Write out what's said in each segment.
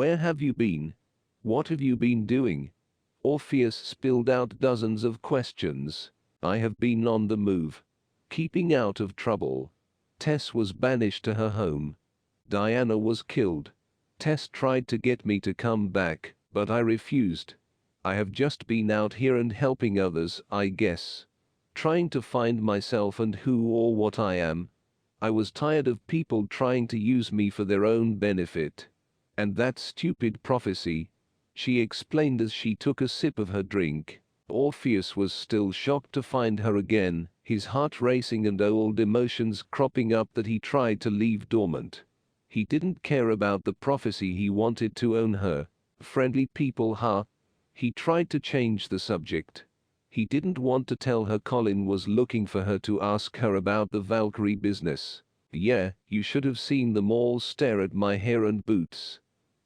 Where have you been? What have you been doing? Orpheus spilled out dozens of questions. I have been on the move, keeping out of trouble. Tess was banished to her home. Diana was killed. Tess tried to get me to come back, but I refused. I have just been out here and helping others, I guess. Trying to find myself and who or what I am. I was tired of people trying to use me for their own benefit. And that stupid prophecy, she explained as she took a sip of her drink. Orpheus was still shocked to find her again, his heart racing and old emotions cropping up that he tried to leave dormant. He didn't care about the prophecy, he wanted to own her. Friendly people, huh? He tried to change the subject. He didn't want to tell her Colin was looking for her to ask her about the Valkyrie business. Yeah, you should have seen them all stare at my hair and boots.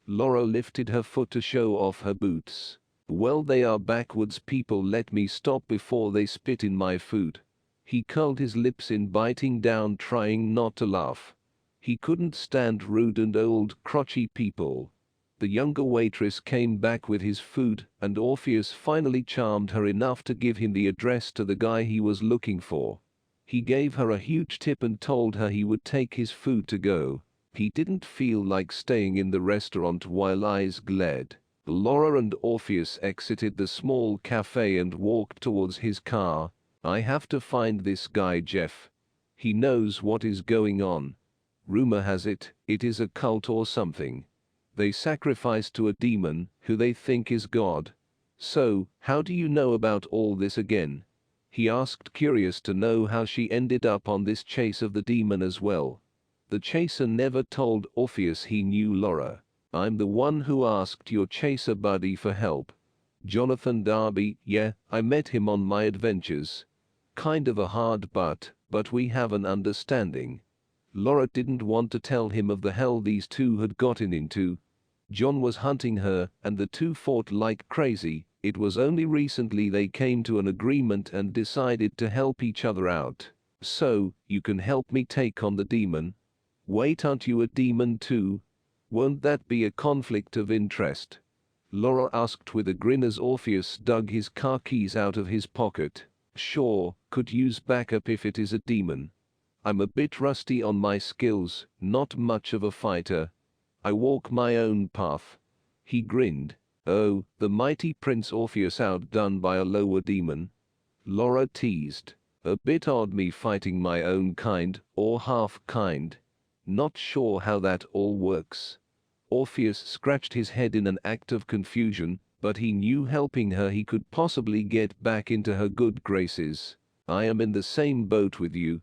Laura lifted her foot to show off her boots. Well, they are backwards people, let me stop before they spit in my food. He curled his lips in, biting down, trying not to laugh. He couldn't stand rude and old crotchety people. The younger waitress came back with his food, and Orpheus finally charmed her enough to give him the address to the guy he was looking for. He gave her a huge tip and told her he would take his food to go. He didn't feel like staying in the restaurant while eyes glared. Laura and Orpheus exited the small cafe and walked towards his car. I have to find this guy Jeff. He knows what is going on. Rumor has it, it is a cult or something. They sacrifice to a demon, who they think is God. So, how do you know about all this again? He asked, curious to know how she ended up on this chase of the demon as well. The chaser never told Orpheus he knew Laura. I'm the one who asked your chaser buddy for help. Jonathan Darby, yeah, I met him on my adventures. Kind of a hard but we have an understanding. Laura didn't want to tell him of the hell these two had gotten into. John was hunting her, and the two fought like crazy. It was only recently they came to an agreement and decided to help each other out. So, you can help me take on the demon? Wait, aren't you a demon too? Won't that be a conflict of interest? Laura asked with a grin as Orpheus dug his car keys out of his pocket. Sure, could use backup if it is a demon. I'm a bit rusty on my skills, not much of a fighter. I walk my own path. He grinned. Oh, the mighty Prince Orpheus outdone by a lower demon? Laura teased. A bit odd me fighting my own kind, or half kind. Not sure how that all works. Orpheus scratched his head in an act of confusion, but he knew helping her he could possibly get back into her good graces. I am in the same boat with you.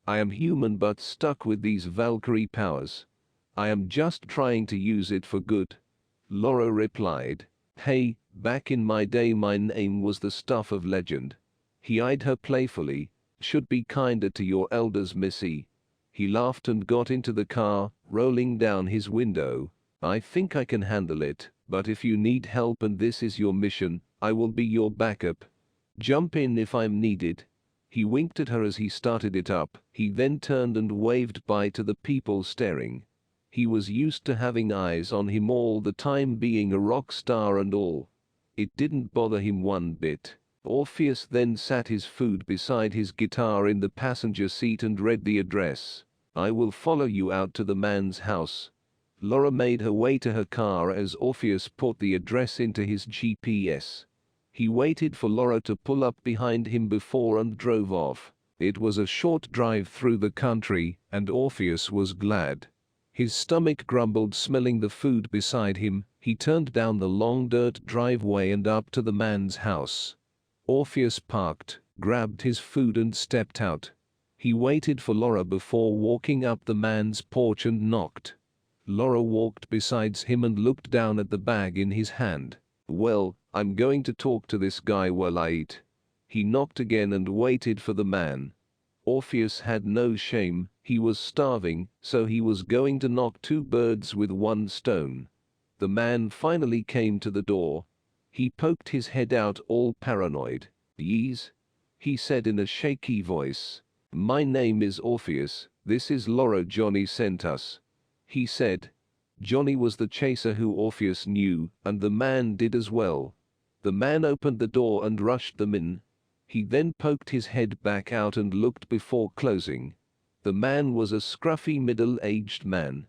I am human but stuck with these Valkyrie powers. I am just trying to use it for good. Laura replied. Hey, back in my day my name was the stuff of legend. He eyed her playfully. Should be kinder to your elders, missy. He laughed and got into the car, rolling down his window. I think I can handle it, but if you need help and this is your mission, I will be your backup. Jump in if I'm needed. He winked at her as he started it up. He then turned and waved bye to the people staring. He was used to having eyes on him all the time, being a rock star and all. It didn't bother him one bit. Orpheus then sat his food beside his guitar in the passenger seat and read the address. I will follow you out to the man's house. Laura made her way to her car as Orpheus put the address into his GPS. He waited for Laura to pull up behind him before and drove off. It was a short drive through the country, and Orpheus was glad. His stomach grumbled, smelling the food beside him. He turned down the long dirt driveway and up to the man's house. Orpheus parked, grabbed his food and stepped out. He waited for Laura before walking up the man's porch and knocked. Laura walked beside him and looked down at the bag in his hand. Well, I'm going to talk to this guy while I eat. He knocked again and waited for the man. Orpheus had no shame. He was starving, so he was going to knock two birds with one stone. The man finally came to the door. He poked his head out, all paranoid. Yees? He said in a shaky voice. My name is Orpheus. This is Laura. Johnny sent us. He said. Johnny was the chaser who Orpheus knew, and the man did as well. The man opened the door and rushed them in. He then poked his head back out and looked before closing. The man was a scruffy middle-aged man.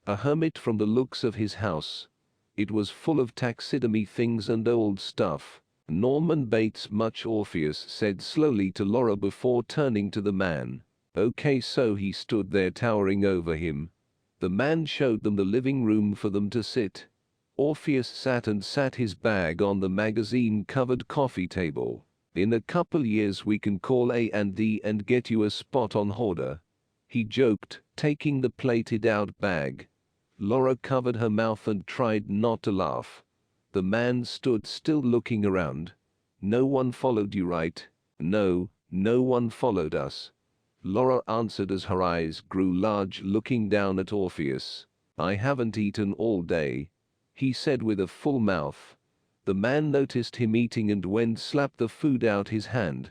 A hermit from the looks of his house. It was full of taxidermy things and old stuff. Norman Bates much, Orpheus said slowly to Laura before turning to the man. Okay, so he stood there towering over him. The man showed them the living room for them to sit. Orpheus sat his bag on the magazine-covered coffee table. In a couple years we can call A&D and get you a spot on Hoarder. He joked, taking the plated-out bag. Laura covered her mouth and tried not to laugh. The man stood still looking around. No one followed you, right? No, no one followed us. Laura answered as her eyes grew large, looking down at Orpheus. I haven't eaten all day, he said with a full mouth. The man noticed him eating and went slapped the food out his hand.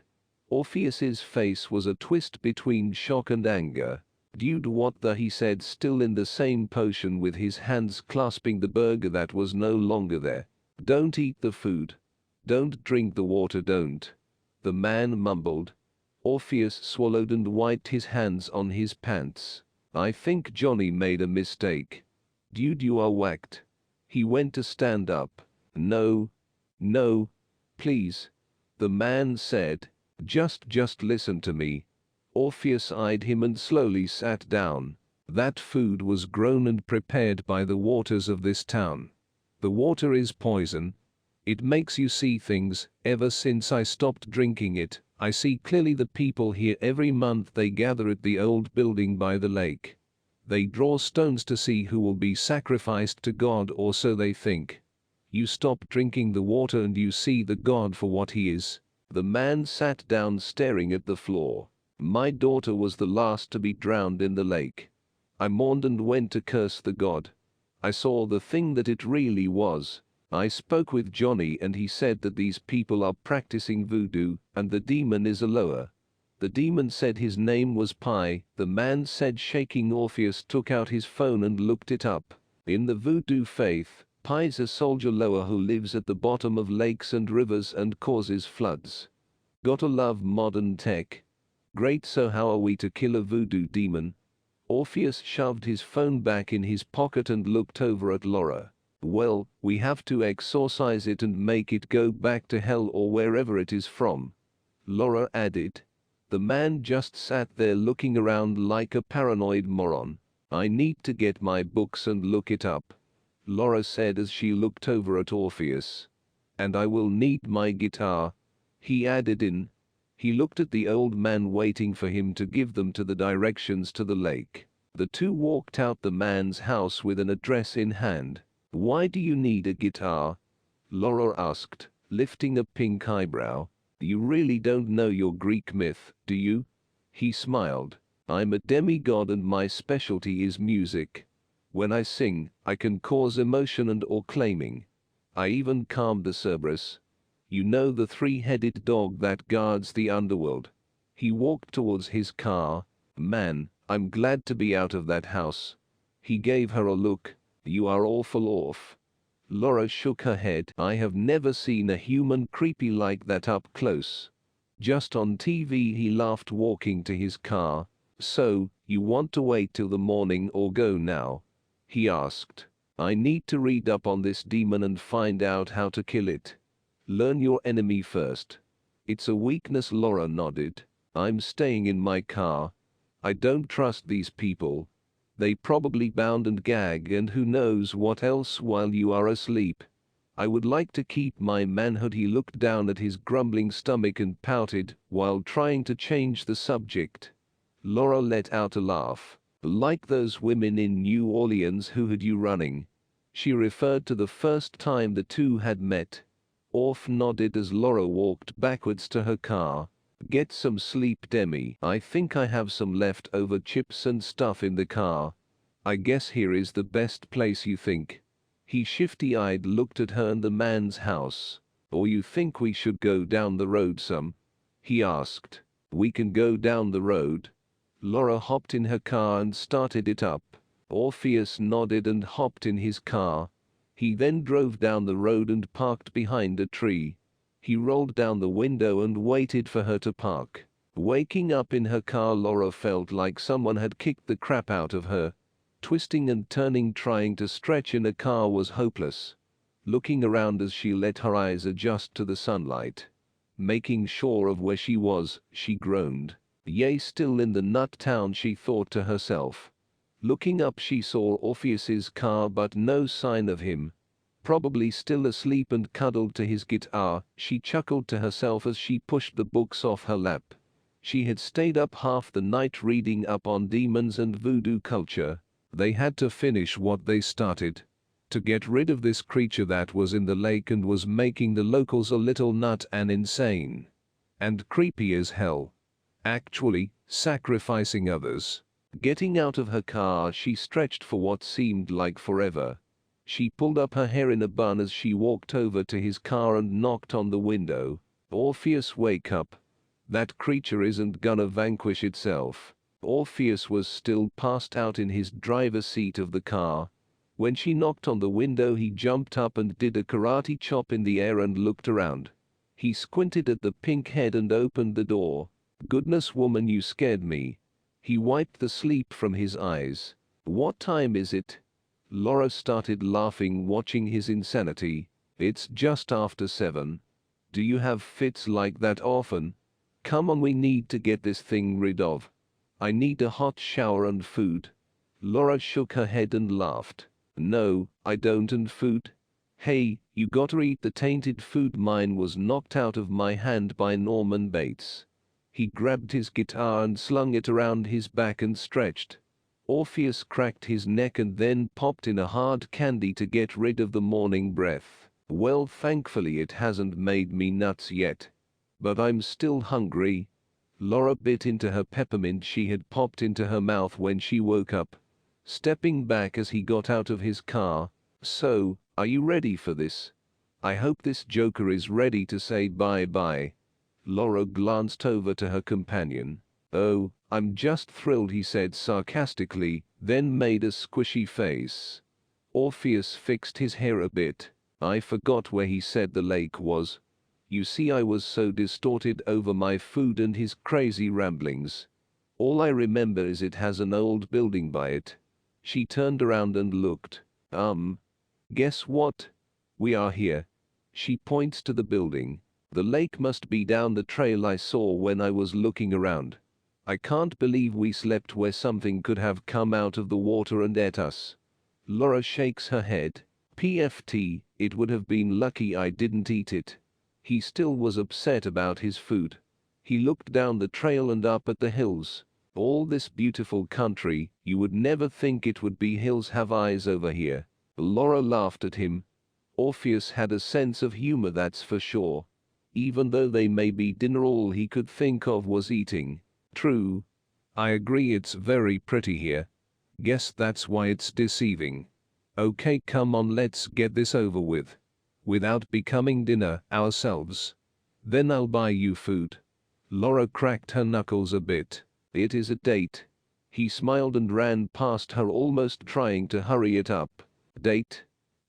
Orpheus's face was a twist between shock and anger. Dude, what the, he said, still in the same position with his hands clasping the burger that was no longer there. Don't eat the food. Don't drink the water, don't. The man mumbled. Orpheus swallowed and wiped his hands on his pants. I think Johnny made a mistake. Dude, you are whacked. He went to stand up. No. No. Please. The man said. Just listen to me. Orpheus eyed him and slowly sat down. That food was grown and prepared by the waters of this town. The water is poison. It makes you see things. Ever since I stopped drinking it, I see clearly. The people here, every month they gather at the old building by the lake. They draw stones to see who will be sacrificed to God, or so they think. You stop drinking the water and you see the God for what he is. The man sat down staring at the floor. My daughter was the last to be drowned in the lake. I mourned and went to curse the god. I saw the thing that it really was. I spoke with Johnny and he said that these people are practicing voodoo and the demon is a lower. The demon said his name was Pi, the man said, shaking. Orpheus took out his phone and looked it up. In the voodoo faith, Pi's a soldier lower who lives at the bottom of lakes and rivers and causes floods. Gotta love modern tech. Great, so how are we to kill a voodoo demon? Orpheus shoved his phone back in his pocket and looked over at Laura. Well, we have to exorcise it and make it go back to hell or wherever it is from. Laura added. The man just sat there looking around like a paranoid moron. I need to get my books and look it up, Laura said as she looked over at Orpheus. And I will need my guitar, he added in. He looked at the old man waiting for him to give them to the directions to the lake. The two walked out the man's house with an address in hand. Why do you need a guitar? Laura asked, lifting a pink eyebrow. You really don't know your Greek myth, do you? He smiled. I'm a demigod and my specialty is music. When I sing, I can cause emotion and or claiming. I even calm the Cerberus. You know, the three-headed dog that guards the underworld. He walked towards his car. Man, I'm glad to be out of that house. He gave her a look. You are awful off. Laura shook her head. I have never seen a human creepy like that up close. Just on TV, he laughed, walking to his car. So, you want to wait till the morning or go now? He asked. I need to read up on this demon and find out how to kill it. Learn your enemy first. It's a weakness, Laura nodded. I'm staying in my car. I don't trust these people. They probably bound and gag and who knows what else while you are asleep. I would like to keep my manhood. He looked down at his grumbling stomach and pouted while trying to change the subject. Laura let out a laugh. Like those women in New Orleans who had you running. She referred to the first time the two had met. Orph nodded as Laura walked backwards to her car. Get some sleep, Demi. I think I have some leftover chips and stuff in the car. I guess here is the best place, you think? He shifty-eyed looked at her and the man's house. Or you think we should go down the road some? He asked. We can go down the road. Laura hopped in her car and started it up. Orpheus nodded and hopped in his car. He then drove down the road and parked behind a tree. He rolled down the window and waited for her to park. Waking up in her car, Laura felt like someone had kicked the crap out of her. Twisting and turning, trying to stretch in a car was hopeless. Looking around as she let her eyes adjust to the sunlight. Making sure of where she was, she groaned. Yay, still in the nut town, she thought to herself. Looking up, she saw Orpheus's car but no sign of him. Probably still asleep and cuddled to his guitar, she chuckled to herself as she pushed the books off her lap. She had stayed up half the night reading up on demons and voodoo culture. They had to finish what they started. To get rid of this creature that was in the lake and was making the locals a little nut and insane. And creepy as hell. Actually, sacrificing others. Getting out of her car, she stretched for what seemed like forever. She pulled up her hair in a bun as she walked over to his car and knocked on the window. Orpheus, wake up. That creature isn't gonna vanquish itself. Orpheus was still passed out in his driver's seat of the car. When she knocked on the window, he jumped up and did a karate chop in the air and looked around. He squinted at the pink head and opened the door. Goodness, woman, you scared me. He wiped the sleep from his eyes. What time is it? Laura started laughing, watching his insanity. It's just after 7. Do you have fits like that often? Come on, we need to get this thing rid of. I need a hot shower and food. Laura shook her head and laughed. No, I don't, and food? Hey, you gotta eat the tainted food. Mine was knocked out of my hand by Norman Bates. He grabbed his guitar and slung it around his back and stretched. Orpheus cracked his neck and then popped in a hard candy to get rid of the morning breath. Well, thankfully it hasn't made me nuts yet. But I'm still hungry. Laura bit into her peppermint she had popped into her mouth when she woke up. Stepping back as he got out of his car. So, are you ready for this? I hope this joker is ready to say bye-bye. Laura glanced over to her companion. Oh, I'm just thrilled, he said sarcastically, then made a squishy face. Orpheus fixed his hair a bit. I forgot where he said the lake was. You see, I was so distorted over my food and his crazy ramblings. All I remember is it has an old building by it. She turned around and looked. Guess what? We are here. She points to the building. The lake must be down the trail I saw when I was looking around. I can't believe we slept where something could have come out of the water and ate us. Laura shakes her head. PFT, it would have been lucky I didn't eat it. He still was upset about his food. He looked down the trail and up at the hills. All this beautiful country, you would never think it would be hills have eyes over here. Laura laughed at him. Orpheus had a sense of humor, that's for sure. Even though they may be dinner, all he could think of was eating. True. I agree, it's very pretty here. Guess that's why it's deceiving. Okay, come on, let's get this over with. Without becoming dinner ourselves. Then I'll buy you food. Laura cracked her knuckles a bit. It is a date. He smiled and ran past her, almost trying to hurry it up. Date?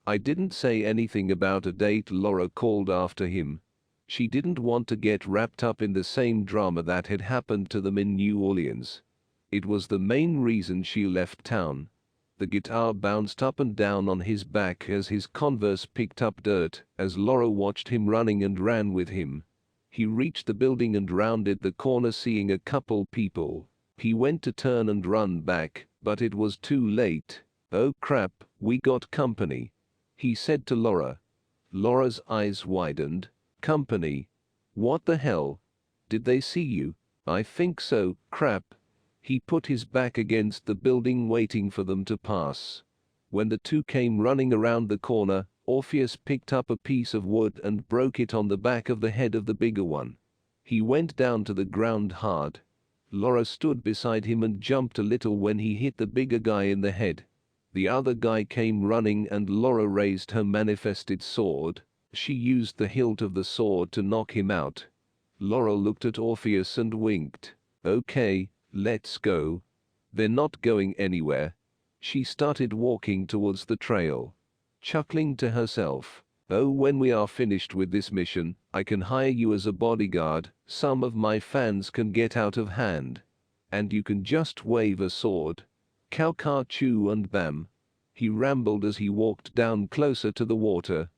I didn't say anything about a date, Laura called after him. She didn't want to get wrapped up in the same drama that had happened to them in New Orleans. It was the main reason she left town. The guitar bounced up and down on his back as his Converse picked up dirt, as Laura watched him running and ran with him. He reached the building and rounded the corner, seeing a couple people. He went to turn and run back, but it was too late. Oh crap, we got company, he said to Laura. Laura's eyes widened. Company? What the hell? Did they see you? I think so. Crap. He put his back against the building, waiting for them to pass. When the two came running around the corner, Orpheus picked up a piece of wood and broke it on the back of the head of the bigger one. He went down to the ground hard. Laura stood beside him and jumped a little when he hit the bigger guy in the head. The other guy came running and Laura raised her manifested sword. She used the hilt of the sword to knock him out. Laura looked at Orpheus and winked. Okay, let's go. They're not going anywhere. She started walking towards the trail, chuckling to herself. Oh, when we are finished with this mission, I can hire you as a bodyguard. Some of my fans can get out of hand. And you can just wave a sword. Cow car chew and bam. He rambled as he walked down closer to the water.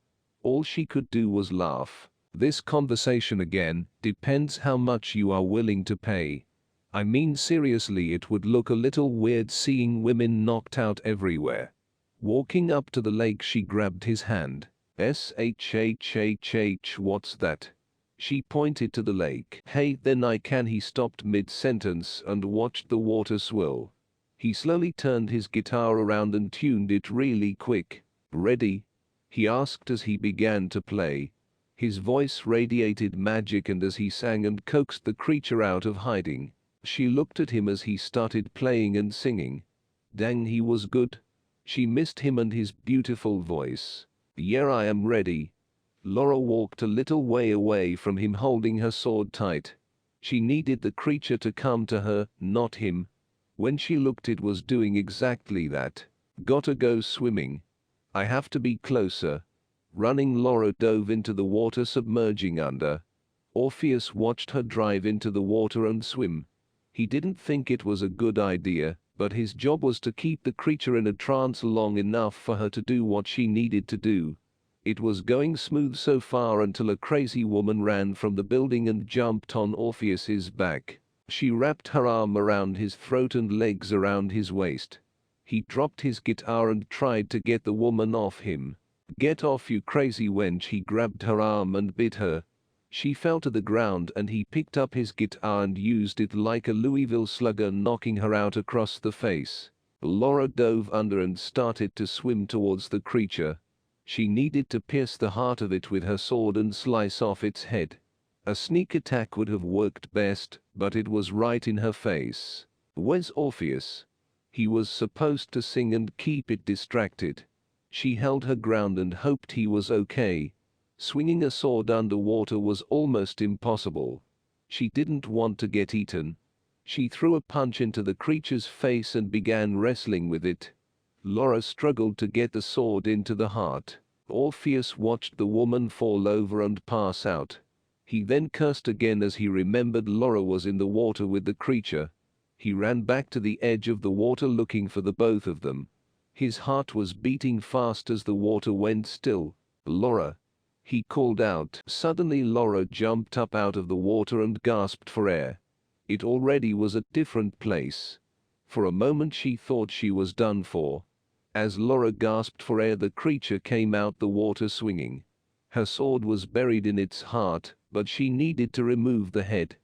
All she could do was laugh. This conversation again depends how much you are willing to pay. I mean seriously, it would look a little weird seeing women knocked out everywhere. Walking up to the lake, she grabbed his hand. SHHHH, what's that? She pointed to the lake. Hey, then I can. He stopped mid-sentence and watched the water swirl. He slowly turned his guitar around and tuned it really quick. Ready? He asked as he began to play. His voice radiated magic, and as he sang and coaxed the creature out of hiding, she looked at him as he started playing and singing. Dang, he was good. She missed him and his beautiful voice. Yeah, I am ready. Laura walked a little way away from him, holding her sword tight. She needed the creature to come to her, not him. When she looked, it was doing exactly that. Gotta go swimming. I have to be closer. Running, Laura dove into the water, submerging under. Orpheus watched her dive into the water and swim. He didn't think it was a good idea, but his job was to keep the creature in a trance long enough for her to do what she needed to do. It was going smooth so far until a crazy woman ran from the building and jumped on Orpheus's back. She wrapped her arm around his throat and legs around his waist. He dropped his guitar and tried to get the woman off him. Get off, you crazy wench! He grabbed her arm and bit her. She fell to the ground and he picked up his guitar and used it like a Louisville slugger, knocking her out across the face. Laura dove under and started to swim towards the creature. She needed to pierce the heart of it with her sword and slice off its head. A sneak attack would have worked best, but it was right in her face. Where's Orpheus? He was supposed to sing and keep it distracted. She held her ground and hoped he was okay. Swinging a sword underwater was almost impossible. She didn't want to get eaten. She threw a punch into the creature's face and began wrestling with it. Laura struggled to get the sword into the heart. Orpheus watched the woman fall over and pass out. He then cursed again as he remembered Laura was in the water with the creature. He ran back to the edge of the water looking for the both of them. His heart was beating fast as the water went still. Laura! He called out. Suddenly Laura jumped up out of the water and gasped for air. It already was a different place. For a moment she thought she was done for. As Laura gasped for air, the creature came out the water swinging. Her sword was buried in its heart, but she needed to remove the head.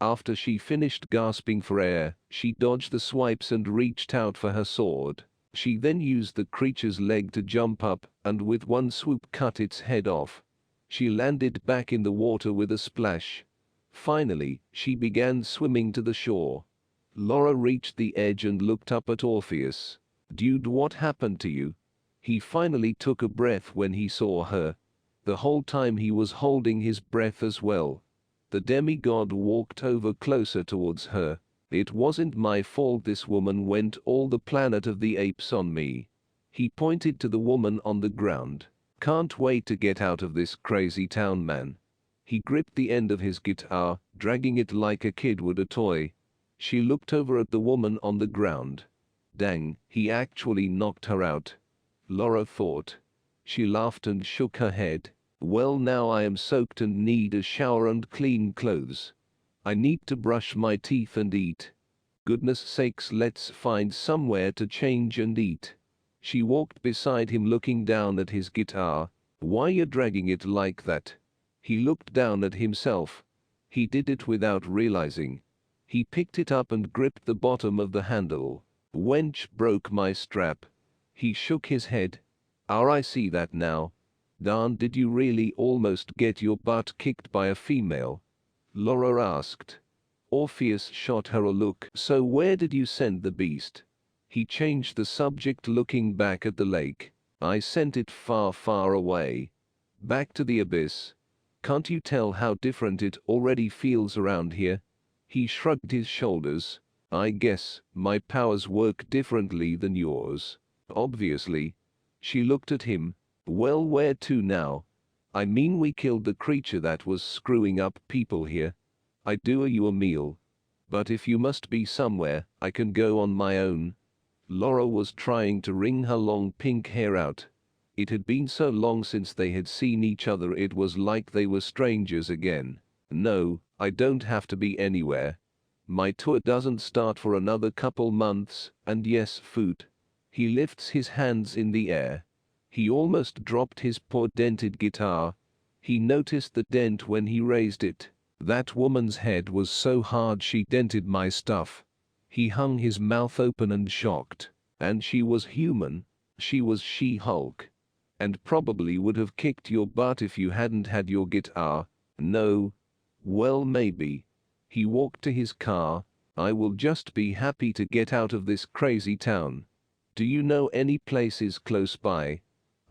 After she finished gasping for air, she dodged the swipes and reached out for her sword. She then used the creature's leg to jump up, and with one swoop cut its head off. She landed back in the water with a splash. Finally, she began swimming to the shore. Laura reached the edge and looked up at Orpheus. Dude, what happened to you? He finally took a breath when he saw her. The whole time he was holding his breath as well. The demigod walked over closer towards her. It wasn't my fault this woman went all the Planet of the Apes on me. He pointed to the woman on the ground. Can't wait to get out of this crazy town, man. He gripped the end of his guitar, dragging it like a kid would a toy. She looked over at the woman on the ground. Dang, he actually knocked her out. Laura thought. She laughed and shook her head. Well, now I am soaked and need a shower and clean clothes. I need to brush my teeth and eat. Goodness sakes, let's find somewhere to change and eat. She walked beside him looking down at his guitar. Why you dragging it like that? He looked down at himself. He did it without realizing. He picked it up and gripped the bottom of the handle. Wench, broke my strap. He shook his head. I see that now. Darn, did you really almost get your butt kicked by a female? Laura asked. Orpheus shot her a look. So where did you send the beast? He changed the subject, looking back at the lake. I sent it far, far away. Back to the abyss. Can't you tell how different it already feels around here? He shrugged his shoulders. I guess my powers work differently than yours. Obviously. She looked at him. Well, where to now? I mean, we killed the creature that was screwing up people here. I do owe you a meal. But if you must be somewhere, I can go on my own. Laura was trying to wring her long pink hair out. It had been so long since they had seen each other, it was like they were strangers again. No, I don't have to be anywhere. My tour doesn't start for another couple months, and yes, food. He lifts his hands in the air. He almost dropped his poor dented guitar. He noticed the dent when he raised it. That woman's head was so hard she dented my stuff. He hung his mouth open and shocked. And she was human. She was She-Hulk. And probably would have kicked your butt if you hadn't had your guitar. No. Well, maybe. He walked to his car. I will just be happy to get out of this crazy town. Do you know any places close by?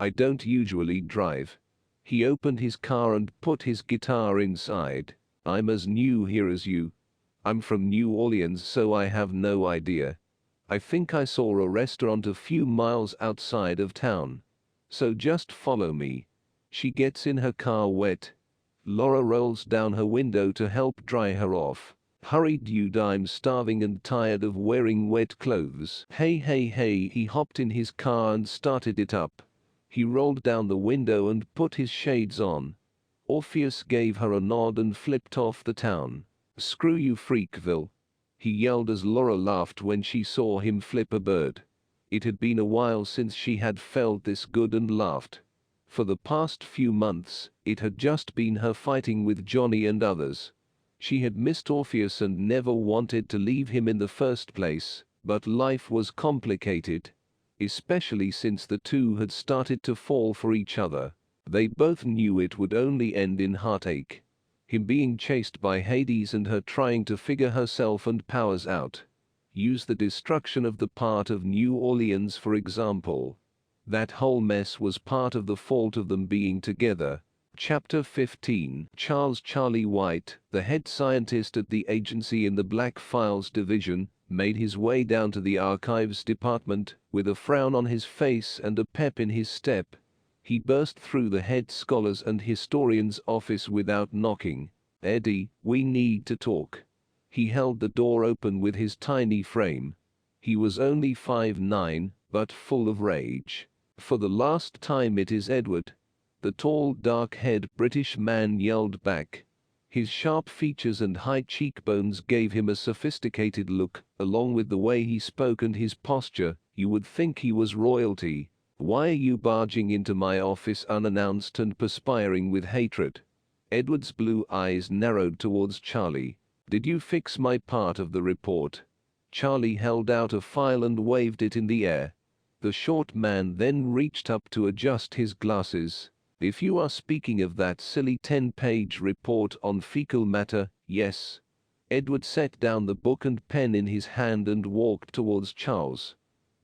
I don't usually drive. He opened his car and put his guitar inside. I'm as new here as you. I'm from New Orleans, so I have no idea. I think I saw a restaurant a few miles outside of town. So just follow me. She gets in her car wet. Laura rolls down her window to help dry her off. Hurry, dude, I'm starving and tired of wearing wet clothes. Hey, hey, hey, he hopped in his car and started it up. He rolled down the window and put his shades on. Orpheus gave her a nod and flipped off the town. Screw you, Freakville. He yelled as Laura laughed when she saw him flip a bird. It had been a while since she had felt this good and laughed. For the past few months, it had just been her fighting with Johnny and others. She had missed Orpheus and never wanted to leave him in the first place, but life was complicated. Especially since the two had started to fall for each other. They both knew it would only end in heartache. Him being chased by Hades and her trying to figure herself and powers out. Use the destruction of the part of New Orleans for example. That whole mess was part of the fault of them being together. Chapter 15. Charles Charlie White, the head scientist at the agency in the Black Files division, made his way down to the archives department, with a frown on his face and a pep in his step. He burst through the head scholars and historians' office without knocking. Eddie, we need to talk. He held the door open with his tiny frame. He was only 5'9", but full of rage. For the last time, it is Edward. The tall, dark-haired British man yelled back. His sharp features and high cheekbones gave him a sophisticated look, along with the way he spoke and his posture. You would think he was royalty. Why are you barging into my office unannounced and perspiring with hatred? Edward's blue eyes narrowed towards Charlie. Did you fix my part of the report? Charlie held out a file and waved it in the air. The short man then reached up to adjust his glasses. If you are speaking of that silly 10-page report on fecal matter, yes. Edward set down the book and pen in his hand and walked towards Charles.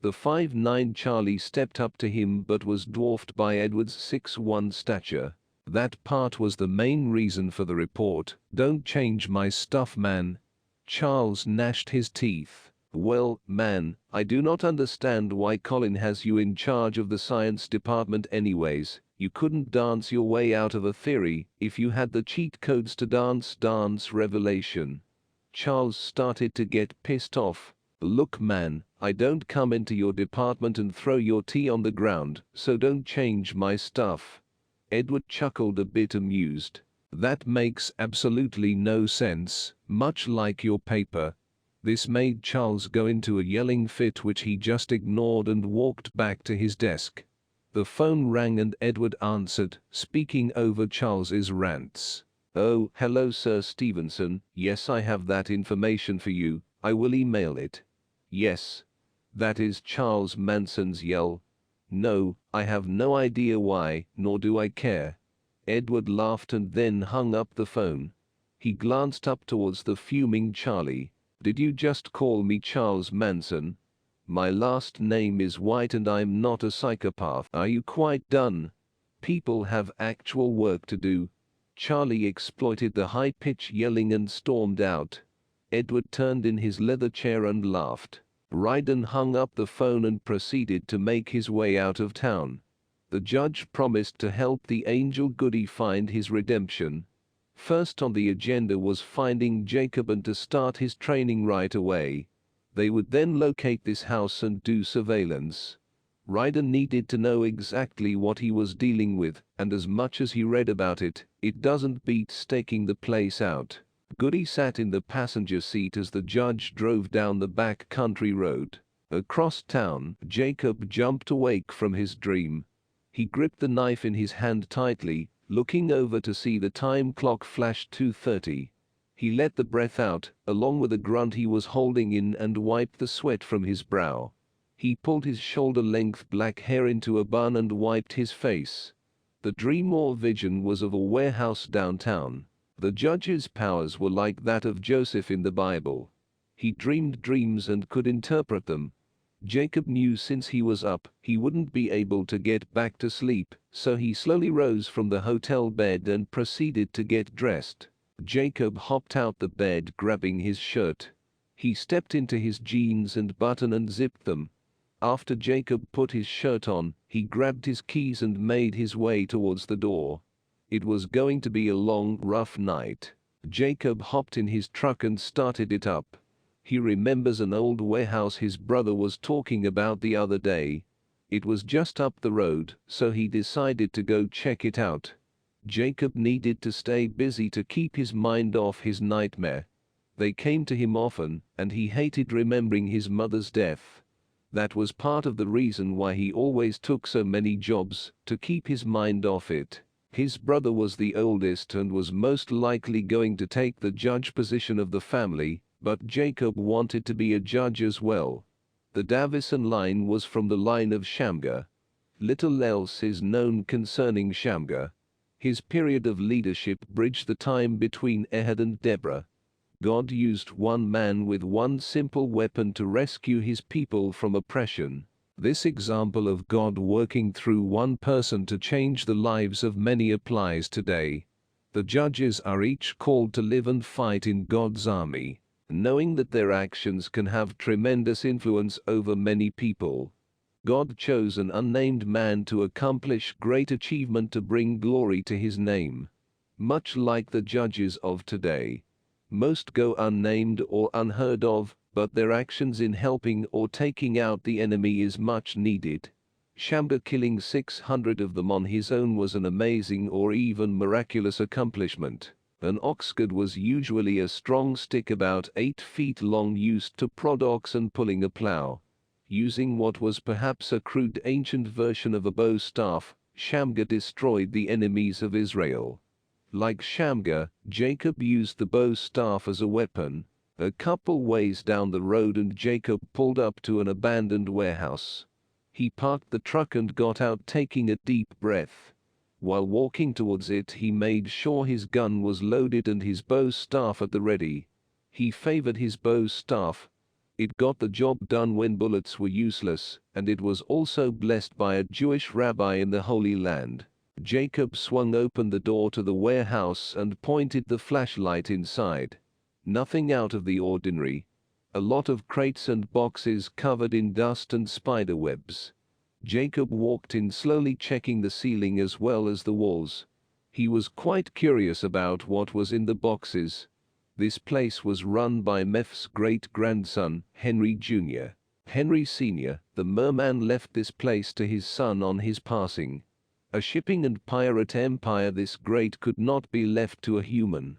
The 5'9" Charlie stepped up to him but was dwarfed by Edward's 6'1" stature. That part was the main reason for the report. Don't change my stuff, man. Charles gnashed his teeth. Well, man, I do not understand why Colin has you in charge of the science department anyways. You couldn't dance your way out of a theory if you had the cheat codes to dance revelation. Charles started to get pissed off. Look, man, I don't come into your department and throw your tea on the ground, so don't change my stuff. Edward chuckled, a bit amused. That makes absolutely no sense, much like your paper. This made Charles go into a yelling fit, which he just ignored and walked back to his desk. The phone rang and Edward answered, speaking over Charles's rants. Oh, hello, Sir Stevenson. Yes, I have that information for you. I will email it. Yes. That is Charles Manson's yell. No, I have no idea why, nor do I care. Edward laughed and then hung up the phone. He glanced up towards the fuming Charlie. Did you just call me Charles Manson? My last name is White and I'm not a psychopath. Are you quite done? People have actual work to do. Charlie exploited the high-pitched yelling and stormed out. Edward turned in his leather chair and laughed. Ryden hung up the phone and proceeded to make his way out of town. The judge promised to help the angel Goody find his redemption. First on the agenda was finding Jacob and to start his training right away. They would then locate this house and do surveillance. Ryden needed to know exactly what he was dealing with, and as much as he read about it, it doesn't beat staking the place out. Goody sat in the passenger seat as the judge drove down the back country road. Across town, Jacob jumped awake from his dream. He gripped the knife in his hand tightly, looking over to see the time clock flash 2:30. He let the breath out, along with a grunt he was holding in, and wiped the sweat from his brow. He pulled his shoulder-length black hair into a bun and wiped his face. The dream or vision was of a warehouse downtown. The judge's powers were like that of Joseph in the Bible. He dreamed dreams and could interpret them. Jacob knew since he was up, he wouldn't be able to get back to sleep, so he slowly rose from the hotel bed and proceeded to get dressed. Jacob hopped out the bed, grabbing his shirt. He stepped into his jeans and buttoned and zipped them. After Jacob put his shirt on, he grabbed his keys and made his way towards the door. It was going to be a long, rough night. Jacob hopped in his truck and started it up. He remembers an old warehouse his brother was talking about the other day. It was just up the road, so he decided to go check it out. Jacob needed to stay busy to keep his mind off his nightmare. They came to him often, and he hated remembering his mother's death. That was part of the reason why he always took so many jobs, to keep his mind off it. His brother was the oldest and was most likely going to take the judge position of the family, but Jacob wanted to be a judge as well. The Davison line was from the line of Shamgar. Little else is known concerning Shamgar. His period of leadership bridged the time between Ehud and Deborah. God used one man with one simple weapon to rescue his people from oppression. This example of God working through one person to change the lives of many applies today. The judges are each called to live and fight in God's army, knowing that their actions can have tremendous influence over many people. God chose an unnamed man to accomplish great achievement to bring glory to his name. Much like the judges of today, most go unnamed or unheard of, but their actions in helping or taking out the enemy is much needed. Shamgar killing 600 of them on his own was an amazing or even miraculous accomplishment. An ox goad was usually a strong stick about 8 feet long used to prod oxen pulling a plow. Using what was perhaps a crude ancient version of a bow staff, Shamgar destroyed the enemies of Israel. Like Shamgar, Jacob used the bow staff as a weapon. A couple ways down the road and Jacob pulled up to an abandoned warehouse. He parked the truck and got out, taking a deep breath. While walking towards it, he made sure his gun was loaded and his bow staff at the ready. He favored his bow staff. It got the job done when bullets were useless, and it was also blessed by a Jewish rabbi in the Holy Land. Jacob swung open the door to the warehouse and pointed the flashlight inside. Nothing out of the ordinary. A lot of crates and boxes covered in dust and spider webs. Jacob walked in slowly, checking the ceiling as well as the walls. He was quite curious about what was in the boxes. This place was run by Meph's great-grandson, Henry Jr. Henry Sr., the merman, left this place to his son on his passing. A shipping and pirate empire this great could not be left to a human.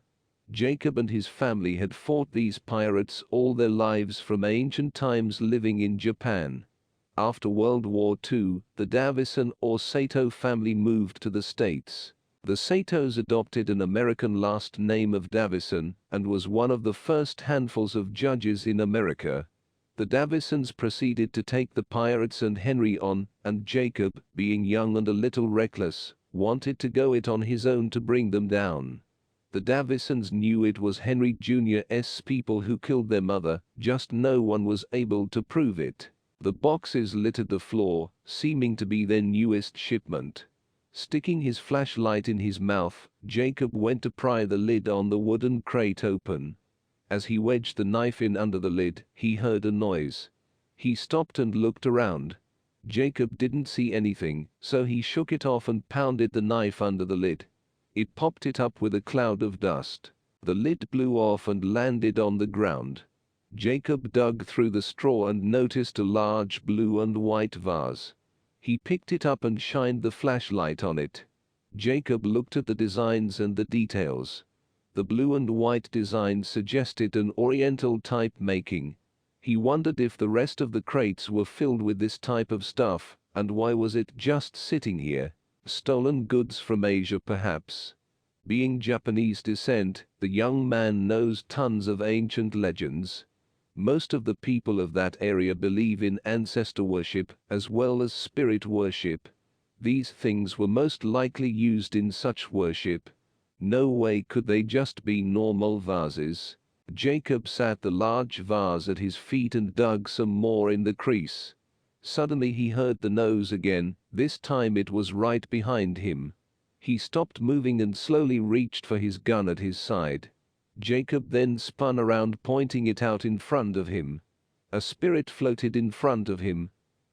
Jacob and his family had fought these pirates all their lives from ancient times, living in Japan. After World War II, the Davison or Sato family moved to the States. The Satos adopted an American last name of Davison and was one of the first handfuls of judges in America. The Davisons proceeded to take the pirates and Henry on, and Jacob, being young and a little reckless, wanted to go it on his own to bring them down. The Davisons knew it was Henry Jr.'s people who killed their mother, just no one was able to prove it. The boxes littered the floor, seeming to be their newest shipment. Sticking his flashlight in his mouth, Jacob went to pry the lid on the wooden crate open. As he wedged the knife in under the lid, he heard a noise. He stopped and looked around. Jacob didn't see anything, so he shook it off and pounded the knife under the lid. It popped it up with a cloud of dust. The lid blew off and landed on the ground. Jacob dug through the straw and noticed a large blue and white vase. He picked it up and shined the flashlight on it. Jacob looked at the designs and the details. The blue and white design suggested an Oriental type making. He wondered if the rest of the crates were filled with this type of stuff, and why was it just sitting here? Stolen goods from Asia perhaps. Being Japanese descent, the young man knows tons of ancient legends. Most of the people of that area believe in ancestor worship as well as spirit worship. These things were most likely used in such worship. No way could they just be normal vases. Jacob sat the large vase at his feet and dug some more in the crease. Suddenly he heard the nose again, this time it was right behind him. He stopped moving and slowly reached for his gun at his side. Jacob then spun around, pointing it out in front of him. A spirit floated in front of him.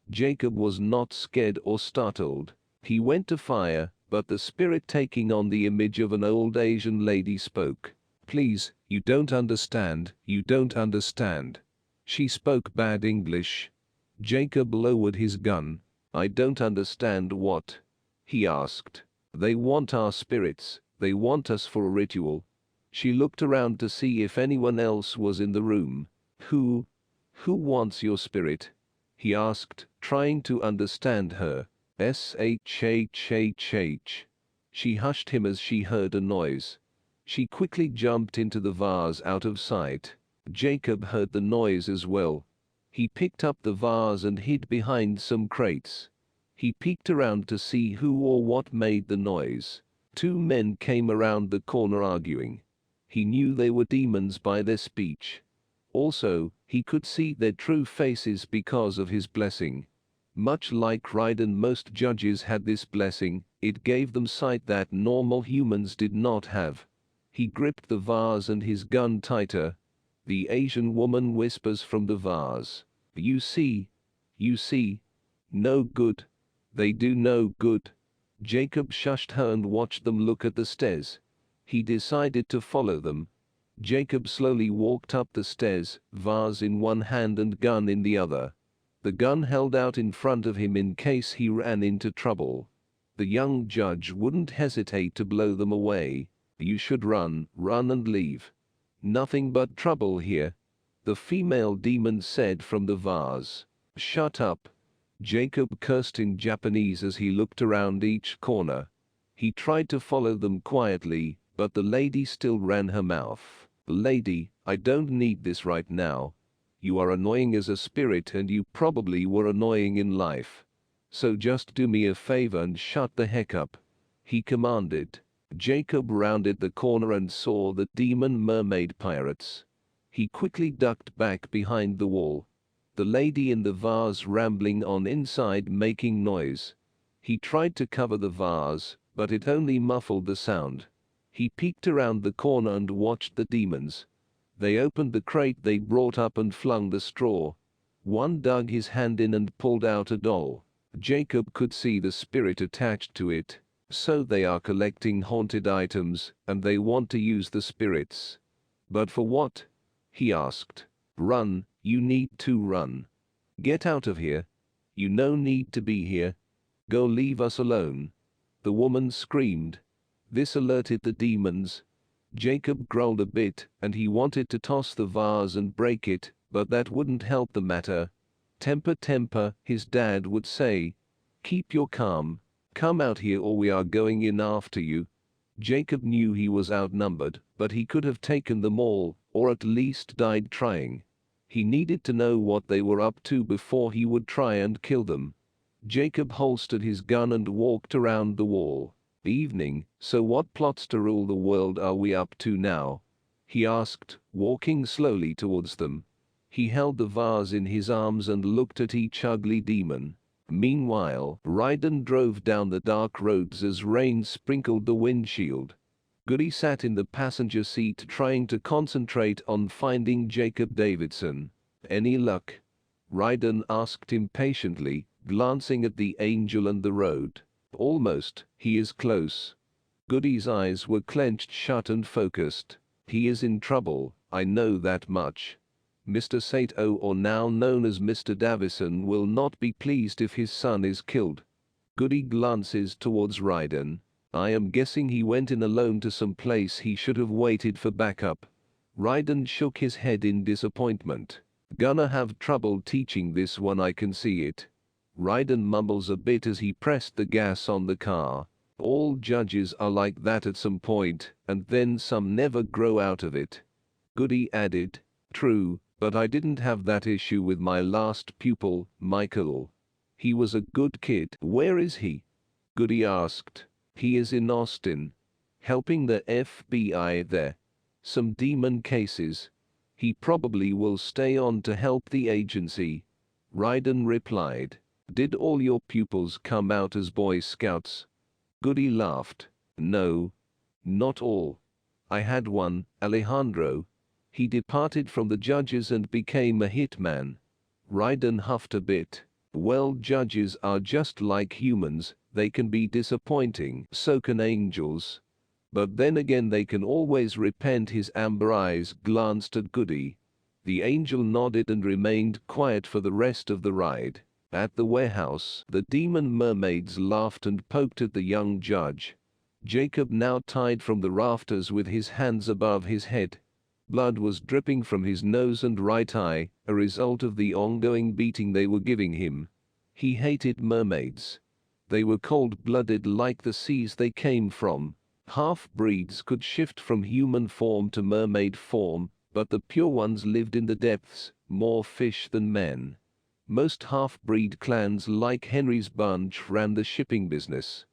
Jacob was not scared or startled. He went to fire, but the spirit, taking on the image of an old Asian lady, spoke. "Please, you don't understand, you don't understand." She spoke bad English. Jacob lowered his gun. "I don't understand what?" he asked. "They want our spirits, they want us for a ritual." She looked around to see if anyone else was in the room. Who wants your spirit?" he asked, trying to understand her. "Shh. She hushed him as she heard a noise. She quickly jumped into the vase out of sight. Jacob heard the noise as well. He picked up the vase and hid behind some crates. He peeked around to see who or what made the noise. Two men came around the corner arguing. He knew they were demons by their speech. Also, he could see their true faces because of his blessing. Much like Ryden, most judges had this blessing. It gave them sight that normal humans did not have. He gripped the vase and his gun tighter. The Asian woman whispers from the vase. You see. No good. They do no good." Jacob shushed her and watched them look at the stairs. He decided to follow them. Jacob slowly walked up the stairs, vase in one hand and gun in the other. The gun held out in front of him in case he ran into trouble. The young judge wouldn't hesitate to blow them away. "You should run and leave. Nothing but trouble here," the female demon said from the vase. "Shut up." Jacob cursed in Japanese as he looked around each corner. He tried to follow them quietly, but the lady still ran her mouth. "Lady, I don't need this right now. You are annoying as a spirit and you probably were annoying in life. So just do me a favor and shut the heck up," he commanded. Jacob rounded the corner and saw the demon mermaid pirates. He quickly ducked back behind the wall. The lady in the vase rambling on inside, making noise. He tried to cover the vase, but it only muffled the sound. He peeked around the corner and watched the demons. They opened the crate they brought up and flung the straw. One dug his hand in and pulled out a doll. Jacob could see the spirit attached to it. So they are collecting haunted items, and they want to use the spirits. But for what? He asked. "Run, you need to run. Get out of here. You no need to be here. Go, leave us alone," the woman screamed. This alerted the demons. Jacob growled a bit, and he wanted to toss the vase and break it, but that wouldn't help the matter. Temper, his dad would say. "Keep your calm. Come out here or we are going in after you." Jacob knew he was outnumbered, but he could have taken them all, or at least died trying. He needed to know what they were up to before he would try and kill them. Jacob holstered his gun and walked around the wall. "Evening, so what plots to rule the world are we up to now?" he asked, walking slowly towards them. He held the vase in his arms and looked at each ugly demon. Meanwhile, Ryden drove down the dark roads as rain sprinkled the windshield. Goody sat in the passenger seat trying to concentrate on finding Jacob Davidson. Any luck? Ryden asked impatiently, glancing at the angel and the road. Almost, he is close. Goody's eyes were clenched shut and focused. He is in trouble, I know that much. Mr. Sato, or now known as Mr. Davison, will not be pleased if his son is killed. Goody glances towards Ryden. I am guessing he went in alone to some place he should have waited for backup. Ryden shook his head in disappointment. Gonna have trouble teaching this one, I can see it. Ryden mumbles a bit as he pressed the gas on the car. All judges are like that at some point, and then some never grow out of it. Goody added, true, but I didn't have that issue with my last pupil, Michael. He was a good kid. Where is he? Goody asked. He is in Austin, helping the FBI there. Some demon cases. He probably will stay on to help the agency. Ryden replied. Did all your pupils come out as Boy Scouts? Goody laughed. No, not all. I had one, Alejandro. He departed from the judges and became a hitman. Ryden huffed a bit. Well, judges are just like humans, they can be disappointing, so can angels. But then again they can always repent. His amber eyes glanced at Goody. The angel nodded and remained quiet for the rest of the ride. At the warehouse, the demon mermaids laughed and poked at the young judge. Jacob now tied from the rafters with his hands above his head. Blood was dripping from his nose and right eye, a result of the ongoing beating they were giving him. He hated mermaids. They were cold-blooded like the seas they came from. Half-breeds could shift from human form to mermaid form, but the pure ones lived in the depths, more fish than men. Most half-breed clans like Henry's bunch ran the shipping business.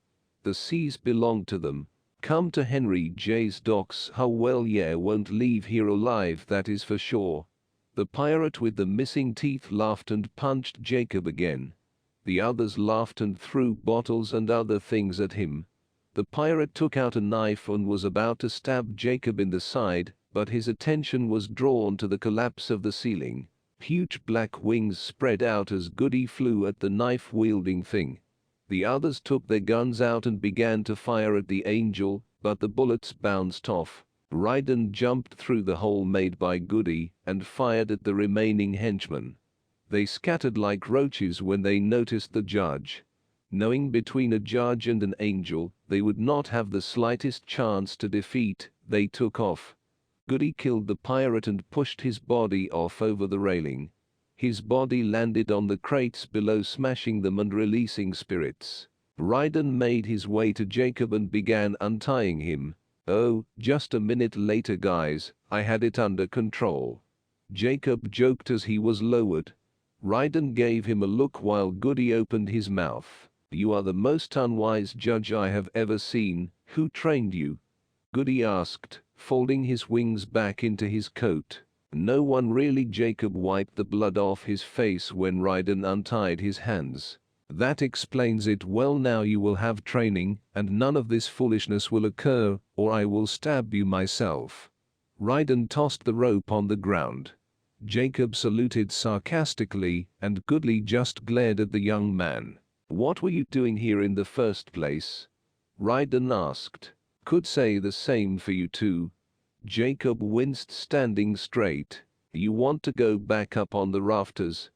The seas belonged to them. Come to Henry J's docks, how well yeah won't leave here alive, that is for sure. The pirate with the missing teeth laughed and punched Jacob again. The others laughed and threw bottles and other things at him. The pirate took out a knife and was about to stab Jacob in the side, but his attention was drawn to the collapse of the ceiling. Huge black wings spread out as Goody flew at the knife-wielding thing. The others took their guns out and began to fire at the angel, but the bullets bounced off. Ryden jumped through the hole made by Goody and fired at the remaining henchmen. They scattered like roaches when they noticed the judge. Knowing between a judge and an angel, they would not have the slightest chance to defeat, they took off. Goody killed the pirate and pushed his body off over the railing. His body landed on the crates below, smashing them and releasing spirits. Ryden made his way to Jacob and began untying him. Oh, just a minute later guys, I had it under control. Jacob joked as he was lowered. Ryden gave him a look while Goody opened his mouth. You are the most unwise judge I have ever seen. Who trained you? Goody asked, folding his wings back into his coat. No one really. Jacob wiped the blood off his face when Ryden untied his hands. That explains it. Well, now you will have training, and none of this foolishness will occur, or I will stab you myself. Ryden tossed the rope on the ground. Jacob saluted sarcastically, and Goody just glared at the young man. What were you doing here in the first place? Ryden asked. Could say the same for you too. Jacob winced, standing straight. You want to go back up on the rafters?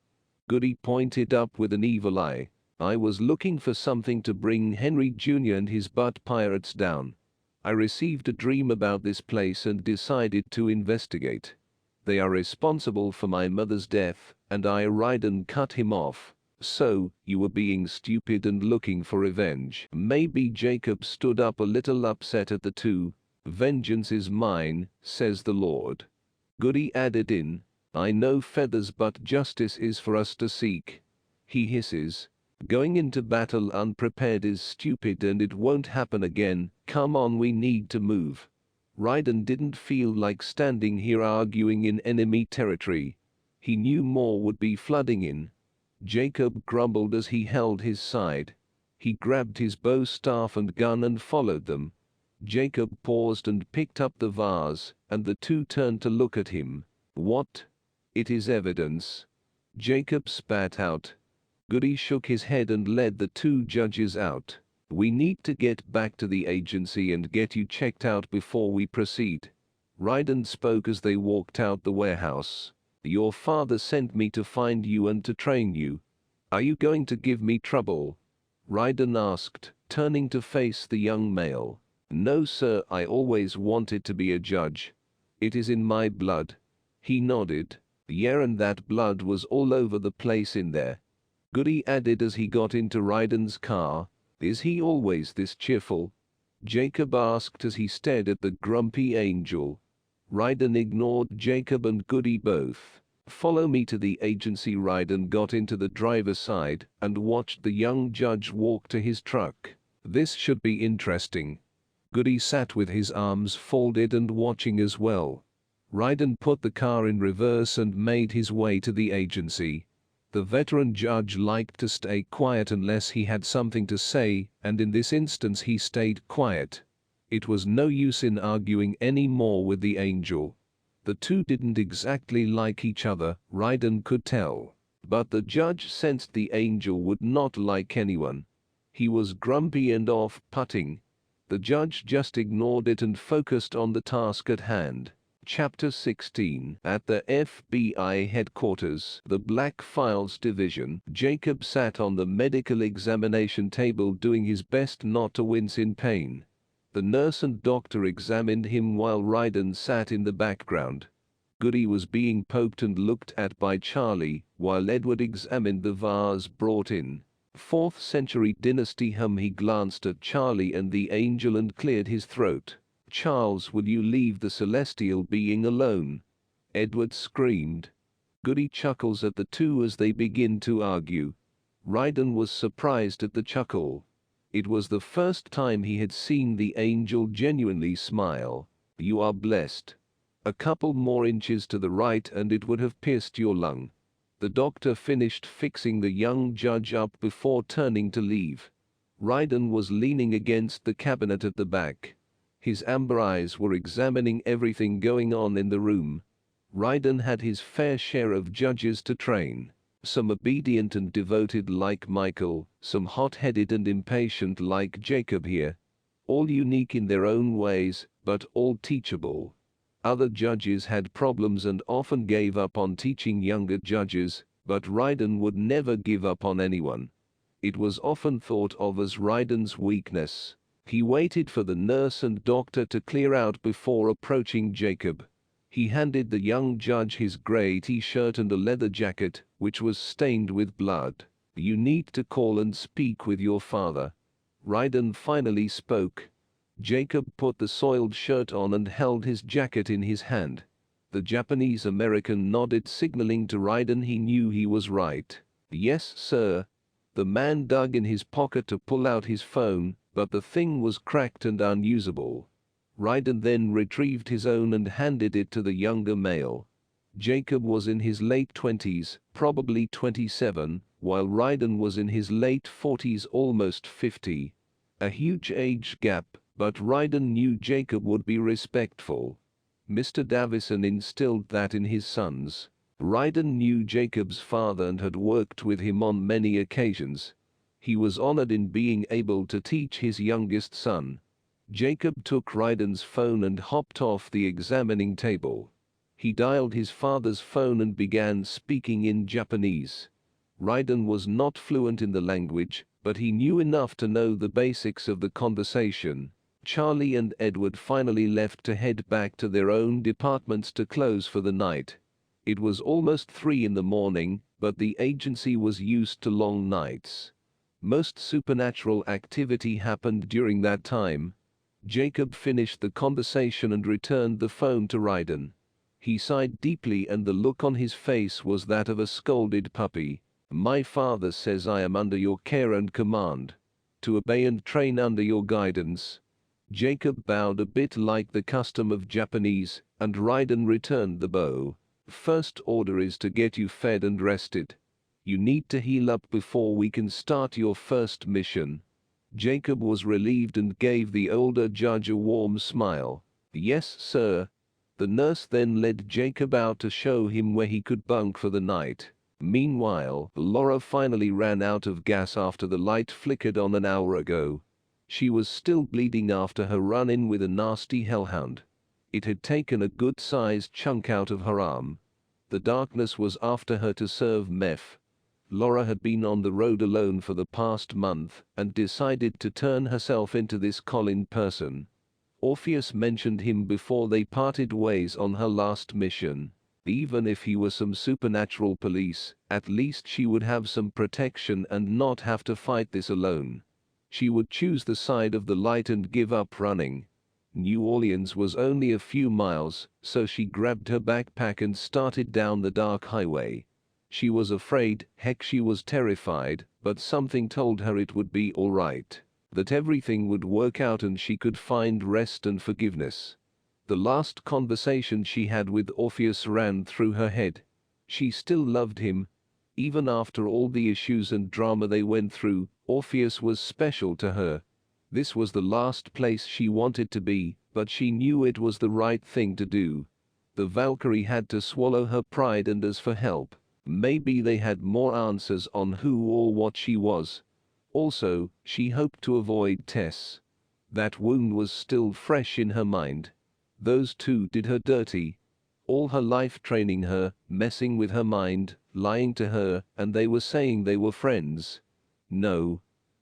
Goody pointed up with an evil eye. I was looking for something to bring Henry Jr. and his butt pirates down. I received a dream about this place and decided to investigate. They are responsible for my mother's death, and I, Ryden, cut him off. So, you were being stupid and looking for revenge. Maybe. Jacob stood up a little upset at the two. Vengeance is mine, says the Lord. Goody added in, I know feathers, but justice is for us to seek. He hisses. Going into battle unprepared is stupid and it won't happen again. Come on, we need to move. Ryden didn't feel like standing here arguing in enemy territory. He knew more would be flooding in. Jacob grumbled as he held his side. He grabbed his bow staff and gun and followed them. Jacob paused and picked up the vase, and the two turned to look at him. What? It is evidence. Jacob spat out. Goody shook his head and led the two judges out. We need to get back to the agency and get you checked out before we proceed. Ryden spoke as they walked out the warehouse. Your father sent me to find you and to train you. Are you going to give me trouble? Ryden asked, turning to face the young male. No sir, I always wanted to be a judge. It is in my blood. He nodded. Yeah, and that blood was all over the place in there. Goody added as he got into Ryden's car. Is he always this cheerful? Jacob asked as he stared at the grumpy angel. Ryden ignored Jacob and Goody both. Follow me to the agency. Ryden got into the driver's side and watched the young judge walk to his truck. This should be interesting. Goody sat with his arms folded and watching as well. Ryden put the car in reverse and made his way to the agency. The veteran judge liked to stay quiet unless he had something to say, and in this instance he stayed quiet. It was no use in arguing any more with the angel. The two didn't exactly like each other, Ryden could tell. But the judge sensed the angel would not like anyone. He was grumpy and off-putting. The judge just ignored it and focused on the task at hand. Chapter 16. At the FBI headquarters, the Black Files Division, Jacob sat on the medical examination table doing his best not to wince in pain. The nurse and doctor examined him while Ryden sat in the background. Goody was being poked and looked at by Charlie, while Edward examined the vase brought in. 4th century dynasty. He glanced at Charlie and the angel and cleared his throat. Charles, will you leave the celestial being alone? Edward screamed. Goody chuckles at the two as they begin to argue. Ryden was surprised at the chuckle. It was the first time he had seen the angel genuinely smile. You are blessed. A couple more inches to the right and it would have pierced your lung. The doctor finished fixing the young judge up before turning to leave. Ryden was leaning against the cabinet at the back. His amber eyes were examining everything going on in the room. Ryden had his fair share of judges to train. Some obedient and devoted like Michael, some hot-headed and impatient like Jacob here. All unique in their own ways, but all teachable. Other judges had problems and often gave up on teaching younger judges, but Ryden would never give up on anyone. It was often thought of as Ryden's weakness. He waited for the nurse and doctor to clear out before approaching Jacob. He handed the young judge his gray t-shirt and a leather jacket, which was stained with blood. You need to call and speak with your father. Ryden finally spoke. Jacob put the soiled shirt on and held his jacket in his hand. The Japanese American nodded, signaling to Ryden he knew he was right. Yes, sir. The man dug in his pocket to pull out his phone, but the thing was cracked and unusable. Ryden then retrieved his own and handed it to the younger male. Jacob was in his late 20s, probably 27, while Ryden was in his late 40s, almost 50. A huge age gap, but Ryden knew Jacob would be respectful. Mr. Davison instilled that in his sons. Ryden knew Jacob's father and had worked with him on many occasions. He was honored in being able to teach his youngest son. Jacob took Ryden's phone and hopped off the examining table. He dialed his father's phone and began speaking in Japanese. Ryden was not fluent in the language, but he knew enough to know the basics of the conversation. Charlie and Edward finally left to head back to their own departments to close for the night. It was almost 3 in the morning, but the agency was used to long nights. Most supernatural activity happened during that time. Jacob finished the conversation and returned the phone to Ryden. He sighed deeply and the look on his face was that of a scolded puppy. My father says I am under your care and command. To obey and train under your guidance. Jacob bowed a bit like the custom of Japanese, and Ryden returned the bow. First order is to get you fed and rested. You need to heal up before we can start your first mission. Jacob was relieved and gave the older judge a warm smile. "Yes, sir." The nurse then led Jacob out to show him where he could bunk for the night. Meanwhile, Laura finally ran out of gas after the light flickered on an hour ago. She was still bleeding after her run-in with a nasty hellhound. It had taken a good-sized chunk out of her arm. The darkness was after her to serve Meph. Laura had been on the road alone for the past month and decided to turn herself into this Colin person. Orpheus mentioned him before they parted ways on her last mission. Even if he was some supernatural police, at least she would have some protection and not have to fight this alone. She would choose the side of the light and give up running. New Orleans was only a few miles, so she grabbed her backpack and started down the dark highway. She was afraid, heck she was terrified, but something told her it would be all right. That everything would work out and she could find rest and forgiveness. The last conversation she had with Orpheus ran through her head. She still loved him. Even after all the issues and drama they went through, Orpheus was special to her. This was the last place she wanted to be, but she knew it was the right thing to do. The Valkyrie had to swallow her pride and ask for help. Maybe they had more answers on who or what she was. Also, she hoped to avoid Tess. That wound was still fresh in her mind. Those two did her dirty. All her life training her, messing with her mind, lying to her, and they were saying they were friends. No.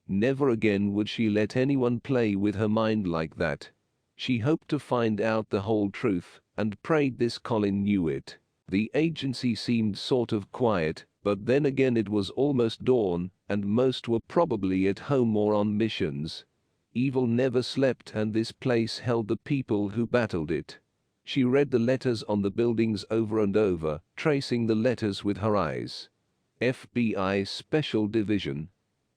Never again would she let anyone play with her mind like that. She hoped to find out the whole truth, and prayed this Colin knew it. The agency seemed sort of quiet, but then again it was almost dawn, and most were probably at home or on missions. Evil never slept and this place held the people who battled it. She read the letters on the buildings over and over, tracing the letters with her eyes. FBI Special Division.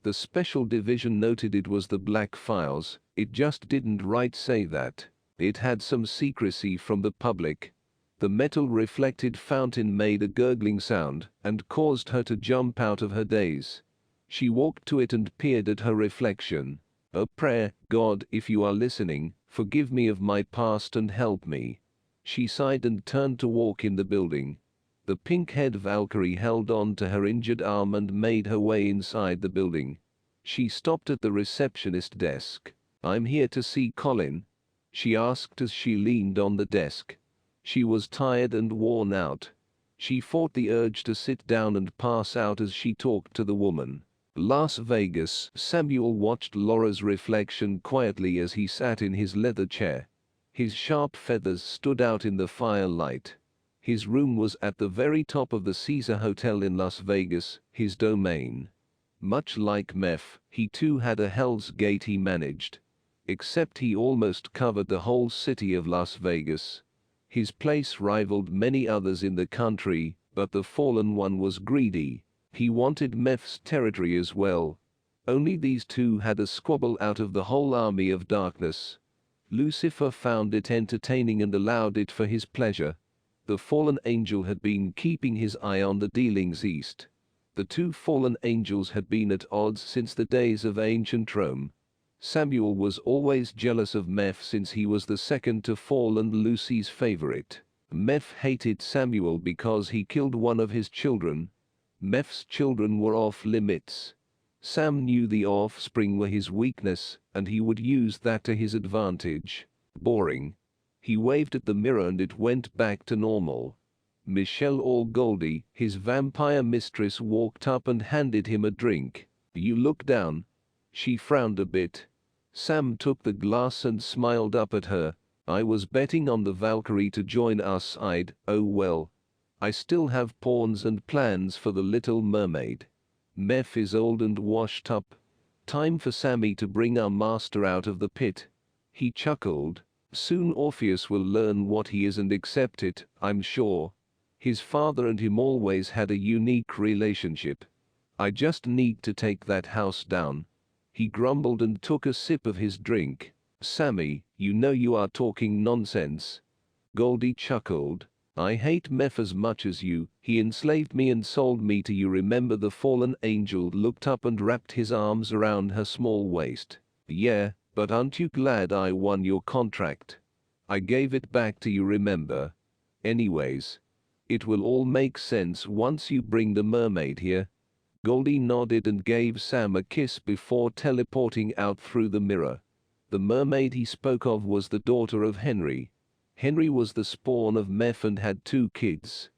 The Special Division noted it was the Black Files, it just didn't right say that. It had some secrecy from the public. The metal reflected fountain made a gurgling sound and caused her to jump out of her daze. She walked to it and peered at her reflection. A prayer, God, if you are listening, forgive me of my past and help me. She sighed and turned to walk in the building. The pink-haired Valkyrie held on to her injured arm and made her way inside the building. She stopped at the receptionist desk. "I'm here to see Colin," she asked as she leaned on the desk. She was tired and worn out. She fought the urge to sit down and pass out as she talked to the woman. Las Vegas. Samuel watched Laura's reflection quietly as he sat in his leather chair. His sharp feathers stood out in the firelight. His room was at the very top of the Caesar Hotel in Las Vegas, his domain. Much like Meph, he too had a Hell's Gate he managed. Except he almost covered the whole city of Las Vegas. His place rivaled many others in the country, but the fallen one was greedy. He wanted Meph's territory as well. Only these two had a squabble out of the whole army of darkness. Lucifer found it entertaining and allowed it for his pleasure. The fallen angel had been keeping his eye on the dealings east. The two fallen angels had been at odds since the days of ancient Rome. Samuel was always jealous of Meph since he was the second to fall and Lucy's favorite. Meph hated Samuel because he killed one of his children. Meph's children were off limits. Sam knew the offspring were his weakness, and he would use that to his advantage. Boring. He waved at the mirror and it went back to normal. Michelle or Goldie, his vampire mistress, walked up and handed him a drink. "You look down." She frowned a bit. Sam took the glass and smiled up at her. "I was betting on the Valkyrie to join our side. Oh well. I still have pawns and plans for the Little Mermaid. Meph is old and washed up. Time for Sammy to bring our master out of the pit." He chuckled. "Soon Orpheus will learn what he is and accept it, I'm sure. His father and him always had a unique relationship. I just need to take that house down." He grumbled and took a sip of his drink. "Sammy, you know you are talking nonsense." Goldie chuckled. I hate Meph as much as you. He enslaved me and sold me to you. Remember? The fallen angel looked up and wrapped his arms around her small waist. Yeah, but aren't you glad I won your contract? I gave it back to you, remember? Anyways, it will all make sense once you bring the mermaid here. Goldie nodded and gave Sam a kiss before teleporting out through the mirror. The mermaid he spoke of was the daughter of Henry. Henry was the spawn of Meph and had 2 kids,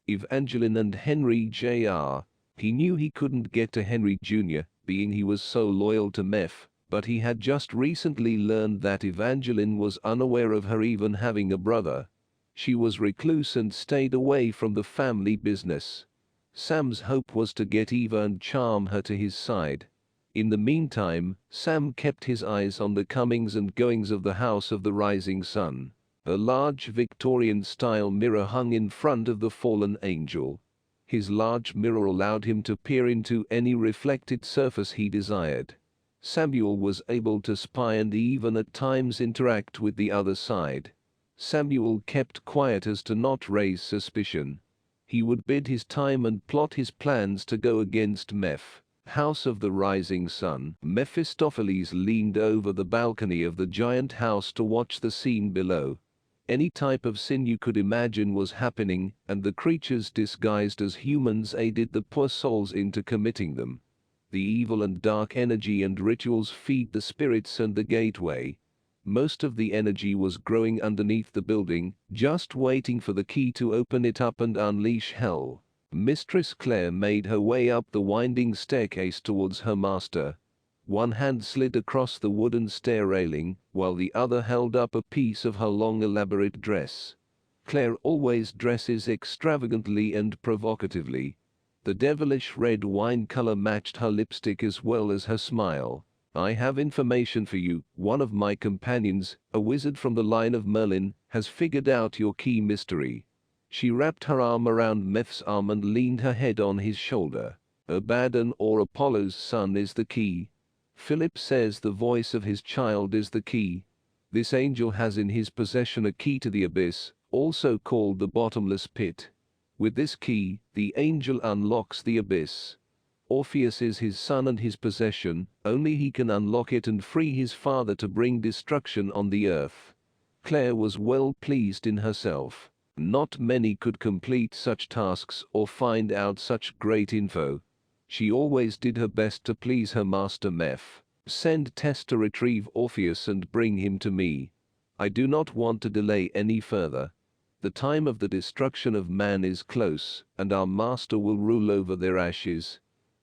Evangeline and Henry Jr. He knew he couldn't get to Henry Jr., being he was so loyal to Meph, but he had just recently learned that Evangeline was unaware of her even having a brother. She was recluse and stayed away from the family business. Sam's hope was to get Eva and charm her to his side. In the meantime, Sam kept his eyes on the comings and goings of the House of the Rising Sun. A large Victorian-style mirror hung in front of the fallen angel. His large mirror allowed him to peer into any reflected surface he desired. Samuel was able to spy and even at times interact with the other side. Samuel kept quiet as to not raise suspicion. He would bide his time and plot his plans to go against Meph. House of the Rising Sun. Mephistopheles leaned over the balcony of the giant house to watch the scene below. Any type of sin you could imagine was happening, and the creatures disguised as humans aided the poor souls into committing them. The evil and dark energy and rituals feed the spirits and the gateway. Most of the energy was growing underneath the building, just waiting for the key to open it up and unleash hell. Mistress Claire made her way up the winding staircase towards her master. One hand slid across the wooden stair railing, while the other held up a piece of her long elaborate dress. Claire always dresses extravagantly and provocatively. The devilish red wine color matched her lipstick as well as her smile. I have information for you. One of my companions, a wizard from the line of Merlin, has figured out your key mystery. She wrapped her arm around Meph's arm and leaned her head on his shoulder. Abaddon, or Apollo's son, is the key. Philip says the voice of his child is the key. This angel has in his possession a key to the abyss, also called the bottomless pit. With this key, the angel unlocks the abyss. Orpheus is his son and his possession. Only he can unlock it and free his father to bring destruction on the earth. Claire was well pleased in herself. Not many could complete such tasks or find out such great info. She always did her best to please her master Meph. Send Tess to retrieve Orpheus and bring him to me. I do not want to delay any further. The time of the destruction of man is close, and our master will rule over their ashes.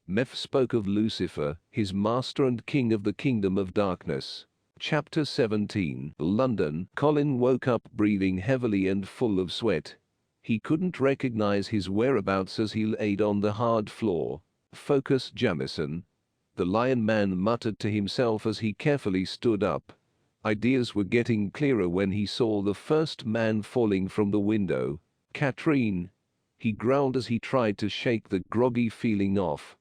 Meph spoke of Lucifer, his master and king of the kingdom of darkness. Chapter 17. London. Colin woke up breathing heavily and full of sweat. He couldn't recognize his whereabouts as he laid on the hard floor. Focus, Jamison. The Lion Man muttered to himself as he carefully stood up. Ideas were getting clearer when he saw the first man falling from the window. Katrine. He growled as he tried to shake the groggy feeling off.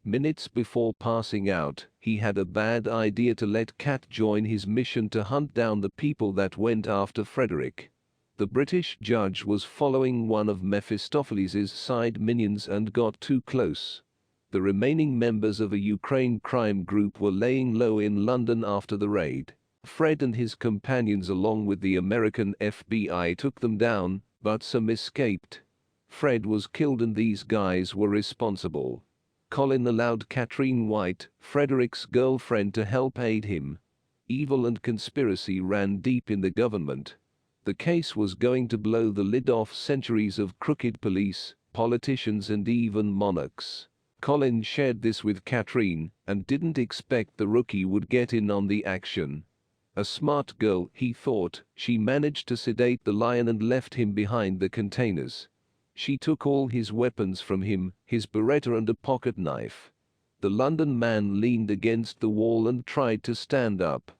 Minutes before passing out, he had a bad idea to let Kat join his mission to hunt down the people that went after Frederick. The British judge was following one of Mephistopheles' side minions and got too close. The remaining members of a Ukraine crime group were laying low in London after the raid. Fred and his companions along with the American FBI took them down, but some escaped. Fred was killed and these guys were responsible. Colin allowed Katrine White, Frederick's girlfriend, to help aid him. Evil and conspiracy ran deep in the government. The case was going to blow the lid off centuries of crooked police, politicians and even monarchs. Colin shared this with Katrine, and didn't expect the rookie would get in on the action. A smart girl, he thought. She managed to sedate the lion and left him behind the containers. She took all his weapons from him, his Beretta and a pocket knife. The London man leaned against the wall and tried to stand up.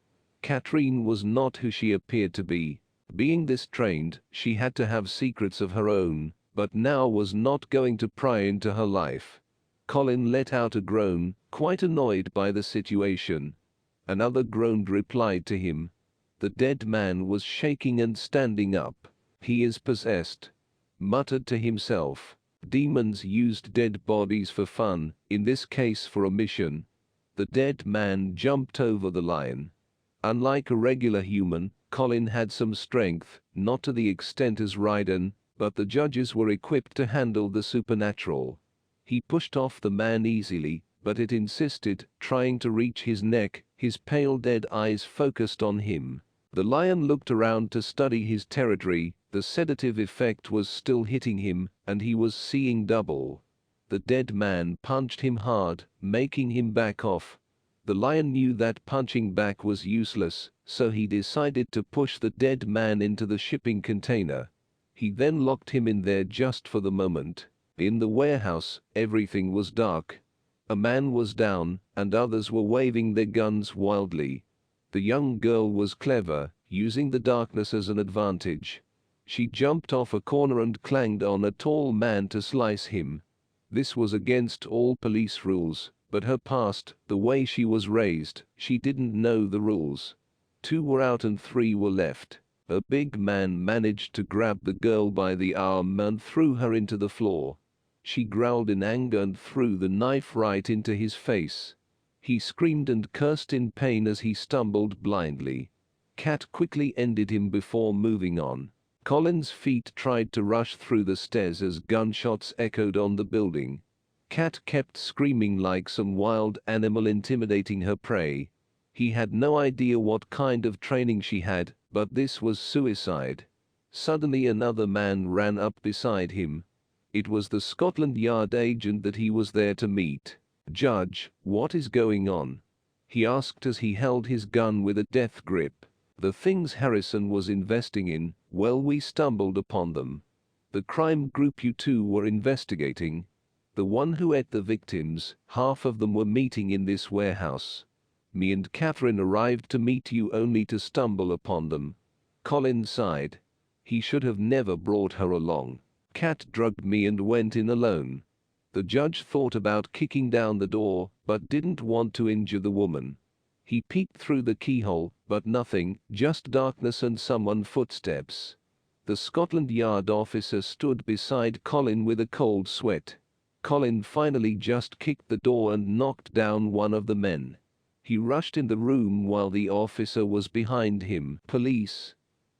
Katrine was not who she appeared to be. Being this trained, she had to have secrets of her own, but now was not going to pry into her life. Colin let out a groan, quite annoyed by the situation. Another groan replied to him. The dead man was shaking and standing up. He is possessed. muttered to himself. Demons used dead bodies for fun, in this case for a mission. The dead man jumped over the lion. Unlike a regular human, Colin had some strength, not to the extent as Ryden, but the judges were equipped to handle the supernatural. He pushed off the man easily, but it insisted, trying to reach his neck, his pale dead eyes focused on him. The lion looked around to study his territory. The sedative effect was still hitting him, and he was seeing double. The dead man punched him hard, making him back off. The lion knew that punching back was useless, so he decided to push the dead man into the shipping container. He then locked him in there just for the moment. In the warehouse, everything was dark. A man was down, and others were waving their guns wildly. The young girl was clever, using the darkness as an advantage. She jumped off a corner and clanged on a tall man to slice him. This was against all police rules, but her past, the way she was raised, she didn't know the rules. 2 were out and 3 were left. A big man managed to grab the girl by the arm and threw her into the floor. She growled in anger and threw the knife right into his face. He screamed and cursed in pain as he stumbled blindly. Cat quickly ended him before moving on. Colin's feet tried to rush through the stairs as gunshots echoed on the building. Cat kept screaming like some wild animal intimidating her prey. He had no idea what kind of training she had, but this was suicide. Suddenly another man ran up beside him. It was the Scotland Yard agent that he was there to meet. "Judge, what is going on?" he asked as he held his gun with a death grip. "The things Harrison was investing in, well, we stumbled upon them. The crime group you two were investigating. The one who ate the victims, half of them were meeting in this warehouse. Me and Catherine arrived to meet you only to stumble upon them." Colin sighed. He should have never brought her along. Cat drugged me and went in alone. The judge thought about kicking down the door, but didn't want to injure the woman. He peeked through the keyhole, but nothing, just darkness and someone's footsteps. The Scotland Yard officer stood beside Colin with a cold sweat. Colin finally just kicked the door and knocked down one of the men. He rushed in the room while the officer was behind him. "Police,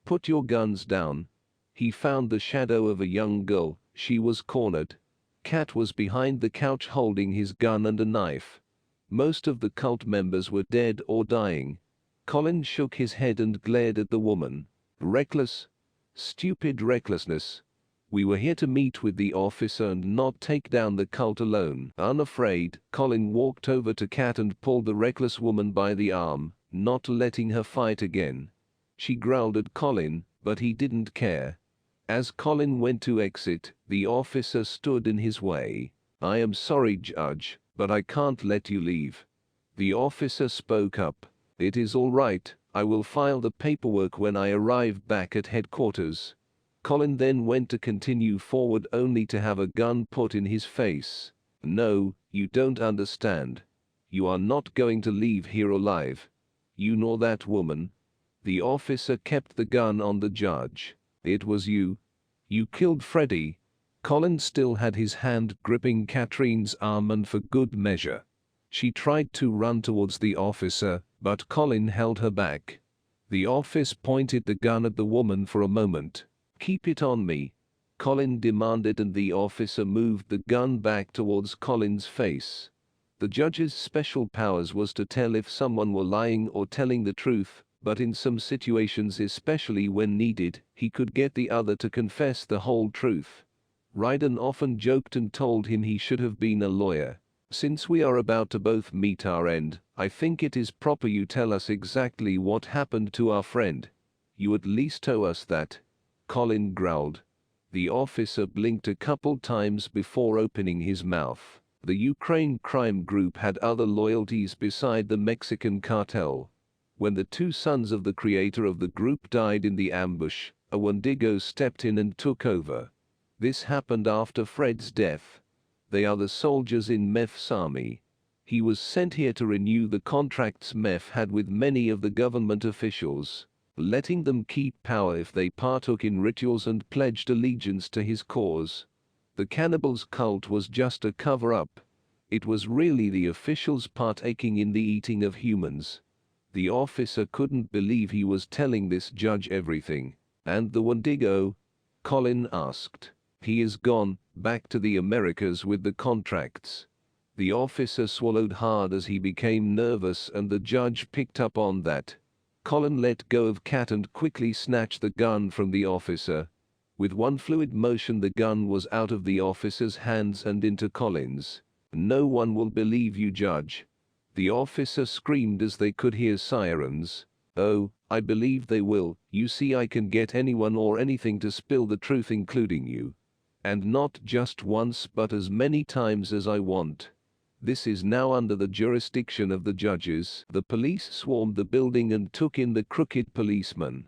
put your guns down." He found the shadow of a young girl. She was cornered. Cat was behind the couch holding his gun and a knife. Most of the cult members were dead or dying. Colin shook his head and glared at the woman. "Reckless. Stupid recklessness. We were here to meet with the officer and not take down the cult alone." Unafraid, Colin walked over to Cat and pulled the reckless woman by the arm, not letting her fight again. She growled at Colin, but he didn't care. As Colin went to exit, the officer stood in his way. "I am sorry, Judge, but I can't let you leave." The officer spoke up. "It is all right, I will file the paperwork when I arrive back at headquarters." Colin then went to continue forward only to have a gun put in his face. "No, you don't understand. You are not going to leave here alive. You nor that woman." The officer kept the gun on the judge. "It was you. You killed Freddy." Colin still had his hand gripping Catherine's arm, and for good measure. She tried to run towards the officer, but Colin held her back. The officer pointed the gun at the woman for a moment. "Keep it on me," Colin demanded, and the officer moved the gun back towards Colin's face. The judge's special powers was to tell if someone were lying or telling the truth, but in some situations, especially when needed, he could get the other to confess the whole truth. Ryden often joked and told him he should have been a lawyer. "Since we are about to both meet our end, I think it is proper you tell us exactly what happened to our friend. You at least owe us that," Colin growled. The officer blinked a couple times before opening his mouth. The Ukraine crime group had other loyalties beside the Mexican cartel. When the 2 sons of the creator of the group died in the ambush, a Wendigo stepped in and took over. This happened after Fred's death. They are the soldiers in Meph's army. He was sent here to renew the contracts Meph had with many of the government officials. letting them keep power if they partook in rituals and pledged allegiance to his cause. The cannibals' cult was just a cover-up. It was really the officials partaking in the eating of humans. The officer couldn't believe he was telling this judge everything. "And the Wendigo?" Colin asked. "He is gone, back to the Americas with the contracts." The officer swallowed hard as he became nervous, and the judge picked up on that. Colin let go of Cat and quickly snatched the gun from the officer. With one fluid motion the gun was out of the officer's hands and into Colin's. "No one will believe you, Judge." The officer screamed as they could hear sirens. "Oh, I believe they will. You see, I can get anyone or anything to spill the truth, including you. And not just once but as many times as I want." This is now under the jurisdiction of the judges. The police swarmed the building and took in the crooked policeman.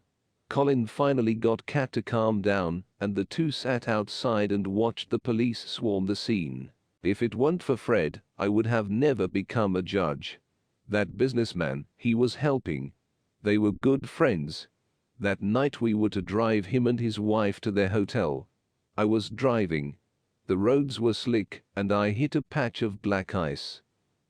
Colin finally got Cat to calm down, and the two sat outside and watched the police swarm the scene. "If it weren't for Fred, I would have never become a judge. That businessman, he was helping. They were good friends. That night we were to drive him and his wife to their hotel. I was driving. The roads were slick, and I hit a patch of black ice.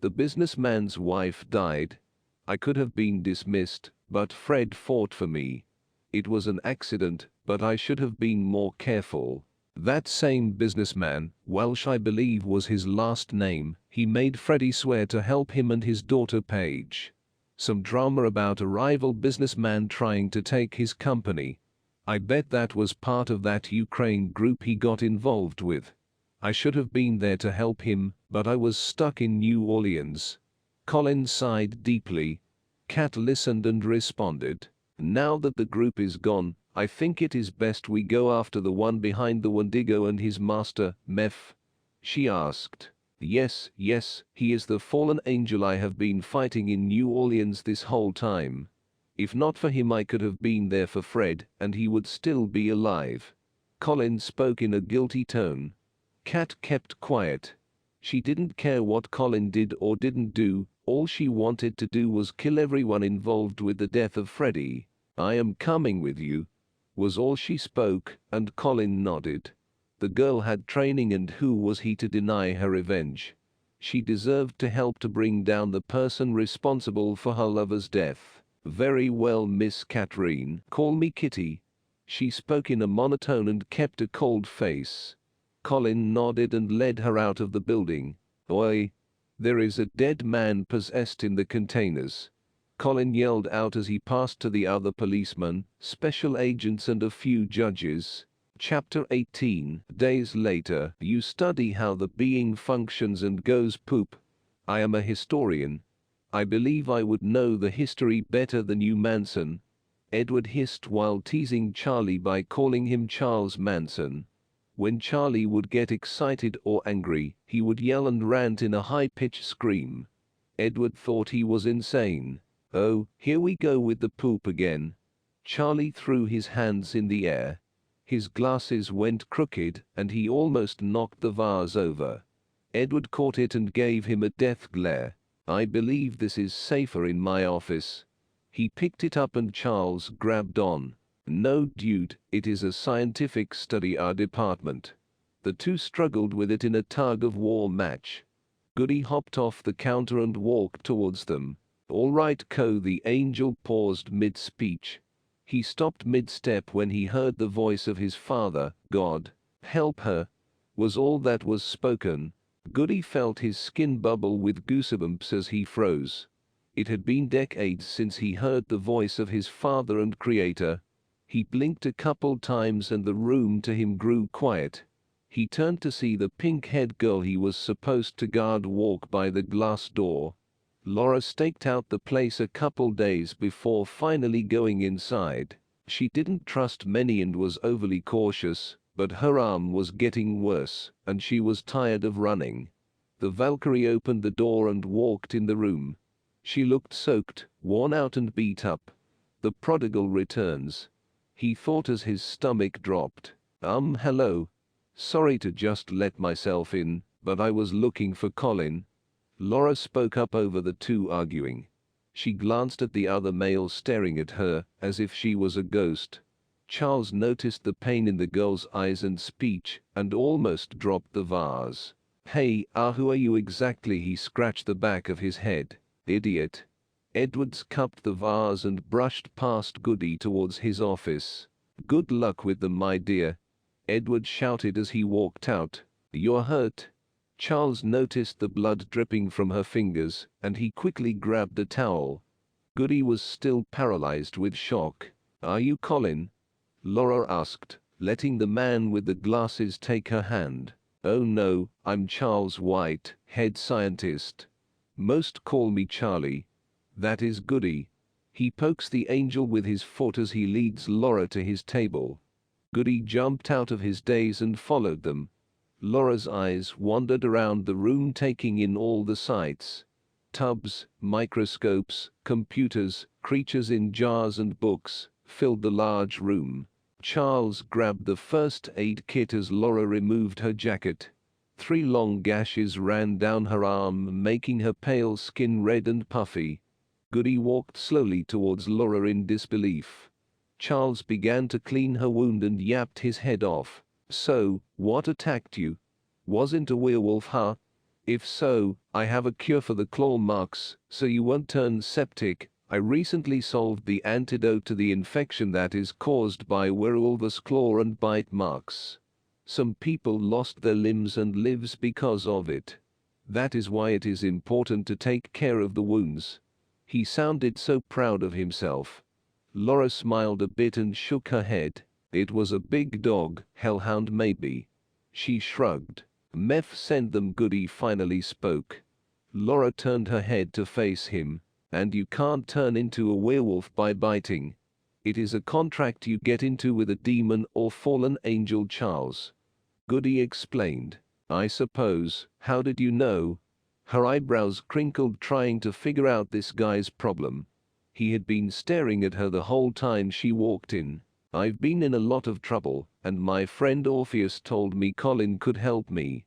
The businessman's wife died. I could have been dismissed, but Fred fought for me. It was an accident, but I should have been more careful." That same businessman, Welsh I believe was his last name, he made Freddie swear to help him and his daughter Paige. Some drama about a rival businessman trying to take his company. I bet that was part of that Ukraine group he got involved with. I should have been there to help him, but I was stuck in New Orleans. Colin sighed deeply. Cat listened and responded. "Now that the group is gone, I think it is best we go after the one behind the Wendigo and his master, Meph?" she asked. Yes, he is the fallen angel I have been fighting in New Orleans this whole time. If not for him I could have been there for Fred, and he would still be alive." Colin spoke in a guilty tone. Cat kept quiet. She didn't care what Colin did or didn't do, all she wanted to do was kill everyone involved with the death of Freddie. "I am coming with you," was all she spoke, and Colin nodded. The girl had training, and who was he to deny her revenge? She deserved to help to bring down the person responsible for her lover's death. "Very well, Miss Catherine. Call me Kitty." She spoke in a monotone and kept a cold face. Colin nodded and led her out of the building. "Oi! There is a dead man possessed in the containers," Colin yelled out as he passed to the other policemen, special agents and a few judges. Chapter 18. Days later. "You study how the being functions and goes poop. I am a historian. I believe I would know the history better than you, Manson," Edward hissed while teasing Charlie by calling him Charles Manson. When Charlie would get excited or angry, he would yell and rant in a high-pitched scream. Edward thought he was insane. "Oh, here we go with the poop again." Charlie threw his hands in the air. His glasses went crooked, and he almost knocked the vase over. Edward caught it and gave him a death glare. "I believe this is safer in my office." He picked it up and Charles grabbed on. "No, dude, it is a scientific study, our department." The two struggled with it in a tug-of-war match. Goody hopped off the counter and walked towards them. "All right, the angel paused mid-speech. He stopped mid-step when he heard the voice of his father. "God help her," was all that was spoken. Goody felt his skin bubble with goosebumps as he froze. It had been decades since he heard the voice of his father and creator. He blinked a couple times and the room to him grew quiet. He turned to see the pink-haired girl he was supposed to guard walk by the glass door. Laura staked out the place a couple days before finally going inside. She didn't trust many and was overly cautious, but her arm was getting worse, and she was tired of running. The Valkyrie opened the door and walked in the room. She looked soaked, worn out and beat up. "The prodigal returns," he thought as his stomach dropped. Hello. Sorry to just let myself in, but I was looking for Colin." Laura spoke up over the two arguing. She glanced at the other male staring at her, as if she was a ghost. Charles noticed the pain in the girl's eyes and speech, and almost dropped the vase. "Hey, who are you exactly?" He scratched the back of his head. "Idiot." Edwards cupped the vase and brushed past Goody towards his office. "Good luck with them, my dear," Edward shouted as he walked out. "You're hurt?" Charles noticed the blood dripping from her fingers, and he quickly grabbed a towel. Goody was still paralyzed with shock. "Are you Colin?" Laura asked, letting the man with the glasses take her hand. "Oh no, I'm Charles White, head scientist. Most call me Charlie. That is Goody." He pokes the angel with his foot as he leads Laura to his table. Goody jumped out of his daze and followed them. Laura's eyes wandered around the room, taking in all the sights. Tubs, microscopes, computers, creatures in jars and books filled the large room. Charles grabbed the first aid kit as Laura removed her jacket. 3 long gashes ran down her arm, making her pale skin red and puffy. Goody walked slowly towards Laura in disbelief. Charles began to clean her wound and yapped his head off. "So, what attacked you? Wasn't a werewolf, huh? If so, I have a cure for the claw marks, so you won't turn septic. I recently solved the antidote to the infection that is caused by werewolf's claw and bite marks. Some people lost their limbs and lives because of it. That is why it is important to take care of the wounds." He sounded so proud of himself. Laura smiled a bit and shook her head. "It was a big dog, hellhound maybe." She shrugged. "Meph sent them." Goody finally spoke. Laura turned her head to face him. "And you can't turn into a werewolf by biting. It is a contract you get into with a demon or fallen angel, Charles." Goody explained. "I suppose. How did you know?" Her eyebrows crinkled, trying to figure out this guy's problem. He had been staring at her the whole time she walked in. "I've been in a lot of trouble, and my friend Orpheus told me Colin could help me."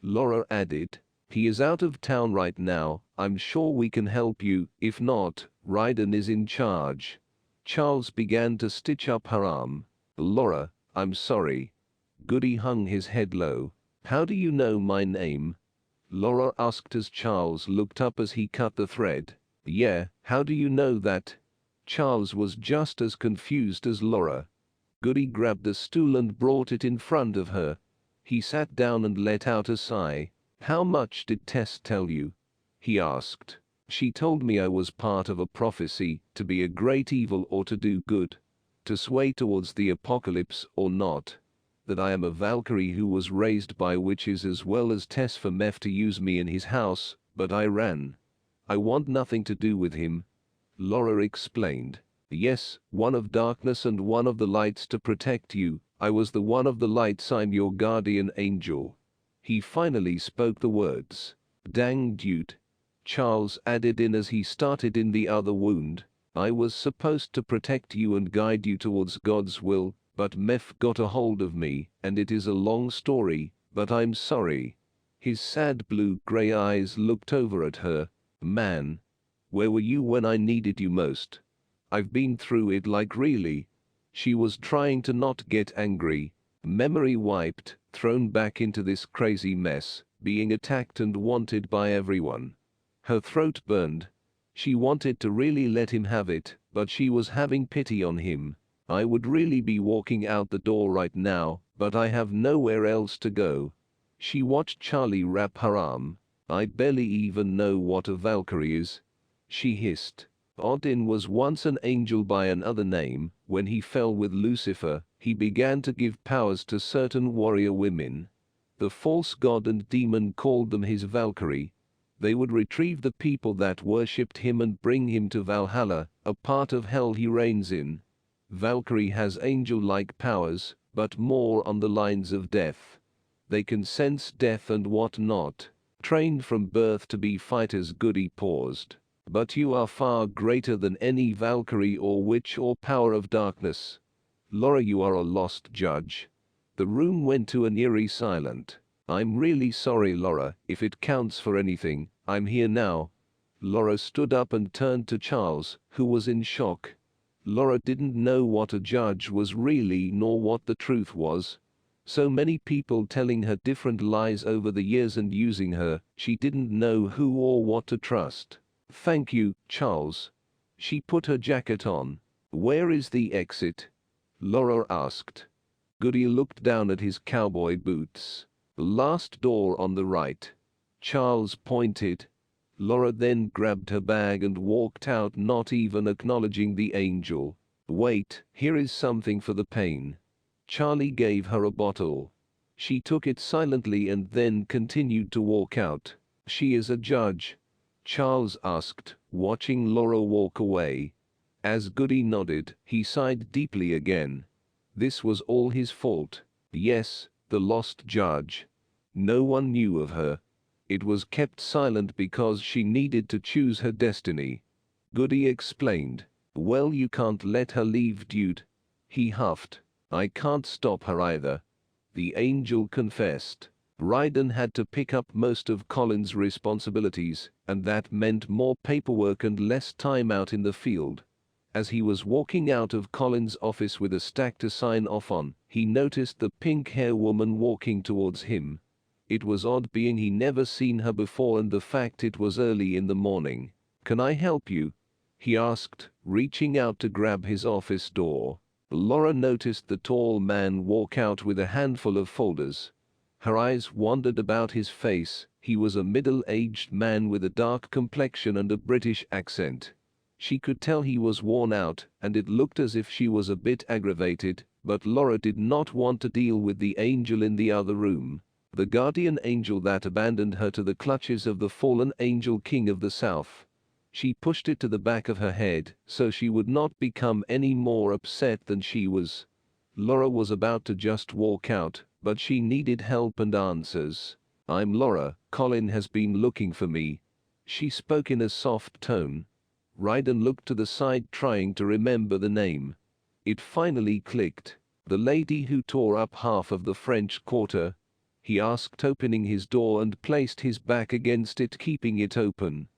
Laura added. "He is out of town right now. I'm sure we can help you. If not, Ryden is in charge." Charles began to stitch up her arm. "Laura, I'm sorry." Goody hung his head low. "How do you know my name?" Laura asked as Charles looked up as he cut the thread. "Yeah, how do you know that?" Charles was just as confused as Laura. Goody grabbed a stool and brought it in front of her. He sat down and let out a sigh. "How much did Tess tell you?" he asked. "She told me I was part of a prophecy, to be a great evil or to do good, to sway towards the apocalypse or not. That I am a Valkyrie who was raised by witches, as well as Tess for Meph to use me in his house, but I ran. I want nothing to do with him." Laura explained. "Yes, one of darkness and one of the lights to protect you. I was the one of the lights. I'm your guardian angel." He finally spoke the words. "Dang dude," Charles added in as he started in the other wound. "I was supposed to protect you and guide you towards God's will, but Meph got a hold of me, and it is a long story, but I'm sorry." His sad blue-gray eyes looked over at her. "Man, where were you when I needed you most? I've been through it, like really." She was trying to not get angry. Memory wiped, thrown back into this crazy mess, being attacked and wanted by everyone. Her throat burned. She wanted to really let him have it, but she was having pity on him. "I would really be walking out the door right now, but I have nowhere else to go." She watched Charlie wrap her arm. "I barely even know what a Valkyrie is," she hissed. "Odin was once an angel by another name. When he fell with Lucifer, he began to give powers to certain warrior women. The false god and demon called them his Valkyrie. They would retrieve the people that worshipped him and bring him to Valhalla, a part of hell he reigns in. Valkyrie has angel-like powers, but more on the lines of death. They can sense death and what not. Trained from birth to be fighters." Goody paused. "But you are far greater than any Valkyrie or witch or power of darkness. Laura, you are a lost judge." The room went to an eerie silence. "I'm really sorry, Laura, if it counts for anything. I'm here now." Laura stood up and turned to Charles, who was in shock. Laura didn't know what a judge was really nor what the truth was. So many people telling her different lies over the years and using her, she didn't know who or what to trust. Thank you, Charles. She put her jacket on. Where is the exit? Laura asked. Goody looked down at his cowboy boots. Last door on the right. Charles pointed. Laura then grabbed her bag and walked out, not even acknowledging the angel. Wait, here is something for the pain. Charlie gave her a bottle. She took it silently and then continued to walk out. She is a judge? Charles asked, watching Laura walk away. As Goody nodded, he sighed deeply again. This was all his fault. Yes, the lost judge. No one knew of her. It was kept silent because she needed to choose her destiny. Goody explained. Well, you can't let her leave, dude. He huffed. I can't stop her either. The angel confessed. Ryden had to pick up most of Colin's responsibilities, and that meant more paperwork and less time out in the field. As he was walking out of Colin's office with a stack to sign off on, he noticed the pink-haired woman walking towards him. It was odd, being he never seen her before, and the fact it was early in the morning. Can I help you? He asked, reaching out to grab his office door. Laura noticed the tall man walk out with a handful of folders. Her eyes wandered about his face. He was a middle-aged man with a dark complexion and a British accent. She could tell he was worn out, and it looked as if she was a bit aggravated, but Laura did not want to deal with the angel in the other room. The guardian angel that abandoned her to the clutches of the fallen angel king of the south. She pushed it to the back of her head, so she would not become any more upset than she was. Laura was about to just walk out, but she needed help and answers. I'm Laura, Colin has been looking for me. She spoke in a soft tone. Ryden looked to the side, trying to remember the name. It finally clicked. The lady who tore up half of the French Quarter. He asked, opening his door and placed his back against it, keeping it open.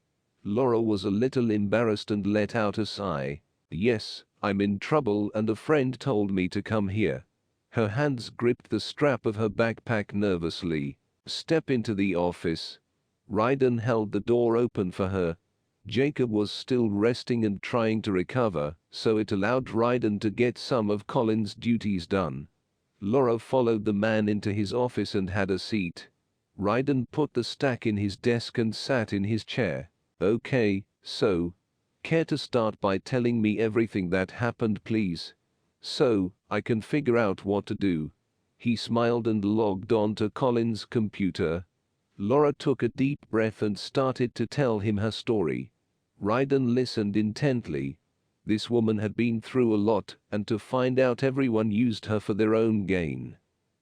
Laura was a little embarrassed and let out a sigh. Yes, I'm in trouble and a friend told me to come here. Her hands gripped the strap of her backpack nervously. Step into the office. Ryden held the door open for her. Jacob was still resting and trying to recover, so it allowed Ryden to get some of Colin's duties done. Laura followed the man into his office and had a seat. Ryden put the stack in his desk and sat in his chair. Okay, so, care to start by telling me everything that happened, please? So I can figure out what to do. He smiled and logged on to Colin's computer. Laura took a deep breath and started to tell him her story. Ryden listened intently. This woman had been through a lot, and to find out everyone used her for their own gain.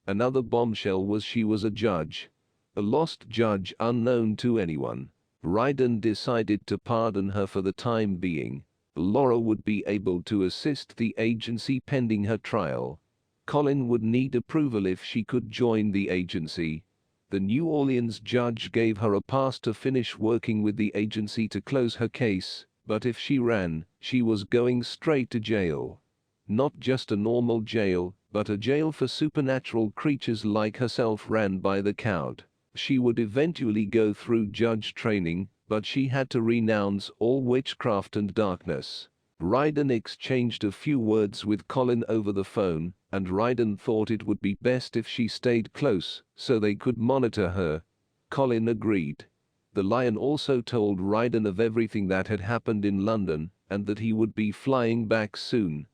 Another bombshell was she was a judge. A lost judge unknown to anyone. Ryden decided to pardon her for the time being. Laura would be able to assist the agency pending her trial. Colin would need approval if she could join the agency. The New Orleans judge gave her a pass to finish working with the agency to close her case, but if she ran, she was going straight to jail. Not just a normal jail, but a jail for supernatural creatures like herself, ran by the coward. She would eventually go through judge training, but she had to renounce all witchcraft and darkness. Ryden exchanged a few words with Colin over the phone, and Ryden thought it would be best if she stayed close, so they could monitor her. Colin agreed. The Lion also told Ryden of everything that had happened in London, and that he would be flying back soon.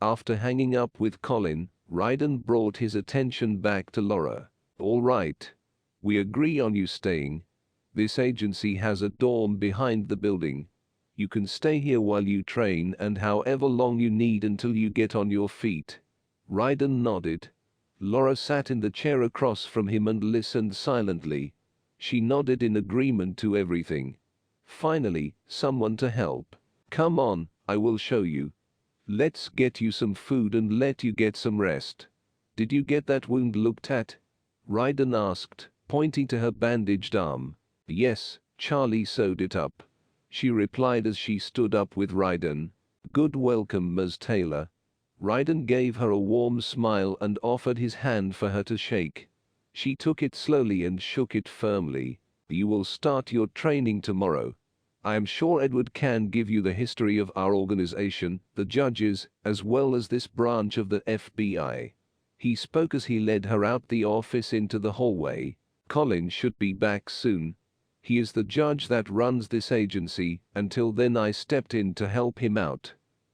After hanging up with Colin, Ryden brought his attention back to Laura. All right. We agree on you staying. This agency has a dorm behind the building. You can stay here while you train and however long you need until you get on your feet. Ryden nodded. Laura sat in the chair across from him and listened silently. She nodded in agreement to everything. Finally, someone to help. Come on, I will show you. Let's get you some food and let you get some rest. Did you get that wound looked at? Ryden asked, pointing to her bandaged arm. Yes, Charlie sewed it up. she replied as she stood up with Ryden. "Good welcome, Ms. Taylor." Ryden gave her a warm smile and offered his hand for her to shake. She took it slowly and shook it firmly. "You will start your training tomorrow. I am sure Edward can give you the history of our organization, the judges, as well as this branch of the FBI." He spoke as he led her out the office into the hallway. "Colin should be back soon. He is the judge that runs this agency. Until then I stepped in to help him out.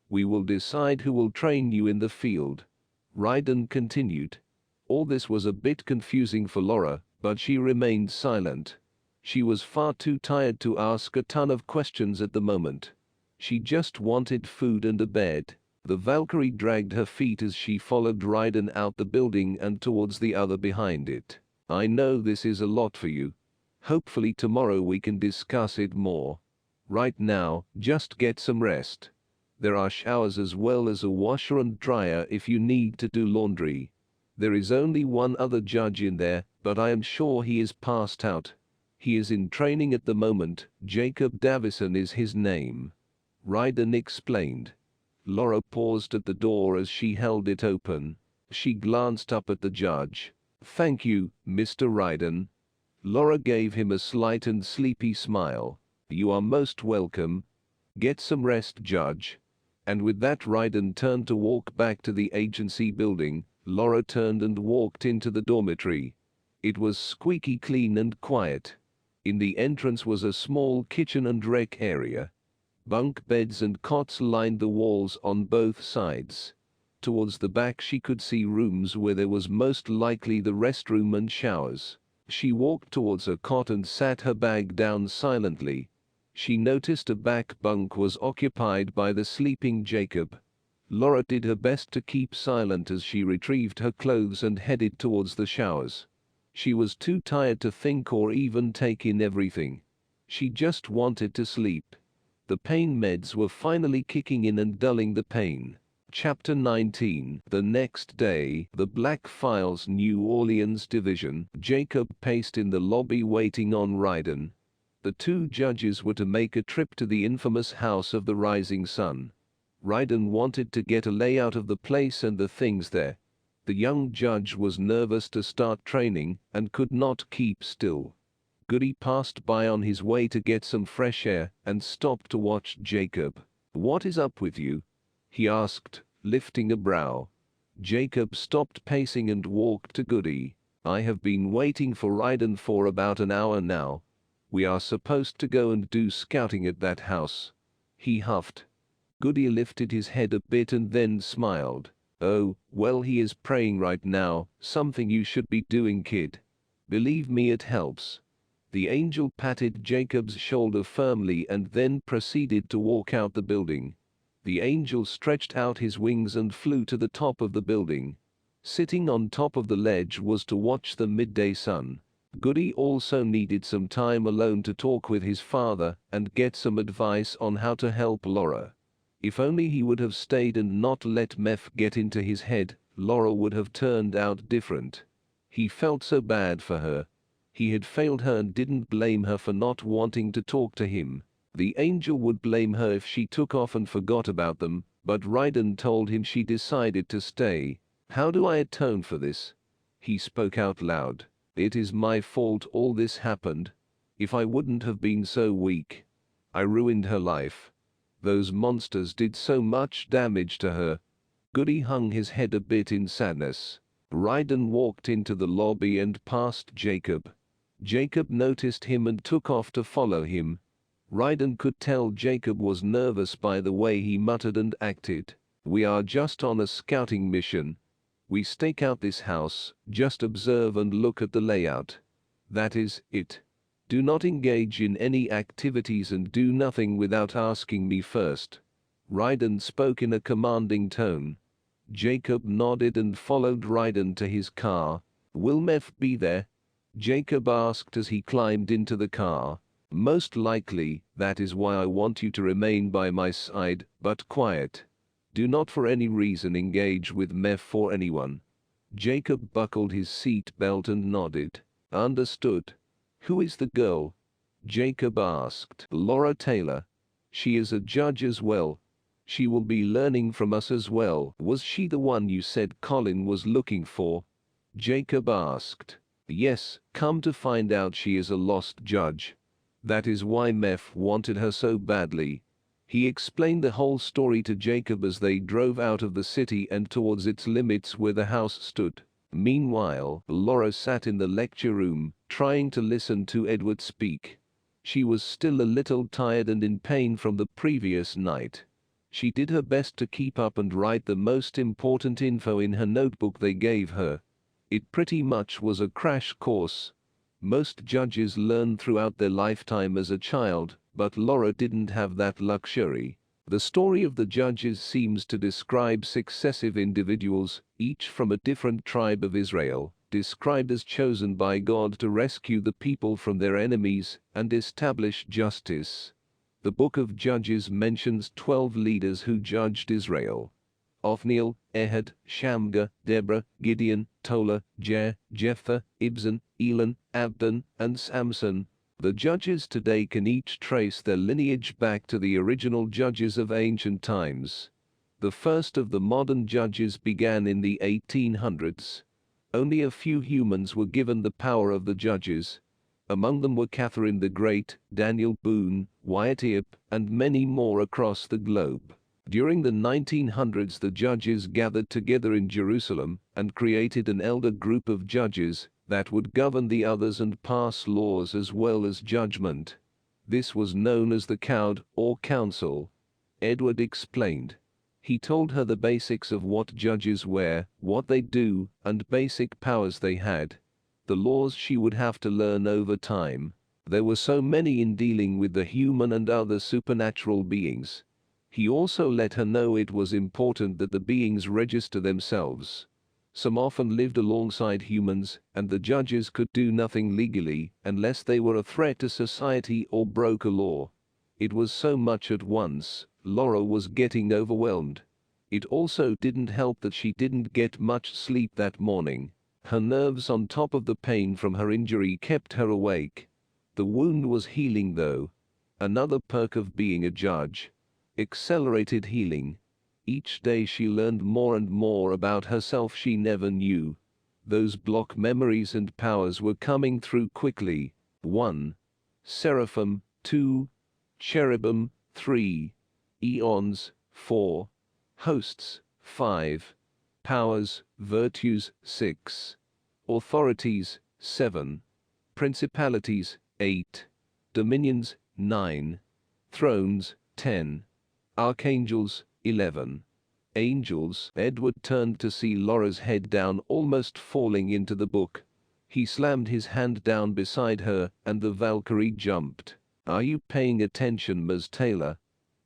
We will decide who will train you in the field." Ryden continued. All this was a bit confusing for Laura, but she remained silent. She was far too tired to ask a ton of questions at the moment. She just wanted food and a bed. The Valkyrie dragged her feet as she followed Ryden out the building and towards the other behind it. "I know this is a lot for you. Hopefully tomorrow we can discuss it more. Right now, just get some rest. There are showers as well as a washer and dryer if you need to do laundry. There is only one other judge in there, but I am sure he is passed out. He is in training at the moment. Jacob Davison is his name," Ryden explained. Laura paused at the door as she held it open. She glanced up at the judge. "Thank you, Mr. Ryden." Laura gave him a slight and sleepy smile. "You are most welcome. Get some rest, Judge." And with that Ryden turned to walk back to the agency building. Laura turned and walked into the dormitory. It was squeaky clean and quiet. In the entrance was a small kitchen and rec area. Bunk beds and cots lined the walls on both sides. Towards the back she could see rooms where there was most likely the restroom and showers. She walked towards a cot and sat her bag down silently. She noticed a back bunk was occupied by the sleeping Jacob. Laura did her best to keep silent as she retrieved her clothes and headed towards the showers. She was too tired to think or even take in everything. She just wanted to sleep. The pain meds were finally kicking in and dulling the pain. Chapter 19. The next day, the Black Files New Orleans Division. Jacob paced in the lobby waiting on Ryden. The two judges were to make a trip to the infamous House of the Rising Sun. Ryden wanted to get a layout of the place and the things there. The young judge was nervous to start training and could not keep still. Goody passed by on his way to get some fresh air and stopped to watch Jacob. "What is up with you?" he asked, lifting a brow. Jacob stopped pacing and walked to Goody. "I have been waiting for Ryden for about an hour now. We are supposed to go and do scouting at that house," he huffed. Goody lifted his head a bit and then smiled. "Oh, well, he is praying right now, something you should be doing, kid. Believe me, it helps." The angel patted Jacob's shoulder firmly and then proceeded to walk out the building. The angel stretched out his wings and flew to the top of the building. Sitting on top of the ledge was to watch the midday sun. Goody also needed some time alone to talk with his father and get some advice on how to help Laura. If only he would have stayed and not let Meph get into his head, Laura would have turned out different. He felt so bad for her. He had failed her and didn't blame her for not wanting to talk to him. The angel would blame her if she took off and forgot about them, but Ryden told him she decided to stay. "How do I atone for this?" he spoke out loud. "It is my fault all this happened. If I wouldn't have been so weak. I ruined her life. Those monsters did so much damage to her." Goody hung his head a bit in sadness. Ryden walked into the lobby and past Jacob. Jacob noticed him and took off to follow him. Ryden could tell Jacob was nervous by the way he muttered and acted. "We are just on a scouting mission. We stake out this house, just observe and look at the layout. That is it. Do not engage in any activities and do nothing without asking me first." Ryden spoke in a commanding tone. Jacob nodded and followed Ryden to his car. "Will Meph be there?" Jacob asked as he climbed into the car. "Most likely. That is why I want you to remain by my side, but quiet. Do not for any reason engage with Meph or anyone." Jacob buckled his seat belt and nodded. "Understood." "Who is the girl?" Jacob asked. "Laura Taylor. She is a judge as well. She will be learning from us as well. Was she the one you said Colin was looking for? Jacob asked. Yes, come to find out she is a lost judge. That is why Meph wanted her so badly. He explained the whole story to Jacob as they drove out of the city and towards its limits where the house stood. Meanwhile, Laura sat in the lecture room, trying to listen to Edward speak. She was still a little tired and in pain from the previous night. She did her best to keep up and write the most important info in her notebook they gave her. It pretty much was a crash course. Most judges learn throughout their lifetime as a child, but Laura didn't have that luxury. The story of the judges seems to describe successive individuals, each from a different tribe of Israel, described as chosen by God to rescue the people from their enemies and establish justice. The book of Judges mentions 12 leaders who judged Israel. Othniel, Ehud, Shamgar, Deborah, Gideon, Tola, Jephthah, Ibzan, Elon, Abaddon, and Samson. The judges today can each trace their lineage back to the original judges of ancient times. The first of the modern judges began in the 1800s. Only a few humans were given the power of the judges. Among them were Catherine the Great, Daniel Boone, Wyatt Earp, and many more across the globe. During the 1900s, the judges gathered together in Jerusalem and created an elder group of judges that would govern the others and pass laws as well as judgment. This was known as the Code or Council. Edward explained. He told her the basics of what judges were, what they do, and basic powers they had. The laws she would have to learn over time. There were so many in dealing with the human and other supernatural beings. He also let her know it was important that the beings register themselves. Some often lived alongside humans, and the judges could do nothing legally unless they were a threat to society or broke a law. It was so much at once, Laura was getting overwhelmed. It also didn't help that she didn't get much sleep that morning. Her nerves on top of the pain from her injury kept her awake. The wound was healing though. Another perk of being a judge. Accelerated healing. Each day she learned more and more about herself she never knew. Those block memories and powers were coming through quickly. 1. Seraphim. 2. Cherubim. 3. Eons. 4. Hosts. 5. Powers, virtues. 6. Authorities. 7. Principalities. 8. Dominions. 9. Thrones. 10. Archangels. 11. Angels. Edward turned to see Laura's head down, almost falling into the book. He slammed his hand down beside her, and the Valkyrie jumped. Are you paying attention, Ms. Taylor?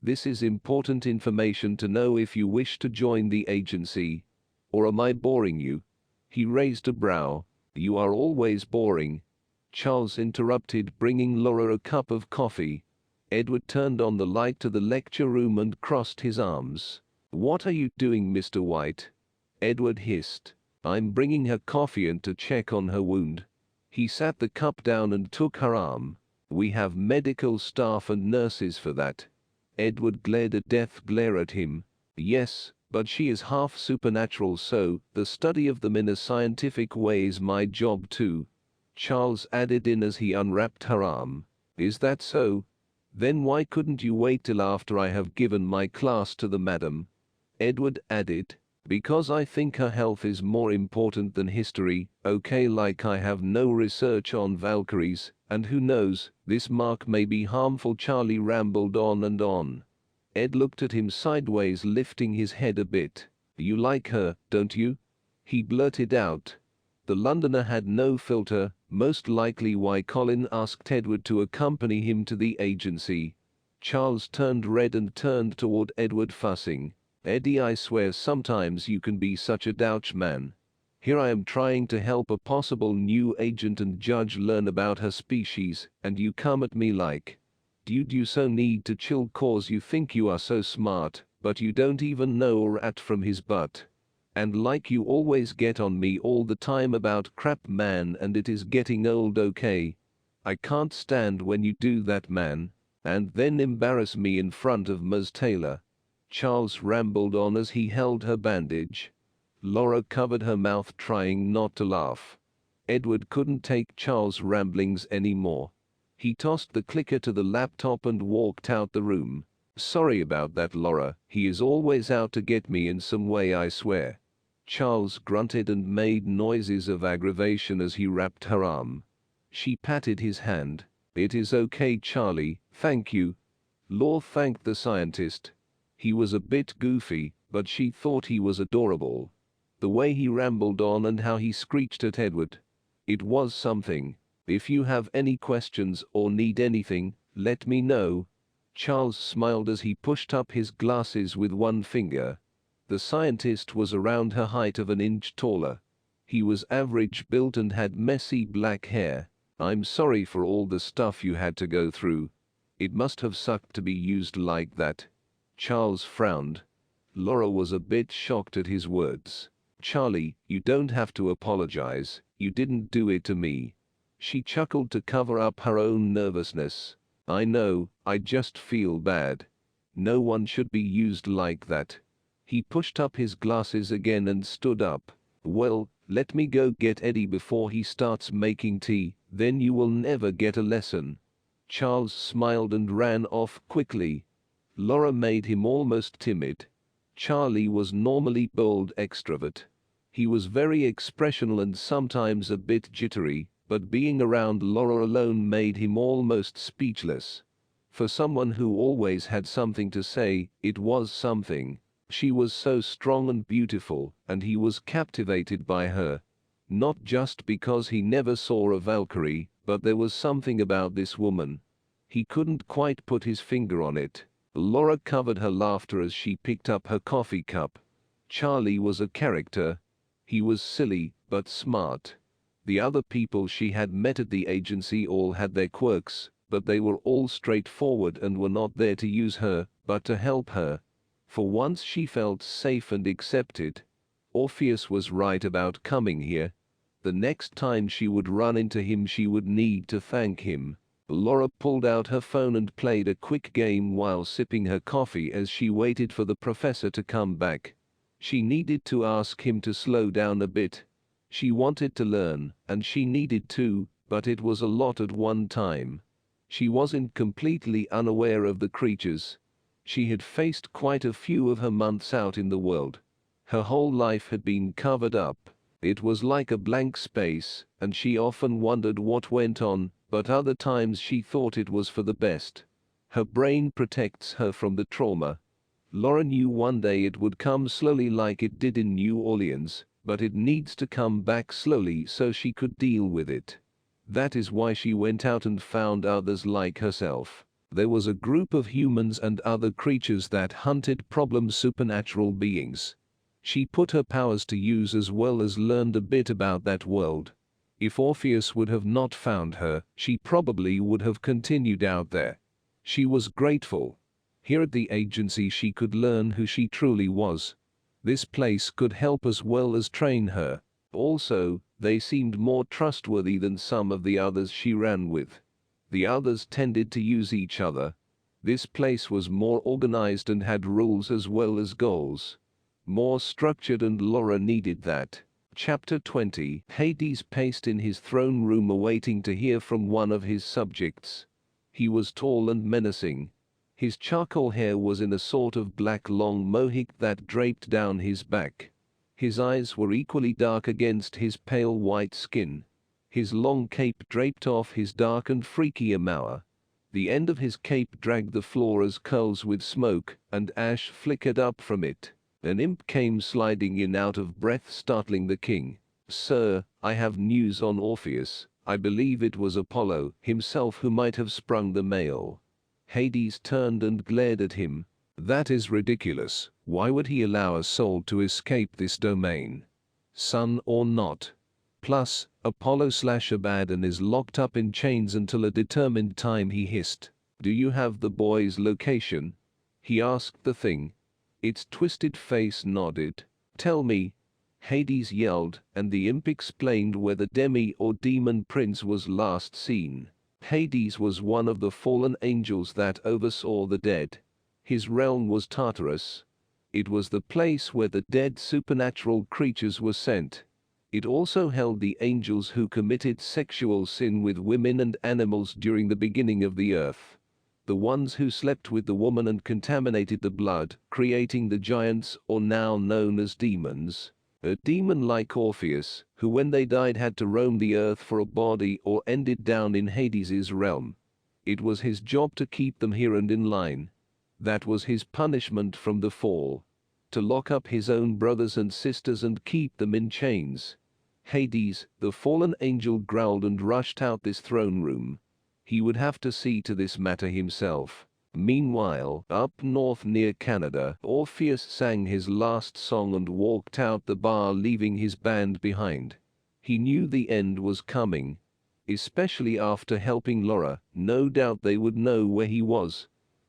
This is important information to know if you wish to join the agency. Or am I boring you? He raised a brow. You are always boring. Charles interrupted, bringing Laura a cup of coffee. Edward turned on the light to the lecture room and crossed his arms. What are you doing, Mr. White? Edward hissed. I'm bringing her coffee and to check on her wound. He sat the cup down and took her arm. We have medical staff and nurses for that. Edward glared a death glare at him. Yes, but she is half supernatural, so the study of them in a scientific way is my job too. Charles added in as he unwrapped her arm. Is that so? Then why couldn't you wait till after I have given my class to the madam? Edward added. Because I think her health is more important than history, okay, like I have no research on Valkyries, and who knows, this mark may be harmful. Charlie rambled on and on. Ed looked at him sideways, lifting his head a bit. You like her, don't you? He blurted out. The Londoner had no filter, most likely why Colin asked Edward to accompany him to the agency. Charles turned red and turned toward Edward, fussing. Eddie, I swear sometimes you can be such a douche, man. Here I am trying to help a possible new agent and judge learn about her species, and you come at me like, dude, you so need to chill cause you think you are so smart, but you don't even know a rat from his butt. And like you always get on me all the time about crap, man, and it is getting old, okay? I can't stand when you do that, man. And then embarrass me in front of Ms. Taylor. Charles rambled on as he held her bandage. Laura covered her mouth trying not to laugh. Edward couldn't take Charles' ramblings anymore. He tossed the clicker to the laptop and walked out the room. Sorry about that, Laura. He is always out to get me in some way, I swear. Charles grunted and made noises of aggravation as he wrapped her arm. She patted his hand. It is okay, Charlie, thank you. Laura thanked the scientist. He was a bit goofy, but she thought he was adorable. The way he rambled on and how he screeched at Edward. It was something. If you have any questions or need anything, let me know. Charles smiled as he pushed up his glasses with one finger. The scientist was around her height of an inch taller. He was average built and had messy black hair. I'm sorry for all the stuff you had to go through. It must have sucked to be used like that. Charles frowned. Laura was a bit shocked at his words. Charlie, you don't have to apologize. You didn't do it to me. She chuckled to cover up her own nervousness. I know, I just feel bad. No one should be used like that. He pushed up his glasses again and stood up. Well, let me go get Eddie before he starts making tea, then you will never get a lesson. Charles smiled and ran off quickly. Laura made him almost timid. Charlie was normally bold extrovert. He was very expressional and sometimes a bit jittery, but being around Laura alone made him almost speechless. For someone who always had something to say, it was something. She was so strong and beautiful, and he was captivated by her. Not just because he never saw a Valkyrie, but there was something about this woman. He couldn't quite put his finger on it. Laura covered her laughter as she picked up her coffee cup. Charlie was a character. He was silly, but smart. The other people she had met at the agency all had their quirks, but they were all straightforward and were not there to use her, but to help her. For once she felt safe and accepted. Orpheus was right about coming here. The next time she would run into him she would need to thank him. Laura pulled out her phone and played a quick game while sipping her coffee as she waited for the professor to come back. She needed to ask him to slow down a bit. She wanted to learn, and she needed to, but it was a lot at one time. She wasn't completely unaware of the creatures. She had faced quite a few of her months out in the world. Her whole life had been covered up. It was like a blank space, and she often wondered what went on, but other times she thought it was for the best. Her brain protects her from the trauma. Laura knew one day it would come slowly like it did in New Orleans, but it needs to come back slowly so she could deal with it. That is why she went out and found others like herself. There was a group of humans and other creatures that hunted problem supernatural beings. She put her powers to use as well as learned a bit about that world. If Orpheus would have not found her, she probably would have continued out there. She was grateful. Here at the agency she could learn who she truly was. This place could help as well as train her. Also, they seemed more trustworthy than some of the others she ran with. The others tended to use each other. This place was more organized and had rules as well as goals. More structured, and Laura needed that. Chapter 20. Hades paced in his throne room awaiting to hear from one of his subjects. He was tall and menacing. His charcoal hair was in a sort of black long mohawk that draped down his back. His eyes were equally dark against his pale white skin. His long cape draped off his dark and freaky amour. The end of his cape dragged the floor as curls with smoke and ash flickered up from it. An imp came sliding in out of breath, startling the king. "Sir, I have news on Orpheus. I believe it was Apollo himself who might have sprung the mail." Hades turned and glared at him. "That is ridiculous. Why would he allow a soul to escape this domain? Son or not? Plus, Apollo/Abaddon is locked up in chains until a determined time," he hissed. "Do you have the boy's location?" he asked the thing. Its twisted face nodded. "Tell me," Hades yelled, and the imp explained where the demi or demon prince was last seen. Hades was one of the fallen angels that oversaw the dead. His realm was Tartarus. It was the place where the dead supernatural creatures were sent. It also held the angels who committed sexual sin with women and animals during the beginning of the earth. The ones who slept with the woman and contaminated the blood, creating the giants, or now known as demons. A demon like Orpheus, who when they died had to roam the earth for a body or ended down in Hades's realm. It was his job to keep them here and in line. That was his punishment from the fall. To lock up his own brothers and sisters and keep them in chains. Hades, the fallen angel, growled and rushed out this throne room. He would have to see to this matter himself. Meanwhile, up north near Canada, Orpheus sang his last song and walked out the bar, leaving his band behind. He knew the end was coming. Especially after helping Laura, no doubt they would know where he was.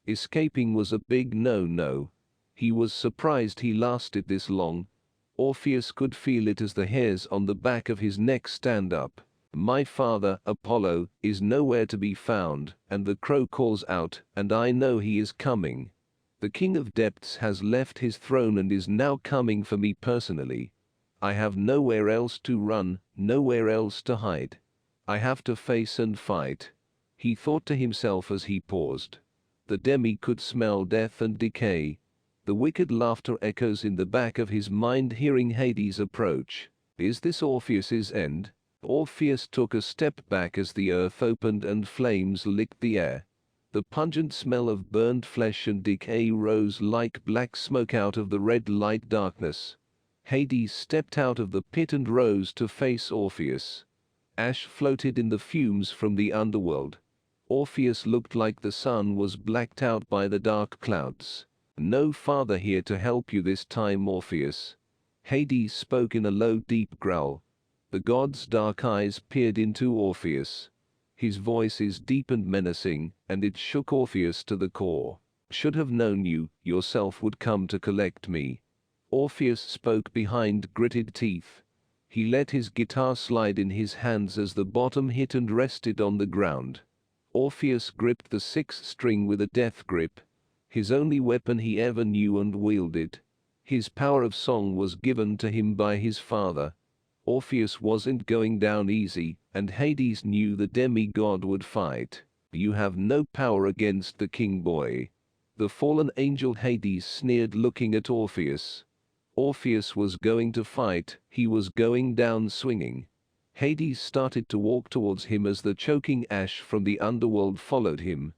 Escaping was a big no-no. He was surprised he lasted this long. Orpheus could feel it as the hairs on the back of his neck stand up. My father, Apollo, is nowhere to be found, and the crow calls out, and I know he is coming. The king of depths has left his throne and is now coming for me personally. I have nowhere else to run, nowhere else to hide. I have to face and fight. He thought to himself as he paused. The demi could smell death and decay. The wicked laughter echoes in the back of his mind, hearing Hades approach. Is this Orpheus's end? Orpheus took a step back as the earth opened and flames licked the air. The pungent smell of burned flesh and decay rose like black smoke out of the red light darkness. Hades stepped out of the pit and rose to face Orpheus. Ash floated in the fumes from the underworld. Orpheus looked like the sun was blacked out by the dark clouds. No father here to help you this time, Orpheus. Hades spoke in a low, deep growl. The god's dark eyes peered into Orpheus. His voice is deep and menacing, and it shook Orpheus to the core. Should have known you yourself would come to collect me. Orpheus spoke behind gritted teeth. He let his guitar slide in his hands as the bottom hit and rested on the ground. Orpheus gripped the sixth string with a death grip. His only weapon he ever knew and wielded. His power of song was given to him by his father. Orpheus wasn't going down easy, and Hades knew the demigod would fight. You have no power against the king, boy. The fallen angel Hades sneered, looking at Orpheus. Orpheus was going to fight, he was going down swinging. Hades started to walk towards him as the choking ash from the underworld followed him.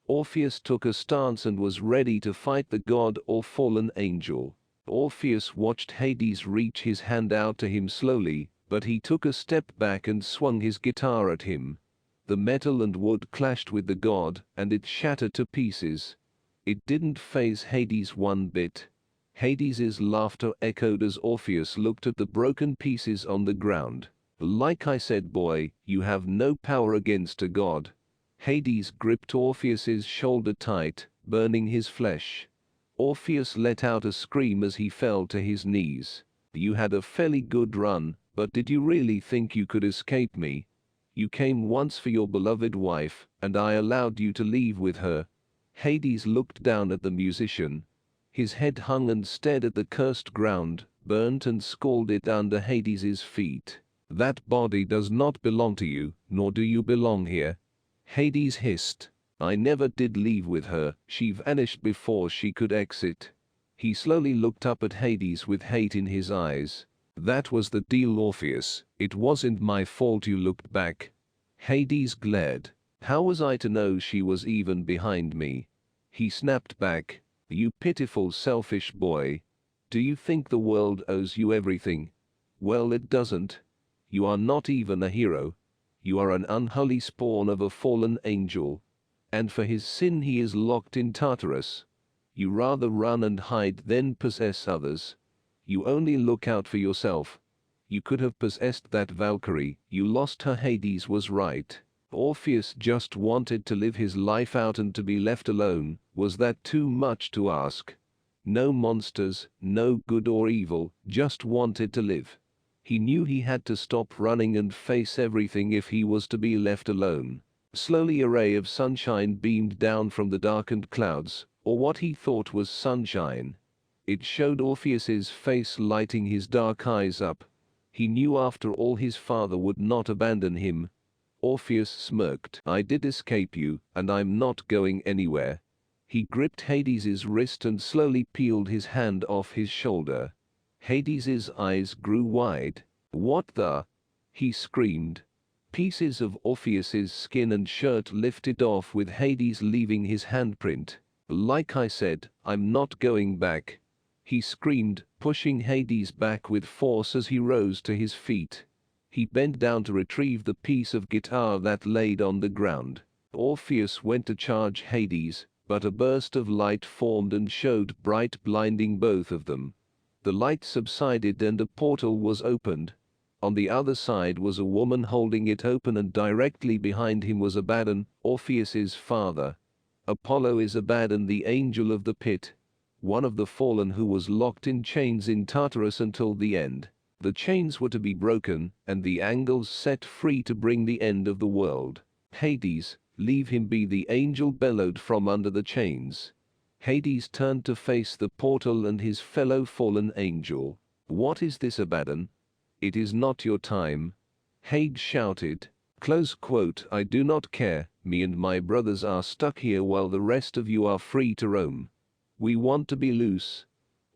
Orpheus took a stance and was ready to fight the god or fallen angel. Orpheus watched Hades reach his hand out to him slowly, but he took a step back and swung his guitar at him. The metal and wood clashed with the god, and it shattered to pieces. It didn't faze Hades one bit. Hades's laughter echoed as Orpheus looked at the broken pieces on the ground. Like I said, boy, you have no power against a god. Hades gripped Orpheus's shoulder tight, burning his flesh. Orpheus let out a scream as he fell to his knees. You had a fairly good run, but did you really think you could escape me? You came once for your beloved wife, and I allowed you to leave with her. Hades looked down at the musician. His head hung and stared at the cursed ground, burnt and scalded under Hades's feet. That body does not belong to you, nor do you belong here. Hades hissed. I never did leave with her, she vanished before she could exit. He slowly looked up at Hades with hate in his eyes. That was the deal, Orpheus, it wasn't my fault you looked back. Hades glared. How was I to know she was even behind me? He snapped back. You pitiful, selfish boy. Do you think the world owes you everything? Well, it doesn't. You are not even a hero. You are an unholy spawn of a fallen angel. And for his sin he is locked in Tartarus. You rather run and hide than possess others. You only look out for yourself. You could have possessed that Valkyrie, you lost her. Hades was right. Orpheus just wanted to live his life out and to be left alone. Was that too much to ask? No monsters, no good or evil, just wanted to live. He knew he had to stop running and face everything if he was to be left alone. Slowly a ray of sunshine beamed down from the darkened clouds, or what he thought was sunshine. It showed Orpheus's face, lighting his dark eyes up. He knew after all his father would not abandon him. Orpheus smirked. I did escape you, and I'm not going anywhere. He gripped Hades's wrist and slowly peeled his hand off his shoulder. Hades's eyes grew wide. What the? He screamed. Pieces of Orpheus's skin and shirt lifted off with Hades leaving his handprint. Like I said, I'm not going back. He screamed, pushing Hades back with force as he rose to his feet. He bent down to retrieve the piece of guitar that laid on the ground. Orpheus went to charge Hades, but a burst of light formed and showed bright, blinding both of them. The light subsided and a portal was opened. On the other side was a woman holding it open, and directly behind him was Abaddon, Orpheus's father. Apollo is Abaddon, the angel of the pit, one of the fallen who was locked in chains in Tartarus until the end. The chains were to be broken, and the angels set free to bring the end of the world. Hades, leave him be, the angel bellowed from under the chains. Hades turned to face the portal and his fellow fallen angel. What is this, Abaddon? It is not your time. Hades shouted. Close quote. I do not care. Me and my brothers are stuck here while the rest of you are free to roam. We want to be loose.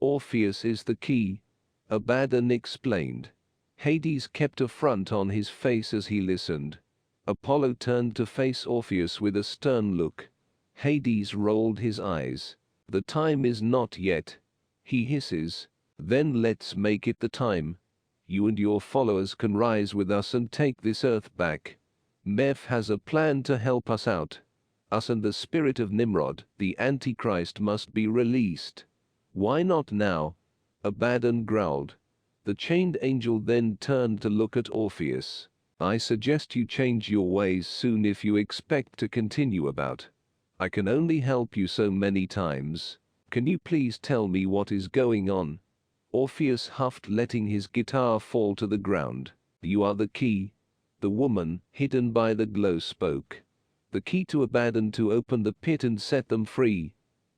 Orpheus is the key, Abaddon explained. Hades kept a front on his face as he listened. Apollo turned to face Orpheus with a stern look. Hades rolled his eyes. The time is not yet, he hisses. Then let's make it the time. You and your followers can rise with us and take this earth back. Meph has a plan to help us out. Us and the spirit of Nimrod, the Antichrist, must be released. Why not now? Abaddon growled. The chained angel then turned to look at Orpheus. I suggest you change your ways soon if you expect to continue about. I can only help you so many times. Can you please tell me what is going on? Orpheus huffed, letting his guitar fall to the ground. You are the key. The woman, hidden by the glow, spoke. The key to Abaddon to open the pit and set them free.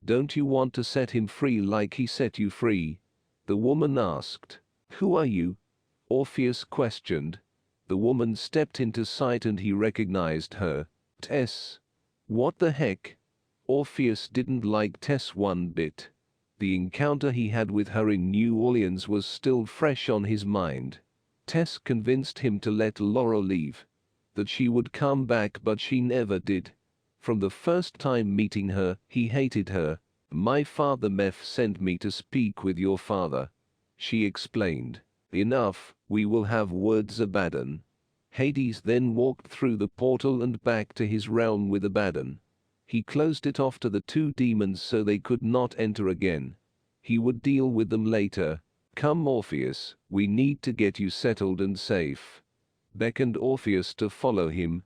Don't you want to set him free like he set you free? The woman asked. Who are you? Orpheus questioned. The woman stepped into sight and he recognized her. Tess. What the heck? Orpheus didn't like Tess one bit. The encounter he had with her in New Orleans was still fresh on his mind. Tess convinced him to let Laura leave, that she would come back, but she never did. From the first time meeting her, he hated her. My father Meph sent me to speak with your father, she explained. Enough, we will have words, Abaddon. Hades then walked through the portal and back to his realm with Abaddon. He closed it off to the two demons so they could not enter again. He would deal with them later. Come, Orpheus, we need to get you settled and safe. Beckoned Orpheus to follow him.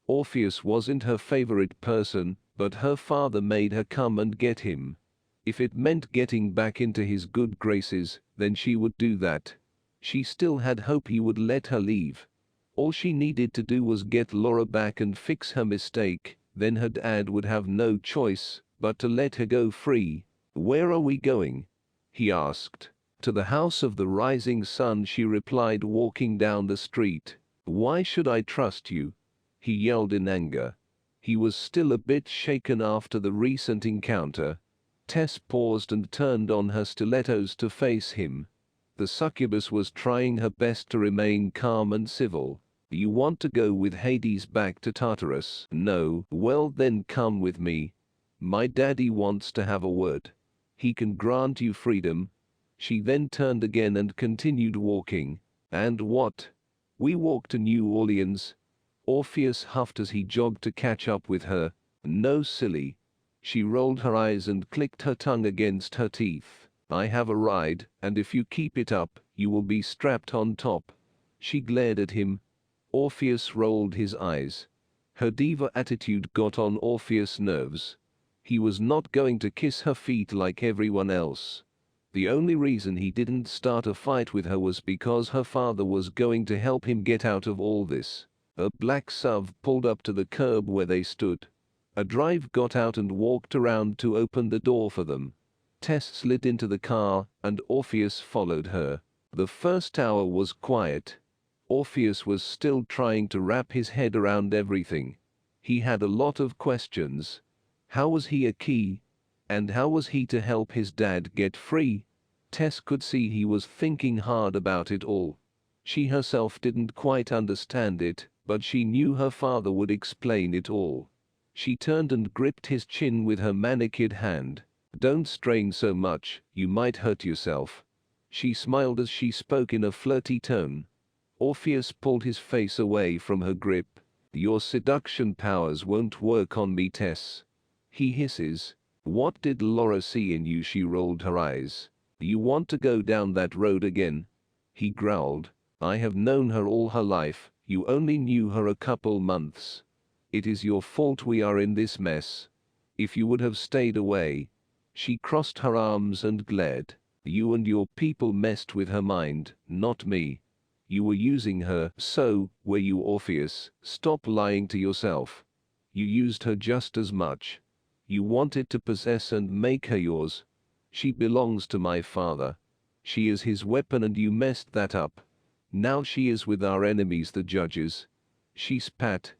Orpheus wasn't her favorite person, but her father made her come and get him. If it meant getting back into his good graces, then she would do that. She still had hope he would let her leave. All she needed to do was get Laura back and fix her mistake. Then her dad would have no choice but to let her go free. Where are we going? He asked. To the house of the rising sun, she replied, walking down the street. Why should I trust you? He yelled in anger. He was still a bit shaken after the recent encounter. Tess paused and turned on her stilettos to face him. The succubus was trying her best to remain calm and civil. You want to go with Hades back to Tartarus? No. Well then come with me. My daddy wants to have a word. He can grant you freedom. She then turned again and continued walking. And what? We walk to New Orleans. Orpheus huffed as he jogged to catch up with her. No, silly. She rolled her eyes and clicked her tongue against her teeth. I have a ride, and if you keep it up, you will be strapped on top. She glared at him. Orpheus rolled his eyes. Her diva attitude got on Orpheus' nerves. He was not going to kiss her feet like everyone else. The only reason he didn't start a fight with her was because her father was going to help him get out of all this. A black SUV pulled up to the curb where they stood. A driver got out and walked around to open the door for them. Tess slid into the car, and Orpheus followed her. The first hour was quiet. Orpheus was still trying to wrap his head around everything. He had a lot of questions. How was he a key? And how was he to help his dad get free? Tess could see he was thinking hard about it all. She herself didn't quite understand it, but she knew her father would explain it all. She turned and gripped his chin with her manicured hand. "Don't strain so much, you might hurt yourself." She smiled as she spoke in a flirty tone. Orpheus pulled his face away from her grip. "Your seduction powers won't work on me, Tess." He hisses. "What did Laura see in you?" She rolled her eyes. "You want to go down that road again?" He growled. "I have known her all her life, you only knew her a couple months. It is your fault we are in this mess. If you would have stayed away." She crossed her arms and glared. "You and your people messed with her mind, not me. You were using her, so were you, Orpheus. Stop lying to yourself. You used her just as much. You wanted to possess and make her yours. She belongs to my father. She is his weapon and you messed that up. Now she is with our enemies, the judges." She spat.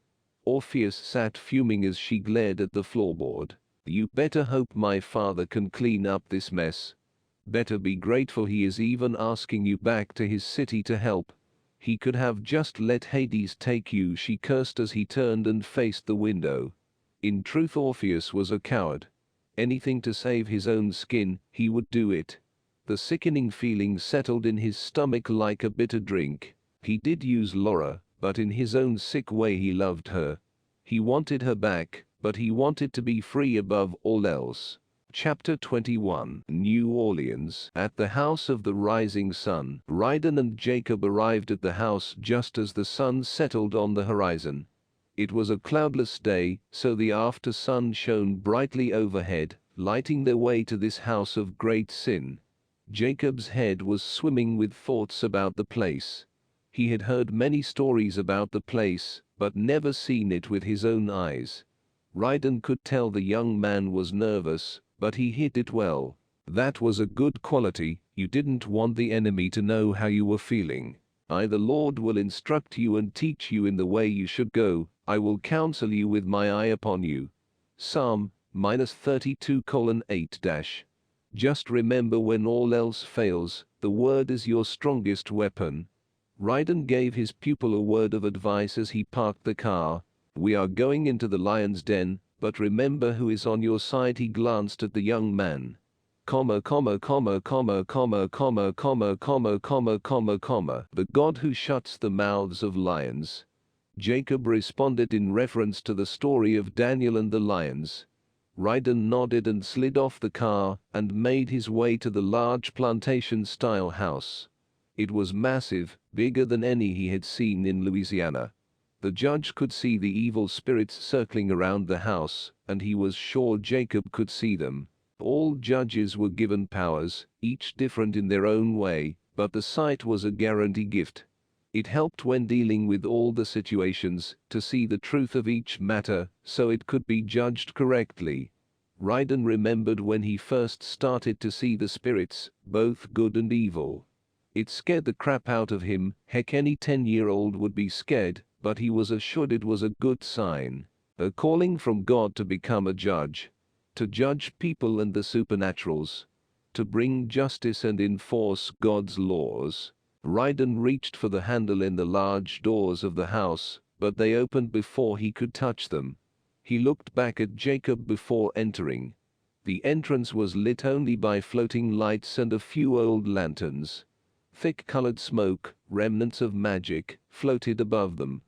Orpheus sat fuming as she glared at the floorboard. "You better hope my father can clean up this mess. Better be grateful he is even asking you back to his city to help. He could have just let Hades take you," she cursed as he turned and faced the window. In truth, Orpheus was a coward. Anything to save his own skin, he would do it. The sickening feeling settled in his stomach like a bitter drink. He did use Laura, but in his own sick way he loved her. He wanted her back, but he wanted to be free above all else. Chapter 21. New Orleans. At the house of the rising sun, Ryden and Jacob arrived at the house just as the sun settled on the horizon. It was a cloudless day, so the after sun shone brightly overhead, lighting their way to this house of great sin. Jacob's head was swimming with thoughts about the place. He had heard many stories about the place, but never seen it with his own eyes. Ryden could tell the young man was nervous, but he hid it well. That was a good quality. You didn't want the enemy to know how you were feeling. "The Lord will instruct you and teach you in the way you should go. I will counsel you with my eye upon you." Psalm -32:8. Just remember, when all else fails, the word is your strongest weapon. Ryden gave his pupil a word of advice as he parked the car. "We are going into the lion's den, but remember who is on your side." He glanced at the young man. The God who shuts the mouths of lions. Jacob responded in reference to the story of Daniel and the lions. Ryden nodded and slid off the car and made his way to the large plantation-style house. It was massive, bigger than any he had seen in Louisiana. The judge could see the evil spirits circling around the house, and he was sure Jacob could see them. All judges were given powers, each different in their own way, but the sight was a guarantee gift. It helped when dealing with all the situations, to see the truth of each matter, so it could be judged correctly. Ryden remembered when he first started to see the spirits, both good and evil. It scared the crap out of him. Heck, any 10-year-old would be scared, but he was assured it was a good sign. A calling from God to become a judge. To judge people and the supernaturals. To bring justice and enforce God's laws. Ryden reached for the handle in the large doors of the house, but they opened before he could touch them. He looked back at Jacob before entering. The entrance was lit only by floating lights and a few old lanterns. Thick-colored smoke, remnants of magic, floated above them.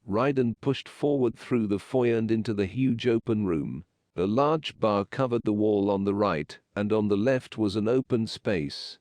Ryden pushed forward through the foyer and into the huge open room. A large bar covered the wall on the right, and on the left was an open space.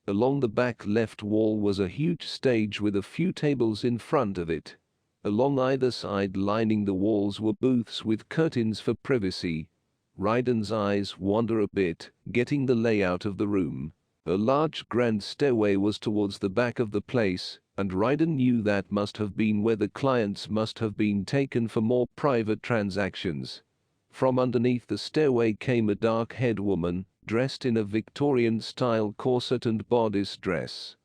Along the back left wall was a huge stage with a few tables in front of it. Along either side lining the walls were booths with curtains for privacy. Ryden's eyes wander a bit, getting the layout of the room. A large grand stairway was towards the back of the place, and Ryden knew that must have been where the clients must have been taken for more private transactions. From underneath the stairway came a dark-haired woman, dressed in a Victorian-style corset and bodice dress.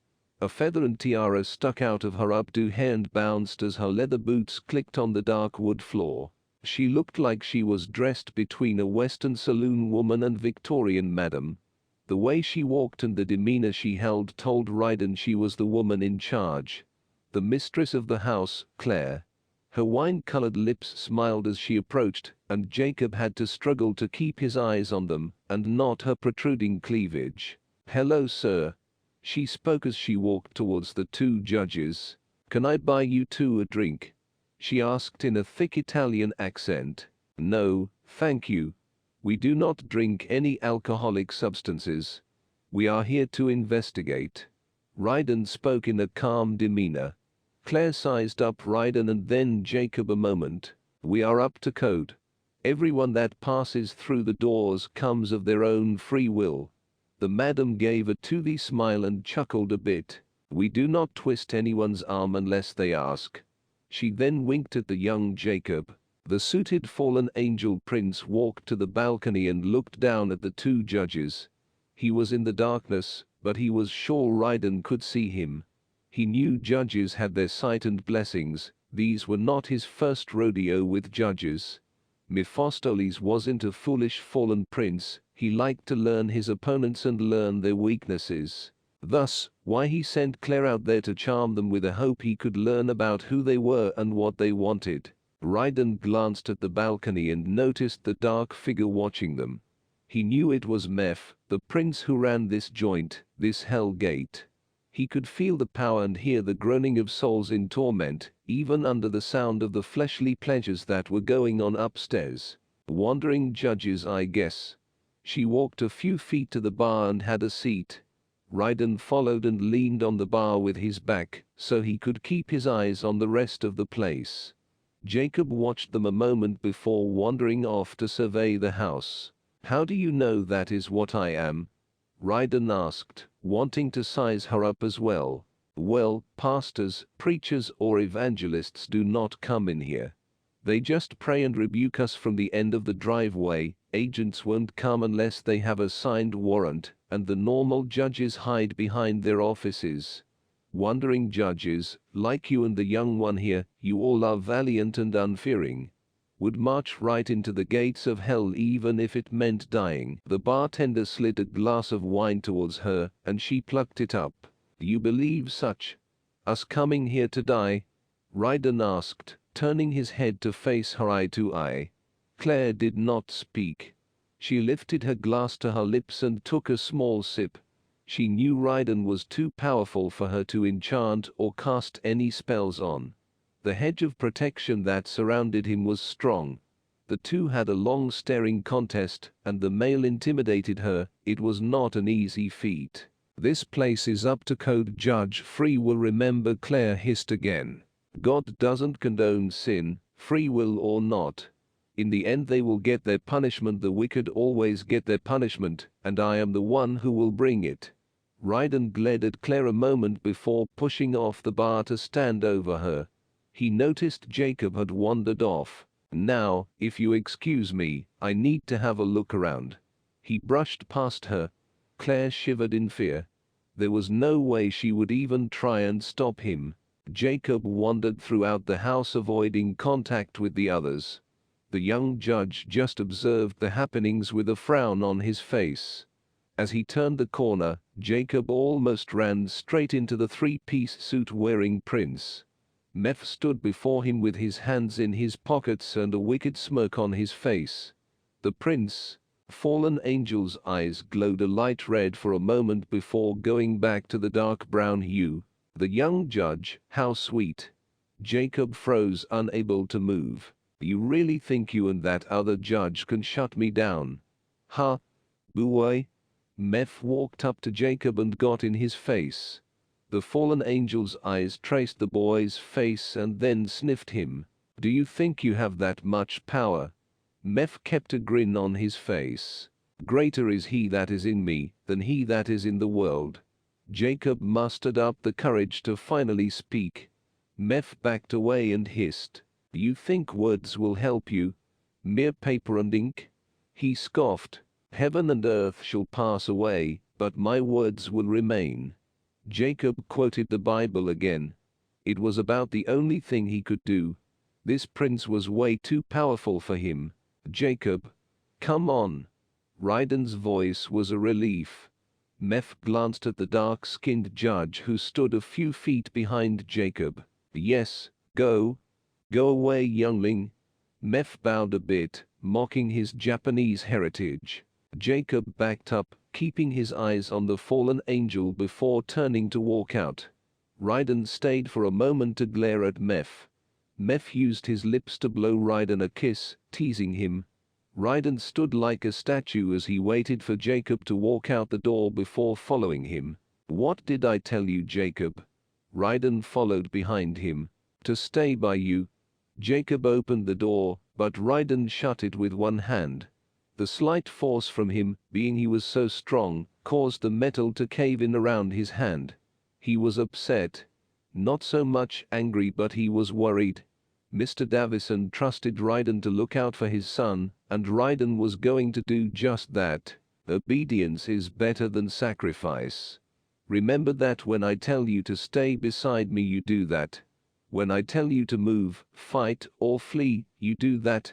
A feather and tiara stuck out of her updo hair and bounced as her leather boots clicked on the dark wood floor. She looked like she was dressed between a Western saloon woman and Victorian madam. The way she walked and the demeanor she held told Ryden she was the woman in charge. The mistress of the house, Claire. Her wine-colored lips smiled as she approached, and Jacob had to struggle to keep his eyes on them, and not her protruding cleavage. "Hello, sir." She spoke as she walked towards the two judges. "Can I buy you two a drink?" she asked in a thick Italian accent. "No, thank you. We do not drink any alcoholic substances. We are here to investigate." Ryden spoke in a calm demeanor. Claire sized up Ryden and then Jacob a moment. "We are up to code. Everyone that passes through the doors comes of their own free will." The madam gave a toothy smile and chuckled a bit. "We do not twist anyone's arm unless they ask." She then winked at the young Jacob. The suited fallen angel prince walked to the balcony and looked down at the two judges. He was in the darkness, but he was sure Ryden could see him. He knew judges had their sight and blessings. These were not his first rodeo with judges. Mephistopheles wasn't a foolish fallen prince. He liked to learn his opponents and learn their weaknesses. Thus, why he sent Claire out there to charm them with a hope he could learn about who they were and what they wanted. Ryden glanced at the balcony and noticed the dark figure watching them. He knew it was Meph, the prince who ran this joint, this hell gate. He could feel the power and hear the groaning of souls in torment, even under the sound of the fleshly pleasures that were going on upstairs. Wandering judges, I guess. She walked a few feet to the bar and had a seat. Ryden followed and leaned on the bar with his back, so he could keep his eyes on the rest of the place. Jacob watched them a moment before wandering off to survey the house. "How do you know that is what I am?" Ryden asked, wanting to size her up as well. "Well, pastors, preachers or evangelists do not come in here. They just pray and rebuke us from the end of the driveway. Agents won't come unless they have a signed warrant, and the normal judges hide behind their offices. Wandering judges, like you and the young one here, you all are valiant and unfearing. Would march right into the gates of hell even if it meant dying." The bartender slid a glass of wine towards her, and she plucked it up. "You believe such? Us coming here to die?" Ryden asked, turning his head to face her eye to eye. Claire did not speak. She lifted her glass to her lips and took a small sip. She knew Ryden was too powerful for her to enchant or cast any spells on. The hedge of protection that surrounded him was strong. The two had a long staring contest, and the male intimidated her. It was not an easy feat. "This place is up to code, Judge Free will," remember, Claire hissed again. "God doesn't condone sin, free will or not. In the end they will get their punishment. The wicked always get their punishment, and I am the one who will bring it." Ryden glared at Claire a moment before pushing off the bar to stand over her. He noticed Jacob had wandered off. "Now, if you excuse me, I need to have a look around." He brushed past her. Claire shivered in fear. There was no way she would even try and stop him. Jacob wandered throughout the house, avoiding contact with the others. The young judge just observed the happenings with a frown on his face. As he turned the corner, Jacob almost ran straight into the three-piece suit-wearing prince. Meph stood before him with his hands in his pockets and a wicked smirk on his face. The prince, fallen angel's eyes glowed a light red for a moment before going back to the dark brown hue. The young judge, how sweet. Jacob froze, unable to move. "You really think you and that other judge can shut me down? Huh? Boy?" Meph walked up to Jacob and got in his face. The fallen angel's eyes traced the boy's face and then sniffed him. "Do you think you have that much power?" Meph kept a grin on his face. Greater is he that is in me than he that is in the world. Jacob mustered up the courage to finally speak. Meph backed away and hissed, "You think words will help you? Mere paper and ink?" He scoffed, "Heaven and earth shall pass away, but my words will remain." Jacob quoted the Bible again. It was about the only thing he could do. This prince was way too powerful for him. "Jacob, come on." Ryden's voice was a relief. Meph glanced at the dark-skinned judge who stood a few feet behind Jacob. "Yes, go. Go away, youngling." Meph bowed a bit, mocking his Japanese heritage. Jacob backed up, keeping his eyes on the fallen angel before turning to walk out. Ryden stayed for a moment to glare at Meph. Meph used his lips to blow Ryden a kiss, teasing him. Ryden stood like a statue as he waited for Jacob to walk out the door before following him. "What did I tell you, Jacob?" Ryden followed behind him. "To stay by you." Jacob opened the door, but Ryden shut it with one hand. The slight force from him, being he was so strong, caused the metal to cave in around his hand. He was upset. Not so much angry, but he was worried. Mr. Davison trusted Ryden to look out for his son, and Ryden was going to do just that. Obedience is better than sacrifice. Remember that when I tell you to stay beside me, you do that. When I tell you to move, fight, or flee, you do that.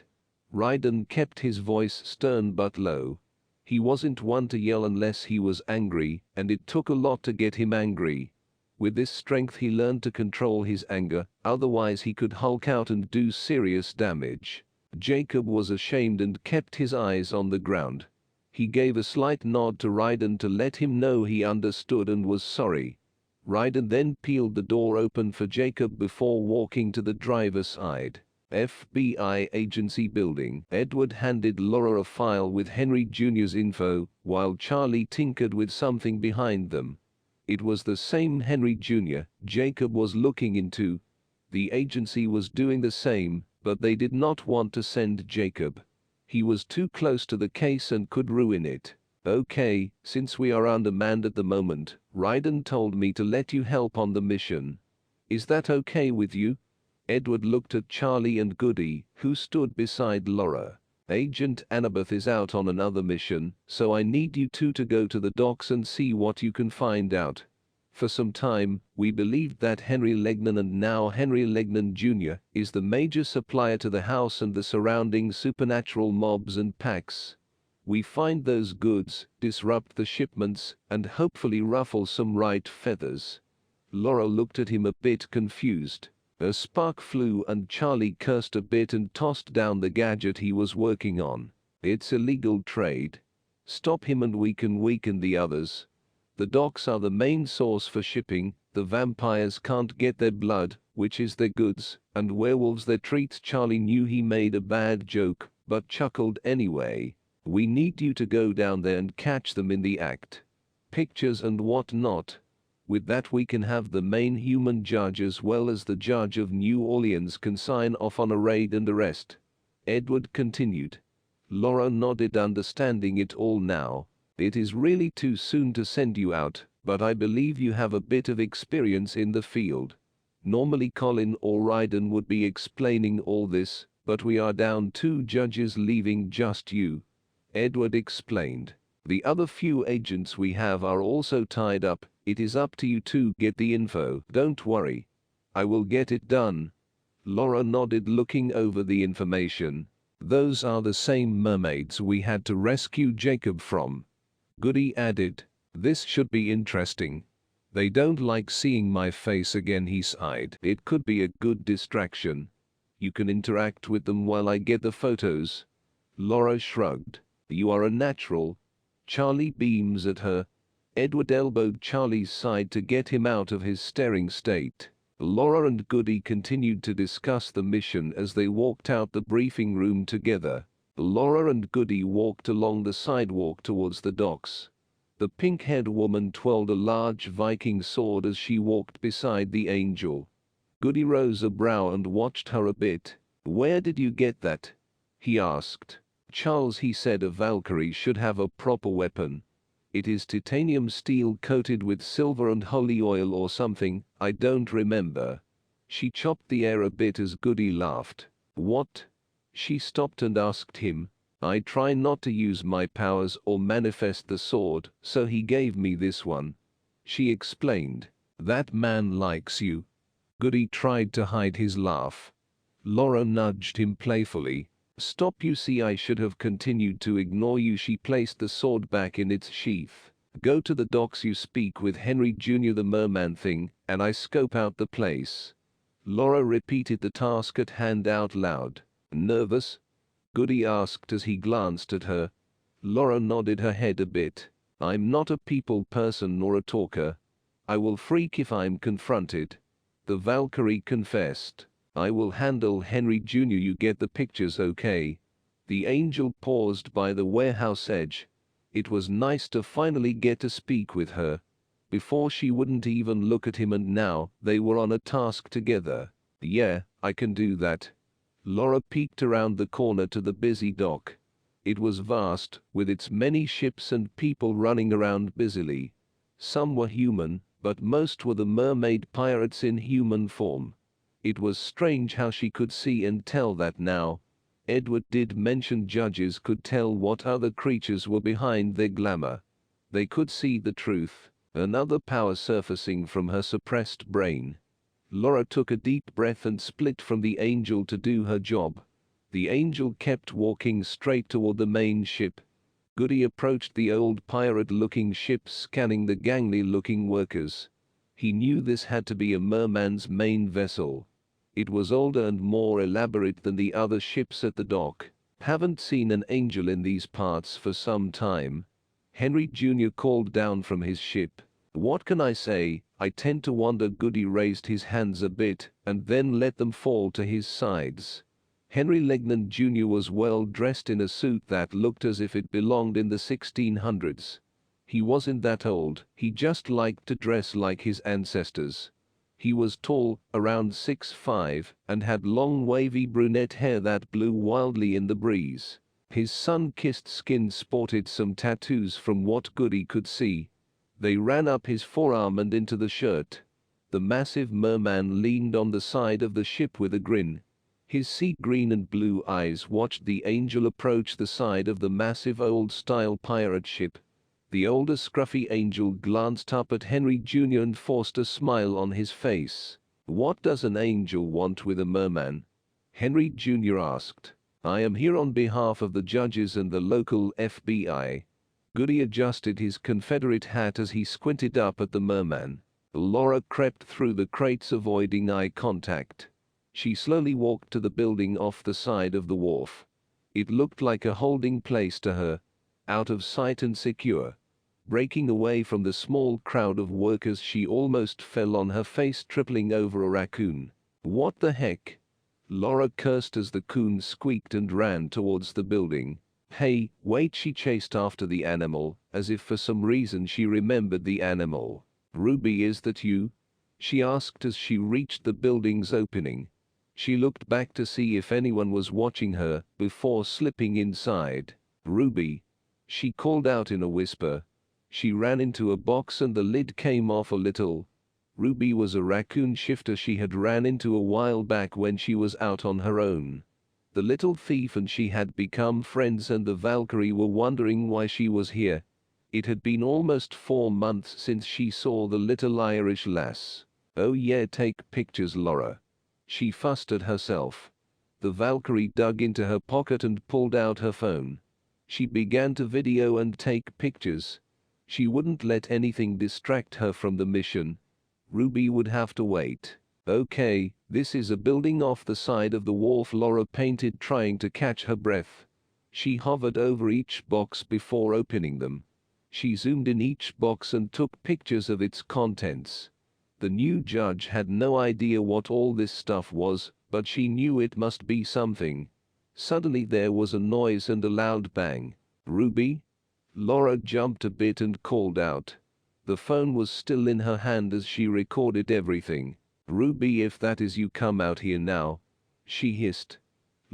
Ryden kept his voice stern but low. He wasn't one to yell unless he was angry, and it took a lot to get him angry. With this strength he learned to control his anger, otherwise he could hulk out and do serious damage. Jacob was ashamed and kept his eyes on the ground. He gave a slight nod to Ryden to let him know he understood and was sorry. Ryden then peeled the door open for Jacob before walking to the driver's side. FBI Agency Building. Edward handed Laura a file with Henry Jr.'s info, while Charlie tinkered with something behind them. It was the same Henry Jr. Jacob was looking into. The agency was doing the same, but they did not want to send Jacob. He was too close to the case and could ruin it. "Okay, since we are undermanned at the moment, Ryden told me to let you help on the mission. Is that okay with you?" Edward looked at Charlie and Goody, who stood beside Laura. "Agent Annabeth is out on another mission, so I need you two to go to the docks and see what you can find out. For some time, we believed that Henry Legnan, and now Henry Legnan Jr., is the major supplier to the house and the surrounding supernatural mobs and packs. We find those goods, disrupt the shipments, and hopefully ruffle some right feathers." Laura looked at him a bit confused. A spark flew and Charlie cursed a bit and tossed down the gadget he was working on. "It's illegal trade. Stop him and we can weaken the others. The docks are the main source for shipping, the vampires can't get their blood, which is their goods, and werewolves their treats." Charlie knew he made a bad joke, but chuckled anyway. "We need you to go down there and catch them in the act. Pictures and what not. With that we can have the main human judge as well as the judge of New Orleans can sign off on a raid and arrest." Edward continued. Laura nodded, understanding it all now. "It is really too soon to send you out, but I believe you have a bit of experience in the field. Normally Colin or Ryden would be explaining all this, but we are down 2 judges, leaving just you." Edward explained. "The other few agents we have are also tied up. It is up to you to get the info. Don't worry. I will get it done." Laura nodded, looking over the information. "Those are the same mermaids we had to rescue Jacob from." Goody added, "This should be interesting. They don't like seeing my face again," he sighed. "It could be a good distraction. You can interact with them while I get the photos." Laura shrugged. "You are a natural." Charlie beams at her. Edward elbowed Charlie's side to get him out of his staring state. Laura and Goody continued to discuss the mission as they walked out the briefing room together. Laura and Goody walked along the sidewalk towards the docks. The pink-haired woman twirled a large Viking sword as she walked beside the angel. Goody rose a brow and watched her a bit. "Where did you get that?" he asked. Charles, he said, a Valkyrie should have a proper weapon. It is titanium steel coated with silver and holy oil or something, I don't remember. She chopped the air a bit as Goody laughed. What? She stopped and asked him. I try not to use my powers or manifest the sword, so he gave me this one. She explained. That man likes you. Goody tried to hide his laugh. Laura nudged him playfully. Stop, you see, I should have continued to ignore you. She placed the sword back in its sheath. Go to the docks, you speak with Henry Jr. the merman thing, and I scope out the place. Laura repeated the task at hand out loud. Nervous? Goody asked as he glanced at her. Laura nodded her head a bit. I'm not a people person nor a talker. I will freak if I'm confronted. The Valkyrie confessed. I will handle Henry Jr. You get the pictures, okay? The angel paused by the warehouse edge. It was nice to finally get to speak with her. Before she wouldn't even look at him, and now they were on a task together. Yeah, I can do that. Laura peeked around the corner to the busy dock. It was vast, with its many ships and people running around busily. Some were human, but most were the mermaid pirates in human form. It was strange how she could see and tell that now. Edward did mention judges could tell what other creatures were behind their glamour. They could see the truth, another power surfacing from her suppressed brain. Laura took a deep breath and split from the angel to do her job. The angel kept walking straight toward the main ship. Goody approached the old pirate-looking ship, scanning the gangly-looking workers. He knew this had to be a merman's main vessel. It was older and more elaborate than the other ships at the dock. Haven't seen an angel in these parts for some time. Henry Jr. called down from his ship. What can I say? I tend to wonder. Goody raised his hands a bit, and then let them fall to his sides. Henry Legnan Jr. was well dressed in a suit that looked as if it belonged in the 1600s. He wasn't that old, he just liked to dress like his ancestors. He was tall, around 6'5", and had long wavy brunette hair that blew wildly in the breeze. His sun-kissed skin sported some tattoos from what Goody could see. They ran up his forearm and into the shirt. The massive merman leaned on the side of the ship with a grin. His sea green and blue eyes watched the angel approach the side of the massive old-style pirate ship. The older scruffy angel glanced up at Henry Jr. and forced a smile on his face. What does an angel want with a merman? Henry Jr. asked. I am here on behalf of the judges and the local FBI. Goody adjusted his Confederate hat as he squinted up at the merman. Laura crept through the crates, avoiding eye contact. She slowly walked to the building off the side of the wharf. It looked like a holding place to her, out of sight and secure. Breaking away from the small crowd of workers, she almost fell on her face, tripping over a raccoon. What the heck? Laura cursed as the coon squeaked and ran towards the building. Hey, wait! She chased after the animal, as if for some reason she remembered the animal. Ruby, is that you? She asked as she reached the building's opening. She looked back to see if anyone was watching her, before slipping inside. Ruby, she called out in a whisper. She ran into a box and the lid came off a little. Ruby was a raccoon shifter she had ran into a while back when she was out on her own. The little thief and she had become friends, and the Valkyrie were wondering why she was here. It had been almost 4 months since she saw the little Irish lass. Oh yeah, take pictures, Laura. She fussed at herself. The Valkyrie dug into her pocket and pulled out her phone. She began to video and take pictures. She wouldn't let anything distract her from the mission. Ruby would have to wait. Okay, this is a building off the side of the wharf, Laura painted, trying to catch her breath. She hovered over each box before opening them. She zoomed in each box and took pictures of its contents. The new judge had no idea what all this stuff was, but she knew it must be something. Suddenly there was a noise and a loud bang. Ruby? Laura jumped a bit and called out. The phone was still in her hand as she recorded everything. Ruby, if that is you, come out here now, she hissed.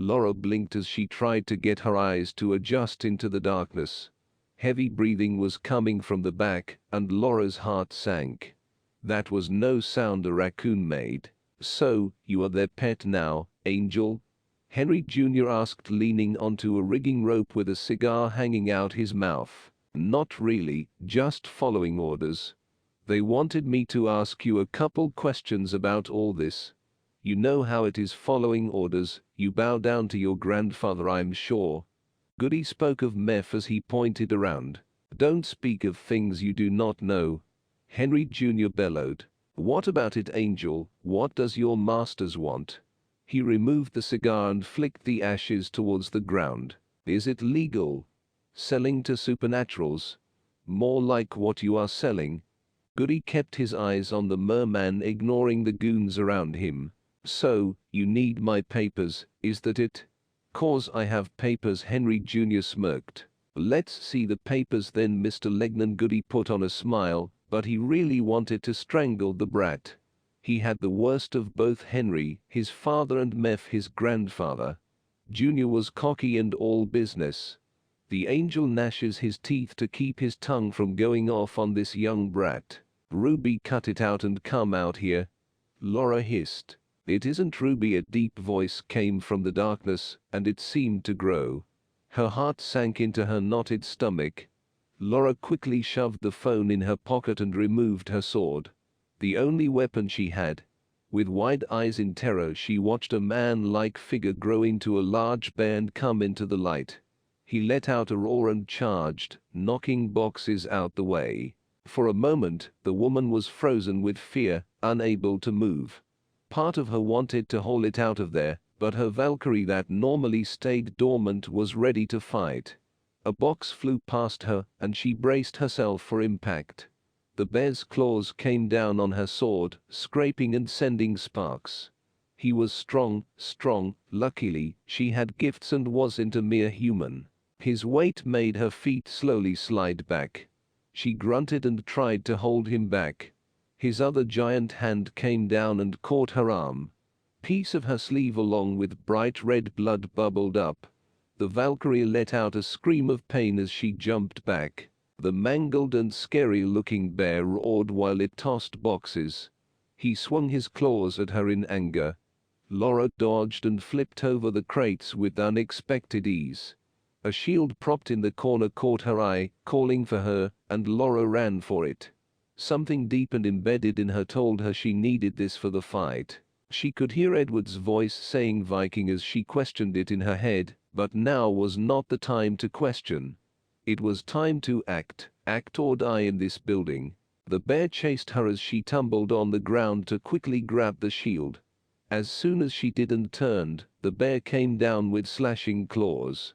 Laura blinked as she tried to get her eyes to adjust into the darkness. Heavy breathing was coming from the back, and Laura's heart sank. That was no sound a raccoon made. "So, you are their pet now, Angel?" Henry Jr. asked, leaning onto a rigging rope with a cigar hanging out his mouth. "Not really, just following orders. They wanted me to ask you a couple questions about all this. You know how it is following orders, you bow down to your grandfather, I'm sure." Goody spoke of Meph as he pointed around. "Don't speak of things you do not know," Henry Jr. bellowed. "What about it, Angel? What does your masters want?" He removed the cigar and flicked the ashes towards the ground. "Is it legal? Selling to supernaturals? More like what you are selling." Goody kept his eyes on the merman, ignoring the goons around him. "So, you need my papers, is that it?" "'Cause I have papers," Henry Jr. smirked. "Let's see the papers then, Mr. Legnan." Goody put on a smile, but he really wanted to strangle the brat. He had the worst of both Henry, his father, and Meph, his grandfather. Junior was cocky and all business. The Angel gnashes his teeth to keep his tongue from going off on this young brat. "Ruby, cut it out and come out here," Laura hissed. "It isn't Ruby." A deep voice came from the darkness, and it seemed to grow. Her heart sank into her knotted stomach. Laura quickly shoved the phone in her pocket and removed her sword, the only weapon she had. With wide eyes in terror, she watched a man-like figure grow into a large bear and come into the light. He let out a roar and charged, knocking boxes out the way. For a moment, the woman was frozen with fear, unable to move. Part of her wanted to haul it out of there, but her Valkyrie that normally stayed dormant was ready to fight. A box flew past her, and she braced herself for impact. The bear's claws came down on her sword, scraping and sending sparks. He was strong. Luckily, she had gifts and wasn't a mere human. His weight made her feet slowly slide back. She grunted and tried to hold him back. His other giant hand came down and caught her arm. Piece of her sleeve along with bright red blood bubbled up. The Valkyrie let out a scream of pain as she jumped back. The mangled and scary-looking bear roared while it tossed boxes. He swung his claws at her in anger. Laura dodged and flipped over the crates with unexpected ease. A shield propped in the corner caught her eye, calling for her, and Laura ran for it. Something deep and embedded in her told her she needed this for the fight. She could hear Edward's voice saying Viking as she questioned it in her head, but now was not the time to question. It was time to act or die in this building. The bear chased her as she tumbled on the ground to quickly grab the shield. As soon as she did and turned, the bear came down with slashing claws,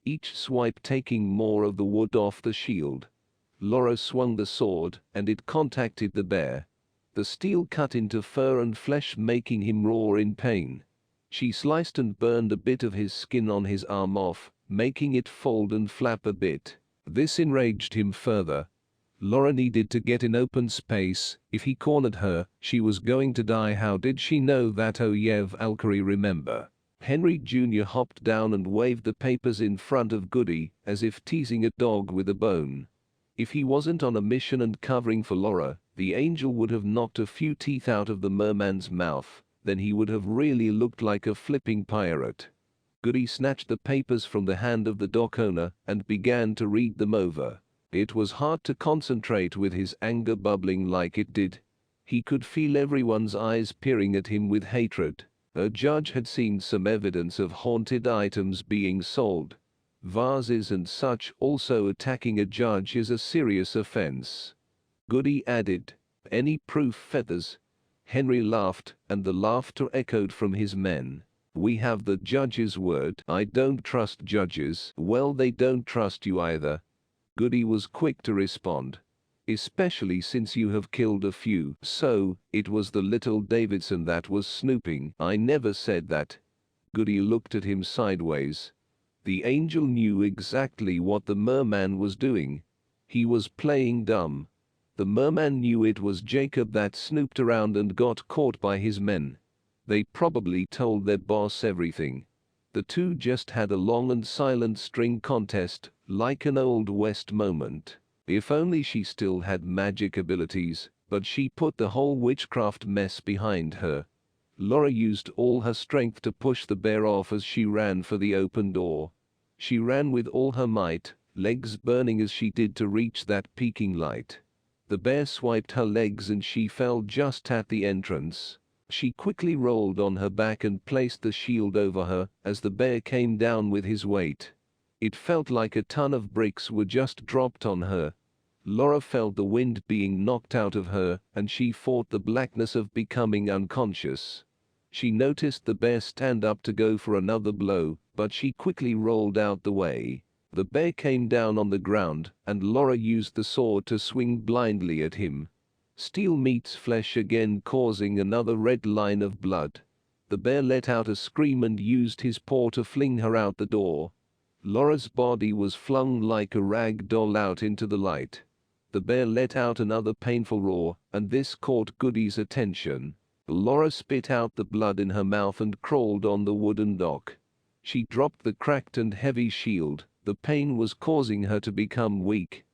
each swipe taking more of the wood off the shield. Laura swung the sword, and it contacted the bear. The steel cut into fur and flesh, making him roar in pain. She sliced and burned a bit of his skin on his arm off, making it fold and flap a bit. This enraged him further. Laura needed to get in open space. If he cornered her, she was going to die. How did she know that? Oh yeah, Valkyrie, remember. Henry Jr. hopped down and waved the papers in front of Goody, as if teasing a dog with a bone. If he wasn't on a mission and covering for Laura, the Angel would have knocked a few teeth out of the merman's mouth. Then he would have really looked like a flipping pirate. Goody snatched the papers from the hand of the dock owner and began to read them over. It was hard to concentrate with his anger bubbling like it did. He could feel everyone's eyes peering at him with hatred. A judge had seen some evidence of haunted items being sold. Vases and such. Also, attacking a judge is a serious offense. Goody added, "Any proof, Feathers?" Henry laughed, and the laughter echoed from his men. "We have the judge's word." "I don't trust judges." "Well, they don't trust you either." Goody was quick to respond. "Especially since you have killed a few." "So, it was the little Davidson that was snooping." "I never said that." Goody looked at him sideways. The Angel knew exactly what the merman was doing. He was playing dumb. The merman knew it was Jacob that snooped around and got caught by his men. They probably told their boss everything. The two just had a long and silent string contest, like an Old West moment. If only she still had magic abilities, but she put the whole witchcraft mess behind her. Laura used all her strength to push the bear off as she ran for the open door. She ran with all her might, legs burning as she did to reach that peaking light. The bear swiped her legs and she fell just at the entrance. She quickly rolled on her back and placed the shield over her as the bear came down with his weight. It felt like a ton of bricks were just dropped on her. Laura felt the wind being knocked out of her, and she fought the blackness of becoming unconscious. She noticed the bear stand up to go for another blow, but she quickly rolled out the way. The bear came down on the ground, and Laura used the sword to swing blindly at him. Steel meets flesh again, causing another red line of blood. The bear let out a scream and used his paw to fling her out the door. Laura's body was flung like a rag doll out into the light. The bear let out another painful roar, and this caught Goody's attention. Laura spit out the blood in her mouth and crawled on the wooden dock. She dropped the cracked and heavy shield. The pain was causing her to become weak.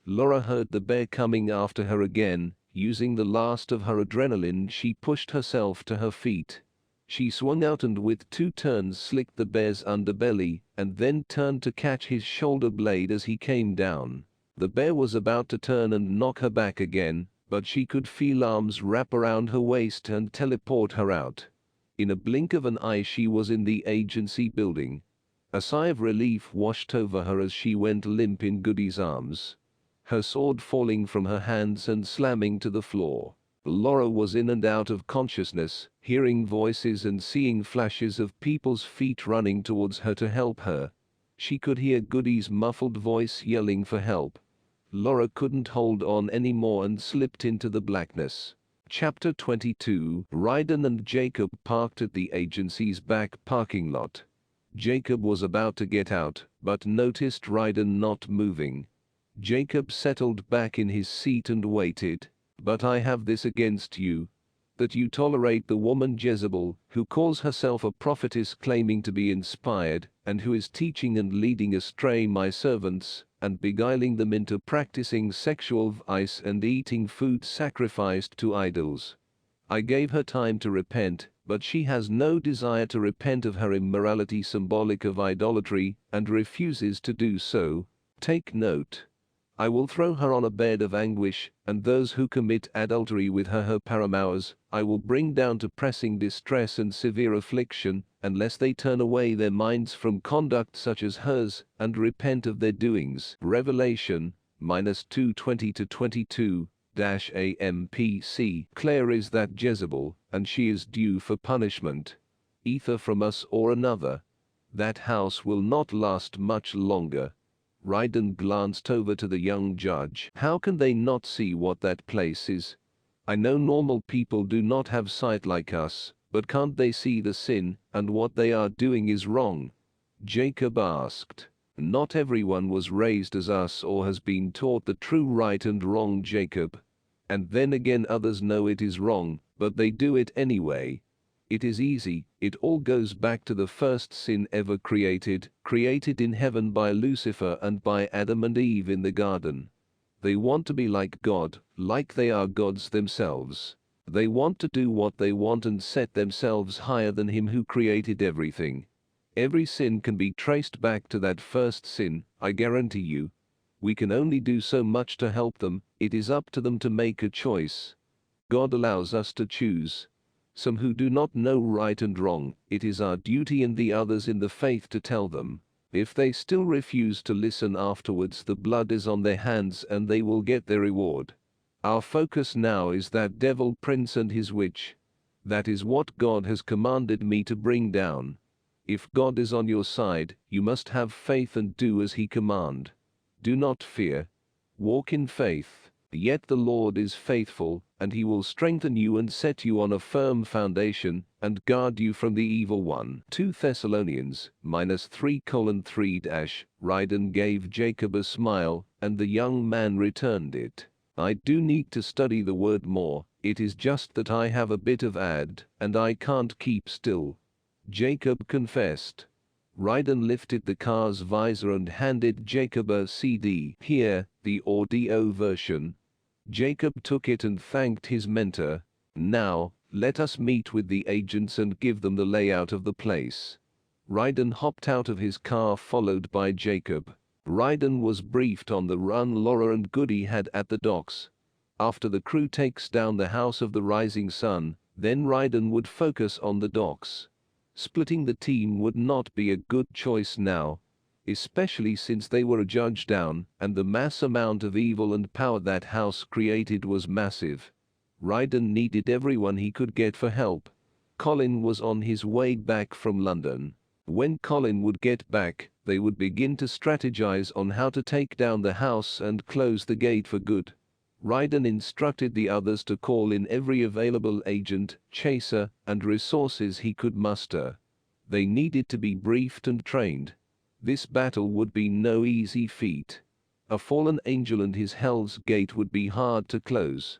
Laura heard the bear coming after her again. Using the last of her adrenaline, she pushed herself to her feet. She swung out and with 2 turns slicked the bear's underbelly, and then turned to catch his shoulder blade as he came down. The bear was about to turn and knock her back again, but she could feel arms wrap around her waist and teleport her out. In a blink of an eye she was in the agency building. A sigh of relief washed over her as she went limp in Goody's arms, her sword falling from her hands and slamming to the floor. Laura was in and out of consciousness, hearing voices and seeing flashes of people's feet running towards her to help her. She could hear Goody's muffled voice yelling for help. Laura couldn't hold on anymore and slipped into the blackness. Chapter 22. Ryden and Jacob parked at the agency's back parking lot. Jacob was about to get out, but noticed Ryden not moving. Jacob settled back in his seat and waited. "But I have this against you, that you tolerate the woman Jezebel, who calls herself a prophetess claiming to be inspired, and who is teaching and leading astray my servants, and beguiling them into practicing sexual vice and eating food sacrificed to idols. I gave her time to repent, but she has no desire to repent of her immorality symbolic of idolatry, and refuses to do so. Take note. I will throw her on a bed of anguish, and those who commit adultery with her paramours, I will bring down to pressing distress and severe affliction, unless they turn away their minds from conduct such as hers, and repent of their doings." Revelation, -2:20-22, -AMPC. Claire is that Jezebel, and she is due for punishment. Either from us or another. That house will not last much longer. Ryden glanced over to the young judge. How can they not see what that place is? I know normal people do not have sight like us, but can't they see the sin, and what they are doing is wrong? Jacob asked. Not everyone was raised as us or has been taught the true right and wrong, Jacob. And then again others know it is wrong, but they do it anyway. It is easy, it all goes back to the first sin ever created in heaven by Lucifer and by Adam and Eve in the garden. They want to be like God, like they are gods themselves. They want to do what they want and set themselves higher than Him who created everything. Every sin can be traced back to that first sin, I guarantee you. We can only do so much to help them, it is up to them to make a choice. God allows us to choose. Some who do not know right and wrong, it is our duty and the others in the faith to tell them. If they still refuse to listen afterwards, the blood is on their hands and they will get their reward. Our focus now is that devil prince and his witch. That is what God has commanded me to bring down. If God is on your side, you must have faith and do as He command. Do not fear. Walk in faith. Yet the Lord is faithful, and He will strengthen you and set you on a firm foundation, and guard you from the evil one. 2 Thessalonians, -3:3. Ryden gave Jacob a smile, and the young man returned it. I do need to study the word more, it is just that I have a bit of and I can't keep still. Jacob confessed. Ryden lifted the car's visor and handed Jacob a CD. Here, the audio version. Jacob took it and thanked his mentor. Now, let us meet with the agents and give them the layout of the place. Ryden hopped out of his car followed by Jacob. Ryden was briefed on the run Laura and Goody had at the docks. After the crew takes down the House of the Rising Sun, then Ryden would focus on the docks. Splitting the team would not be a good choice now, especially since they were a judge down and the mass amount of evil and power that house created was massive. Ryden needed everyone he could get for help. Colin was on his way back from London. When Colin would get back, they would begin to strategize on how to take down the house and close the gate for good. Ryden instructed the others to call in every available agent, chaser, and resources he could muster. They needed to be briefed and trained. This battle would be no easy feat. A fallen angel and his Hell's Gate would be hard to close.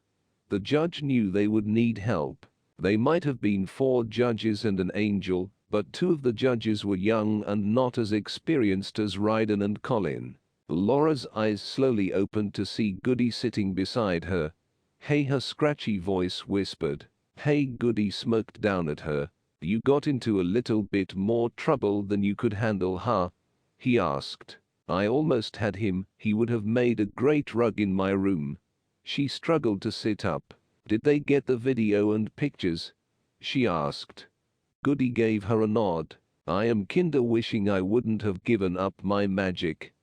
The judge knew they would need help. They might have been 4 judges and an angel, but 2 of the judges were young and not as experienced as Ryden and Colin. Laura's eyes slowly opened to see Goody sitting beside her. Hey, her scratchy voice whispered. Hey, Goody smoked down at her. You got into a little bit more trouble than you could handle, huh? He asked. I almost had him. He would have made a great rug in my room. She struggled to sit up. Did they get the video and pictures? She asked. Goody gave her a nod. I am kinda wishing I wouldn't have given up my magic.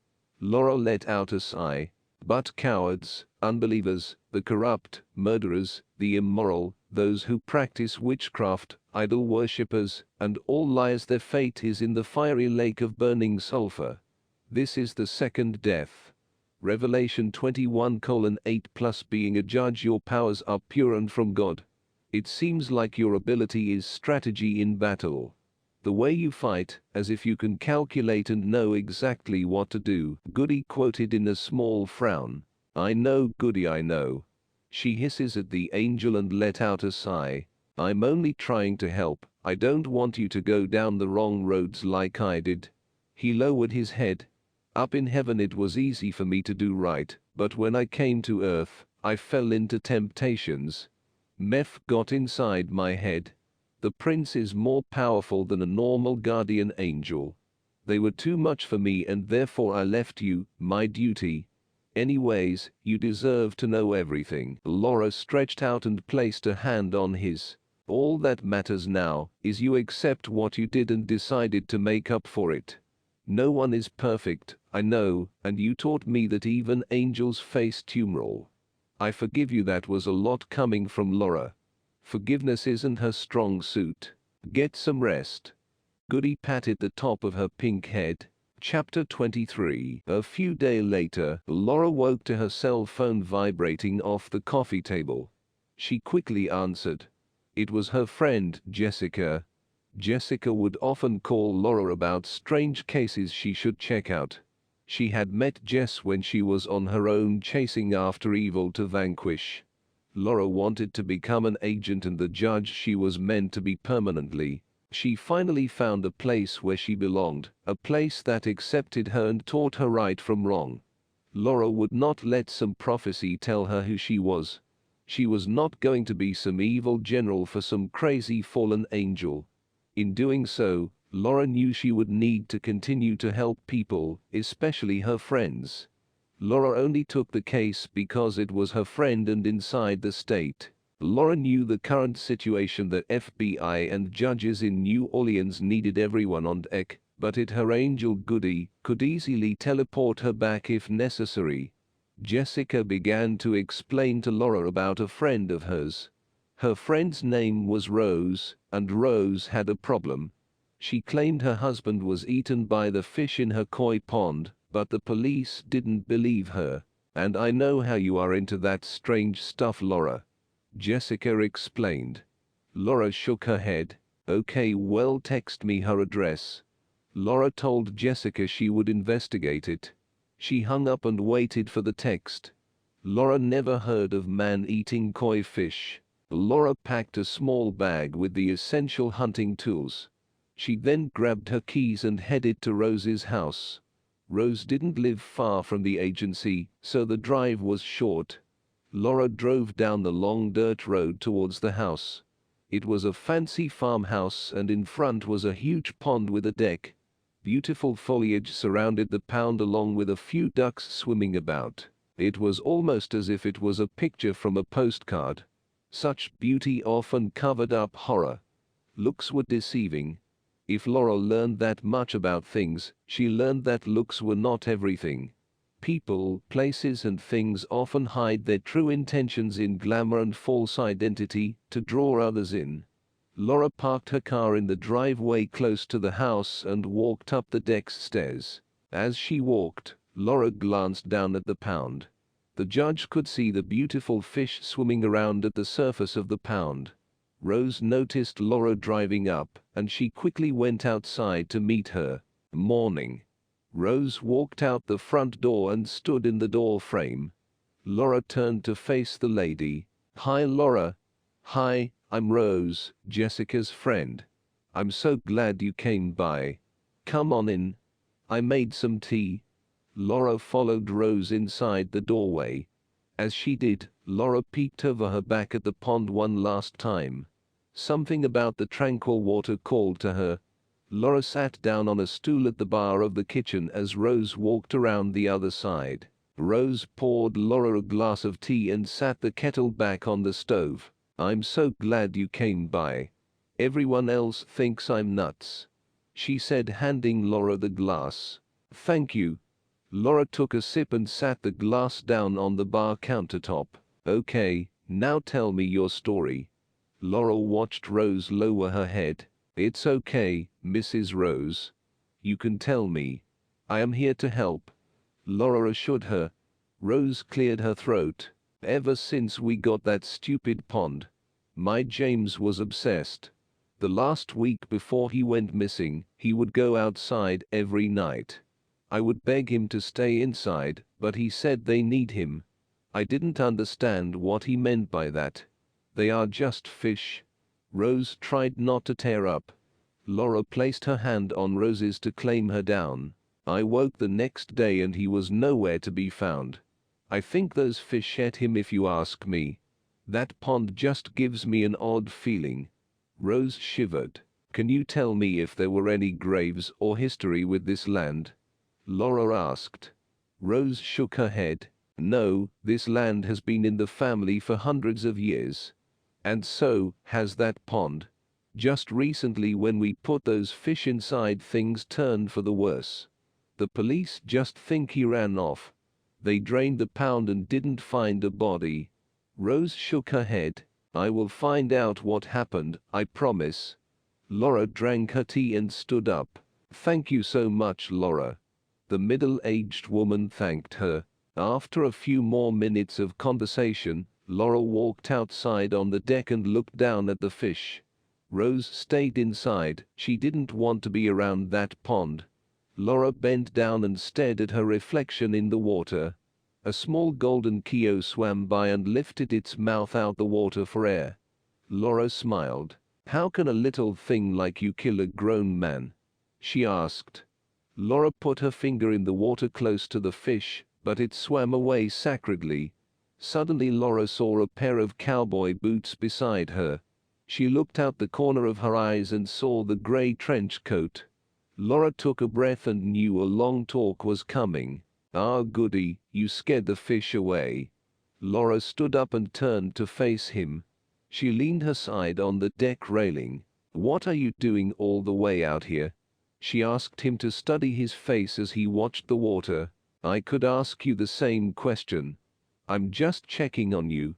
Laura let out a sigh. But cowards, unbelievers, the corrupt, murderers, the immoral, those who practice witchcraft, idol worshippers, and all liars, their fate is in the fiery lake of burning sulfur. This is the second death. Revelation 21:8. Being a judge, your powers are pure and from God. It seems like your ability is strategy in battle. The way you fight, as if you can calculate and know exactly what to do, Goody quoted in a small frown. I know, Goody, I know. She hisses at the angel and let out a sigh. I'm only trying to help. I don't want you to go down the wrong roads like I did. He lowered his head. Up in heaven it was easy for me to do right, but when I came to earth, I fell into temptations. Meph got inside my head. The prince is more powerful than a normal guardian angel. They were too much for me and therefore I left you, my duty. Anyways, you deserve to know everything. Laura stretched out and placed a hand on his. All that matters now is you accept what you did and decided to make up for it. No one is perfect, I know, and you taught me that even angels face turmoil. I forgive you. That was a lot coming from Laura. Forgiveness isn't her strong suit. Get some rest. Goody patted the top of her pink head. Chapter 23. A few days later, Laura woke to her cell phone vibrating off the coffee table. She quickly answered. It was her friend, Jessica. Jessica would often call Laura about strange cases she should check out. She had met Jess when she was on her own chasing after evil to vanquish. Laura wanted to become an agent and the judge she was meant to be permanently. She finally found a place where she belonged, a place that accepted her and taught her right from wrong. Laura would not let some prophecy tell her who she was. She was not going to be some evil general for some crazy fallen angel. In doing so, Laura knew she would need to continue to help people, especially her friends. Laura only took the case because it was her friend and inside the state. Laura knew the current situation, that FBI and judges in New Orleans needed everyone on deck, but her angel Goody could easily teleport her back if necessary. Jessica began to explain to Laura about a friend of hers. Her friend's name was Rose, and Rose had a problem. She claimed her husband was eaten by the fish in her koi pond, but the police didn't believe her. And I know how you are into that strange stuff, Laura. Jessica explained. Laura shook her head. Okay, well, text me her address. Laura told Jessica she would investigate it. She hung up and waited for the text. Laura never heard of man eating koi fish. Laura packed a small bag with the essential hunting tools. She then grabbed her keys and headed to Rose's house. Rose didn't live far from the agency, so the drive was short. Laura drove down the long dirt road towards the house. It was a fancy farmhouse, and in front was a huge pond with a deck. Beautiful foliage surrounded the pond along with a few ducks swimming about. It was almost as if it was a picture from a postcard. Such beauty often covered up horror. Looks were deceiving. If Laura learned that much about things, she learned that looks were not everything. People, places and things often hide their true intentions in glamour and false identity to draw others in. Laura parked her car in the driveway close to the house and walked up the deck stairs. As she walked, Laura glanced down at the pond. The judge could see the beautiful fish swimming around at the surface of the pond. Rose noticed Laura driving up, and she quickly went outside to meet her. Morning. Rose walked out the front door and stood in the door frame. Laura turned to face the lady. "Hi, Laura." "Hi, I'm Rose, Jessica's friend. I'm so glad you came by. Come on in. I made some tea." Laura followed Rose inside the doorway. As she did, Laura peeked over her back at the pond one last time. Something about the tranquil water called to her. Laura sat down on a stool at the bar of the kitchen as Rose walked around the other side. Rose poured Laura a glass of tea and sat the kettle back on the stove. "I'm so glad you came by. Everyone else thinks I'm nuts," she said, handing Laura the glass. "Thank you." Laura took a sip and sat the glass down on the bar countertop. "Okay, now tell me your story." Laura watched Rose lower her head. "It's okay, Mrs. Rose. You can tell me. I am here to help," Laura assured her. Rose cleared her throat. "Ever since we got that stupid pond, my James was obsessed. The last week before he went missing, he would go outside every night. I would beg him to stay inside, but he said they need him. I didn't understand what he meant by that. They are just fish." Rose tried not to tear up. Laura placed her hand on Rose's to calm her down. "I woke the next day and he was nowhere to be found. I think those fish ate him if you ask me. That pond just gives me an odd feeling." Rose shivered. "Can you tell me if there were any graves or history with this land?" Laura asked. Rose shook her head. "No, this land has been in the family for hundreds of years. And so has that pond. Just recently when we put those fish inside, things turned for the worse. The police just think he ran off. They drained the pond and didn't find a body." Rose shook her head. "I will find out what happened, I promise." Laura drank her tea and stood up. "Thank you so much, Laura." The middle-aged woman thanked her. After a few more minutes of conversation, Laura walked outside on the deck and looked down at the fish. Rose stayed inside. She didn't want to be around that pond. Laura bent down and stared at her reflection in the water. A small golden keo swam by and lifted its mouth out the water for air. Laura smiled. "How can a little thing like you kill a grown man?" she asked. Laura put her finger in the water close to the fish, but it swam away sacredly. Suddenly Laura saw a pair of cowboy boots beside her. She looked out the corner of her eyes and saw the gray trench coat. Laura took a breath and knew a long talk was coming. "Ah, goody, you scared the fish away." Laura stood up and turned to face him. She leaned her side on the deck railing. "What are you doing all the way out here?" she asked him to study his face as he watched the water. "I could ask you the same question." "I'm just checking on you."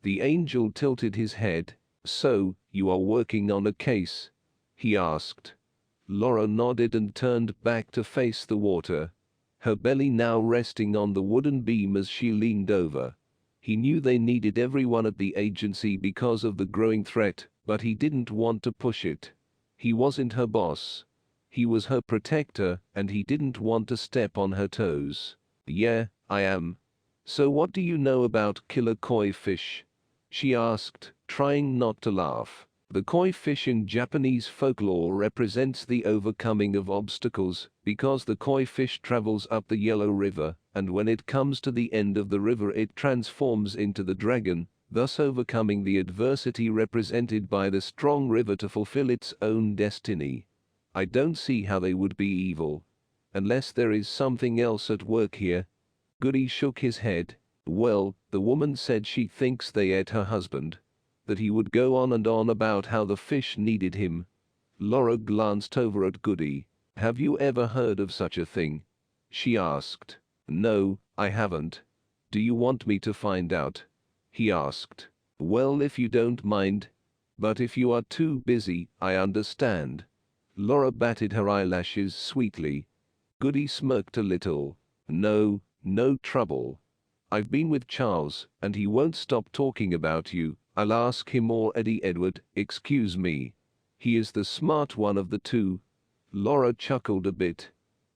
The angel tilted his head. "So, you are working on a case?" he asked. Laura nodded and turned back to face the water, her belly now resting on the wooden beam as she leaned over. He knew they needed everyone at the agency because of the growing threat, but he didn't want to push it. He wasn't her boss. He was her protector, and he didn't want to step on her toes. "Yeah, I am." "So what do you know about killer koi fish?" she asked, trying not to laugh. The koi fish in Japanese folklore represents the overcoming of obstacles, because the koi fish travels up the Yellow River, and when it comes to the end of the river it transforms into the dragon, thus overcoming the adversity represented by the strong river to fulfill its own destiny. I don't see how they would be evil, unless there is something else at work here. Goody shook his head. Well, the woman said she thinks they ate her husband. That he would go on and on about how the fish needed him. Laura glanced over at Goody. Have you ever heard of such a thing? She asked. No, I haven't. Do you want me to find out? He asked. Well, if you don't mind. But if you are too busy, I understand. Laura batted her eyelashes sweetly. Goody smirked a little. No trouble. I've been with Charles, and he won't stop talking about you. I'll ask him or Eddie. Edward, excuse me. He is the smart one of the two. Laura chuckled a bit.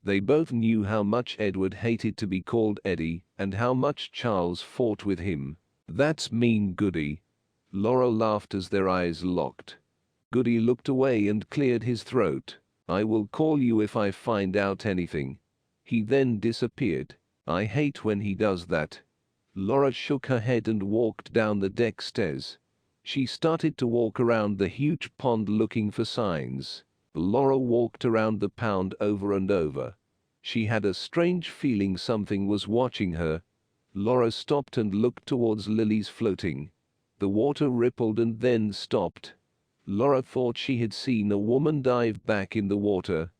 They both knew how much Edward hated to be called Eddie, and how much Charles fought with him. That's mean, Goody. Laura laughed as their eyes locked. Goody looked away and cleared his throat. I will call you if I find out anything. He then disappeared. I hate when he does that. Laura shook her head and walked down the deck stairs. She started to walk around the huge pond looking for signs. Laura walked around the pond over and over. She had a strange feeling something was watching her. Laura stopped and looked towards lilies floating. The water rippled and then stopped. Laura thought she had seen a woman dive back in the water.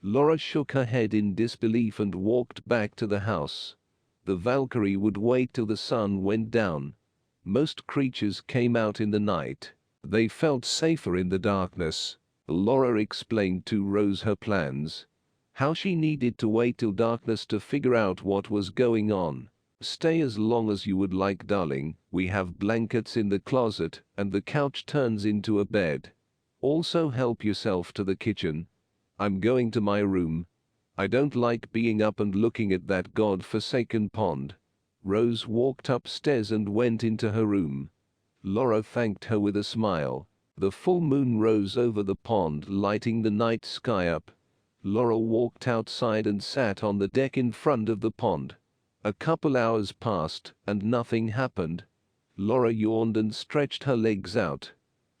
Laura shook her head in disbelief and walked back to the house. The Valkyrie would wait till the sun went down. Most creatures came out in the night. They felt safer in the darkness. Laura explained to Rose her plans. How she needed to wait till darkness to figure out what was going on. Stay as long as you would like, darling. We have blankets in the closet, and the couch turns into a bed. Also help yourself to the kitchen. I'm going to my room. I don't like being up and looking at that god-forsaken pond. Rose walked upstairs and went into her room. Laura thanked her with a smile. The full moon rose over the pond, lighting the night sky up. Laura walked outside and sat on the deck in front of the pond. A couple hours passed, and nothing happened. Laura yawned and stretched her legs out.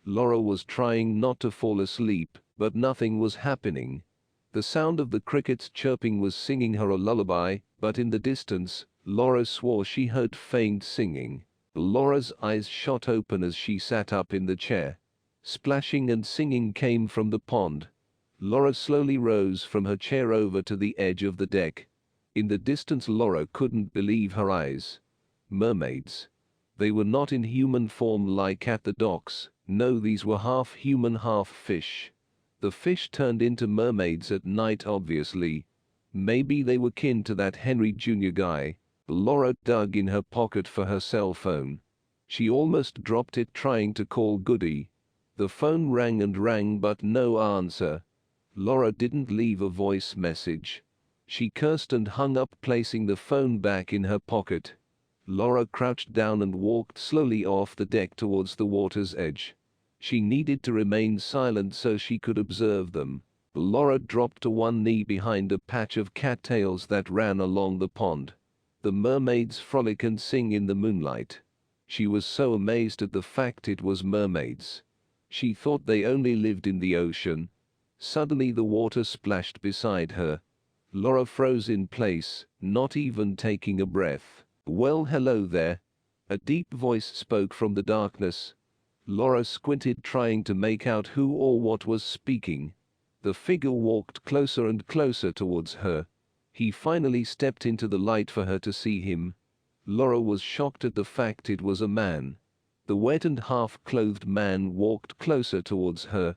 Laura was trying not to fall asleep, but nothing was happening. The sound of the crickets chirping was singing her a lullaby, but in the distance, Laura swore she heard faint singing. Laura's eyes shot open as she sat up in the chair. Splashing and singing came from the pond. Laura slowly rose from her chair over to the edge of the deck. In the distance, Laura couldn't believe her eyes. Mermaids. They were not in human form like at the docks. No, these were half human, half fish. The fish turned into mermaids at night, obviously. Maybe they were kin to that Henry Jr. guy. Laura dug in her pocket for her cell phone. She almost dropped it trying to call Goody. The phone rang and rang, but no answer. Laura didn't leave a voice message. She cursed and hung up, placing the phone back in her pocket. Laura crouched down and walked slowly off the deck towards the water's edge. She needed to remain silent so she could observe them. Laura dropped to one knee behind a patch of cattails that ran along the pond. The mermaids frolic and sing in the moonlight. She was so amazed at the fact it was mermaids. She thought they only lived in the ocean. Suddenly the water splashed beside her. Laura froze in place, not even taking a breath. Well, hello there. A deep voice spoke from the darkness. Laura squinted, trying to make out who or what was speaking. The figure walked closer and closer towards her. He finally stepped into the light for her to see him. Laura was shocked at the fact it was a man. The wet and half-clothed man walked closer towards her.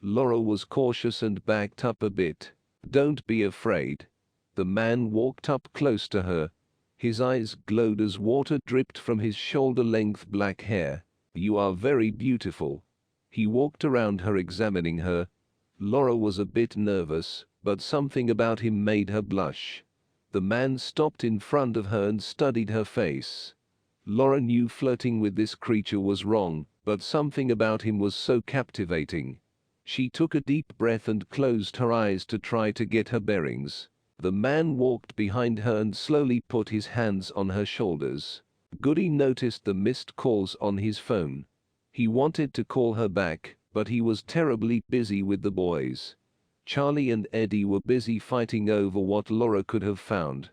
Laura was cautious and backed up a bit. Don't be afraid. The man walked up close to her. His eyes glowed as water dripped from his shoulder-length black hair. You are very beautiful. He walked around her, examining her. Laura was a bit nervous, but something about him made her blush. The man stopped in front of her and studied her face. Laura knew flirting with this creature was wrong, but something about him was so captivating. She took a deep breath and closed her eyes to try to get her bearings. The man walked behind her and slowly put his hands on her shoulders. Goody noticed the missed calls on his phone. He wanted to call her back, but he was terribly busy with the boys. Charlie and Eddie were busy fighting over what Laura could have found.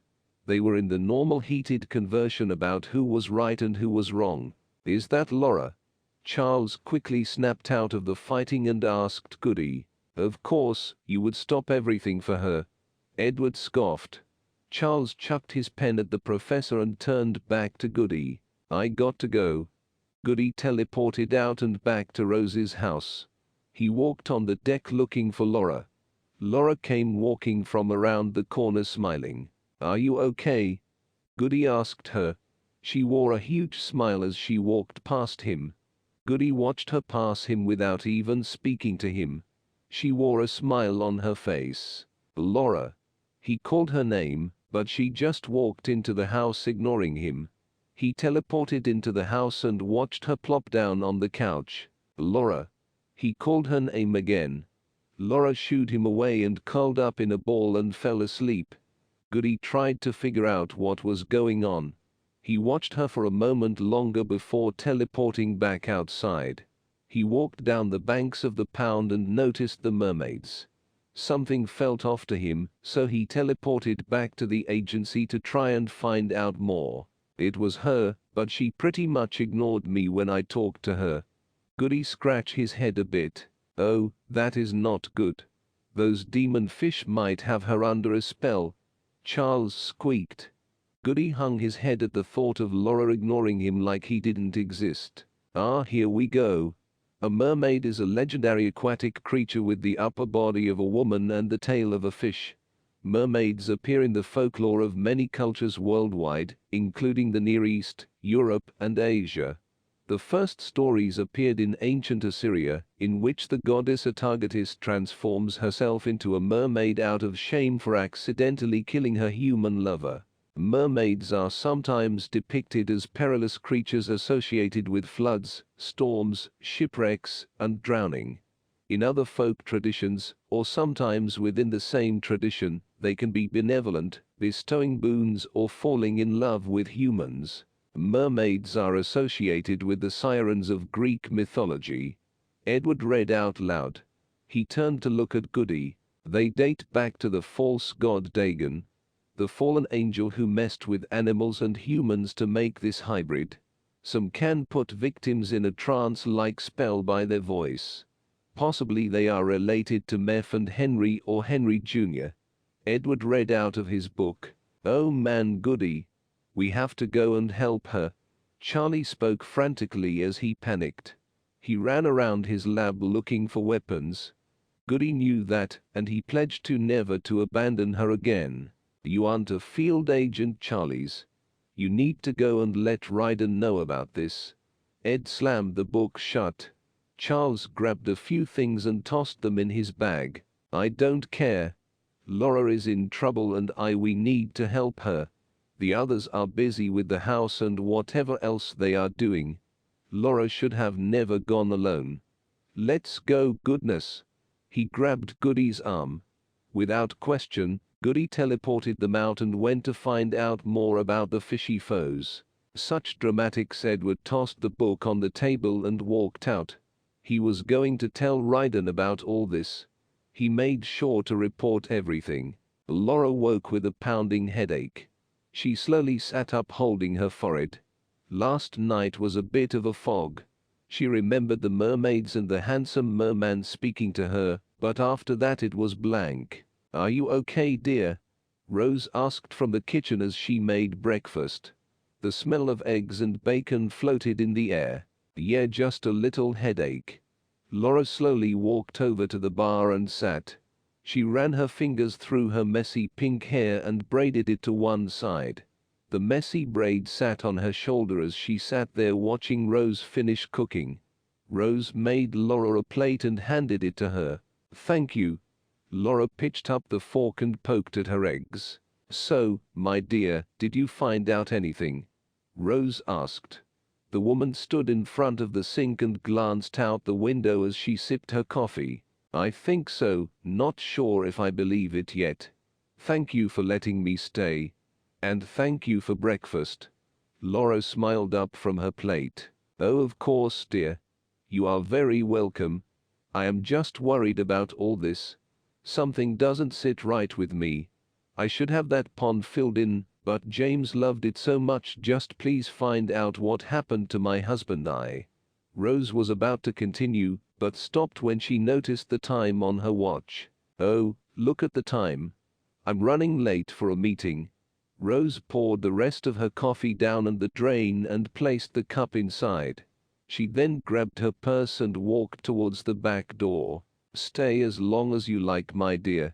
They were in the normal heated conversion about who was right and who was wrong. "Is that Laura?" Charles quickly snapped out of the fighting and asked Goody. "Of course, you would stop everything for her." Edward scoffed. Charles chucked his pen at the professor and turned back to Goody. "I got to go." Goody teleported out and back to Rose's house. He walked on the deck looking for Laura. Laura came walking from around the corner smiling. "Are you okay?" Goody asked her. She wore a huge smile as she walked past him. Goody watched her pass him without even speaking to him. She wore a smile on her face. "Laura." He called her name, but she just walked into the house ignoring him. He teleported into the house and watched her plop down on the couch. "Laura." He called her name again. Laura shooed him away and curled up in a ball and fell asleep. Goody tried to figure out what was going on. He watched her for a moment longer before teleporting back outside. He walked down the banks of the pond and noticed the mermaids. Something felt off to him, so he teleported back to the agency to try and find out more. "It was her, but she pretty much ignored me when I talked to her." Goody scratched his head a bit. "Oh, that is not good. Those demon fish might have her under a spell." Charles squeaked. Goody hung his head at the thought of Laura ignoring him like he didn't exist. "Ah, here we go." A mermaid is a legendary aquatic creature with the upper body of a woman and the tail of a fish. Mermaids appear in the folklore of many cultures worldwide, including the Near East, Europe, and Asia. The first stories appeared in ancient Assyria, in which the goddess Atargatis transforms herself into a mermaid out of shame for accidentally killing her human lover. Mermaids are sometimes depicted as perilous creatures associated with floods, storms, shipwrecks, and drowning. In other folk traditions, or sometimes within the same tradition, they can be benevolent, bestowing boons or falling in love with humans. Mermaids are associated with the sirens of Greek mythology. Edward read out loud. He turned to look at Goody. "They date back to the false god Dagon, the fallen angel who messed with animals and humans to make this hybrid. Some can put victims in a trance-like spell by their voice. Possibly they are related to Meph and Henry or Henry Jr." Edward read out of his book. "Oh man, Goody. We have to go and help her." Charlie spoke frantically as he panicked. He ran around his lab looking for weapons. Goody knew that, and he pledged to never to abandon her again. "You aren't a field agent, Charles. You need to go and let Ryden know about this." Ed slammed the book shut. Charles grabbed a few things and tossed them in his bag. "I don't care. Laura is in trouble and we need to help her. The others are busy with the house and whatever else they are doing. Laura should have never gone alone. Let's go, goodness." He grabbed Goody's arm. Without question, Goody teleported them out and went to find out more about the fishy foes. Such dramatics. Edward tossed the book on the table and walked out. He was going to tell Ryden about all this. He made sure to report everything. Laura woke with a pounding headache. She slowly sat up holding her forehead. Last night was a bit of a fog. She remembered the mermaids and the handsome merman speaking to her, but after that it was blank. "Are you okay, dear?" Rose asked from the kitchen as she made breakfast. The smell of eggs and bacon floated in the air. "Yeah, just a little headache." Laura slowly walked over to the bar and sat. She ran her fingers through her messy pink hair and braided it to one side. The messy braid sat on her shoulder as she sat there watching Rose finish cooking. Rose made Laura a plate and handed it to her. "Thank you." Laura pitched up the fork and poked at her eggs. "So, my dear, did you find out anything?" Rose asked. The woman stood in front of the sink and glanced out the window as she sipped her coffee. I think so, not sure if I believe it yet. Thank you for letting me stay. And thank you for breakfast. Laura smiled up from her plate. Oh, of course, dear. You are very welcome. I am just worried about all this. Something doesn't sit right with me. I should have that pond filled in, but James loved it so much. Just please find out what happened to my husband. Rose was about to continue, but stopped when she noticed the time on her watch. Oh, look at the time. I'm running late for a meeting. Rose poured the rest of her coffee down the drain and placed the cup inside. She then grabbed her purse and walked towards the back door. Stay as long as you like, my dear,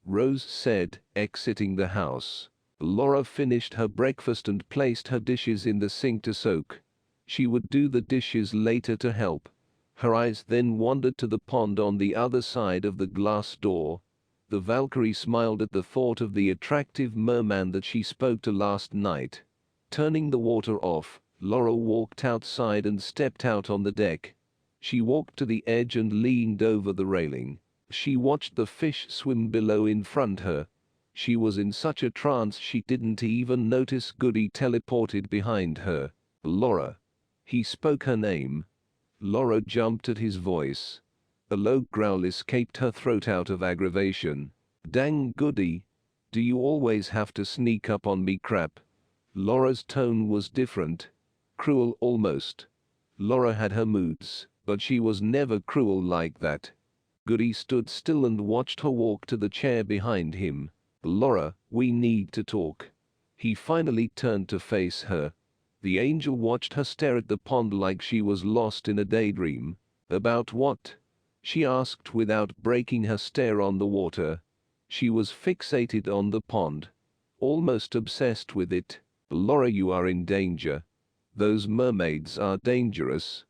Rose said, exiting the house. Laura finished her breakfast and placed her dishes in the sink to soak. She would do the dishes later to help. Her eyes then wandered to the pond on the other side of the glass door. The Valkyrie smiled at the thought of the attractive merman that she spoke to last night. Turning the water off, Laura walked outside and stepped out on the deck. She walked to the edge and leaned over the railing. She watched the fish swim below in front her. She was in such a trance she didn't even notice Goody teleported behind her. Laura. He spoke her name. Laura jumped at his voice. A low growl escaped her throat out of aggravation. Dang, Goody. Do you always have to sneak up on me, crap? Laura's tone was different. Cruel almost. Laura had her moods, but she was never cruel like that. Goody stood still and watched her walk to the chair behind him. Laura, we need to talk. He finally turned to face her. The angel watched her stare at the pond like she was lost in a daydream. About what? She asked without breaking her stare on the water. She was fixated on the pond. Almost obsessed with it. Laura, you are in danger. Those mermaids are dangerous.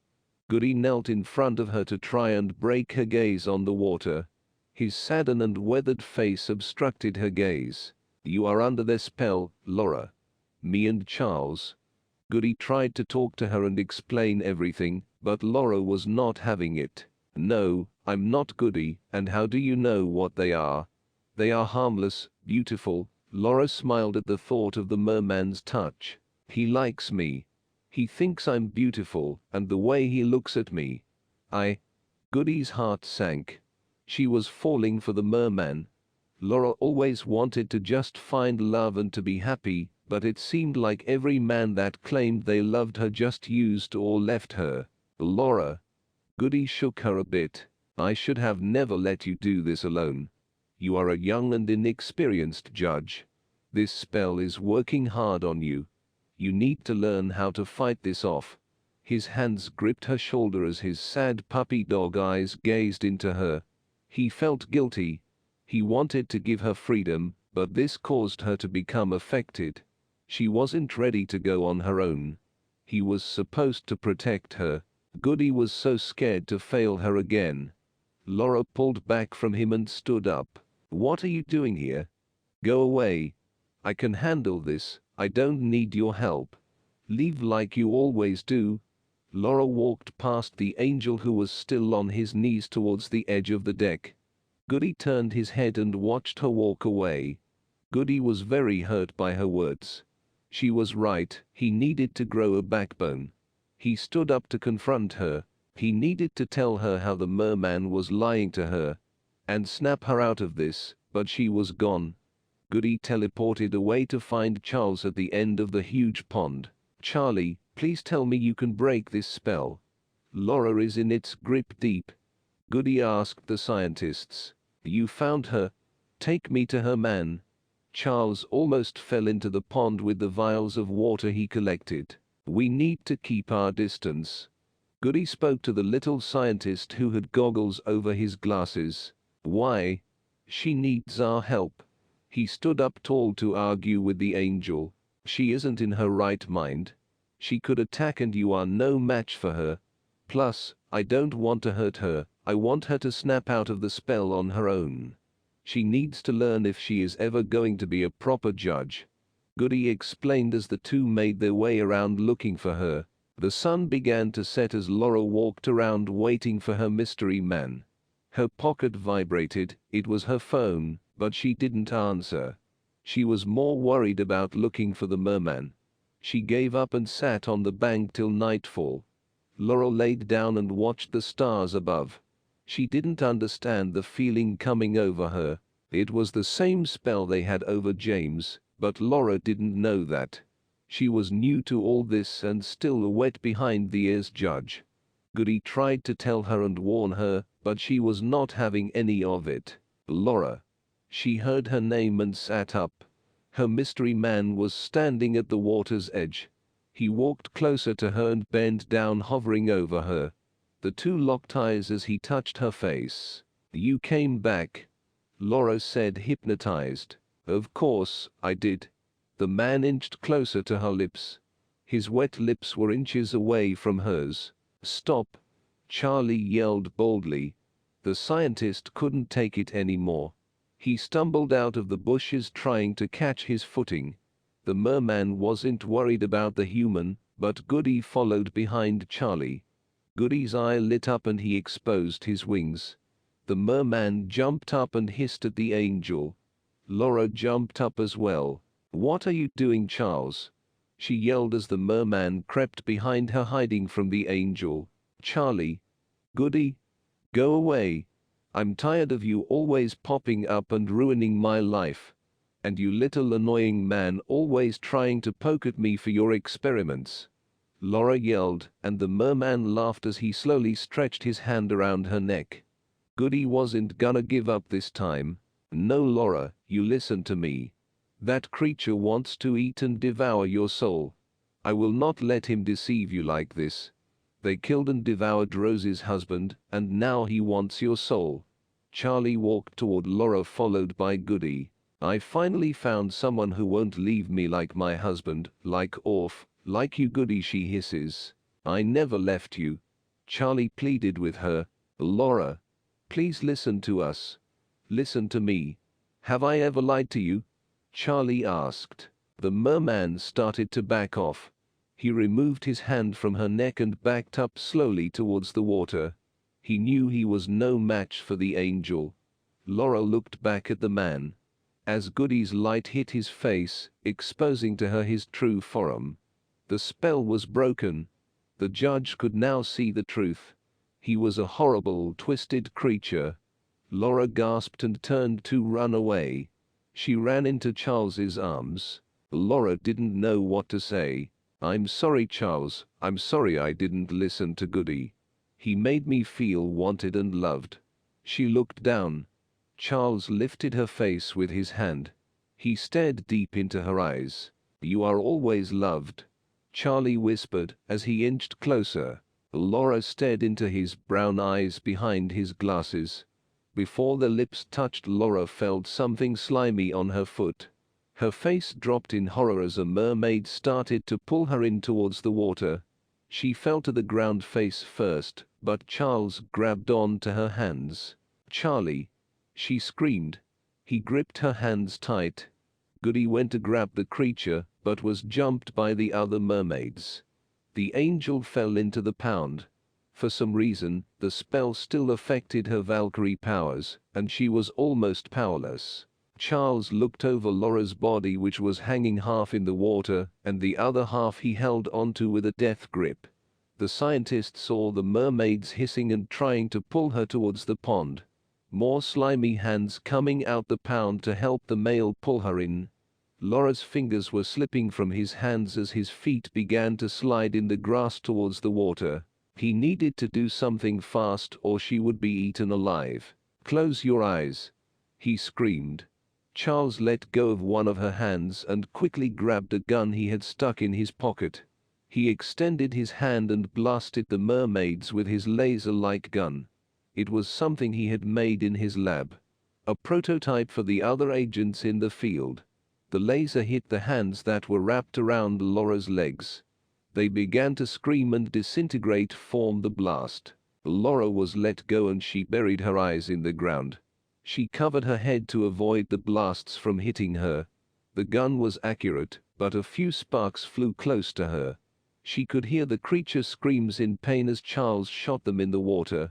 Goody knelt in front of her to try and break her gaze on the water. His saddened and weathered face obstructed her gaze. You are under their spell, Laura. Me and Charles. Goody tried to talk to her and explain everything, but Laura was not having it. No, I'm not Goody, and how do you know what they are? They are harmless, beautiful. Laura smiled at the thought of the merman's touch. He likes me. He thinks I'm beautiful, and the way he looks at me. Goody's heart sank. She was falling for the merman. Laura always wanted to just find love and to be happy, but it seemed like every man that claimed they loved her just used or left her. Laura. Goody shook her a bit. I should have never let you do this alone. You are a young and inexperienced judge. This spell is working hard on you. You need to learn how to fight this off. His hands gripped her shoulder as his sad puppy dog eyes gazed into her. He felt guilty. He wanted to give her freedom, but this caused her to become affected. She wasn't ready to go on her own. He was supposed to protect her. Goody was so scared to fail her again. Laura pulled back from him and stood up. What are you doing here? Go away. I can handle this. I don't need your help. Leave like you always do. Laura walked past the angel who was still on his knees towards the edge of the deck. Goody turned his head and watched her walk away. Goody was very hurt by her words. She was right, he needed to grow a backbone. He stood up to confront her. He needed to tell her how the merman was lying to her and snap her out of this, but she was gone. Goody teleported away to find Charles at the end of the huge pond. Charlie, please tell me you can break this spell. Laura is in its grip deep. Goody asked the scientists. You found her? Take me to her, man. Charles almost fell into the pond with the vials of water he collected. We need to keep our distance. Goody spoke to the little scientist who had goggles over his glasses. Why? She needs our help. He stood up tall to argue with the angel. She isn't in her right mind. She could attack and you are no match for her. Plus, I don't want to hurt her. I want her to snap out of the spell on her own. She needs to learn if she is ever going to be a proper judge. Goody explained as the two made their way around looking for her. The sun began to set as Laura walked around waiting for her mystery man. Her pocket vibrated. It was her phone, but she didn't answer. She was more worried about looking for the merman. She gave up and sat on the bank till nightfall. Laura laid down and watched the stars above. She didn't understand the feeling coming over her. It was the same spell they had over James, but Laura didn't know that. She was new to all this and still a wet behind the ears judge. Goody tried to tell her and warn her, but she was not having any of it. Laura. She heard her name and sat up. Her mystery man was standing at the water's edge. He walked closer to her and bent down, hovering over her. The two locked eyes as he touched her face. "You came back," Laura said, hypnotized. "Of course I did." The man inched closer to her lips. His wet lips were inches away from hers. "Stop!" Charlie yelled boldly. The scientist couldn't take it anymore. He stumbled out of the bushes trying to catch his footing. The merman wasn't worried about the human, but Goody followed behind Charlie. Goody's eye lit up and he exposed his wings. The merman jumped up and hissed at the angel. Laura jumped up as well. "What are you doing, Charles?" she yelled as the merman crept behind her, hiding from the angel. "Charlie." "Goody. Go away. I'm tired of you always popping up and ruining my life. And you little annoying man always trying to poke at me for your experiments," Laura yelled, and the merman laughed as he slowly stretched his hand around her neck. Goody wasn't gonna give up this time. "No, Laura, you listen to me. That creature wants to eat and devour your soul. I will not let him deceive you like this. They killed and devoured Rose's husband, and now he wants your soul." Charlie walked toward Laura, followed by Goody. "I finally found someone who won't leave me like my husband, like like you, Goody," she hisses. "I never left you." Charlie pleaded with her. "Laura, please listen to us. Listen to me. Have I ever lied to you?" Charlie asked. The merman started to back off. He removed his hand from her neck and backed up slowly towards the water. He knew he was no match for the angel. Laura looked back at the man. As Goody's light hit his face, exposing to her his true form, the spell was broken. The judge could now see the truth. He was a horrible, twisted creature. Laura gasped and turned to run away. She ran into Charles's arms. Laura didn't know what to say. "I'm sorry, Charles. I'm sorry I didn't listen to Goody. He made me feel wanted and loved." She looked down. Charles lifted her face with his hand. He stared deep into her eyes. "You are always loved," Charlie whispered as he inched closer. Laura stared into his brown eyes behind his glasses. Before the lips touched, Laura felt something slimy on her foot. Her face dropped in horror as a mermaid started to pull her in towards the water. She fell to the ground face first, but Charles grabbed on to her hands. "Charlie!" she screamed. He gripped her hands tight. Goody went to grab the creature, but was jumped by the other mermaids. The angel fell into the pound. For some reason, the spell still affected her Valkyrie powers, and she was almost powerless. Charles looked over Laura's body, which was hanging half in the water, and the other half he held onto with a death grip. The scientist saw the mermaids hissing and trying to pull her towards the pond. More slimy hands coming out the pound to help the male pull her in. Laura's fingers were slipping from his hands as his feet began to slide in the grass towards the water. He needed to do something fast or she would be eaten alive. "Close your eyes," he screamed. Charles let go of one of her hands and quickly grabbed a gun he had stuck in his pocket. He extended his hand and blasted the mermaids with his laser-like gun. It was something he had made in his lab. A prototype for the other agents in the field. The laser hit the hands that were wrapped around Laura's legs. They began to scream and disintegrate from the blast. Laura was let go and she buried her eyes in the ground. She covered her head to avoid the blasts from hitting her. The gun was accurate, but a few sparks flew close to her. She could hear the creature screams in pain as Charles shot them in the water.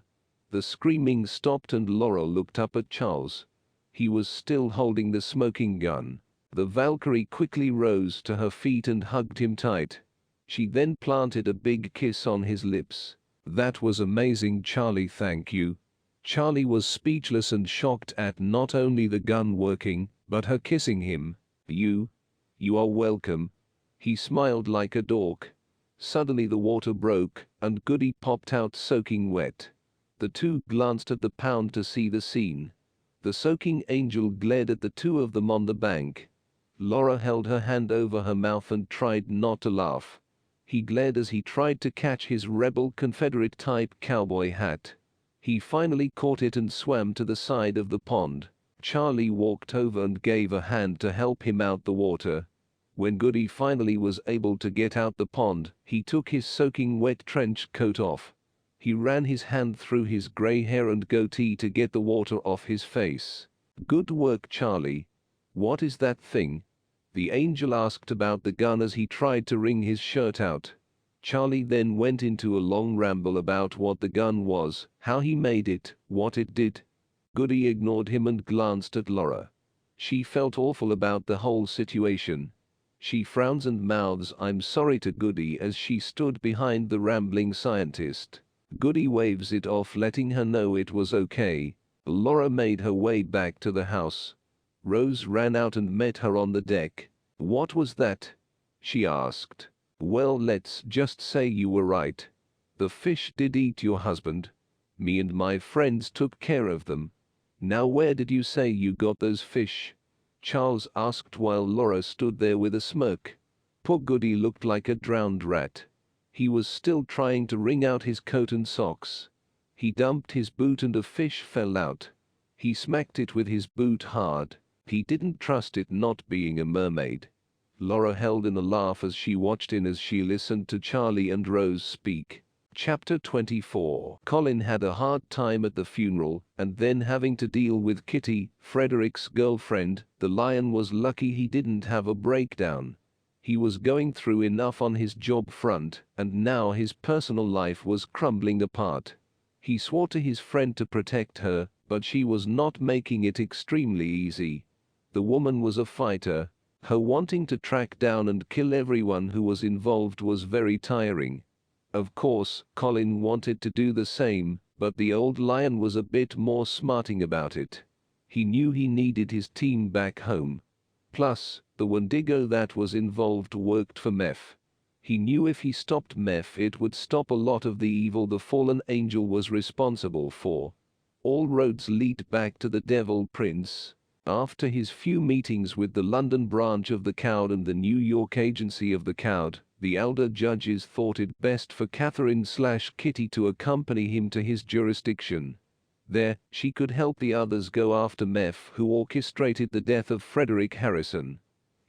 The screaming stopped and Laura looked up at Charles. He was still holding the smoking gun. The Valkyrie quickly rose to her feet and hugged him tight. She then planted a big kiss on his lips. "That was amazing, Charlie, thank you." Charlie was speechless and shocked at not only the gun working, but her kissing him. You are welcome." He smiled like a dork. Suddenly the water broke, and Goody popped out soaking wet. The two glanced at the pound to see the scene. The soaking angel glared at the two of them on the bank. Laura held her hand over her mouth and tried not to laugh. He glared as he tried to catch his rebel Confederate-type cowboy hat. He finally caught it and swam to the side of the pond. Charlie walked over and gave a hand to help him out the water. When Goody finally was able to get out the pond, he took his soaking wet trench coat off. He ran his hand through his gray hair and goatee to get the water off his face. "Good work, Charlie. What is that thing?" The angel asked about the gun as he tried to wring his shirt out. Charlie then went into a long ramble about what the gun was, how he made it, what it did. Goody ignored him and glanced at Laura. She felt awful about the whole situation. She frowns and mouths "I'm sorry" to Goody as she stood behind the rambling scientist. Goody waves it off, letting her know it was okay. Laura made her way back to the house. Rose ran out and met her on the deck. "What was that?" she asked. "Well, let's just say you were right. The fish did eat your husband. Me and my friends took care of them. Now where did you say you got those fish?" Charles asked while Laura stood there with a smirk. Poor Goody looked like a drowned rat. He was still trying to wring out his coat and socks. He dumped his boot and a fish fell out. He smacked it with his boot hard. He didn't trust it not being a mermaid. Laura held in a laugh as she watched in as she listened to Charlie and Rose speak. Chapter 24. Colin had a hard time at the funeral, and then having to deal with Kitty, Frederick's girlfriend. The lion was lucky he didn't have a breakdown. He was going through enough on his job front, and now his personal life was crumbling apart. He swore to his friend to protect her, but she was not making it extremely easy. The woman was a fighter. Her wanting to track down and kill everyone who was involved was very tiring. Of course, Colin wanted to do the same, but the old lion was a bit more smarting about it. He knew he needed his team back home. Plus, the Wendigo that was involved worked for Meph. He knew if he stopped Meph it would stop a lot of the evil the fallen angel was responsible for. All roads lead back to the Devil Prince. After his few meetings with the London branch of the Cowd and the New York agency of the Cowd, the elder judges thought it best for Catherine/Kitty to accompany him to his jurisdiction. There, she could help the others go after Meph, who orchestrated the death of Frederick Harrison.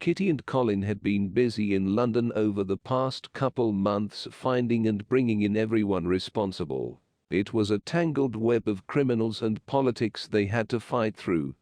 Kitty and Colin had been busy in London over the past couple months finding and bringing in everyone responsible. It was a tangled web of criminals and politics they had to fight through.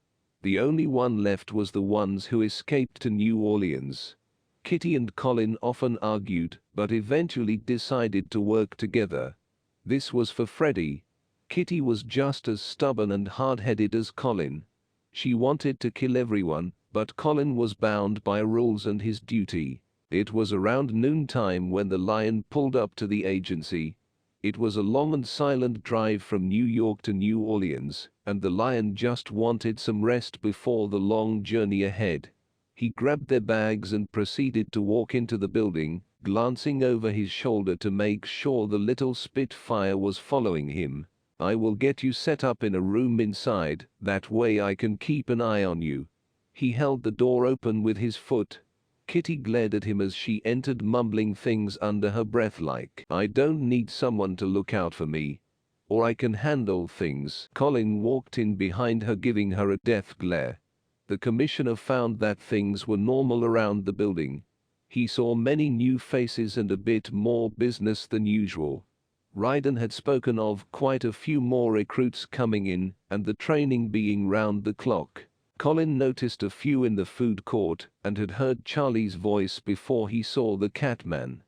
The only one left was the ones who escaped to New Orleans. Kitty and Colin often argued, but eventually decided to work together. This was for Freddie. Kitty was just as stubborn and hard-headed as Colin. She wanted to kill everyone, but Colin was bound by rules and his duty. It was around noontime when the lion pulled up to the agency. It was a long and silent drive from New York to New Orleans, and the lion just wanted some rest before the long journey ahead. He grabbed their bags and proceeded to walk into the building, glancing over his shoulder to make sure the little Spitfire was following him. "I will get you set up in a room inside, that way I can keep an eye on you." He held the door open with his foot. Kitty glared at him as she entered, mumbling things under her breath like, "I don't need someone to look out for me. Or I can handle things." Colin walked in behind her, giving her a death glare. The commissioner found that things were normal around the building. He saw many new faces and a bit more business than usual. Ryden had spoken of quite a few more recruits coming in, and the training being round the clock. Colin noticed a few in the food court, and had heard Charlie's voice before he saw the Catman.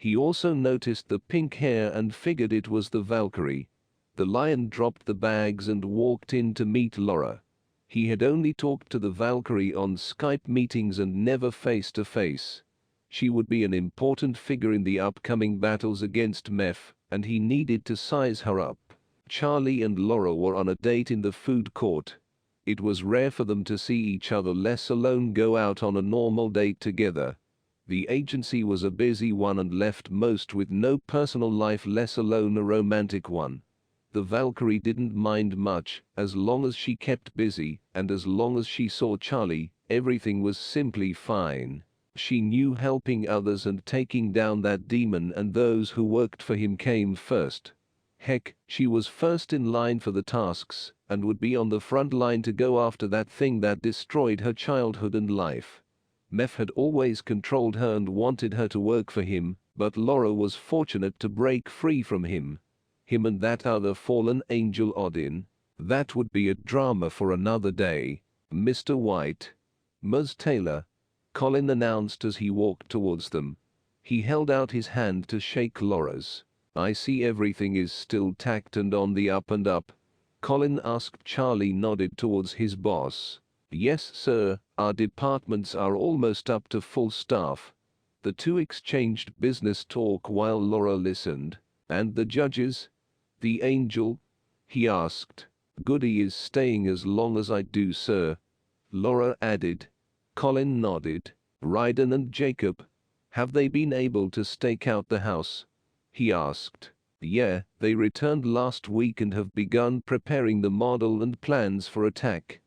He also noticed the pink hair and figured it was the Valkyrie. The lion dropped the bags and walked in to meet Laura. He had only talked to the Valkyrie on Skype meetings and never face to face. She would be an important figure in the upcoming battles against Meph, and he needed to size her up. Charlie and Laura were on a date in the food court. It was rare for them to see each other, let alone go out on a normal date together. The agency was a busy one and left most with no personal life, let alone a romantic one. The Valkyrie didn't mind much, as long as she kept busy, and as long as she saw Charlie, everything was simply fine. She knew helping others and taking down that demon and those who worked for him came first. Heck, she was first in line for the tasks, and would be on the front line to go after that thing that destroyed her childhood and life. Meph had always controlled her and wanted her to work for him, but Laura was fortunate to break free from him. Him and that other fallen angel Odin. That would be a drama for another day. Mr. White. Ms. Taylor. Colin announced as he walked towards them. He held out his hand to shake Laura's. I see everything is still tacked and on the up and up. Colin asked. Charlie nodded towards his boss. Yes, sir, our departments are almost up to full staff. The two exchanged business talk while Laura listened. And the judges? The angel? He asked. Goody is staying as long as I do, sir. Laura added. Colin nodded. Ryden and Jacob? Have they been able to stake out the house? He asked. Yeah, they returned last week and have begun preparing the model and plans for attack.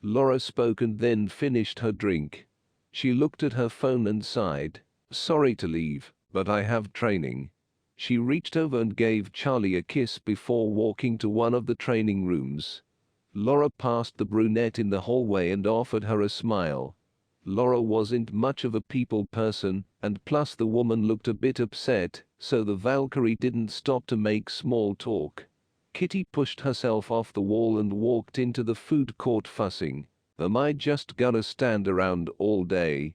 Laura spoke and then finished her drink. She looked at her phone and sighed. Sorry to leave, but I have training. She reached over and gave Charlie a kiss before walking to one of the training rooms. Laura passed the brunette in the hallway and offered her a smile. Laura wasn't much of a people person, and plus the woman looked a bit upset, so the Valkyrie didn't stop to make small talk. Kitty pushed herself off the wall and walked into the food court fussing. Am I just gonna stand around all day?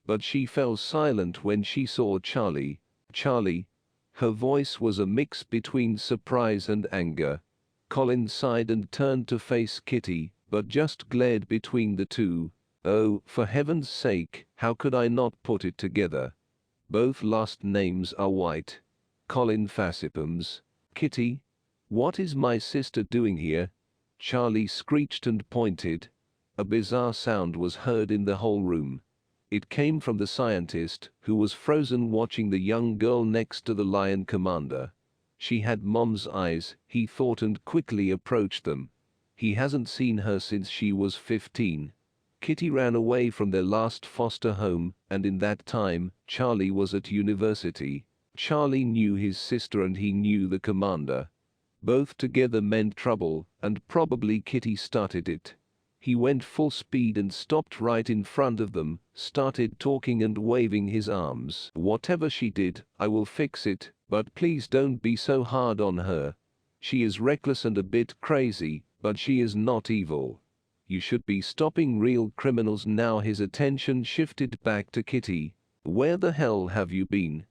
But she fell silent when she saw Charlie. Charlie? Her voice was a mix between surprise and anger. Colin sighed and turned to face Kitty, but just glared between the two. Oh, for heaven's sake, how could I not put it together? Both last names are White. Colin Fassipums. Kitty? What is my sister doing here? Charlie screeched and pointed. A bizarre sound was heard in the whole room. It came from the scientist, who was frozen watching the young girl next to the Lion Commander. She had Mom's eyes, he thought, and quickly approached them. He hasn't seen her since she was 15. Kitty ran away from their last foster home, and in that time, Charlie was at university. Charlie knew his sister and he knew the commander. Both together meant trouble, and probably Kitty started it. He went full speed and stopped right in front of them, started talking and waving his arms. Whatever she did, I will fix it, but please don't be so hard on her. She is reckless and a bit crazy, but she is not evil. You should be stopping real criminals now. His attention shifted back to Kitty. Where the hell have you been?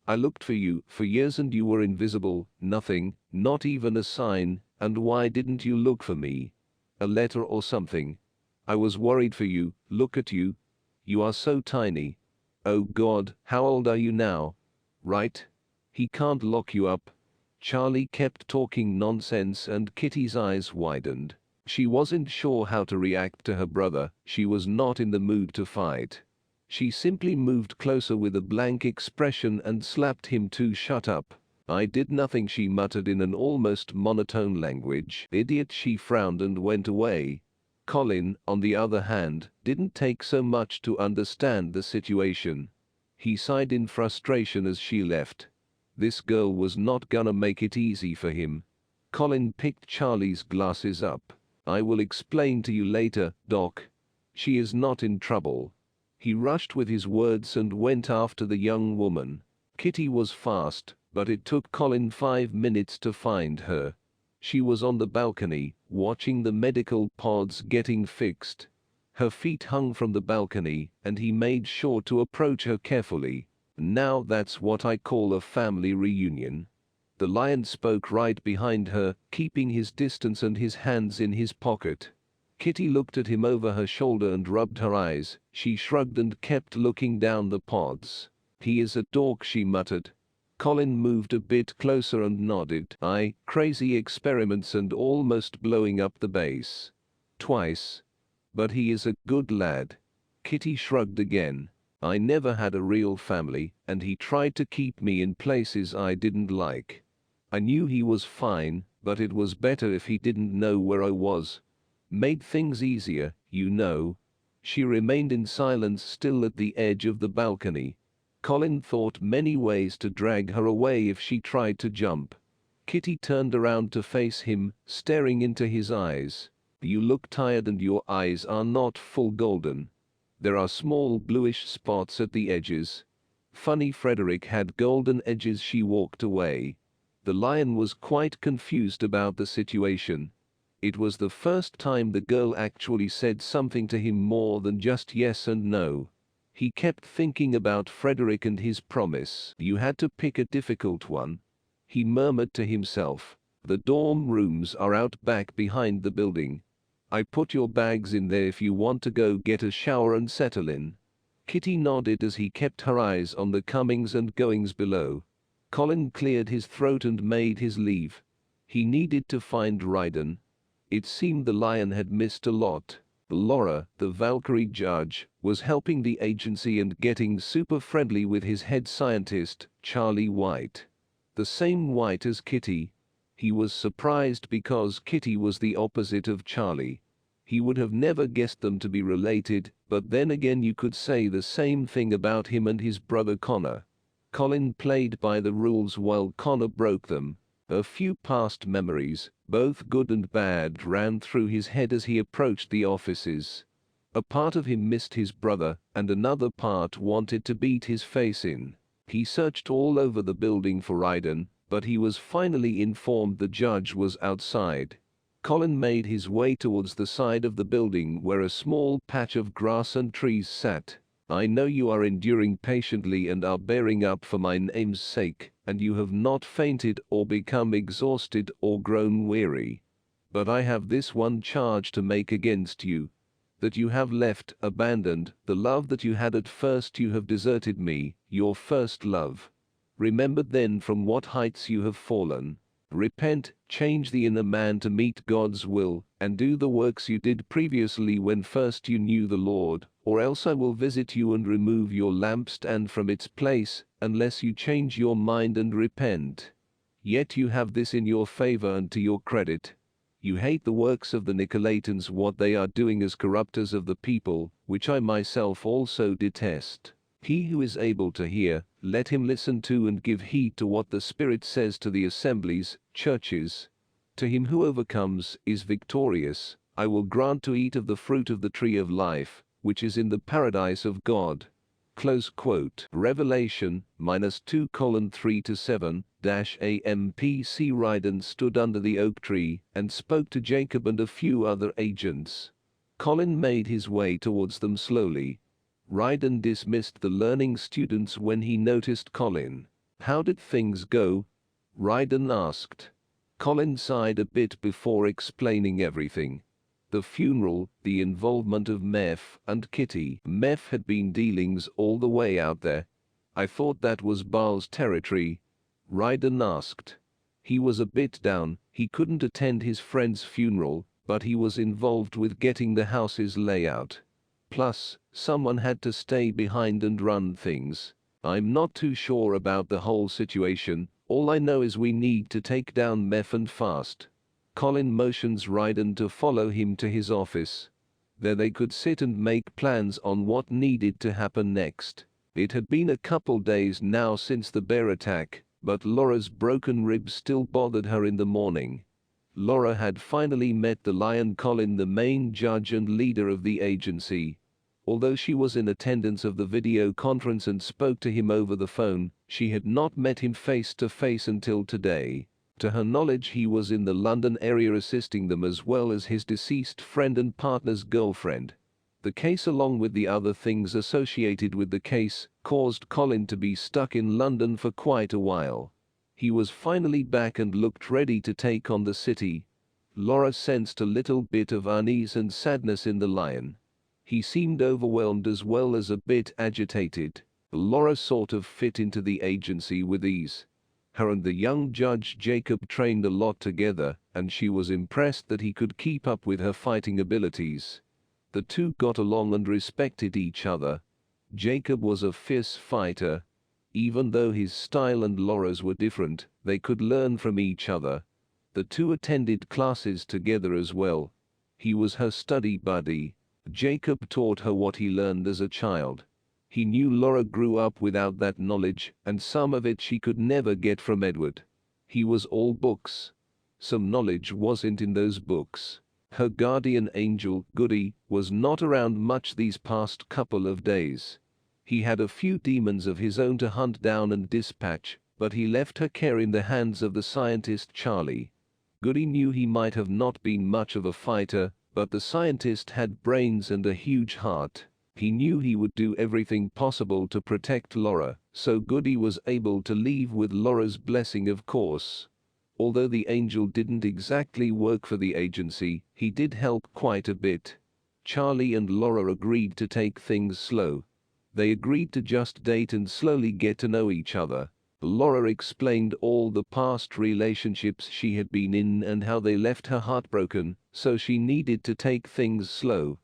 I looked for you for years and you were invisible, nothing, not even a sign, and why didn't you look for me? A letter or something? I was worried for you, look at you. You are so tiny. Oh God, how old are you now? Right? He can't lock you up. Charlie kept talking nonsense and Kitty's eyes widened. She wasn't sure how to react to her brother. She was not in the mood to fight. She simply moved closer with a blank expression and slapped him to shut up. I did nothing, she muttered in an almost monotone language. Idiot, she frowned and went away. Colin, on the other hand, didn't take so much to understand the situation. He sighed in frustration as she left. This girl was not gonna make it easy for him. Colin picked Charlie's glasses up. I will explain to you later, Doc. She is not in trouble. He rushed with his words and went after the young woman. Kitty was fast, but it took Colin 5 minutes to find her. She was on the balcony, watching the medical pods getting fixed. Her feet hung from the balcony, and he made sure to approach her carefully. Now that's what I call a family reunion. The lion spoke right behind her, keeping his distance and his hands in his pocket. Kitty looked at him over her shoulder and rubbed her eyes. She shrugged and kept looking down the pods. He is a dork, she muttered. Colin moved a bit closer and nodded. Crazy experiments and almost blowing up the base. Twice. But he is a good lad. Kitty shrugged again. I never had a real family, and he tried to keep me in places I didn't like. I knew he was fine, but it was better if he didn't know where I was. Made things easier, you know. She remained in silence, still at the edge of the balcony. Colin thought many ways to drag her away if she tried to jump. Kitty turned around to face him, staring into his eyes. You look tired and your eyes are not full golden. There are small bluish spots at the edges. Funny, Frederick had golden edges. She walked away. The lion was quite confused about the situation. It was the first time the girl actually said something to him more than just yes and no. He kept thinking about Frederick and his promise. You had to pick a difficult one. He murmured to himself. The dorm rooms are out back behind the building. I put your bags in there if you want to go get a shower and settle in. Kitty nodded as he kept her eyes on the comings and goings below. Colin cleared his throat and made his leave. He needed to find Ryden. It seemed the lion had missed a lot. Laura, the Valkyrie judge, was helping the agency and getting super friendly with his head scientist, Charlie White. The same White as Kitty. He was surprised because Kitty was the opposite of Charlie. He would have never guessed them to be related, but then again you could say the same thing about him and his brother Connor. Colin played by the rules while Connor broke them. A few past memories, both good and bad, ran through his head as he approached the offices. A part of him missed his brother, and another part wanted to beat his face in. He searched all over the building for Ryden, but he was finally informed the judge was outside. Colin made his way towards the side of the building where a small patch of grass and trees sat. I know you are enduring patiently and are bearing up for my name's sake, and you have not fainted or become exhausted or grown weary. But I have this one charge to make against you, that you have left, abandoned, the love that you had at first. You have deserted me, your first love. Remember then from what heights you have fallen. Repent, change the inner man to meet God's will, and do the works you did previously when first you knew the Lord, or else I will visit you and remove your lampstand from its place, unless you change your mind and repent. Yet you have this in your favor and to your credit. You hate the works of the Nicolaitans, what they are doing as corrupters of the people, which I myself also detest. He who is able to hear, let him listen to and give heed to what the Spirit says to the assemblies, churches. To him who overcomes, is victorious, I will grant to eat of the fruit of the tree of life, which is in the paradise of God. Close quote. Revelation, -2:3-7, AMPC. Ryden stood under the oak tree, and spoke to Jacob and a few other agents. Colin made his way towards them slowly. Ryden dismissed the learning students when he noticed Colin. How did things go? Ryden asked. Colin sighed a bit before explaining everything. The funeral, the involvement of Meph and Kitty. Meph had been dealings all the way out there. I thought that was Baal's territory. Ryden asked. He was a bit down. He couldn't attend his friend's funeral, but he was involved with getting the house's layout. Plus, someone had to stay behind and run things. I'm not too sure about the whole situation. All I know is we need to take down Meph and fast. Colin motions Ryden to follow him to his office. There they could sit and make plans on what needed to happen next. It had been a couple days now since the bear attack, but Laura's broken rib still bothered her in the morning. Laura had finally met the lion Colin, the main judge and leader of the agency. Although she was in attendance of the video conference and spoke to him over the phone, she had not met him face to face until today. To her knowledge, he was in the London area assisting them, as well as his deceased friend and partner's girlfriend. The case, along with the other things associated with the case, caused Colin to be stuck in London for quite a while. He was finally back and looked ready to take on the city. Laura sensed a little bit of unease and sadness in the lion. He seemed overwhelmed as well as a bit agitated. Laura sort of fit into the agency with ease. Her and the young Judge Jacob trained a lot together, and she was impressed that he could keep up with her fighting abilities. The two got along and respected each other. Jacob was a fierce fighter. Even though his style and Laura's were different, they could learn from each other. The two attended classes together as well. He was her study buddy. Jacob taught her what he learned as a child. He knew Laura grew up without that knowledge, and some of it she could never get from Edward. He was all books. Some knowledge wasn't in those books. Her guardian angel, Goody, was not around much these past couple of days. He had a few demons of his own to hunt down and dispatch, but he left her care in the hands of the scientist Charlie. Goody knew he might have not been much of a fighter, but the scientist had brains and a huge heart. He knew he would do everything possible to protect Laura, so Goody was able to leave with Laura's blessing, of course. Although the angel didn't exactly work for the agency, he did help quite a bit. Charlie and Laura agreed to take things slow. They agreed to just date and slowly get to know each other. Laura explained all the past relationships she had been in and how they left her heartbroken, so she needed to take things slow.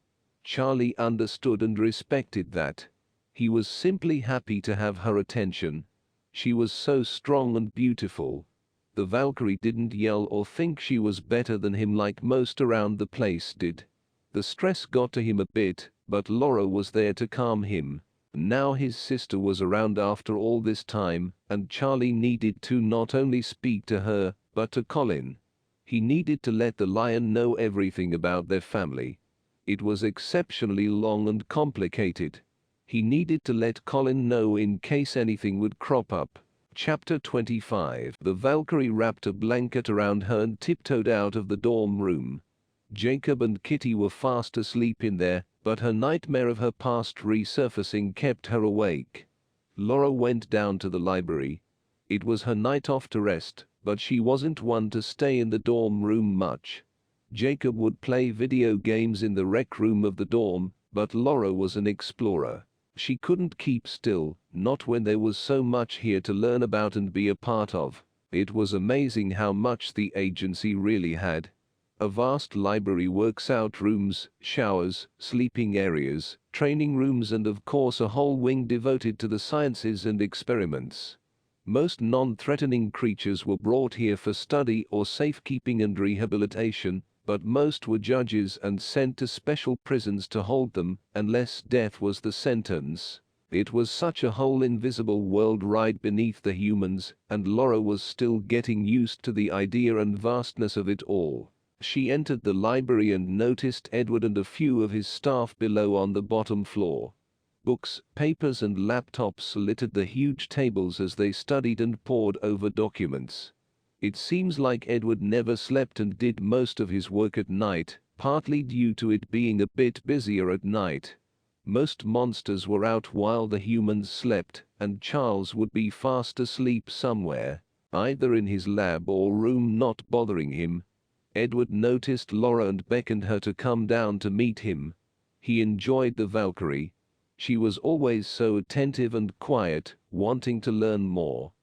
Charlie understood and respected that. He was simply happy to have her attention. She was so strong and beautiful. The Valkyrie didn't yell or think she was better than him like most around the place did. The stress got to him a bit, but Laura was there to calm him. Now his sister was around after all this time, and Charlie needed to not only speak to her, but to Colin. He needed to let the lion know everything about their family. It was exceptionally long and complicated. He needed to let Colin know in case anything would crop up. Chapter 25. The Valkyrie wrapped a blanket around her and tiptoed out of the dorm room. Jacob and Kitty were fast asleep in there, but her nightmare of her past resurfacing kept her awake. Laura went down to the library. It was her night off to rest, but she wasn't one to stay in the dorm room much. Jacob would play video games in the rec room of the dorm, but Laura was an explorer. She couldn't keep still, not when there was so much here to learn about and be a part of. It was amazing how much the agency really had. A vast library, workout rooms, showers, sleeping areas, training rooms, and of course a whole wing devoted to the sciences and experiments. Most non-threatening creatures were brought here for study or safekeeping and rehabilitation, but most were judges and sent to special prisons to hold them, unless death was the sentence. It was such a whole invisible world right beneath the humans, and Laura was still getting used to the idea and vastness of it all. She entered the library and noticed Edward and a few of his staff below on the bottom floor. Books, papers and laptops littered the huge tables as they studied and pored over documents. It seems like Edward never slept and did most of his work at night, partly due to it being a bit busier at night. Most monsters were out while the humans slept, and Charles would be fast asleep somewhere, either in his lab or room, not bothering him. Edward noticed Laura and beckoned her to come down to meet him. He enjoyed the Valkyrie. She was always so attentive and quiet, wanting to learn more.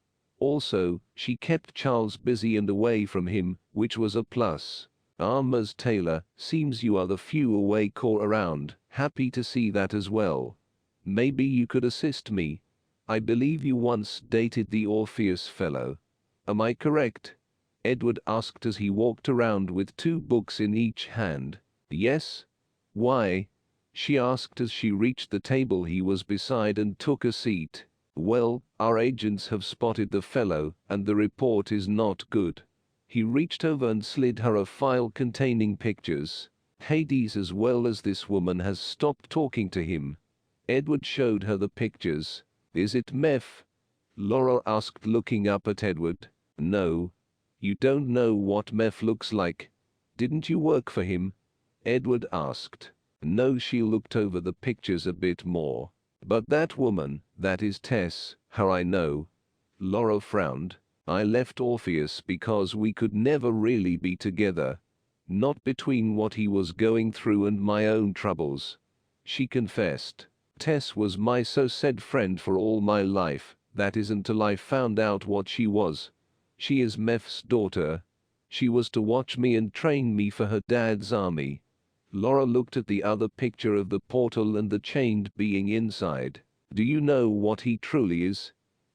Also, she kept Charles busy and away from him, which was a plus. Ms. Taylor, seems you are the few awake or around. Happy to see that as well. Maybe you could assist me. I believe you once dated the Orpheus fellow. Am I correct? Edward asked as he walked around with 2 books in each hand. Yes? Why? She asked as she reached the table he was beside and took a seat. Well, our agents have spotted the fellow, and the report is not good. He reached over and slid her a file containing pictures. Hades, as well as this woman, has stopped talking to him. Edward showed her the pictures. Is it Meph? Laura asked, looking up at Edward. No. You don't know what Meph looks like. Didn't you work for him? Edward asked. No, she looked over the pictures a bit more. But that woman, that is Tess, her I know. Laura frowned. I left Orpheus because we could never really be together. Not between what he was going through and my own troubles. She confessed. Tess was my so-said friend for all my life, that is until I found out what she was. She is Meph's daughter. She was to watch me and train me for her dad's army. Laura looked at the other picture of the portal and the chained being inside. Do you know what he truly is?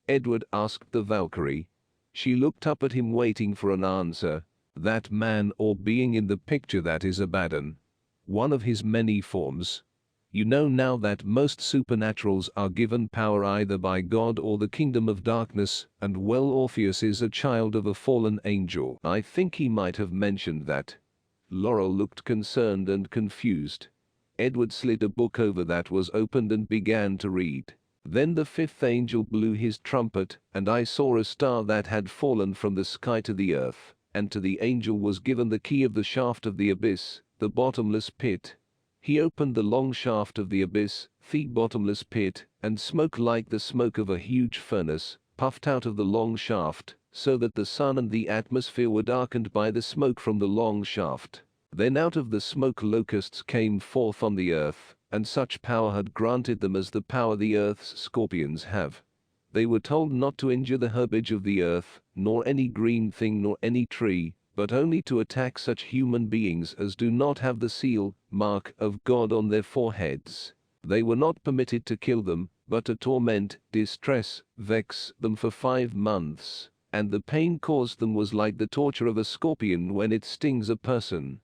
Edward asked the Valkyrie. She looked up at him waiting for an answer. That man or being in the picture, that is Abaddon. One of his many forms. You know now that most supernaturals are given power either by God or the kingdom of darkness, and well, Orpheus is a child of a fallen angel. I think he might have mentioned that. Laura looked concerned and confused. Edward slid a book over that was opened and began to read. Then the fifth angel blew his trumpet, and I saw a star that had fallen from the sky to the earth, and to the angel was given the key of the shaft of the abyss, the bottomless pit. He opened the long shaft of the abyss, the bottomless pit, and smoke like the smoke of a huge furnace puffed out of the long shaft, so that the sun and the atmosphere were darkened by the smoke from the long shaft. Then out of the smoke locusts came forth on the earth, and such power had granted them as the power the earth's scorpions have. They were told not to injure the herbage of the earth, nor any green thing nor any tree, but only to attack such human beings as do not have the seal, mark of God on their foreheads. They were not permitted to kill them, but to torment, distress, vex them for 5 months, and the pain caused them was like the torture of a scorpion when it stings a person.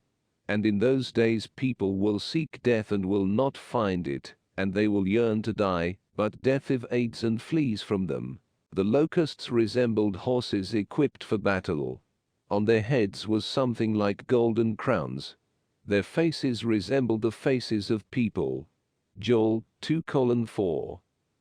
And in those days people will seek death and will not find it, and they will yearn to die, but death evades and flees from them. The locusts resembled horses equipped for battle. On their heads was something like golden crowns. Their faces resembled the faces of people. Joel 2:4.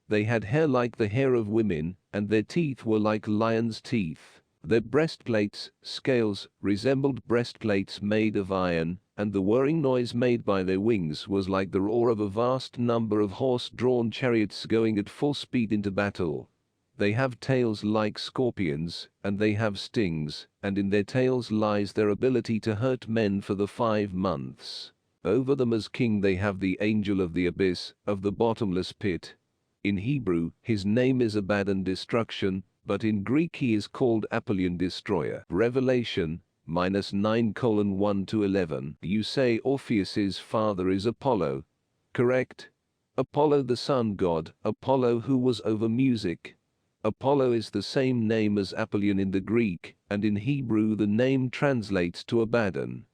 They had hair like the hair of women, and their teeth were like lions' teeth. Their breastplates, scales, resembled breastplates made of iron, and the whirring noise made by their wings was like the roar of a vast number of horse-drawn chariots going at full speed into battle. They have tails like scorpions, and they have stings, and in their tails lies their ability to hurt men for the 5 months. Over them as king they have the angel of the abyss, of the bottomless pit. In Hebrew, his name is Abaddon, destruction, but in Greek he is called Apollyon, destroyer. Revelation -9:1-11. You say Orpheus's father is Apollo. Correct? Apollo the sun god, Apollo who was over music. Apollo is the same name as Apollyon in the Greek, and in Hebrew the name translates to Abaddon.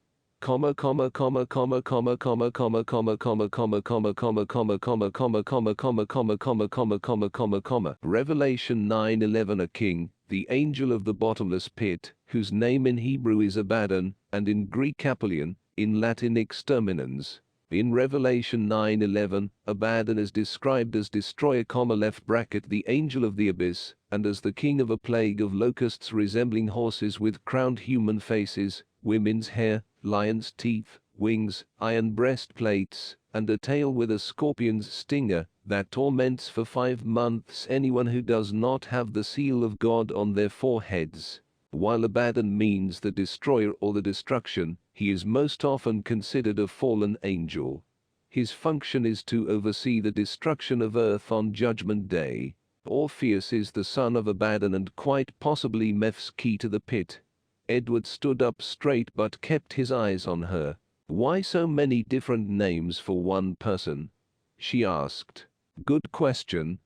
Revelation 9:11. A king, the angel of the bottomless pit, whose name in Hebrew is Abaddon, and in Greek Apollyon, in Latin exterminans. In Revelation 9:11, Abaddon is described as destroyer, the angel of the abyss, and as the king of a plague of locusts resembling horses with crowned human faces, women's hair, lions' teeth, wings, iron breastplates, and a tail with a scorpion's stinger, that torments for 5 months anyone who does not have the seal of God on their foreheads. While Abaddon means the destroyer or the destruction, he is most often considered a fallen angel. His function is to oversee the destruction of earth on Judgment Day. Orpheus is the son of Abaddon and quite possibly Meph's key to the pit. Edward stood up straight but kept his eyes on her. Why so many different names for one person? She asked. Good question.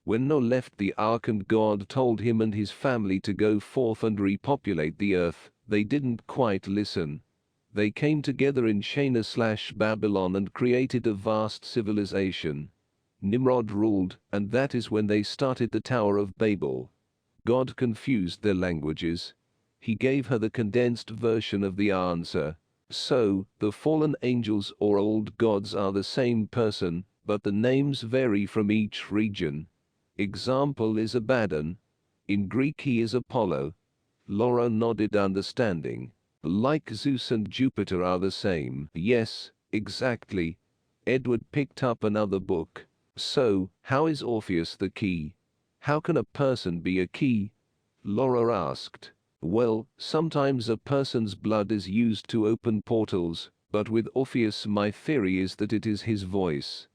When Noah left the ark and God told him and his family to go forth and repopulate the earth, they didn't quite listen. They came together in Shinar/Babylon and created a vast civilization. Nimrod ruled, and that is when they started the Tower of Babel. God confused their languages. He gave her the condensed version of the answer. So, the fallen angels or old gods are the same person, but the names vary from each region. Example is Abaddon. In Greek he is Apollo. Laura nodded understanding. Like Zeus and Jupiter are the same. Yes, exactly. Edward picked up another book. So, how is Orpheus the key? How can a person be a key? Laura asked. Well, sometimes a person's blood is used to open portals, but with Orpheus my theory is that it is his voice.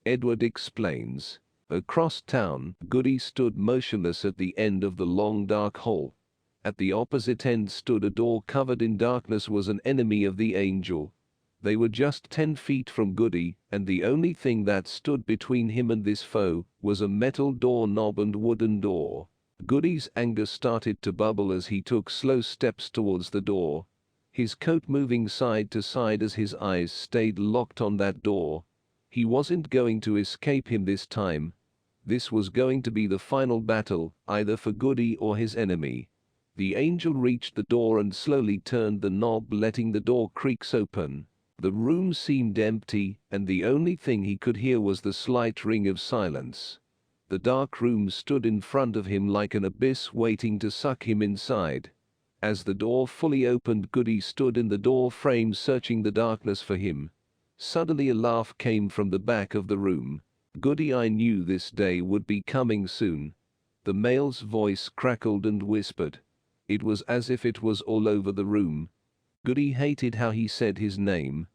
Edward explains. Across town, Goody stood motionless at the end of the long dark hall. At the opposite end stood a door covered in darkness was an enemy of the angel. They were just 10 feet from Goody, and the only thing that stood between him and this foe was a metal doorknob and wooden door. Goody's anger started to bubble as he took slow steps towards the door, his coat moving side to side as his eyes stayed locked on that door. He wasn't going to escape him this time. This was going to be the final battle, either for Goody or his enemy. The angel reached the door and slowly turned the knob, letting the door creaks open. The room seemed empty, and the only thing he could hear was the slight ring of silence. The dark room stood in front of him like an abyss waiting to suck him inside. As the door fully opened, Goody stood in the door frame searching the darkness for him. Suddenly a laugh came from the back of the room. Goody, I knew this day would be coming soon. The male's voice crackled and whispered. It was as if it was all over the room. Goody hated how he said his name.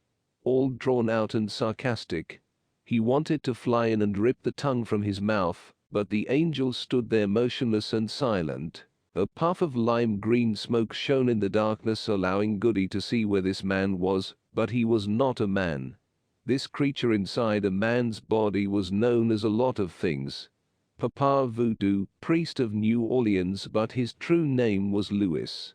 All drawn out and sarcastic. He wanted to fly in and rip the tongue from his mouth, but the angel stood there motionless and silent. A puff of lime green smoke shone in the darkness, allowing Goody to see where this man was, but he was not a man. This creature inside a man's body was known as a lot of things. Papa Voodoo, priest of New Orleans, but his true name was Louis.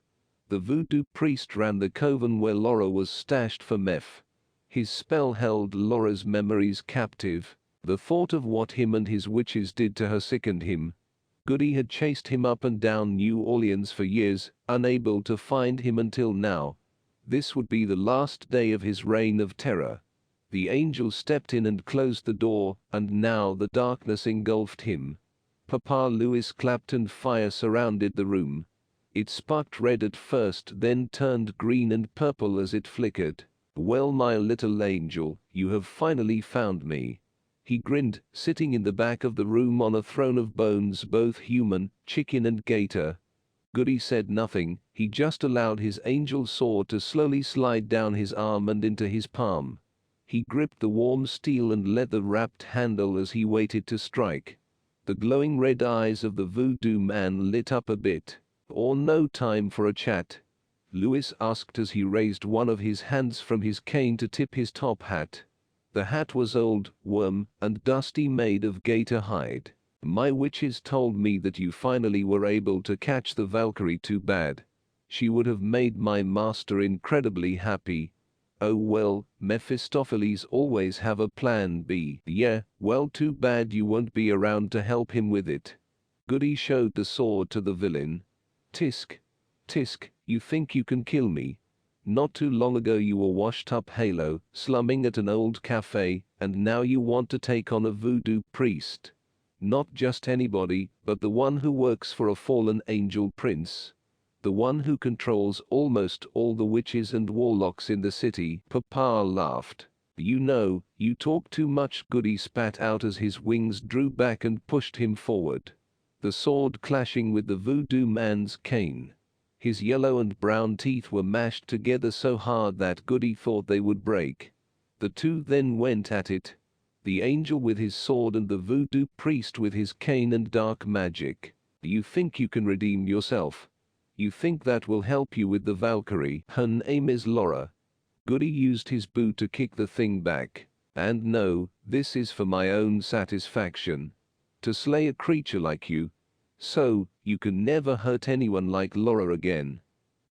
The voodoo priest ran the coven where Laura was stashed for Meph. His spell held Laura's memories captive. The thought of what him and his witches did to her sickened him. Goody had chased him up and down New Orleans for years, unable to find him until now. This would be the last day of his reign of terror. The angel stepped in and closed the door, and now the darkness engulfed him. Papa Louis clapped and fire surrounded the room. It sparked red at first, then turned green and purple as it flickered. Well, my little angel, you have finally found me. He grinned, sitting in the back of the room on a throne of bones, both human, chicken and gator. Goody said nothing, he just allowed his angel sword to slowly slide down his arm and into his palm. He gripped the warm steel and leather-wrapped handle as he waited to strike. The glowing red eyes of the voodoo man lit up a bit. Or no time for a chat? Louis asked as he raised one of his hands from his cane to tip his top hat. The hat was old, worm, and dusty, made of gator hide. My witches told me that you finally were able to catch the Valkyrie. Too bad. She would have made my master incredibly happy. Oh well, Mephistopheles always have a plan B. Yeah, well, too bad you won't be around to help him with it. Goody showed the sword to the villain. Tisk. Tisk, you think you can kill me? Not too long ago you were washed up Halo, slumming at an old cafe, and now you want to take on a voodoo priest. Not just anybody, but the one who works for a fallen angel prince. The one who controls almost all the witches and warlocks in the city. Papa laughed. You know, you talk too much. Goody spat out as his wings drew back and pushed him forward. The sword clashing with the voodoo man's cane. His yellow and brown teeth were mashed together so hard that Goody thought they would break. The two then went at it. The angel with his sword and the voodoo priest with his cane and dark magic. You think you can redeem yourself? You think that will help you with the Valkyrie? Her name is Laura. Goody used his boot to kick the thing back. And no, this is for my own satisfaction. To slay a creature like you. So, you can never hurt anyone like Laura again.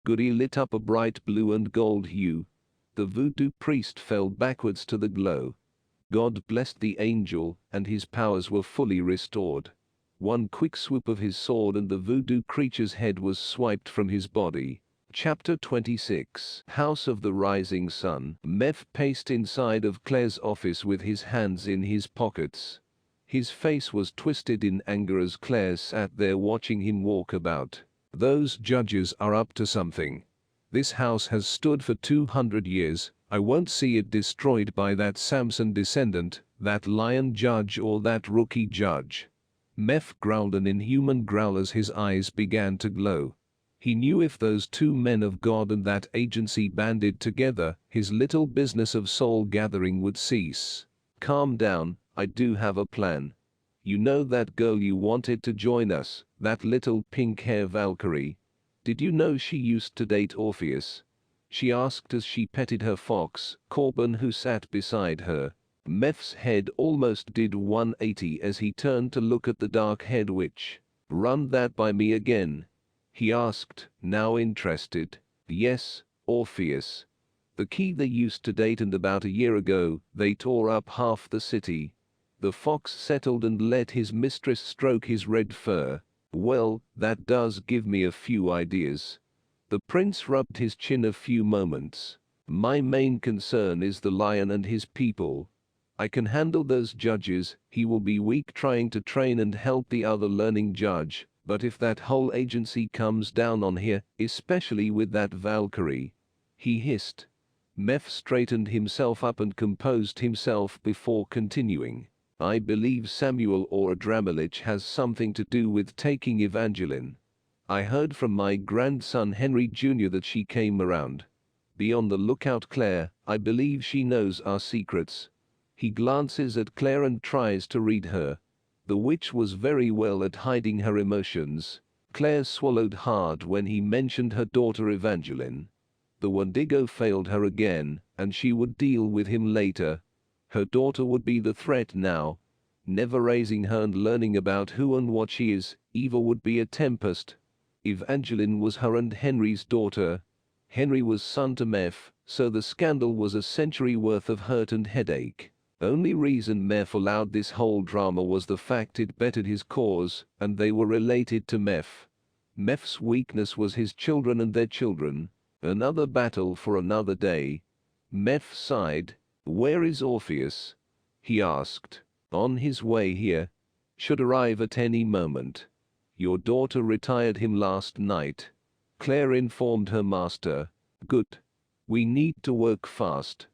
Goody lit up a bright blue and gold hue. The voodoo priest fell backwards to the glow. God blessed the angel, and his powers were fully restored. One quick swoop of his sword and the voodoo creature's head was swiped from his body. Chapter 26. House of the Rising Sun. Meph paced inside of Claire's office with his hands in his pockets. His face was twisted in anger as Claire sat there watching him walk about. Those judges are up to something. This house has stood for 200 years. I won't see it destroyed by that Samson descendant, that lion judge or that rookie judge." Meph growled an inhuman growl as his eyes began to glow. He knew if those two men of God and that agency banded together, his little business of soul gathering would cease. "Calm down, I do have a plan. You know that girl you wanted to join us, that little pink-hair Valkyrie? Did you know she used to date Orpheus?" she asked as she petted her fox, Corbin, who sat beside her. Meph's head almost did 180 as he turned to look at the dark-haired witch. "Run that by me again?" he asked, now interested. "Yes, Orpheus. The key they used to date, and about a year ago, they tore up half the city." The fox settled and let his mistress stroke his red fur. "Well, that does give me a few ideas." The prince rubbed his chin a few moments. "My main concern is the lion and his people. I can handle those judges. He will be weak trying to train and help the other learning judge, but if that whole agency comes down on here, especially with that Valkyrie," he hissed. Meph straightened himself up and composed himself before continuing. "I believe Samuel or Adramelich has something to do with taking Evangeline. I heard from my grandson Henry Jr. that she came around. Be on the lookout, Claire. I believe she knows our secrets." He glances at Claire and tries to read her. The witch was very well at hiding her emotions. Claire swallowed hard when he mentioned her daughter Evangeline. The Wendigo failed her again, and she would deal with him later. Her daughter would be the threat now. Never raising her and learning about who and what she is, Eva would be a tempest. Evangeline was her and Henry's daughter. Henry was son to Meph, so the scandal was a century worth of hurt and headache. Only reason Meph allowed this whole drama was the fact it bettered his cause, and they were related to Meph. Meph's weakness was his children and their children. Another battle for another day. Meph sighed. "Where is Orpheus?" he asked. "On his way here. Should arrive at any moment. Your daughter retired him last night," Claire informed her master. "Good. We need to work fast,"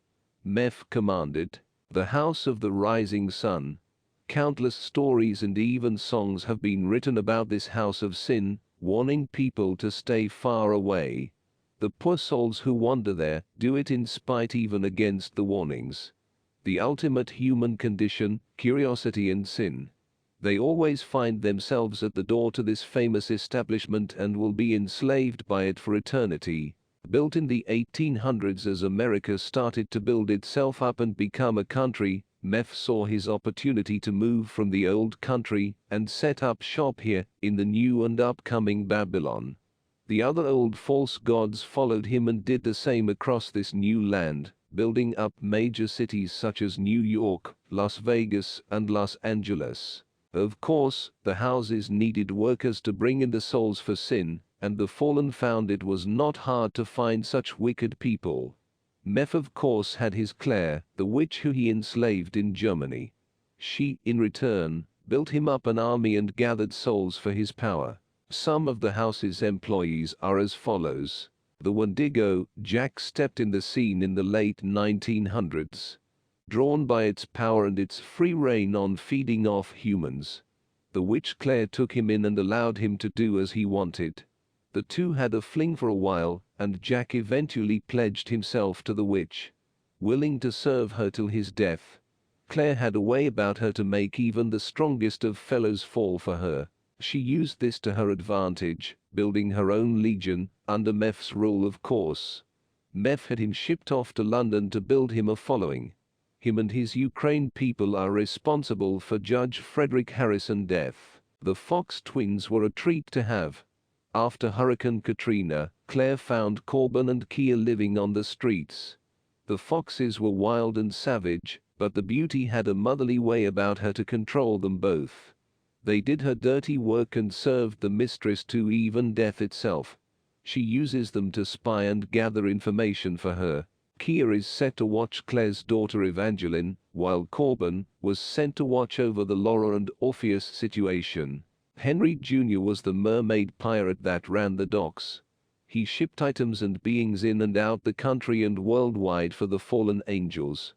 Meph commanded. The House of the Rising Sun. Countless stories and even songs have been written about this house of sin, warning people to stay far away. The poor souls who wander there do it in spite, even against the warnings. The ultimate human condition, curiosity and sin. They always find themselves at the door to this famous establishment and will be enslaved by it for eternity. Built in the 1800s as America started to build itself up and become a country, Meph saw his opportunity to move from the old country and set up shop here in the new and upcoming Babylon. The other old false gods followed him and did the same across this new land, building up major cities such as New York, Las Vegas, and Los Angeles. Of course, the houses needed workers to bring in the souls for sin, and the fallen found it was not hard to find such wicked people. Meph of course had his Claire, the witch who he enslaved in Germany. She, in return, built him up an army and gathered souls for his power. Some of the house's employees are as follows. The Wendigo, Jack, stepped in the scene in the late 1900s. Drawn by its power and its free reign on feeding off humans, the witch Claire took him in and allowed him to do as he wanted. The two had a fling for a while, and Jack eventually pledged himself to the witch, willing to serve her till his death. Claire had a way about her to make even the strongest of fellows fall for her. She used this to her advantage, building her own legion, under Meph's rule of course. Meph had him shipped off to London to build him a following. Him and his Ukraine people are responsible for Judge Frederick Harrison's death. The Fox twins were a treat to have. After Hurricane Katrina, Claire found Corbin and Kia living on the streets. The foxes were wild and savage, but the beauty had a motherly way about her to control them both. They did her dirty work and served the mistress to even death itself. She uses them to spy and gather information for her. Kia is set to watch Claire's daughter Evangeline, while Corbin was sent to watch over the Laura and Orpheus situation. Henry Jr. was the mermaid pirate that ran the docks. He shipped items and beings in and out the country and worldwide for the fallen angels.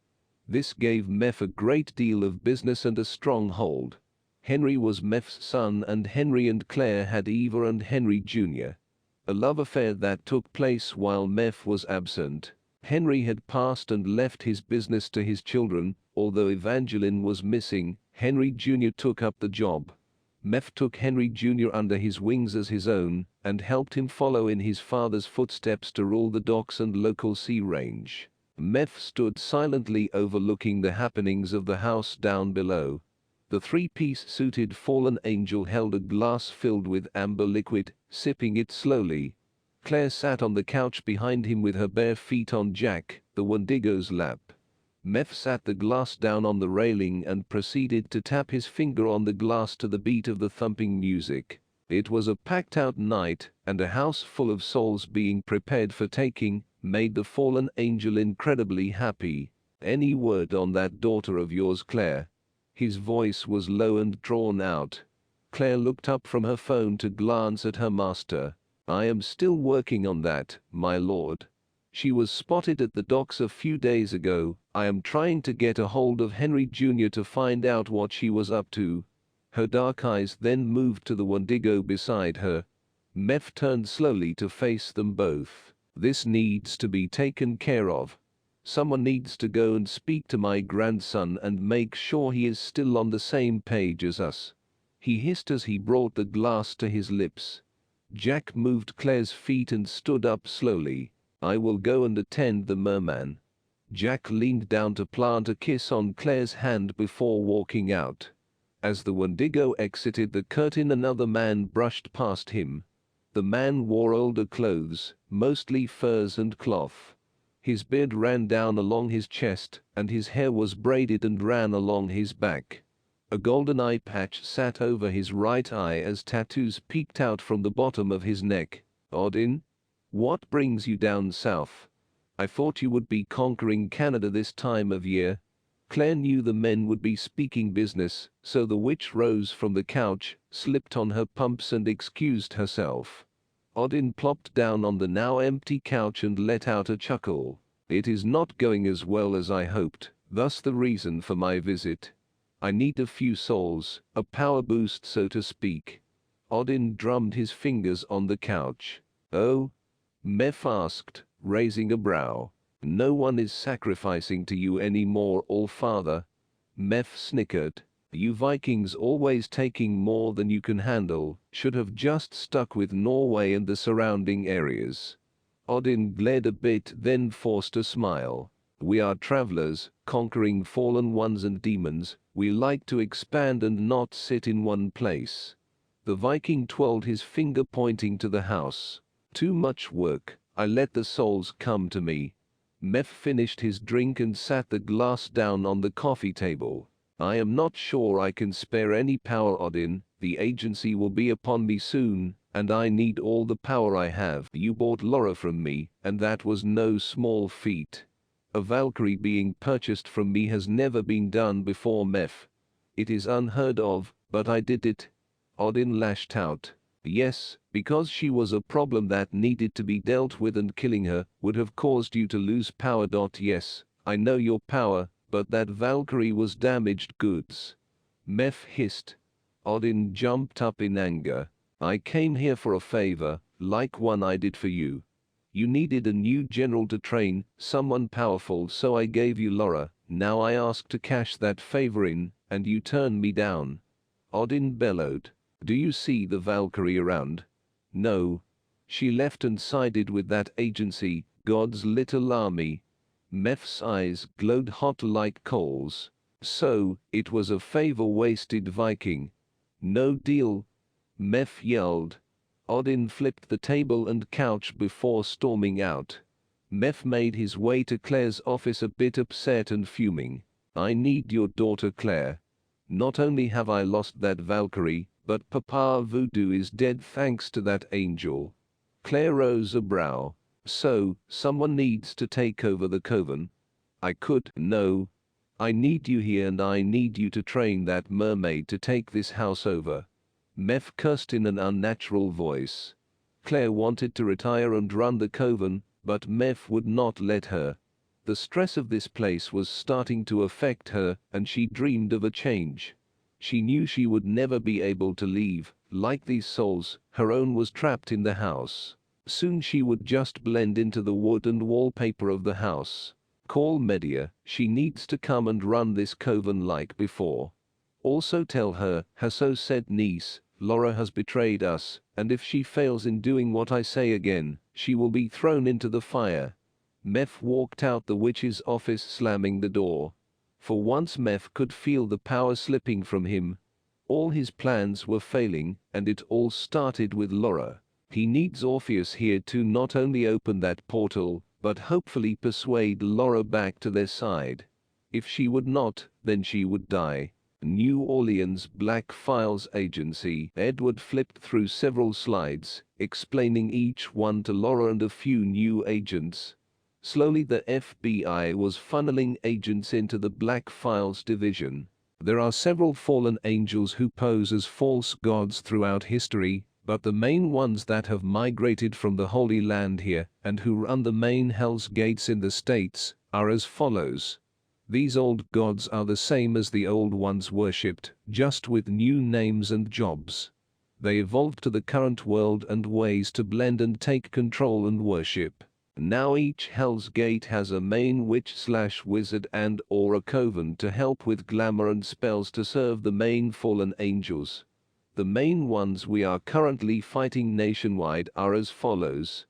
This gave Meph a great deal of business and a strong hold. Henry was Meph's son, and Henry and Claire had Eva and Henry Jr. A love affair that took place while Meph was absent. Henry had passed and left his business to his children. Although Evangeline was missing, Henry Jr. took up the job. Meph took Henry Jr. under his wings as his own, and helped him follow in his father's footsteps to rule the docks and local sea range. Meph stood silently overlooking the happenings of the house down below. The three-piece suited fallen angel held a glass filled with amber liquid, sipping it slowly. Claire sat on the couch behind him with her bare feet on Jack, the Wendigo's lap. Meph sat the glass down on the railing and proceeded to tap his finger on the glass to the beat of the thumping music. It was a packed-out night, and a house full of souls being prepared for taking made the fallen angel incredibly happy. "Any word on that daughter of yours, Claire?" His voice was low and drawn out. Claire looked up from her phone to glance at her master. "I am still working on that, my lord. She was spotted at the docks a few days ago. I am trying to get a hold of Henry Jr. to find out what she was up to." Her dark eyes then moved to the Wendigo beside her. Meph turned slowly to face them both. "This needs to be taken care of. Someone needs to go and speak to my grandson and make sure he is still on the same page as us." He hissed as he brought the glass to his lips. Jack moved Claire's feet and stood up slowly. "I will go and attend the merman." Jack leaned down to plant a kiss on Claire's hand before walking out. As the Wendigo exited the curtain, another man brushed past him. The man wore older clothes, mostly furs and cloth. His beard ran down along his chest, and his hair was braided and ran along his back. A golden eye patch sat over his right eye as tattoos peeked out from the bottom of his neck. "Odin? What brings you down south? I thought you would be conquering Canada this time of year." Claire knew the men would be speaking business, so the witch rose from the couch, slipped on her pumps and excused herself. Odin plopped down on the now empty couch and let out a chuckle. "It is not going as well as I hoped, thus the reason for my visit. I need a few souls, a power boost so to speak." Odin drummed his fingers on the couch. "Oh?" Meph asked, raising a brow. "No one is sacrificing to you anymore, All-Father." Meph snickered. "You Vikings always taking more than you can handle, should have just stuck with Norway and the surrounding areas." Odin glared a bit, then forced a smile. "We are travelers, conquering fallen ones and demons. We like to expand and not sit in one place." The Viking twirled his finger pointing to the house. "Too much work. I let the souls come to me." Meph finished his drink and sat the glass down on the coffee table. "I am not sure I can spare any power, Odin. The agency will be upon me soon, and I need all the power I have. You bought Laura from me, and that was no small feat. A Valkyrie being purchased from me has never been done before, Meph. It is unheard of, but I did it." Odin lashed out. "Yes, because she was a problem that needed to be dealt with, and killing her would have caused you to lose power. Yes, I know your power, but that Valkyrie was damaged goods." Meph hissed. Odin jumped up in anger. "I came here for a favor, like one I did for you. You needed a new general to train, someone powerful, so I gave you Laura. Now I ask to cash that favor in, and you turn me down." Odin bellowed. "Do you see the Valkyrie around?" "No. She left and sided with that agency, God's little army." Meph's eyes glowed hot like coals. "So, it was a favor wasted, Viking. No deal." Meph yelled. Odin flipped the table and couch before storming out. Meph made his way to Claire's office a bit upset and fuming. "I need your daughter Claire. Not only have I lost that Valkyrie, but Papa Voodoo is dead thanks to that angel." Claire rose a brow. "So, someone needs to take over the coven. I could. No. I need you here, and I need you to train that mermaid to take this house over." Meph cursed in an unnatural voice. Claire wanted to retire and run the coven, but Meph would not let her. The stress of this place was starting to affect her, and she dreamed of a change. She knew she would never be able to leave. Like these souls, her own was trapped in the house. Soon she would just blend into the wood and wallpaper of the house. Call Medea, she needs to come and run this coven like before. Also tell her, her so-said niece, Laura has betrayed us, and if she fails in doing what I say again, she will be thrown into the fire. Meph walked out the witch's office, slamming the door. For once Meph could feel the power slipping from him. All his plans were failing, and it all started with Laura. He needs Orpheus here to not only open that portal, but hopefully persuade Laura back to their side. If she would not, then she would die. New Orleans Black Files Agency. Edward flipped through several slides, explaining each one to Laura and a few new agents. Slowly the FBI was funneling agents into the Black Files division. There are several fallen angels who pose as false gods throughout history, but the main ones that have migrated from the Holy Land here and who run the main Hell's Gates in the States are as follows. These old gods are the same as the old ones worshipped, just with new names and jobs. They evolved to the current world and ways to blend and take control and worship. Now each Hell's Gate has a main witch/wizard and or a coven to help with glamour and spells to serve the main fallen angels. The main ones we are currently fighting nationwide are as follows.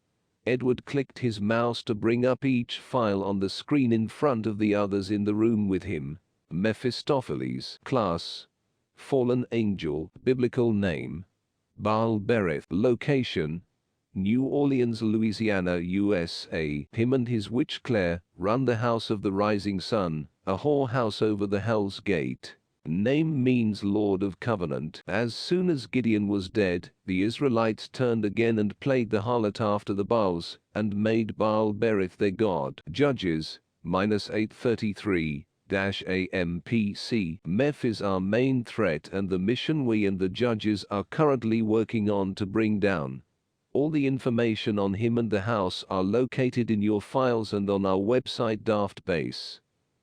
Edward clicked his mouse to bring up each file on the screen in front of the others in the room with him. Mephistopheles, class. Fallen angel, biblical name. Baal Berith, location. New Orleans, Louisiana, USA. Him and his witch Claire run the House of the Rising Sun, a whorehouse over the Hell's Gate. Name means Lord of Covenant. As soon as Gideon was dead, the Israelites turned again and played the harlot after the Baals, and made Baal Berith their god. Judges, -833-AMPC. Meph is our main threat and the mission we and the judges are currently working on to bring down. All the information on him and the house are located in your files and on our website Daftbase.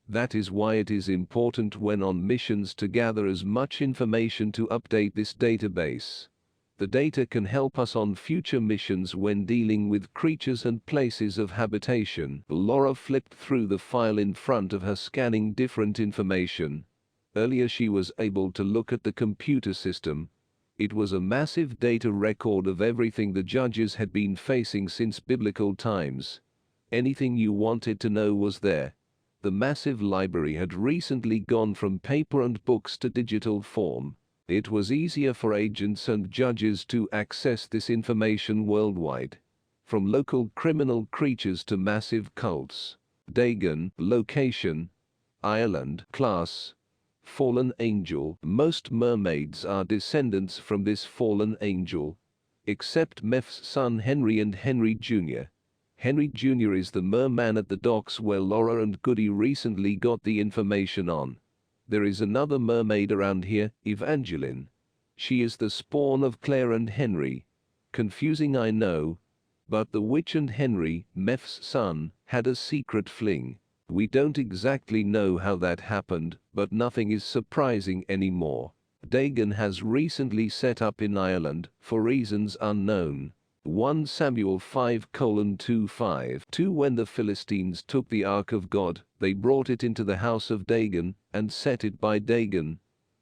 That is why it is important when on missions to gather as much information to update this database. The data can help us on future missions when dealing with creatures and places of habitation. Laura flipped through the file in front of her, scanning different information. Earlier she was able to look at the computer system. It was a massive data record of everything the judges had been facing since biblical times. Anything you wanted to know was there. The massive library had recently gone from paper and books to digital form. It was easier for agents and judges to access this information worldwide. From local criminal creatures to massive cults. Dagon, location. Ireland, class. Fallen angel. Most mermaids are descendants from this fallen angel. Except Meph's son Henry and Henry Jr. Henry Jr. is the merman at the docks where Laura and Goody recently got the information on. There is another mermaid around here, Evangeline. She is the spawn of Claire and Henry. Confusing, I know. But the witch and Henry, Meph's son, had a secret fling. We don't exactly know how that happened, but nothing is surprising anymore. Dagon has recently set up in Ireland, for reasons unknown. 1 Samuel 5:25. 2 When the Philistines took the ark of God, they brought it into the house of Dagon, and set it by Dagon.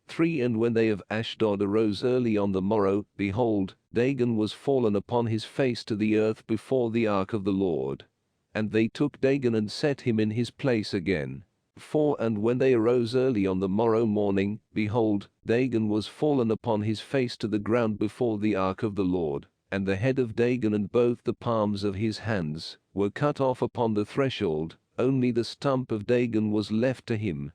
3 And when they of Ashdod arose early on the morrow, behold, Dagon was fallen upon his face to the earth before the ark of the Lord. And they took Dagon and set him in his place again. 4 And when they arose early on the morrow morning, behold, Dagon was fallen upon his face to the ground before the ark of the Lord. And the head of Dagon and both the palms of his hands were cut off upon the threshold, only the stump of Dagon was left to him.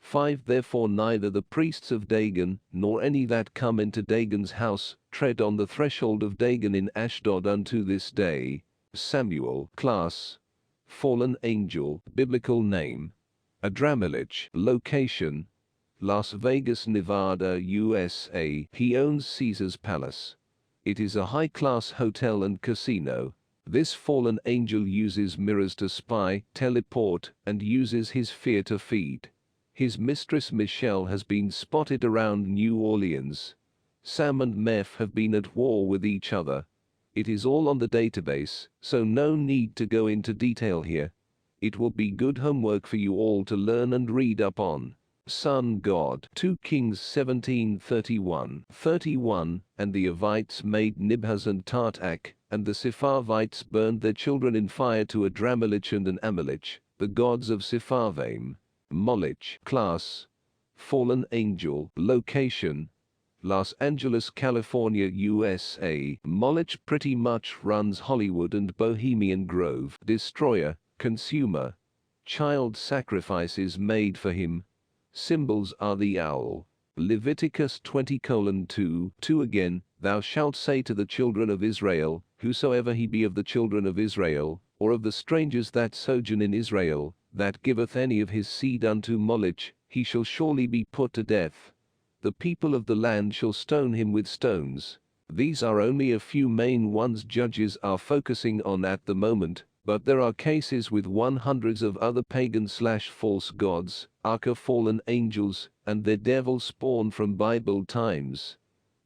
5 Therefore neither the priests of Dagon, nor any that come into Dagon's house, tread on the threshold of Dagon in Ashdod unto this day. Samuel, class. Fallen angel, biblical name. Adramelech, location. Las Vegas, Nevada, USA. He owns Caesar's Palace. It is a high-class hotel and casino. This fallen angel uses mirrors to spy, teleport, and uses his fear to feed. His mistress Michelle has been spotted around New Orleans. Sam and Meph have been at war with each other. It is all on the database, so no need to go into detail here. It will be good homework for you all to learn and read up on. Sun God. 2 Kings 17:31. And the Avites made Nibhaz and Tartak, and the Sepharvites burned their children in fire to Adramelech and an Amalek, the gods of Sepharvaim. Moloch. Class. Fallen angel. Location. Los Angeles, California, USA. Moloch pretty much runs Hollywood and Bohemian Grove. Destroyer. Consumer. Child sacrifices made for him. Symbols are the owl. Leviticus 20:2. Again, thou shalt say to the children of Israel, whosoever he be of the children of Israel, or of the strangers that sojourn in Israel, that giveth any of his seed unto Moloch, he shall surely be put to death. The people of the land shall stone him with stones. These are only a few main ones Judges are focusing on at the moment, but there are cases with hundreds of other pagan/false gods, aka fallen angels, and their devil spawn from Bible times.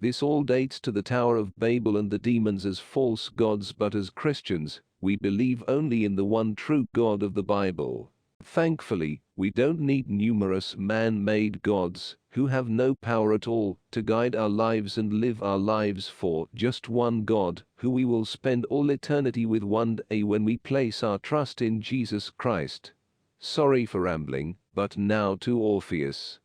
This all dates to the Tower of Babel and the demons as false gods, but as Christians, we believe only in the one true God of the Bible. Thankfully, we don't need numerous man-made gods, who have no power at all, to guide our lives and live our lives for just one God, who we will spend all eternity with one day when we place our trust in Jesus Christ. Sorry for rambling, but now to Orpheus.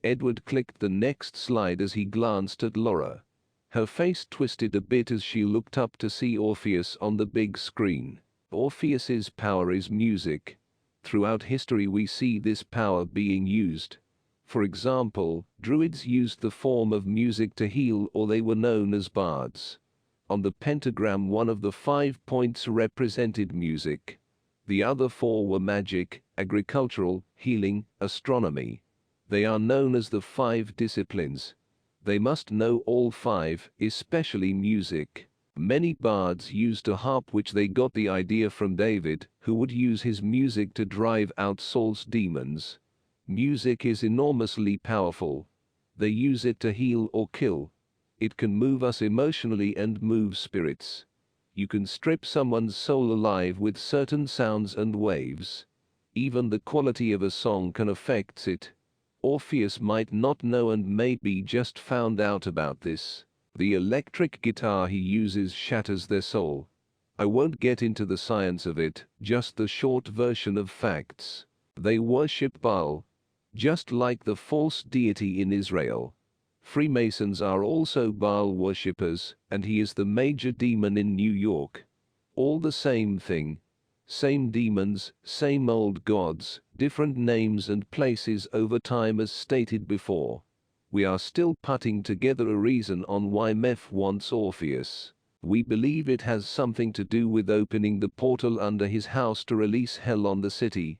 Edward clicked the next slide as he glanced at Laura. Her face twisted a bit as she looked up to see Orpheus on the big screen. Orpheus's power is music. Throughout history we see this power being used. For example, druids used the form of music to heal, or they were known as bards. On the pentagram, one of the 5 points represented music. The other 4 were magic, agricultural, healing, astronomy. They are known as the 5 disciplines. They must know all 5, especially music. Many bards used a harp, which they got the idea from David, who would use his music to drive out Saul's demons. Music is enormously powerful. They use it to heal or kill. It can move us emotionally and move spirits. You can strip someone's soul alive with certain sounds and waves. Even the quality of a song can affect it. Orpheus might not know and maybe just found out about this. The electric guitar he uses shatters their soul. I won't get into the science of it, just the short version of facts. They worship Baal, just like the false deity in Israel. Freemasons are also Baal worshippers, and he is the major demon in New York. All the same thing. Same demons, same old gods, different names and places over time as stated before. We are still putting together a reason on why Meph wants Orpheus. We believe it has something to do with opening the portal under his house to release hell on the city.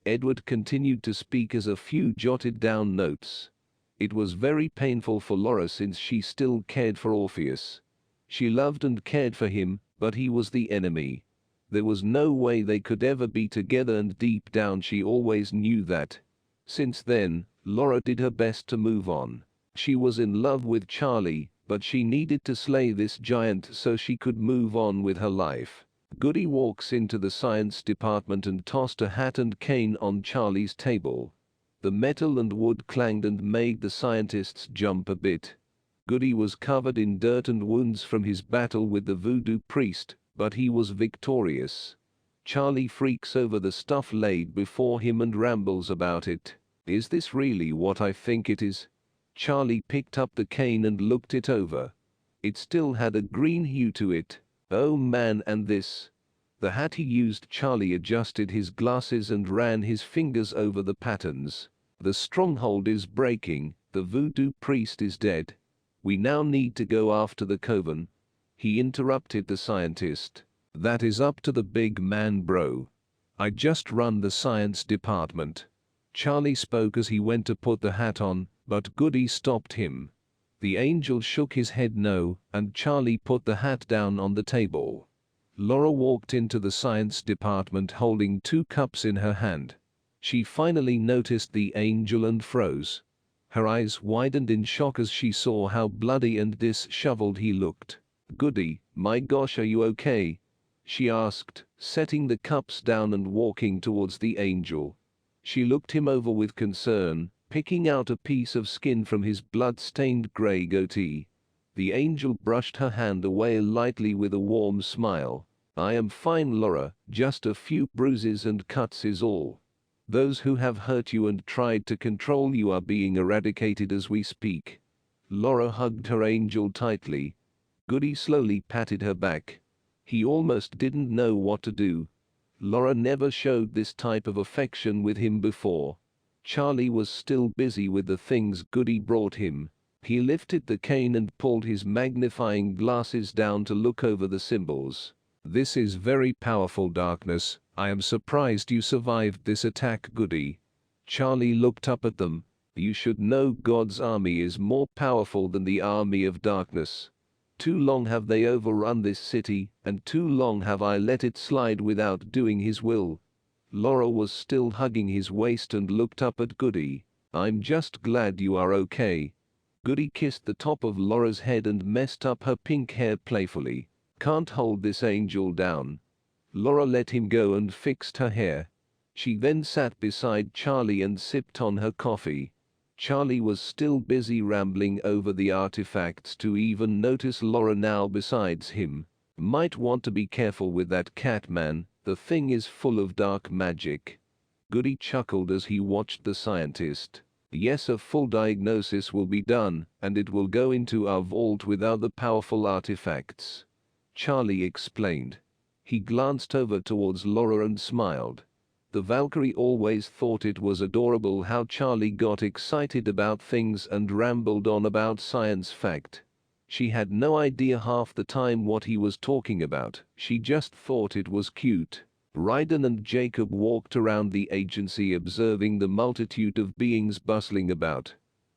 Edward continued to speak as a few jotted down notes. It was very painful for Laura since she still cared for Orpheus. She loved and cared for him, but he was the enemy. There was no way they could ever be together, and deep down she always knew that. Since then, Laura did her best to move on. She was in love with Charlie, but she needed to slay this giant so she could move on with her life. Goody walks into the science department and tossed a hat and cane on Charlie's table. The metal and wood clanged and made the scientists jump a bit. Goody was covered in dirt and wounds from his battle with the voodoo priest, but he was victorious. Charlie freaks over the stuff laid before him and rambles about it. Is this really what I think it is? Charlie picked up the cane and looked it over. It still had a green hue to it. Oh man, and this? The hat he used. Charlie adjusted his glasses and ran his fingers over the patterns. The stronghold is breaking, the voodoo priest is dead. We now need to go after the coven. He interrupted the scientist. That is up to the big man, bro. I just run the science department. Charlie spoke as he went to put the hat on, but Goody stopped him. The angel shook his head no, and Charlie put the hat down on the table. Laura walked into the science department holding 2 cups in her hand. She finally noticed the angel and froze. Her eyes widened in shock as she saw how bloody and disheveled he looked. "Goody, my gosh, are you okay?" she asked, setting the cups down and walking towards the angel. She looked him over with concern, picking out a piece of skin from his blood-stained gray goatee. The angel brushed her hand away lightly with a warm smile. "I am fine, Laura, just a few bruises and cuts is all. Those who have hurt you and tried to control you are being eradicated as we speak." Laura hugged her angel tightly. Goody slowly patted her back. He almost didn't know what to do. Laura never showed this type of affection with him before. Charlie was still busy with the things Goody brought him. He lifted the cane and pulled his magnifying glasses down to look over the symbols. "This is very powerful darkness. I am surprised you survived this attack, Goody." Charlie looked up at them. "You should know God's army is more powerful than the army of darkness. Too long have they overrun this city, and too long have I let it slide without doing his will." Laura was still hugging his waist and looked up at Goody. "I'm just glad you are okay." Goody kissed the top of Laura's head and messed up her pink hair playfully. "Can't hold this angel down." Laura let him go and fixed her hair. She then sat beside Charlie and sipped on her coffee. Charlie was still busy rambling over the artifacts to even notice Laura now besides him. "Might want to be careful with that cat, man. The thing is full of dark magic." Goody chuckled as he watched the scientist. "Yes, a full diagnosis will be done, and it will go into our vault with other powerful artifacts," Charlie explained. He glanced over towards Laura and smiled. The Valkyrie always thought it was adorable how Charlie got excited about things and rambled on about science fact. She had no idea half the time what he was talking about. She just thought it was cute. Ryden and Jacob walked around the agency observing the multitude of beings bustling about.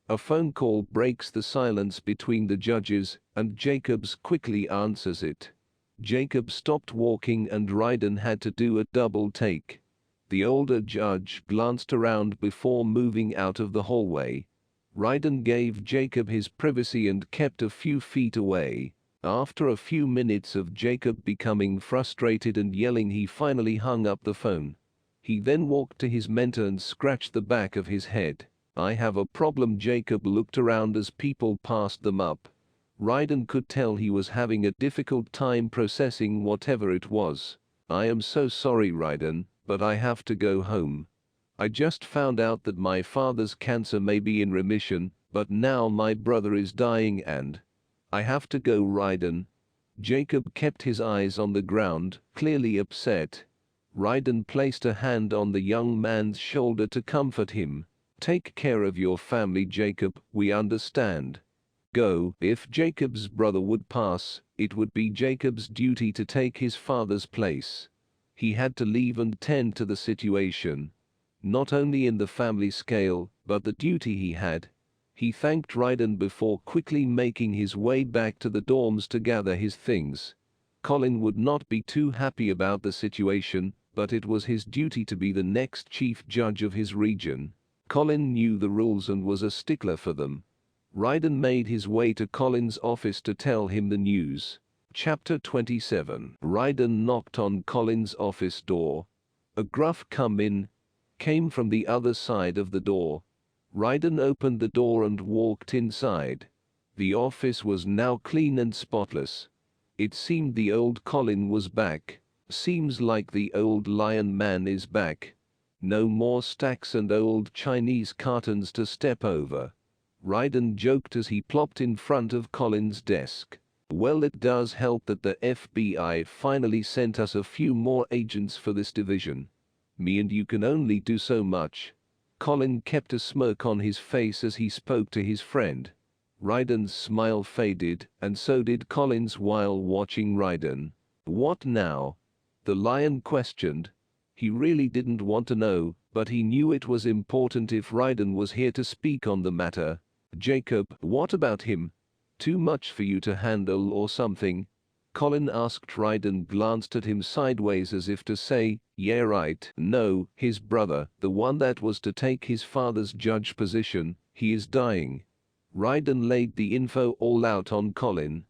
A phone call breaks the silence between the judges, and Jacobs quickly answers it. Jacob stopped walking and Ryden had to do a double take. The older judge glanced around before moving out of the hallway. Ryden gave Jacob his privacy and kept a few feet away. After a few minutes of Jacob becoming frustrated and yelling, he finally hung up the phone. He then walked to his mentor and scratched the back of his head. "I have a problem." Jacob looked around as people passed them up. Ryden could tell he was having a difficult time processing whatever it was. "I am so sorry, Ryden, but I have to go home. I just found out that my father's cancer may be in remission, but now my brother is dying and I have to go." Ryden. Jacob kept his eyes on the ground, clearly upset. Ryden placed a hand on the young man's shoulder to comfort him. "Take care of your family, Jacob, we understand. Go." If Jacob's brother would pass, it would be Jacob's duty to take his father's place. He had to leave and tend to the situation. Not only in the family scale, but the duty he had. He thanked Ryden before quickly making his way back to the dorms to gather his things. Colin would not be too happy about the situation, but it was his duty to be the next chief judge of his region. Colin knew the rules and was a stickler for them. Ryden made his way to Colin's office to tell him the news. Chapter 27. Ryden knocked on Colin's office door. A gruff "come in" came from the other side of the door. Ryden opened the door and walked inside. The office was now clean and spotless. It seemed the old Colin was back. "Seems like the old lion man is back. No more stacks and old Chinese cartons to step over," Ryden joked as he plopped in front of Colin's desk. "Well, it does help that the FBI finally sent us a few more agents for this division. Me and you can only do so much." Colin kept a smirk on his face as he spoke to his friend. Ryden's smile faded, and so did Colin's while watching Ryden. "What now?" the lion questioned. He really didn't want to know, but he knew it was important if Ryden was here to speak on the matter. Jacob, what about him? Too much for you to handle or something? Colin asked. Ryden glanced at him sideways as if to say, yeah right. No, his brother, the one that was to take his father's judge position, he is dying. Ryden laid the info all out on Colin.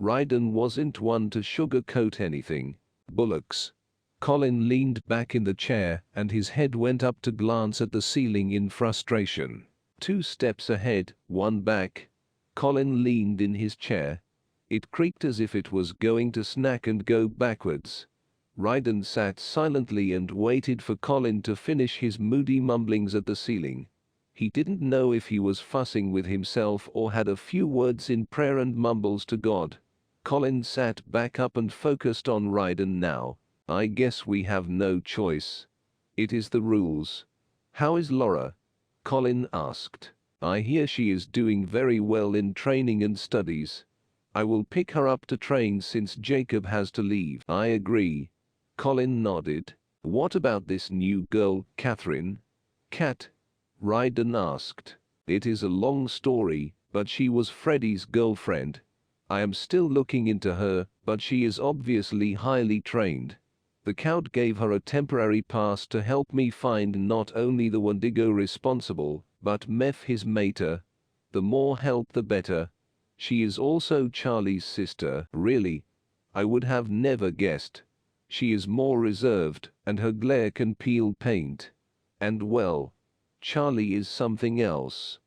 Ryden wasn't one to sugarcoat anything. Bullocks. Colin leaned back in the chair and his head went up to glance at the ceiling in frustration. 2 steps ahead, 1 back. Colin leaned in his chair. It creaked as if it was going to snack and go backwards. Ryden sat silently and waited for Colin to finish his moody mumblings at the ceiling. He didn't know if he was fussing with himself or had a few words in prayer and mumbles to God. Colin sat back up and focused on Ryden now. I guess we have no choice. It is the rules. How is Laura? Colin asked. I hear she is doing very well in training and studies. I will pick her up to train since Jacob has to leave. I agree. Colin nodded. What about this new girl, Catherine? Cat? Ryden asked. It is a long story, but she was Freddy's girlfriend. I am still looking into her, but she is obviously highly trained. The Count gave her a temporary pass to help me find not only the Wendigo responsible, but Meph his mater. The more help the better. She is also Charlie's sister. Really? I would have never guessed. She is more reserved, and her glare can peel paint. And well, Charlie is something else.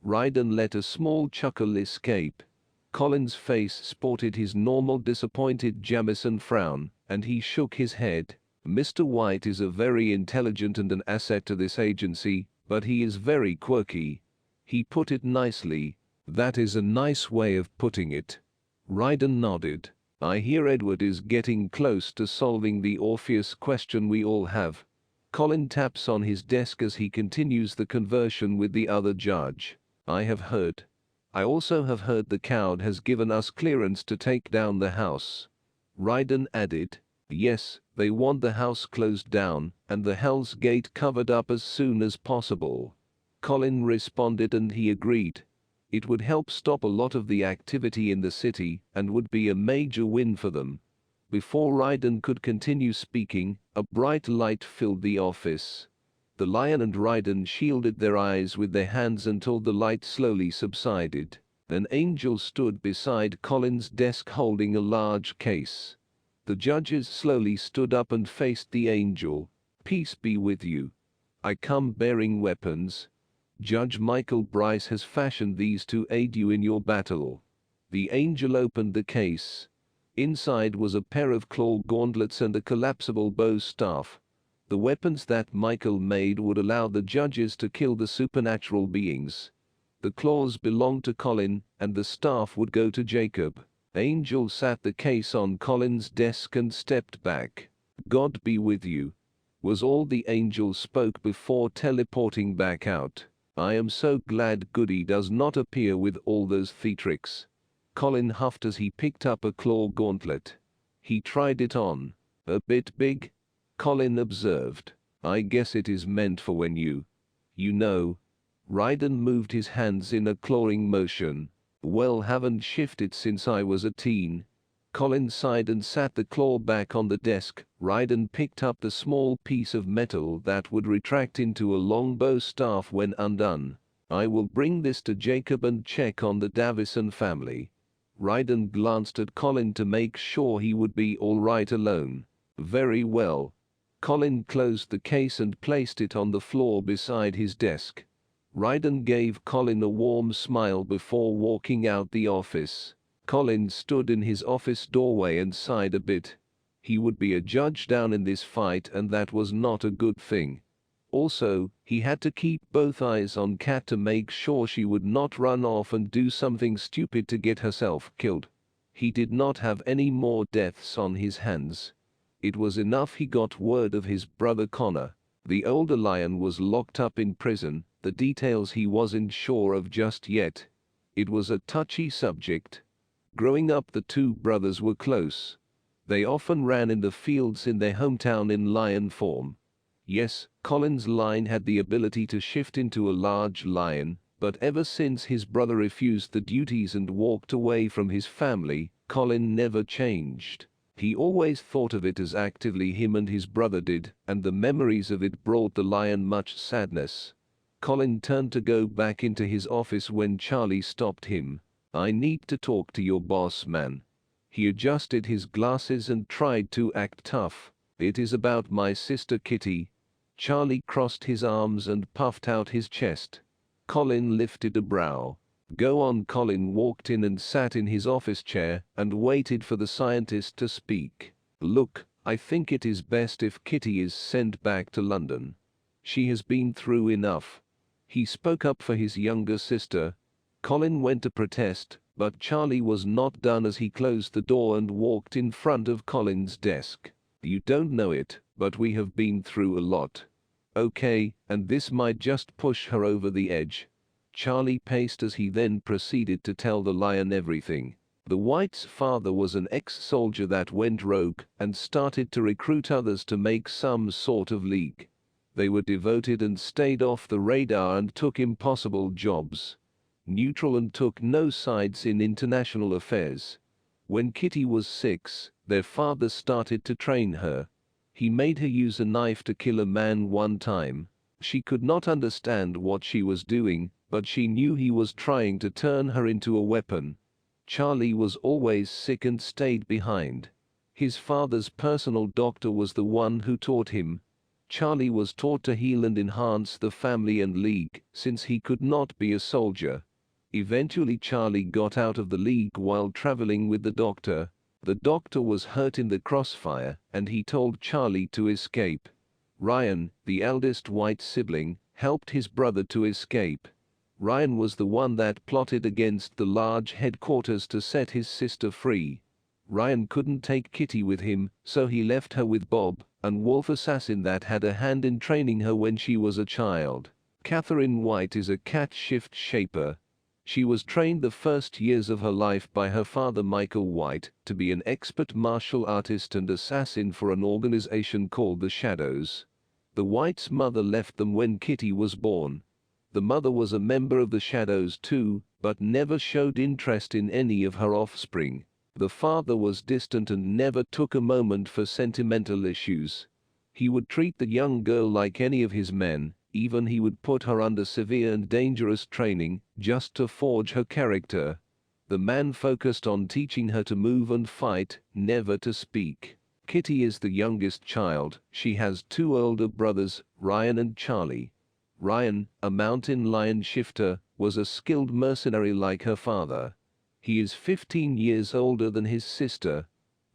Ryden let a small chuckle escape. Colin's face sported his normal disappointed Jamison frown, and he shook his head. Mr. White is a very intelligent and an asset to this agency, but he is very quirky. He put it nicely. That is a nice way of putting it. Ryden nodded. I hear Edward is getting close to solving the Orpheus question we all have. Colin taps on his desk as he continues the conversion with the other judge. I have heard. I also have heard the Count has given us clearance to take down the house. Ryden added. Yes, they want the house closed down, and the Hell's Gate covered up as soon as possible. Colin responded and he agreed. It would help stop a lot of the activity in the city, and would be a major win for them. Before Ryden could continue speaking, a bright light filled the office. The Lion and Ryden shielded their eyes with their hands until the light slowly subsided. An angel stood beside Colin's desk holding a large case. The judges slowly stood up and faced the angel. Peace be with you. I come bearing weapons. Judge Michael Bryce has fashioned these to aid you in your battle. The angel opened the case. Inside was a pair of claw gauntlets and a collapsible bow staff. The weapons that Michael made would allow the judges to kill the supernatural beings. The claws belonged to Colin, and the staff would go to Jacob. Angel sat the case on Colin's desk and stepped back. God be with you, was all the angel spoke before teleporting back out. I am so glad Goody does not appear with all those theatrics. Colin huffed as he picked up a claw gauntlet. He tried it on. A bit big? Colin observed. I guess it is meant for when you know. Ryden moved his hands in a clawing motion. Well, haven't shifted since I was a teen. Colin sighed and sat the claw back on the desk. Ryden picked up the small piece of metal that would retract into a long bow staff when undone. I will bring this to Jacob and check on the Davison family. Ryden glanced at Colin to make sure he would be all right alone. Very well. Colin closed the case and placed it on the floor beside his desk. Ryden gave Colin a warm smile before walking out the office. Colin stood in his office doorway and sighed a bit. He would be a judge down in this fight, and that was not a good thing. Also, he had to keep both eyes on Kat to make sure she would not run off and do something stupid to get herself killed. He did not have any more deaths on his hands. It was enough he got word of his brother Connor. The older lion was locked up in prison, the details he wasn't sure of just yet. It was a touchy subject. Growing up, the two brothers were close. They often ran in the fields in their hometown in lion form. Yes, Colin's line had the ability to shift into a large lion, But ever since his brother refused the duties and walked away from his family, Colin never changed. He always thought of it as actively him and his brother did, and the memories of it brought the lion much sadness. Colin turned to go back into his office when Charlie stopped him. "I need to talk to your boss, man." He adjusted his glasses and tried to act tough. "It is about my sister Kitty." Charlie crossed his arms and puffed out his chest. Colin lifted a brow. "Go on." Colin walked in and sat in his office chair and waited for the scientist to speak. "Look, I think it is best if Kitty is sent back to London. She has been through enough." He spoke up for his younger sister. Colin went to protest, but Charlie was not done as he closed the door and walked in front of Colin's desk. "You don't know it, but we have been through a lot. Okay, and this might just push her over the edge." Charlie paced as he then proceeded to tell the lion everything. The White's father was an ex-soldier that went rogue and started to recruit others to make some sort of league. They were devoted and stayed off the radar and took impossible jobs. Neutral and took no sides in international affairs. When Kitty was 6, their father started to train her. He made her use a knife to kill a man one time. She could not understand what she was doing, but she knew he was trying to turn her into a weapon. Charlie was always sick and stayed behind. His father's personal doctor was the one who taught him. Charlie was taught to heal and enhance the family and league, since he could not be a soldier. Eventually Charlie got out of the league while traveling with the doctor. The doctor was hurt in the crossfire, and he told Charlie to escape. Ryan, the eldest White sibling, helped his brother to escape. Ryan was the one that plotted against the large headquarters to set his sister free. Ryan couldn't take Kitty with him, so he left her with Bob, an wolf assassin that had a hand in training her when she was a child. Catherine White is a cat shift shaper. She was trained the first years of her life by her father Michael White to be an expert martial artist and assassin for an organization called the Shadows. The White's mother left them when Kitty was born. The mother was a member of the Shadows too, but never showed interest in any of her offspring. The father was distant and never took a moment for sentimental issues. He would treat the young girl like any of his men, even he would put her under severe and dangerous training, just to forge her character. The man focused on teaching her to move and fight, never to speak. Kitty is the youngest child. She has 2 older brothers, Ryan and Charlie. Ryan, a mountain lion shifter, was a skilled mercenary like her father. He is 15 years older than his sister.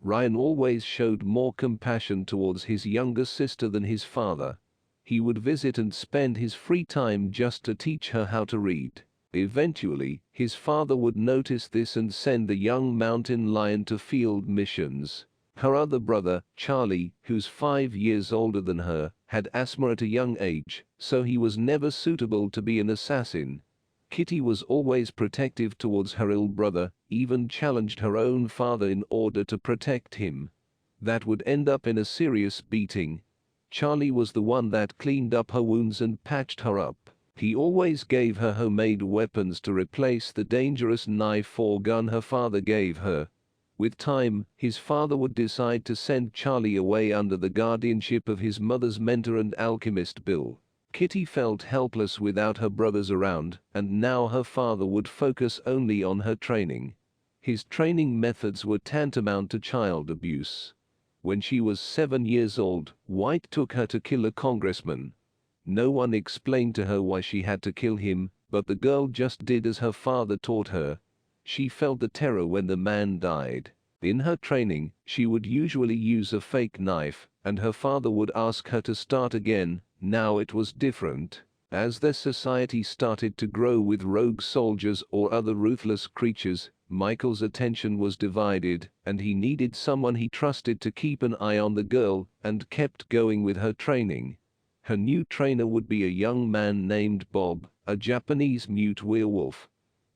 Ryan always showed more compassion towards his younger sister than his father. He would visit and spend his free time just to teach her how to read. Eventually, his father would notice this and send the young mountain lion to field missions. Her other brother, Charlie, who's 5 years older than her, had asthma at a young age, so he was never suitable to be an assassin. Kitty was always protective towards her ill brother, even challenged her own father in order to protect him. That would end up in a serious beating. Charlie was the one that cleaned up her wounds and patched her up. He always gave her homemade weapons to replace the dangerous knife or gun her father gave her. With time, his father would decide to send Charlie away under the guardianship of his mother's mentor and alchemist Bill. Kitty felt helpless without her brothers around, and now her father would focus only on her training. His training methods were tantamount to child abuse. When she was 7 years old, White took her to kill a congressman. No one explained to her why she had to kill him, but the girl just did as her father taught her. She felt the terror when the man died. In her training, she would usually use a fake knife, and her father would ask her to start again. Now it was different. As their society started to grow with rogue soldiers or other ruthless creatures, Michael's attention was divided, and he needed someone he trusted to keep an eye on the girl, and kept going with her training. Her new trainer would be a young man named Bob, a Japanese mute werewolf.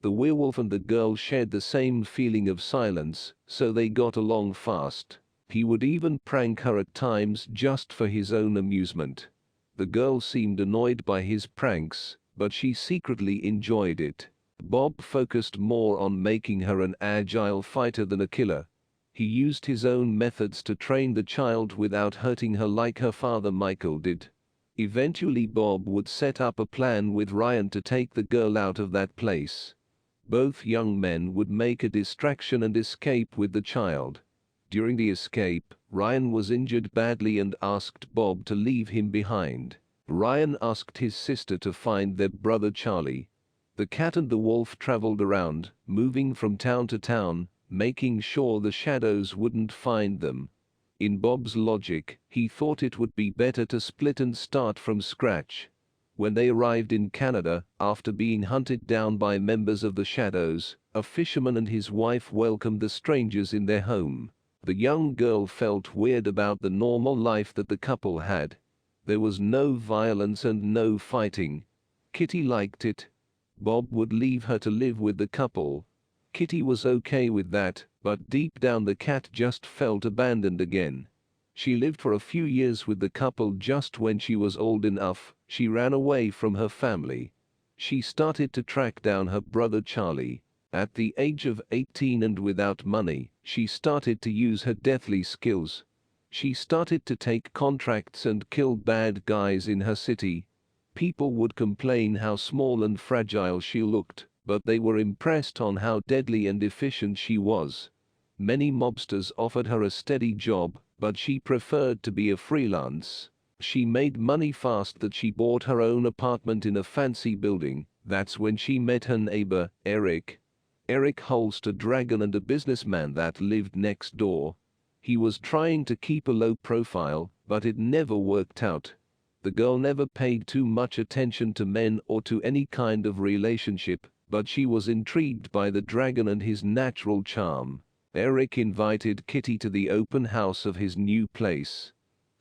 The werewolf and the girl shared the same feeling of silence, so they got along fast. He would even prank her at times just for his own amusement. The girl seemed annoyed by his pranks, but she secretly enjoyed it. Bob focused more on making her an agile fighter than a killer. He used his own methods to train the child without hurting her like her father Michael did. Eventually Bob would set up a plan with Ryan to take the girl out of that place. Both young men would make a distraction and escape with the child. During the escape, Ryan was injured badly and asked Bob to leave him behind. Ryan asked his sister to find their brother Charlie. The cat and the wolf traveled around, moving from town to town, making sure the shadows wouldn't find them. In Bob's logic, he thought it would be better to split and start from scratch. When they arrived in Canada, after being hunted down by members of the Shadows, a fisherman and his wife welcomed the strangers in their home. The young girl felt weird about the normal life that the couple had. There was no violence and no fighting. Kitty liked it. Bob would leave her to live with the couple. Kitty was okay with that, but deep down the cat just felt abandoned again. She lived for a few years with the couple. Just when she was old enough, she ran away from her family. She started to track down her brother Charlie. At the age of 18 and without money, she started to use her deathly skills. She started to take contracts and kill bad guys in her city. People would complain how small and fragile she looked, but they were impressed on how deadly and efficient she was. Many mobsters offered her a steady job, but she preferred to be a freelance. She made money fast that she bought her own apartment in a fancy building. That's when she met her neighbor, Eric. Eric Holst, a dragon and a businessman that lived next door. He was trying to keep a low profile, but it never worked out. The girl never paid too much attention to men or to any kind of relationship, but she was intrigued by the dragon and his natural charm. Eric invited Kitty to the open house of his new place.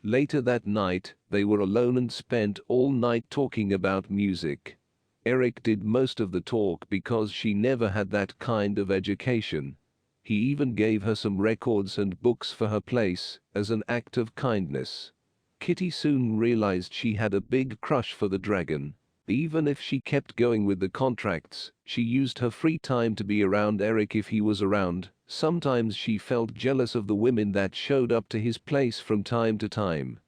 Later that night, they were alone and spent all night talking about music. Eric did most of the talk because she never had that kind of education. He even gave her some records and books for her place, as an act of kindness. Kitty soon realized she had a big crush for the dragon. Even if she kept going with the contracts, she used her free time to be around Eric if he was around. Sometimes she felt jealous of the women that showed up to his place from time to time.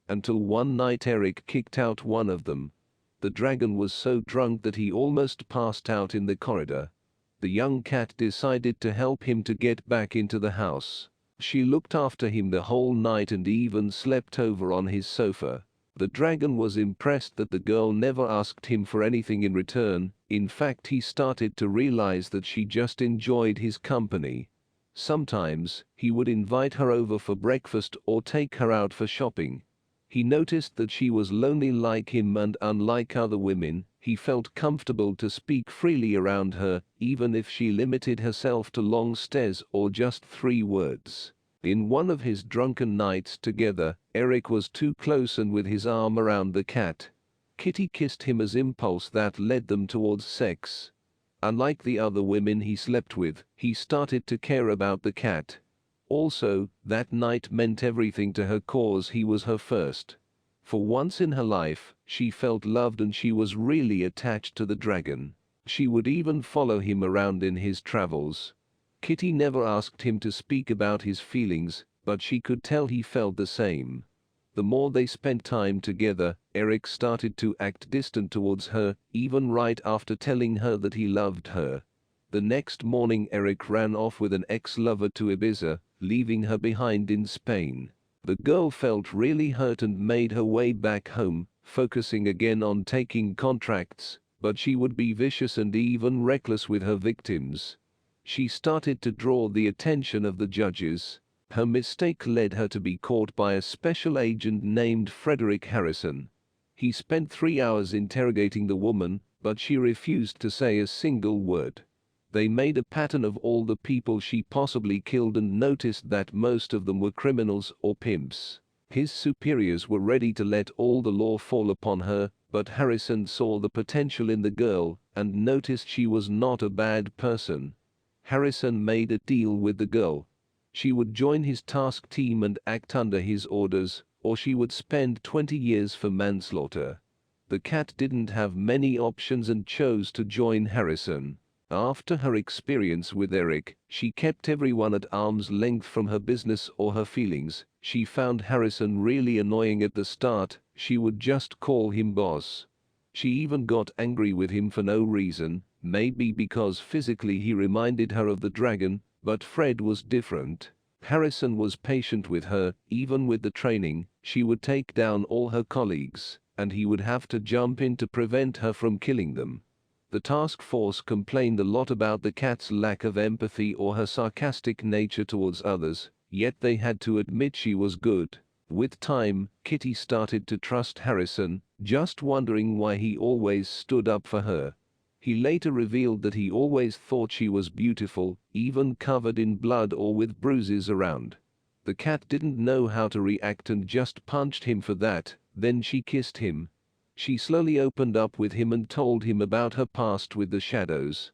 Until one night Eric kicked out one of them. The dragon was so drunk that he almost passed out in the corridor. The young cat decided to help him to get back into the house. She looked after him the whole night and even slept over on his sofa. The dragon was impressed that the girl never asked him for anything in return. In fact, he started to realize that she just enjoyed his company. Sometimes, he would invite her over for breakfast or take her out for shopping. He noticed that she was lonely like him, and unlike other women, he felt comfortable to speak freely around her, even if she limited herself to long stares or just 3 words. In one of his drunken nights together, Eric was too close and with his arm around the cat. Kitty kissed him as impulse that led them towards sex. Unlike the other women he slept with, he started to care about the cat. Also, that night meant everything to her cause he was her first. For once in her life, she felt loved and she was really attached to the dragon. She would even follow him around in his travels. Kitty never asked him to speak about his feelings, but she could tell he felt the same. The more they spent time together, Eric started to act distant towards her, even right after telling her that he loved her. The next morning Eric ran off with an ex-lover to Ibiza, leaving her behind in Spain. The girl felt really hurt and made her way back home, focusing again on taking contracts, but she would be vicious and even reckless with her victims. She started to draw the attention of the judges. Her mistake led her to be caught by a special agent named Frederick Harrison. He spent 3 hours interrogating the woman, but she refused to say a single word. They made a pattern of all the people she possibly killed and noticed that most of them were criminals or pimps. His superiors were ready to let all the law fall upon her, but Harrison saw the potential in the girl and noticed she was not a bad person. Harrison made a deal with the girl. She would join his task team and act under his orders, or she would spend 20 years for manslaughter. The cat didn't have many options and chose to join Harrison. After her experience with Eric, she kept everyone at arm's length from her business or her feelings. She found Harrison really annoying at the start. She would just call him boss. She even got angry with him for no reason, maybe because physically he reminded her of the dragon, but Fred was different. Harrison was patient with her, even with the training. She would take down all her colleagues, and he would have to jump in to prevent her from killing them. The task force complained a lot about the cat's lack of empathy or her sarcastic nature towards others, yet they had to admit she was good. With time, Kitty started to trust Harrison, just wondering why he always stood up for her. He later revealed that he always thought she was beautiful, even covered in blood or with bruises around. The cat didn't know how to react and just punched him for that. Then she kissed him. She slowly opened up with him and told him about her past with the shadows.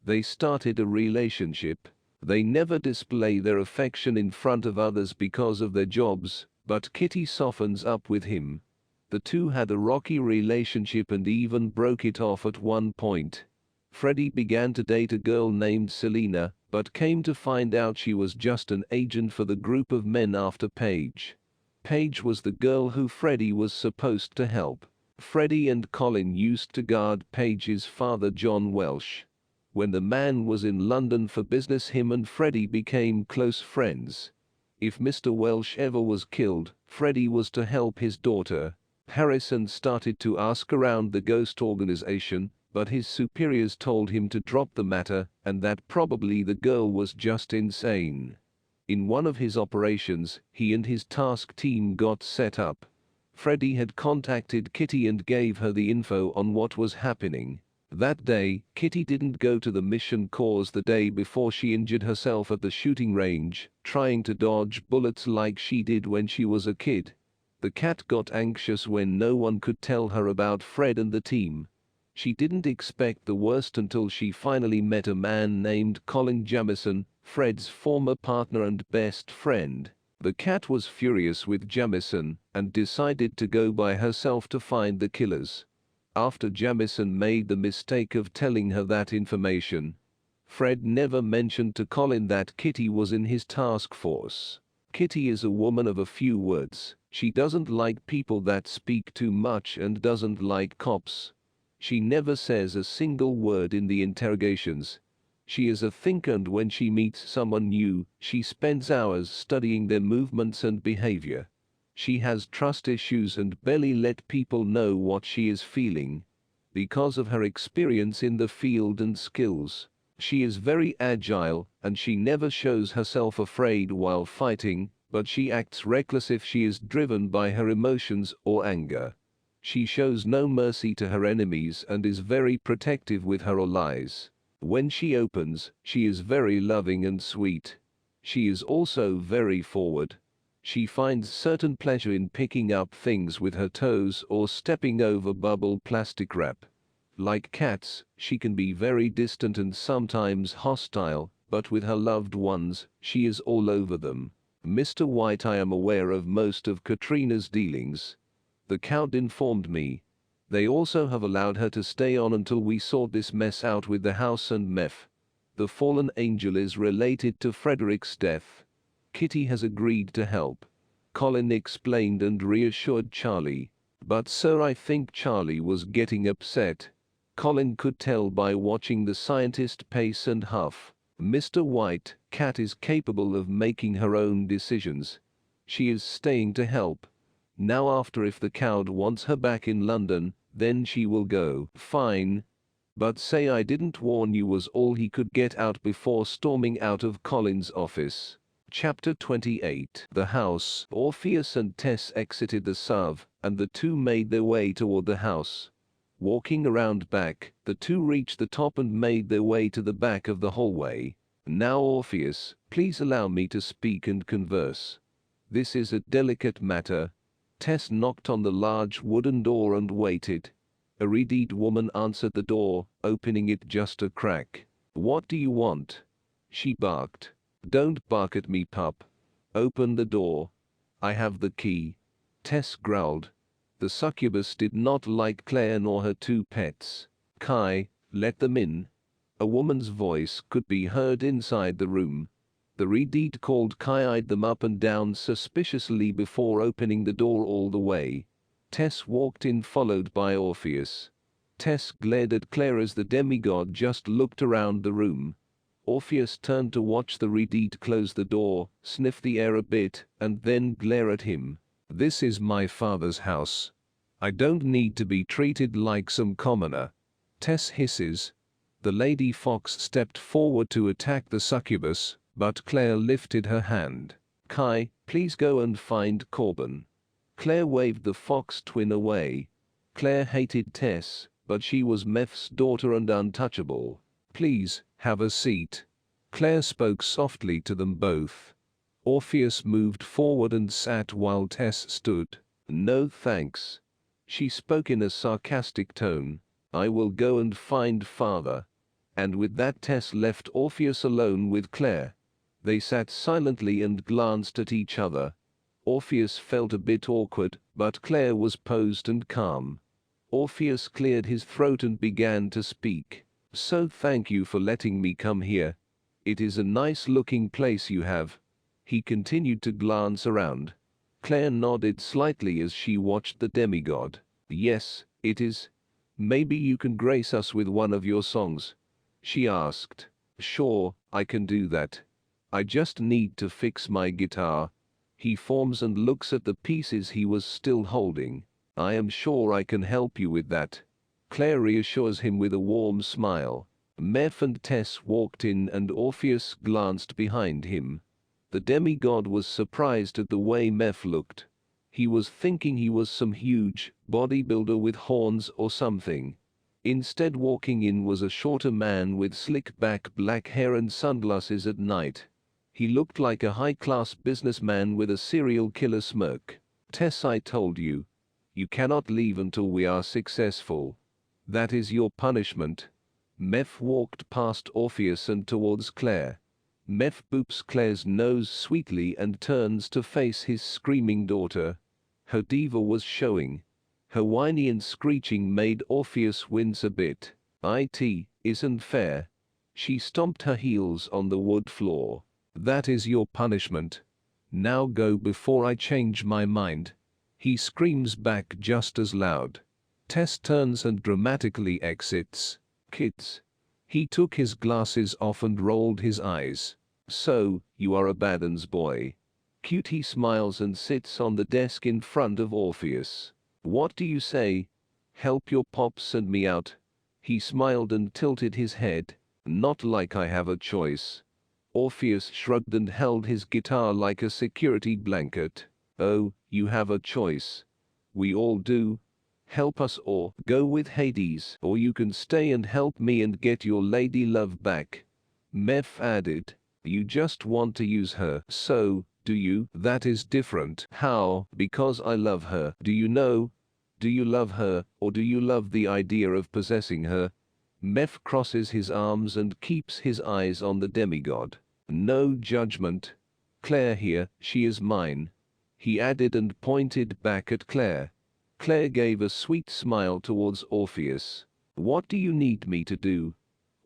They started a relationship. They never display their affection in front of others because of their jobs, but Kitty softens up with him. The two had a rocky relationship and even broke it off at one point. Freddie began to date a girl named Selena, but came to find out she was just an agent for the group of men after Paige. Paige was the girl who Freddie was supposed to help. Freddie and Colin used to guard Paige's father, John Welsh. When the man was in London for business, him and Freddie became close friends. If Mr. Welsh ever was killed, Freddie was to help his daughter. Harrison started to ask around the ghost organization, but his superiors told him to drop the matter and that probably the girl was just insane. In one of his operations, he and his task team got set up. Freddie had contacted Kitty and gave her the info on what was happening. That day, Kitty didn't go to the mission cause the day before she injured herself at the shooting range, trying to dodge bullets like she did when she was a kid. The cat got anxious when no one could tell her about Fred and the team. She didn't expect the worst until she finally met a man named Colin Jamison, Fred's former partner and best friend. The cat was furious with Jamison and decided to go by herself to find the killers. After Jamison made the mistake of telling her that information, Fred never mentioned to Colin that Kitty was in his task force. Kitty is a woman of a few words. She doesn't like people that speak too much and doesn't like cops. She never says a single word in the interrogations. She is a thinker, and when she meets someone new, she spends hours studying their movements and behavior. She has trust issues and barely let people know what she is feeling. Because of her experience in the field and skills, she is very agile, and she never shows herself afraid while fighting, but she acts reckless if she is driven by her emotions or anger. She shows no mercy to her enemies and is very protective with her allies. When she opens, she is very loving and sweet. She is also very forward. She finds certain pleasure in picking up things with her toes or stepping over bubble plastic wrap. Like cats, she can be very distant and sometimes hostile, but with her loved ones, she is all over them. Mr. White, I am aware of most of Katrina's dealings. The Count informed me. They also have allowed her to stay on until we sort this mess out with the house and Meph. The fallen angel is related to Frederick's death. Kitty has agreed to help. Colin explained and reassured Charlie. But sir, I think Charlie was getting upset. Colin could tell by watching the scientist pace and huff. Mr. White, Cat is capable of making her own decisions. She is staying to help. Now after, if the Count wants her back in London, then she will go. Fine. But say I didn't warn you, was all he could get out before storming out of Colin's office. Chapter 28. The house. Orpheus and Tess exited the Save, and the two made their way toward the house. Walking around back, the two reached the top and made their way to the back of the hallway. Now Orpheus, please allow me to speak and converse. This is a delicate matter. Tess knocked on the large wooden door and waited. A red-eyed woman answered the door, opening it just a crack. What do you want? She barked. Don't bark at me, pup. Open the door. I have the key. Tess growled. The succubus did not like Claire nor her two pets. "Kai, let them in." A woman's voice could be heard inside the room. The Redeed called Kai eyed them up and down suspiciously before opening the door all the way. Tess walked in followed by Orpheus. Tess glared at Claire as the demigod just looked around the room. Orpheus turned to watch the Redeed close the door, sniff the air a bit, and then glare at him. "This is my father's house. I don't need to be treated like some commoner." Tess hisses. The lady fox stepped forward to attack the succubus, but Claire lifted her hand. "Kai, please go and find Corbin." Claire waved the fox twin away. Claire hated Tess, but she was Meph's daughter and untouchable. "Please, have a seat." Claire spoke softly to them both. Orpheus moved forward and sat while Tess stood. "No thanks." She spoke in a sarcastic tone. "I will go and find father." And with that Tess left Orpheus alone with Claire. They sat silently and glanced at each other. Orpheus felt a bit awkward, but Claire was posed and calm. Orpheus cleared his throat and began to speak. "So thank you for letting me come here. It is a nice looking place you have." He continued to glance around. Claire nodded slightly as she watched the demigod. "Yes, it is. Maybe you can grace us with one of your songs?" she asked. "Sure, I can do that. I just need to fix my guitar." He forms and looks at the pieces he was still holding. "I am sure I can help you with that." Claire reassures him with a warm smile. Meph and Tess walked in and Orpheus glanced behind him. The demigod was surprised at the way Meph looked. He was thinking he was some huge bodybuilder with horns or something. Instead, walking in was a shorter man with slick back black hair and sunglasses at night. He looked like a high-class businessman with a serial killer smirk. "Tess, I told you. You cannot leave until we are successful. That is your punishment." Meph walked past Orpheus and towards Claire. Meph boops Claire's nose sweetly and turns to face his screaming daughter. Her diva was showing. Her whiny and screeching made Orpheus wince a bit. "It isn't fair." She stomped her heels on the wood floor. "That is your punishment. Now go before I change my mind." He screams back just as loud. Tess turns and dramatically exits. "Kids." He took his glasses off and rolled his eyes. "So, you are Abaddon's boy." Cutie smiles and sits on the desk in front of Orpheus. "What do you say? Help your pops and me out?" He smiled and tilted his head. "Not like I have a choice." Orpheus shrugged and held his guitar like a security blanket. "Oh, you have a choice. We all do. Help us or go with Hades, or you can stay and help me and get your lady love back." Meph added, "You just want to use her, so, do you?" "That is different." "How?" "Because I love her. Do you know? Do you love her, or do you love the idea of possessing her?" Meph crosses his arms and keeps his eyes on the demigod. "No judgment. Claire here, she is mine." He added and pointed back at Claire. Claire gave a sweet smile towards Orpheus. "What do you need me to do?"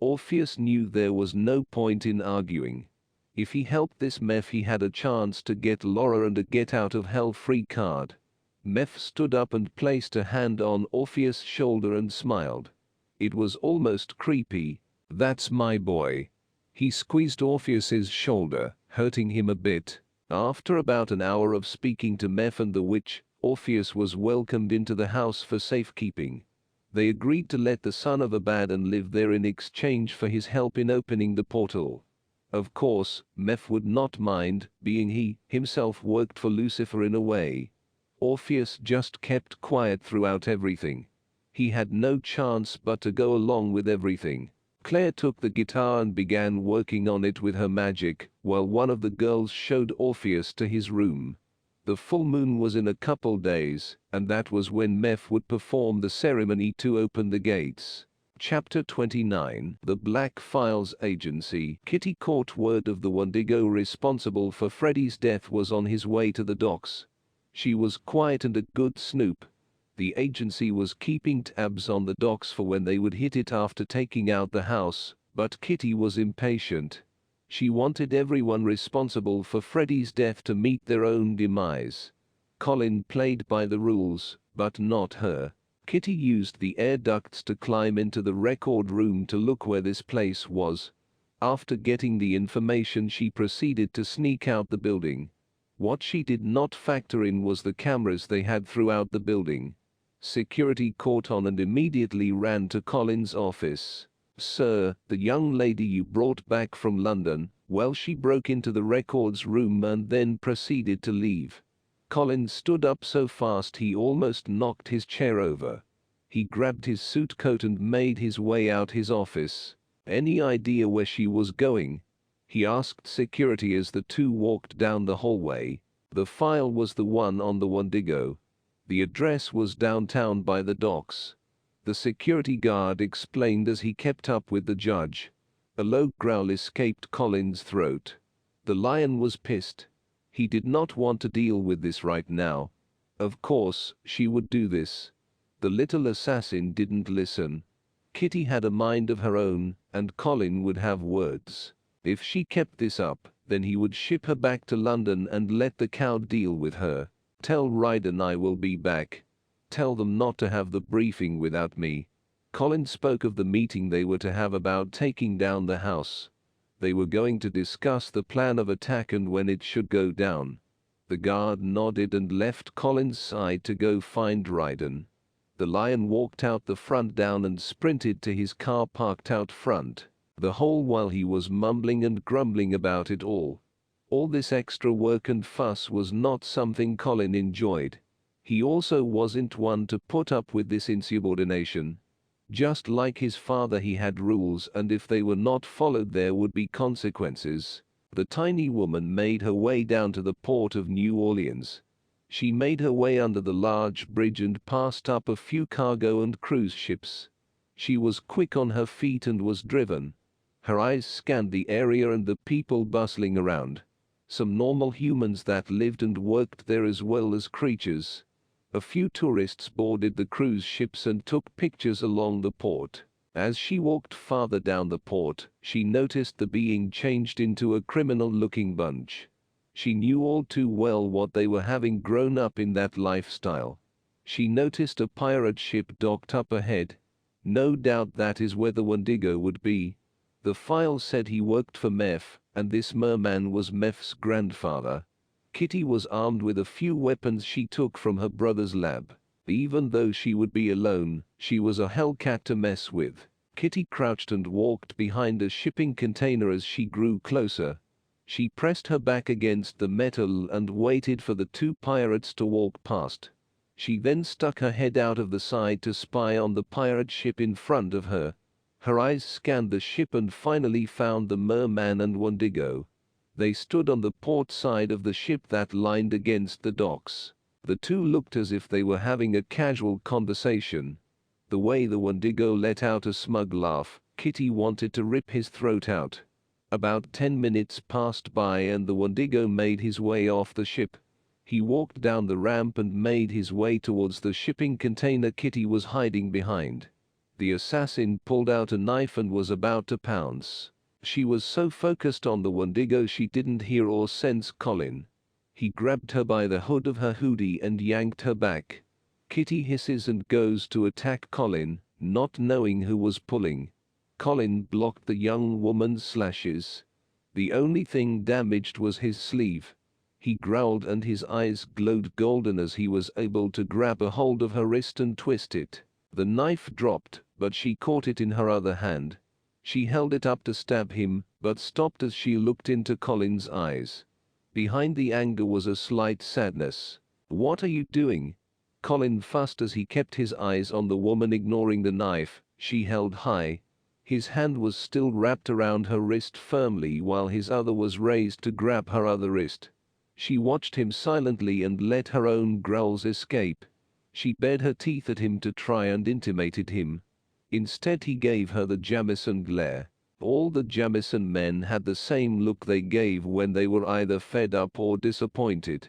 Orpheus knew there was no point in arguing. If he helped this Meph, he had a chance to get Laura and a get out of hell free card. Meph stood up and placed a hand on Orpheus' shoulder and smiled. It was almost creepy. "That's my boy." He squeezed Orpheus's shoulder, hurting him a bit. After about an hour of speaking to Meph and the witch, Orpheus was welcomed into the house for safekeeping. They agreed to let the son of Abaddon live there in exchange for his help in opening the portal. Of course, Meph would not mind, being he himself worked for Lucifer in a way. Orpheus just kept quiet throughout everything. He had no chance but to go along with everything. Claire took the guitar and began working on it with her magic, while one of the girls showed Orpheus to his room. The full moon was in a couple days, and that was when Meph would perform the ceremony to open the gates. Chapter 29. The Black Files Agency. Kitty caught word of the Wendigo responsible for Freddy's death was on his way to the docks. She was quiet and a good snoop. The agency was keeping tabs on the docks for when they would hit it after taking out the house, but Kitty was impatient. She wanted everyone responsible for Freddy's death to meet their own demise. Colin played by the rules, but not her. Kitty used the air ducts to climb into the record room to look where this place was. After getting the information, she proceeded to sneak out the building. What she did not factor in was the cameras they had throughout the building. Security caught on and immediately ran to Colin's office. "Sir, the young lady you brought back from London, well, she broke into the records room and then proceeded to leave." Colin stood up so fast he almost knocked his chair over. He grabbed his suit coat and made his way out his office. "Any idea where she was going?" he asked security as the two walked down the hallway. The file was the one on the Wendigo. The address was downtown by the docks. The security guard explained as he kept up with the judge. A low growl escaped Colin's throat. The lion was pissed. He did not want to deal with this right now. Of course, she would do this. The little assassin didn't listen. Kitty had a mind of her own, and Colin would have words. If she kept this up, then he would ship her back to London and let the cow deal with her. "Tell Ryden I will be back. Tell them not to have the briefing without me." Colin spoke of the meeting they were to have about taking down the house. They were going to discuss the plan of attack and when it should go down. The guard nodded and left Colin's side to go find Ryden. The lion walked out the front down and sprinted to his car parked out front, the whole while he was mumbling and grumbling about it all. All this extra work and fuss was not something Colin enjoyed. He also wasn't one to put up with this insubordination. Just like his father, he had rules, and if they were not followed there would be consequences. The tiny woman made her way down to the port of New Orleans. She made her way under the large bridge and passed up a few cargo and cruise ships. She was quick on her feet and was driven. Her eyes scanned the area and the people bustling around. Some normal humans that lived and worked there as well as creatures. A few tourists boarded the cruise ships and took pictures along the port. As she walked farther down the port, she noticed the being changed into a criminal-looking bunch. She knew all too well what they were, having grown up in that lifestyle. She noticed a pirate ship docked up ahead. No doubt that is where the Wendigo would be. The file said he worked for Meph, and this merman was Meph's grandfather. Kitty was armed with a few weapons she took from her brother's lab. Even though she would be alone, she was a hellcat to mess with. Kitty crouched and walked behind a shipping container as she grew closer. She pressed her back against the metal and waited for the two pirates to walk past. She then stuck her head out of the side to spy on the pirate ship in front of her. Her eyes scanned the ship and finally found the merman and Wendigo. They stood on the port side of the ship that lined against the docks. The two looked as if they were having a casual conversation. The way the Wendigo let out a smug laugh, Kitty wanted to rip his throat out. About 10 minutes passed by and the Wendigo made his way off the ship. He walked down the ramp and made his way towards the shipping container Kitty was hiding behind. The assassin pulled out a knife and was about to pounce. She was so focused on the Wendigo she didn't hear or sense Colin. He grabbed her by the hood of her hoodie and yanked her back. Kitty hisses and goes to attack Colin, not knowing who was pulling. Colin blocked the young woman's slashes. The only thing damaged was his sleeve. He growled and his eyes glowed golden as he was able to grab a hold of her wrist and twist it. The knife dropped, but she caught it in her other hand. She held it up to stab him, but stopped as she looked into Colin's eyes. Behind the anger was a slight sadness. "What are you doing?" Colin fussed as he kept his eyes on the woman, ignoring the knife she held high. His hand was still wrapped around her wrist firmly while his other was raised to grab her other wrist. She watched him silently and let her own growls escape. She bared her teeth at him to try and intimidate him. Instead he gave her the Jamison glare. All the Jamison men had the same look they gave when they were either fed up or disappointed.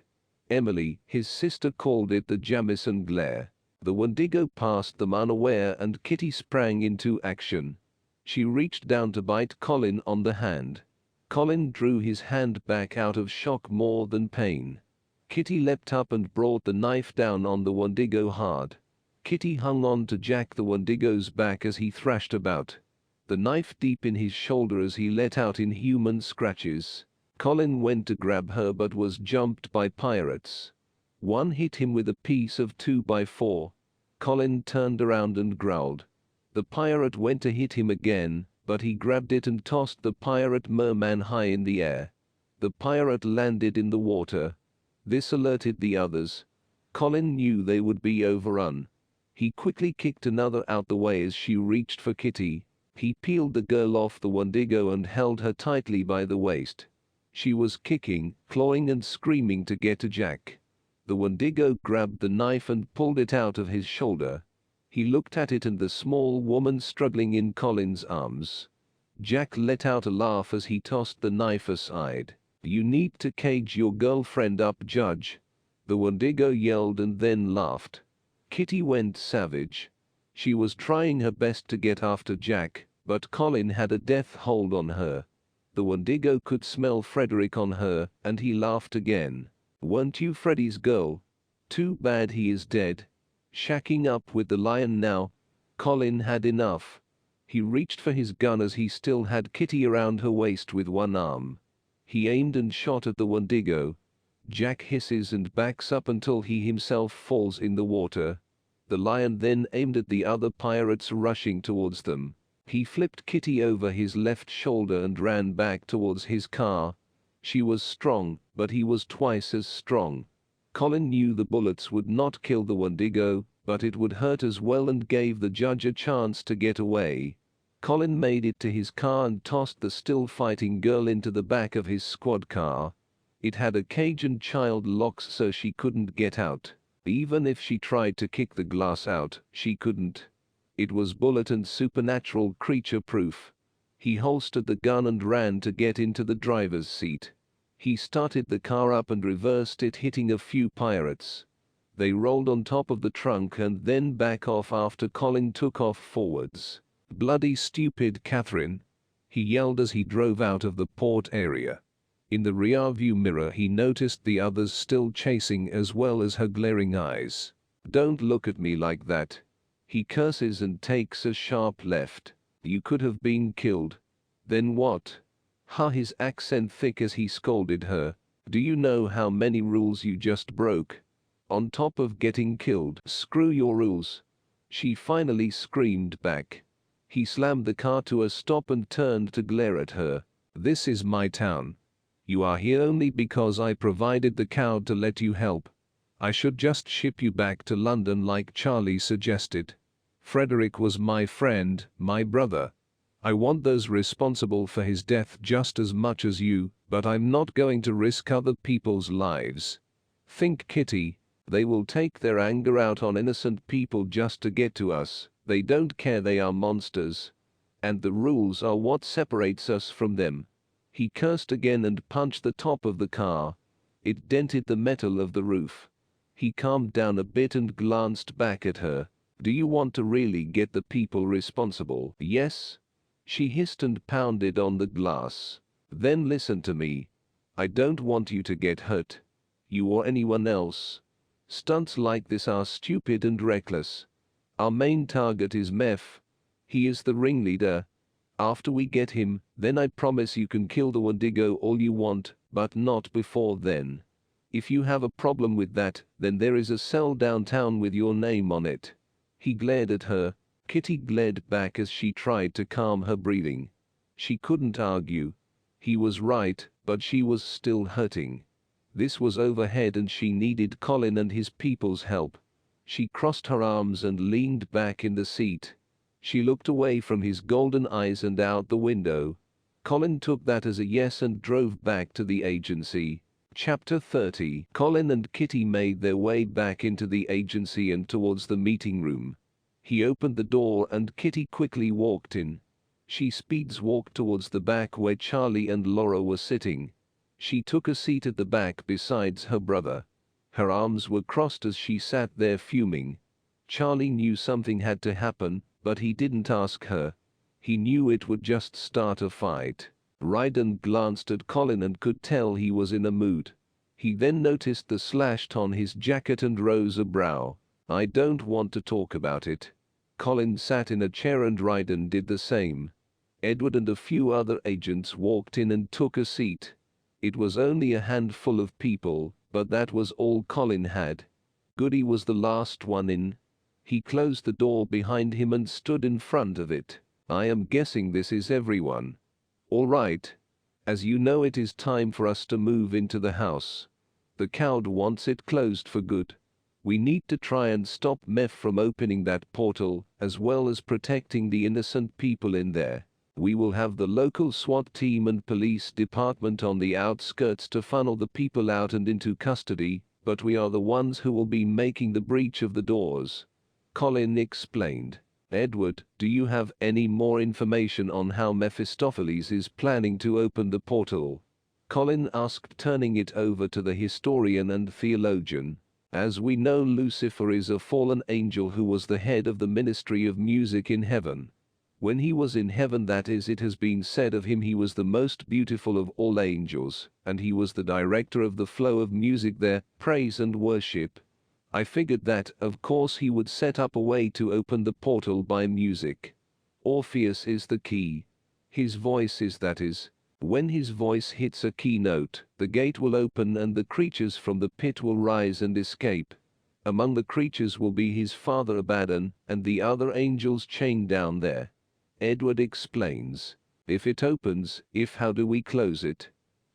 Emily, his sister, called it the Jamison glare. The Wendigo passed them unaware and Kitty sprang into action. She reached down to bite Colin on the hand. Colin drew his hand back out of shock more than pain. Kitty leapt up and brought the knife down on the Wendigo hard. Kitty hung on to Jack the Wendigo's back as he thrashed about, the knife deep in his shoulder as he let out inhuman scratches. Colin went to grab her but was jumped by pirates. One hit him with a piece of 2x4. Colin turned around and growled. The pirate went to hit him again, but he grabbed it and tossed the pirate merman high in the air. The pirate landed in the water. This alerted the others. Colin knew they would be overrun. He quickly kicked another out the way as she reached for Kitty. He peeled the girl off the Wendigo and held her tightly by the waist. She was kicking, clawing and screaming to get to Jack. The Wendigo grabbed the knife and pulled it out of his shoulder. He looked at it and the small woman struggling in Colin's arms. Jack let out a laugh as he tossed the knife aside. "You need to cage your girlfriend up, Judge," the Wendigo yelled and then laughed. Kitty went savage. She was trying her best to get after Jack, but Colin had a death hold on her. The Wendigo could smell Frederick on her, and he laughed again. "Weren't you Freddy's girl? Too bad he is dead. Shacking up with the lion now." Colin had enough. He reached for his gun as he still had Kitty around her waist with one arm. He aimed and shot at the Wendigo. Jack hisses and backs up until he himself falls in the water. The lion then aimed at the other pirates rushing towards them. He flipped Kitty over his left shoulder and ran back towards his car. She was strong, but he was twice as strong. Colin knew the bullets would not kill the Wendigo, but it would hurt as well and gave the judge a chance to get away. Colin made it to his car and tossed the still fighting girl into the back of his squad car. It had a cage and child locks so she couldn't get out. Even if she tried to kick the glass out, she couldn't. It was bullet and supernatural creature proof. He holstered the gun and ran to get into the driver's seat. He started the car up and reversed it, hitting a few pirates. They rolled on top of the trunk and then back off after Colin took off forwards. "Bloody stupid Catherine," he yelled as he drove out of the port area. In the rearview mirror he noticed the others still chasing as well as her glaring eyes. "Don't look at me like that." He curses and takes a sharp left. "You could have been killed." "Then what?" His accent thick as he scolded her. "Do you know how many rules you just broke? On top of getting killed, screw your rules." She finally screamed back. He slammed the car to a stop and turned to glare at her. "This is my town. You are here only because I provided the cow to let you help. I should just ship you back to London like Charlie suggested. Frederick was my friend, my brother. I want those responsible for his death just as much as you, but I'm not going to risk other people's lives. Think, Kitty, they will take their anger out on innocent people just to get to us. They don't care, they are monsters. And the rules are what separates us from them." He cursed again and punched the top of the car. It dented the metal of the roof. He calmed down a bit and glanced back at her. "Do you want to really get the people responsible?" "Yes." She hissed and pounded on the glass. "Then listen to me. I don't want you to get hurt. You or anyone else. Stunts like this are stupid and reckless. Our main target is Meph. He is the ringleader. After we get him, then I promise you can kill the Wendigo all you want, but not before then. If you have a problem with that, then there is a cell downtown with your name on it." He glared at her. Kitty glared back as she tried to calm her breathing. She couldn't argue. He was right, but she was still hurting. This was overhead and she needed Colin and his people's help. She crossed her arms and leaned back in the seat. She looked away from his golden eyes and out the window. Colin took that as a yes and drove back to the agency. Chapter 30. Colin and Kitty made their way back into the agency and towards the meeting room. He opened the door and Kitty quickly walked in. She speeds walked towards the back where Charlie and Laura were sitting. She took a seat at the back besides her brother. Her arms were crossed as she sat there fuming. Charlie knew something had to happen, but he didn't ask her. He knew it would just start a fight. Ryden glanced at Colin and could tell he was in a mood. He then noticed the slash on his jacket and rose a brow. I don't want to talk about it. Colin sat in a chair and Ryden did the same. Edward and a few other agents walked in and took a seat. It was only a handful of people, but that was all Colin had. Goody was the last one in. He closed the door behind him and stood in front of it. I am guessing this is everyone. All right. As you know, it is time for us to move into the house. The Cowd wants it closed for good. We need to try and stop Meph from opening that portal, as well as protecting the innocent people in there. We will have the local SWAT team and police department on the outskirts to funnel the people out and into custody, but we are the ones who will be making the breach of the doors. Colin explained. Edward, do you have any more information on how Mephistopheles is planning to open the portal? Colin asked, turning it over to the historian and theologian. As we know, Lucifer is a fallen angel who was the head of the ministry of music in heaven. When he was in heaven, that is, it has been said of him, he was the most beautiful of all angels, and he was the director of the flow of music there, praise and worship. I figured that, of course, he would set up a way to open the portal by music. Orpheus is the key. His voice is, that is. When his voice hits a key note, the gate will open and the creatures from the pit will rise and escape. Among the creatures will be his father Abaddon and the other angels chained down there. Edward explains. If it opens, how do we close it?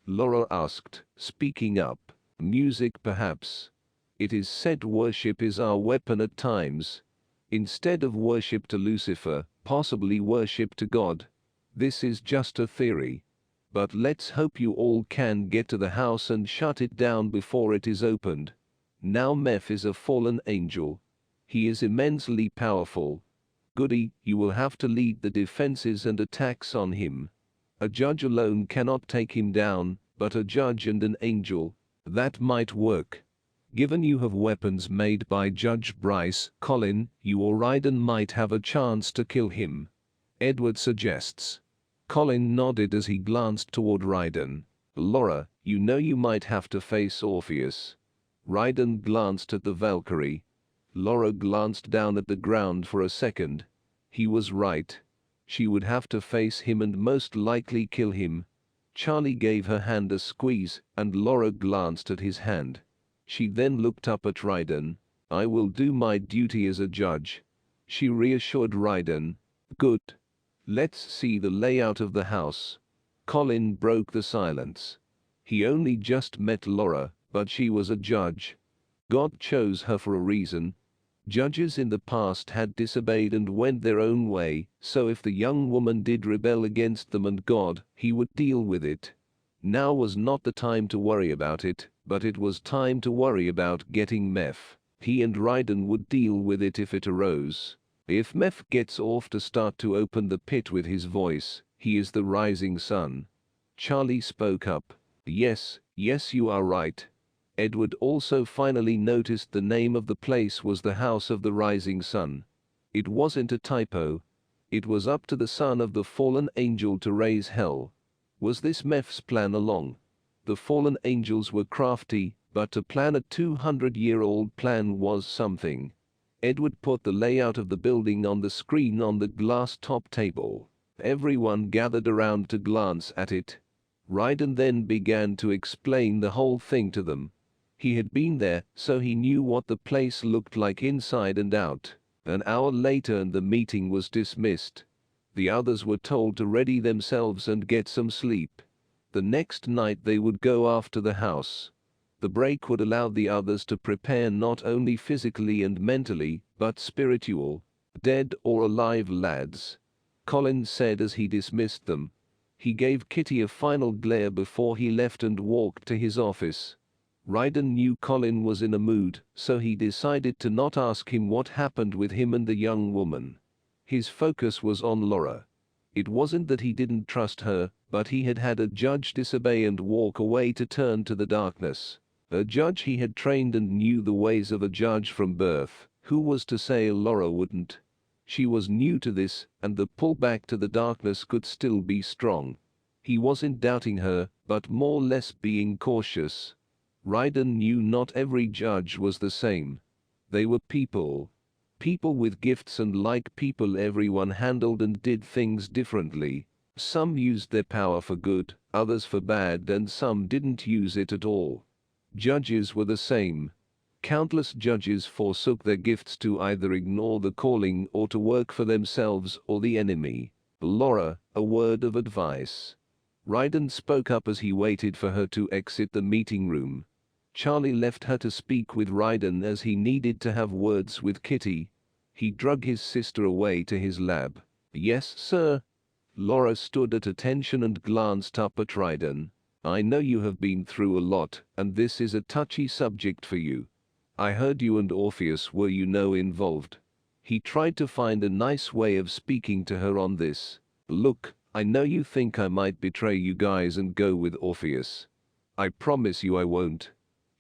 Laura asked, speaking up. Music perhaps. It is said worship is our weapon at times. Instead of worship to Lucifer, possibly worship to God. This is just a theory. But let's hope you all can get to the house and shut it down before it is opened. Now Meph is a fallen angel. He is immensely powerful. Goody, you will have to lead the defenses and attacks on him. A judge alone cannot take him down, but a judge and an angel, that might work. Given you have weapons made by Judge Bryce, Colin, you or Ryden might have a chance to kill him. Edward suggests. Colin nodded as he glanced toward Ryden. Laura, you know you might have to face Orpheus. Ryden glanced at the Valkyrie. Laura glanced down at the ground for a second. He was right. She would have to face him and most likely kill him. Charlie gave her hand a squeeze, and Laura glanced at his hand. She then looked up at Ryden. I will do my duty as a judge. She reassured Ryden. Good. Let's see the layout of the house. Colin broke the silence. He only just met Laura, but she was a judge. God chose her for a reason. Judges in the past had disobeyed and went their own way, so if the young woman did rebel against them and God, he would deal with it. Now was not the time to worry about it, but it was time to worry about getting Meph. He and Ryden would deal with it if it arose. If Meph gets off to start to open the pit with his voice, he is the rising sun. Charlie spoke up. Yes, you are right. Edward also finally noticed the name of the place was the House of the Rising Sun. It wasn't a typo. It was up to the son of the fallen angel to raise hell. Was this Meph's plan along? The fallen angels were crafty, but to plan a 200-year-old plan was something. Edward put the layout of the building on the screen on the glass top table. Everyone gathered around to glance at it. Ryden then began to explain the whole thing to them. He had been there, so he knew what the place looked like inside and out. An hour later and the meeting was dismissed. The others were told to ready themselves and get some sleep. The next night they would go after the house. The break would allow the others to prepare not only physically and mentally, but spiritual. Dead or alive lads. Colin said as he dismissed them. He gave Kitty a final glare before he left and walked to his office. Ryden knew Colin was in a mood, so he decided to not ask him what happened with him and the young woman. His focus was on Laura. It wasn't that he didn't trust her, but he had had a judge disobey and walk away to turn to the darkness. A judge he had trained and knew the ways of a judge from birth. Who was to say Laura wouldn't? She was new to this, and the pull back to the darkness could still be strong. He wasn't doubting her, but more or less being cautious. Ryden knew not every judge was the same. They were people. People with gifts, and like people everyone handled and did things differently. Some used their power for good, others for bad, and some didn't use it at all. Judges were the same. Countless judges forsook their gifts to either ignore the calling or to work for themselves or the enemy. Laura, a word of advice. Ryden spoke up as he waited for her to exit the meeting room. Charlie left her to speak with Ryden as he needed to have words with Kitty. He drug his sister away to his lab. Yes, sir. Laura stood at attention and glanced up at Ryden. I know you have been through a lot, and this is a touchy subject for you. I heard you and Orpheus were involved. He tried to find a nice way of speaking to her on this. Look, I know you think I might betray you guys and go with Orpheus. I promise you I won't.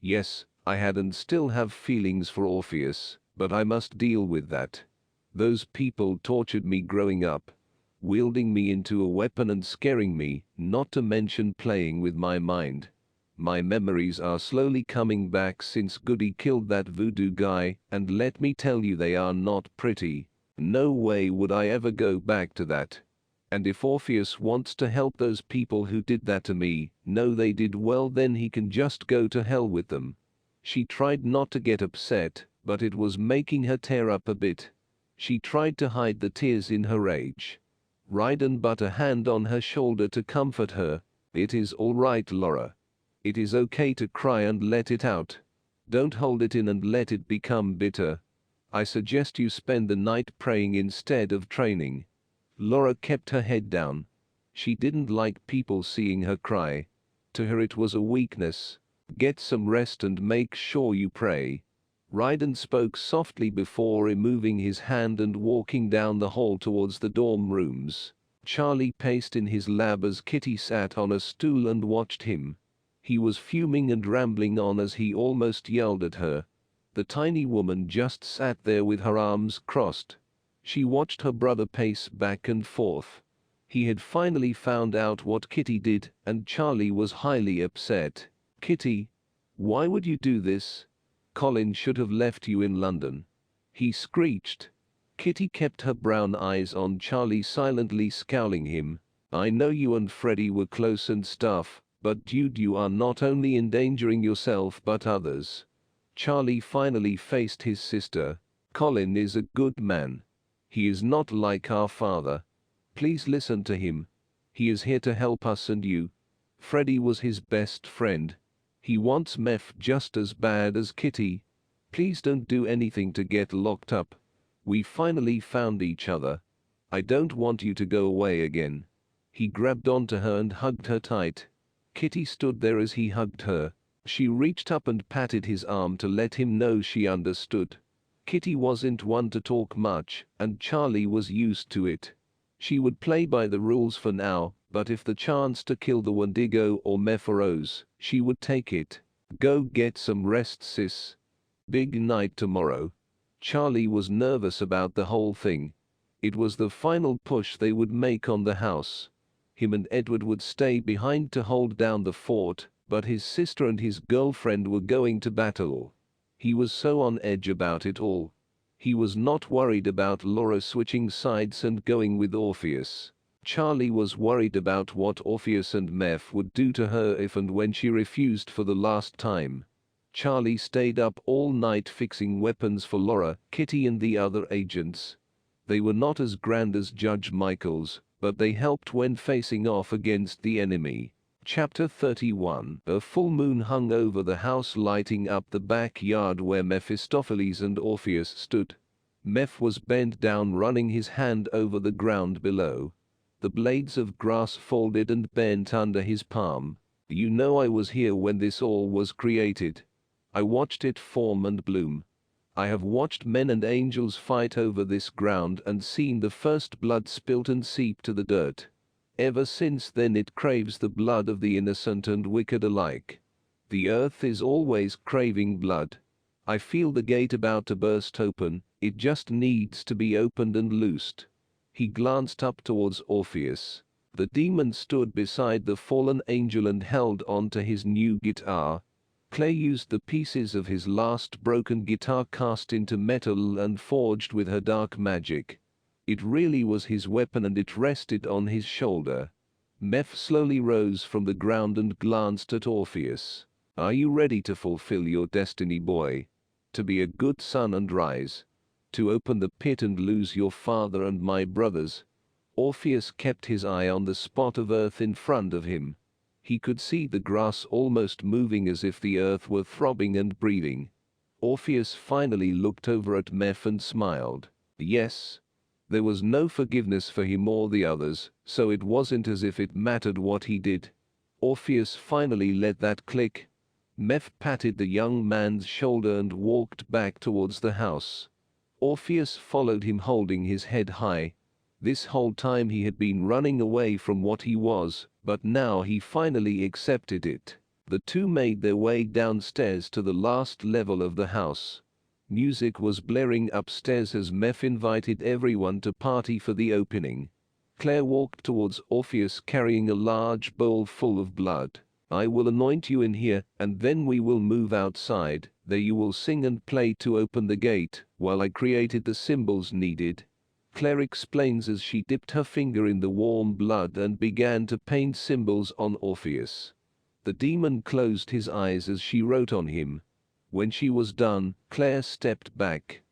Yes, I had and still have feelings for Orpheus, but I must deal with that. Those people tortured me growing up, wielding me into a weapon and scaring me, not to mention playing with my mind. My memories are slowly coming back since Goody killed that voodoo guy, and let me tell you, they are not pretty. No way would I ever go back to that. And if Orpheus wants to help those people who did that to me, know they did well, then he can just go to hell with them. She tried not to get upset, but it was making her tear up a bit. She tried to hide the tears in her rage. Ryden put a hand on her shoulder to comfort her. It is all right, Laura. It is okay to cry and let it out. Don't hold it in and let it become bitter. I suggest you spend the night praying instead of training. Laura kept her head down. She didn't like people seeing her cry. To her it was a weakness. Get some rest and make sure you pray. Ryden spoke softly before removing his hand and walking down the hall towards the dorm rooms. Charlie paced in his lab as Kitty sat on a stool and watched him. He was fuming and rambling on as he almost yelled at her. The tiny woman just sat there with her arms crossed. She watched her brother pace back and forth. He had finally found out what Kitty did, and Charlie was highly upset. Kitty, why would you do this? Colin should have left you in London. He screeched. Kitty kept her brown eyes on Charlie, silently scowling him. I know you and Freddie were close and stuff, but dude, you are not only endangering yourself but others. Charlie finally faced his sister. Colin is a good man. He is not like our father. Please listen to him. He is here to help us and you. Freddie was his best friend. He wants Meph just as bad as Kitty. Please don't do anything to get locked up. We finally found each other. I don't want you to go away again. He grabbed onto her and hugged her tight. Kitty stood there as he hugged her. She reached up and patted his arm to let him know she understood. Kitty wasn't one to talk much, and Charlie was used to it. She would play by the rules for now, but if the chance to kill the Wendigo or Meph arose, she would take it. Go get some rest, sis. Big night tomorrow. Charlie was nervous about the whole thing. It was the final push they would make on the house. Him and Edward would stay behind to hold down the fort, but his sister and his girlfriend were going to battle. He was so on edge about it all. He was not worried about Laura switching sides and going with Orpheus. Charlie was worried about what Orpheus and Meph would do to her if and when she refused for the last time. Charlie stayed up all night fixing weapons for Laura, Kitty and the other agents. They were not as grand as Judge Michael's, but they helped when facing off against the enemy. Chapter 31. A full moon hung over the house, lighting up the backyard where Mephistopheles and Orpheus stood. Meph was bent down, running his hand over the ground below. The blades of grass folded and bent under his palm. You know, I was here when this all was created. I watched it form and bloom. I have watched men and angels fight over this ground and seen the first blood spilt and seep to the dirt. Ever since then it craves the blood of the innocent and wicked alike. The earth is always craving blood. I feel the gate about to burst open, it just needs to be opened and loosed. He glanced up towards Orpheus. The demon stood beside the fallen angel and held on to his new guitar. Claire used the pieces of his last broken guitar cast into metal and forged with her dark magic. It really was his weapon and it rested on his shoulder. Meph slowly rose from the ground and glanced at Orpheus. Are you ready to fulfill your destiny, boy? To be a good son and rise? To open the pit and lose your father and my brothers? Orpheus kept his eye on the spot of earth in front of him. He could see the grass almost moving as if the earth were throbbing and breathing. Orpheus finally looked over at Meph and smiled. Yes. There was no forgiveness for him or the others, so it wasn't as if it mattered what he did. Orpheus finally let that click. Meph patted the young man's shoulder and walked back towards the house. Orpheus followed him holding his head high. This whole time he had been running away from what he was, but now he finally accepted it. The two made their way downstairs to the last level of the house. Music was blaring upstairs as Meph invited everyone to party for the opening. Claire walked towards Orpheus carrying a large bowl full of blood. I will anoint you in here, and then we will move outside. There you will sing and play to open the gate, while I created the symbols needed. Claire explains as she dipped her finger in the warm blood and began to paint symbols on Orpheus. The demon closed his eyes as she wrote on him. When she was done, Claire stepped back.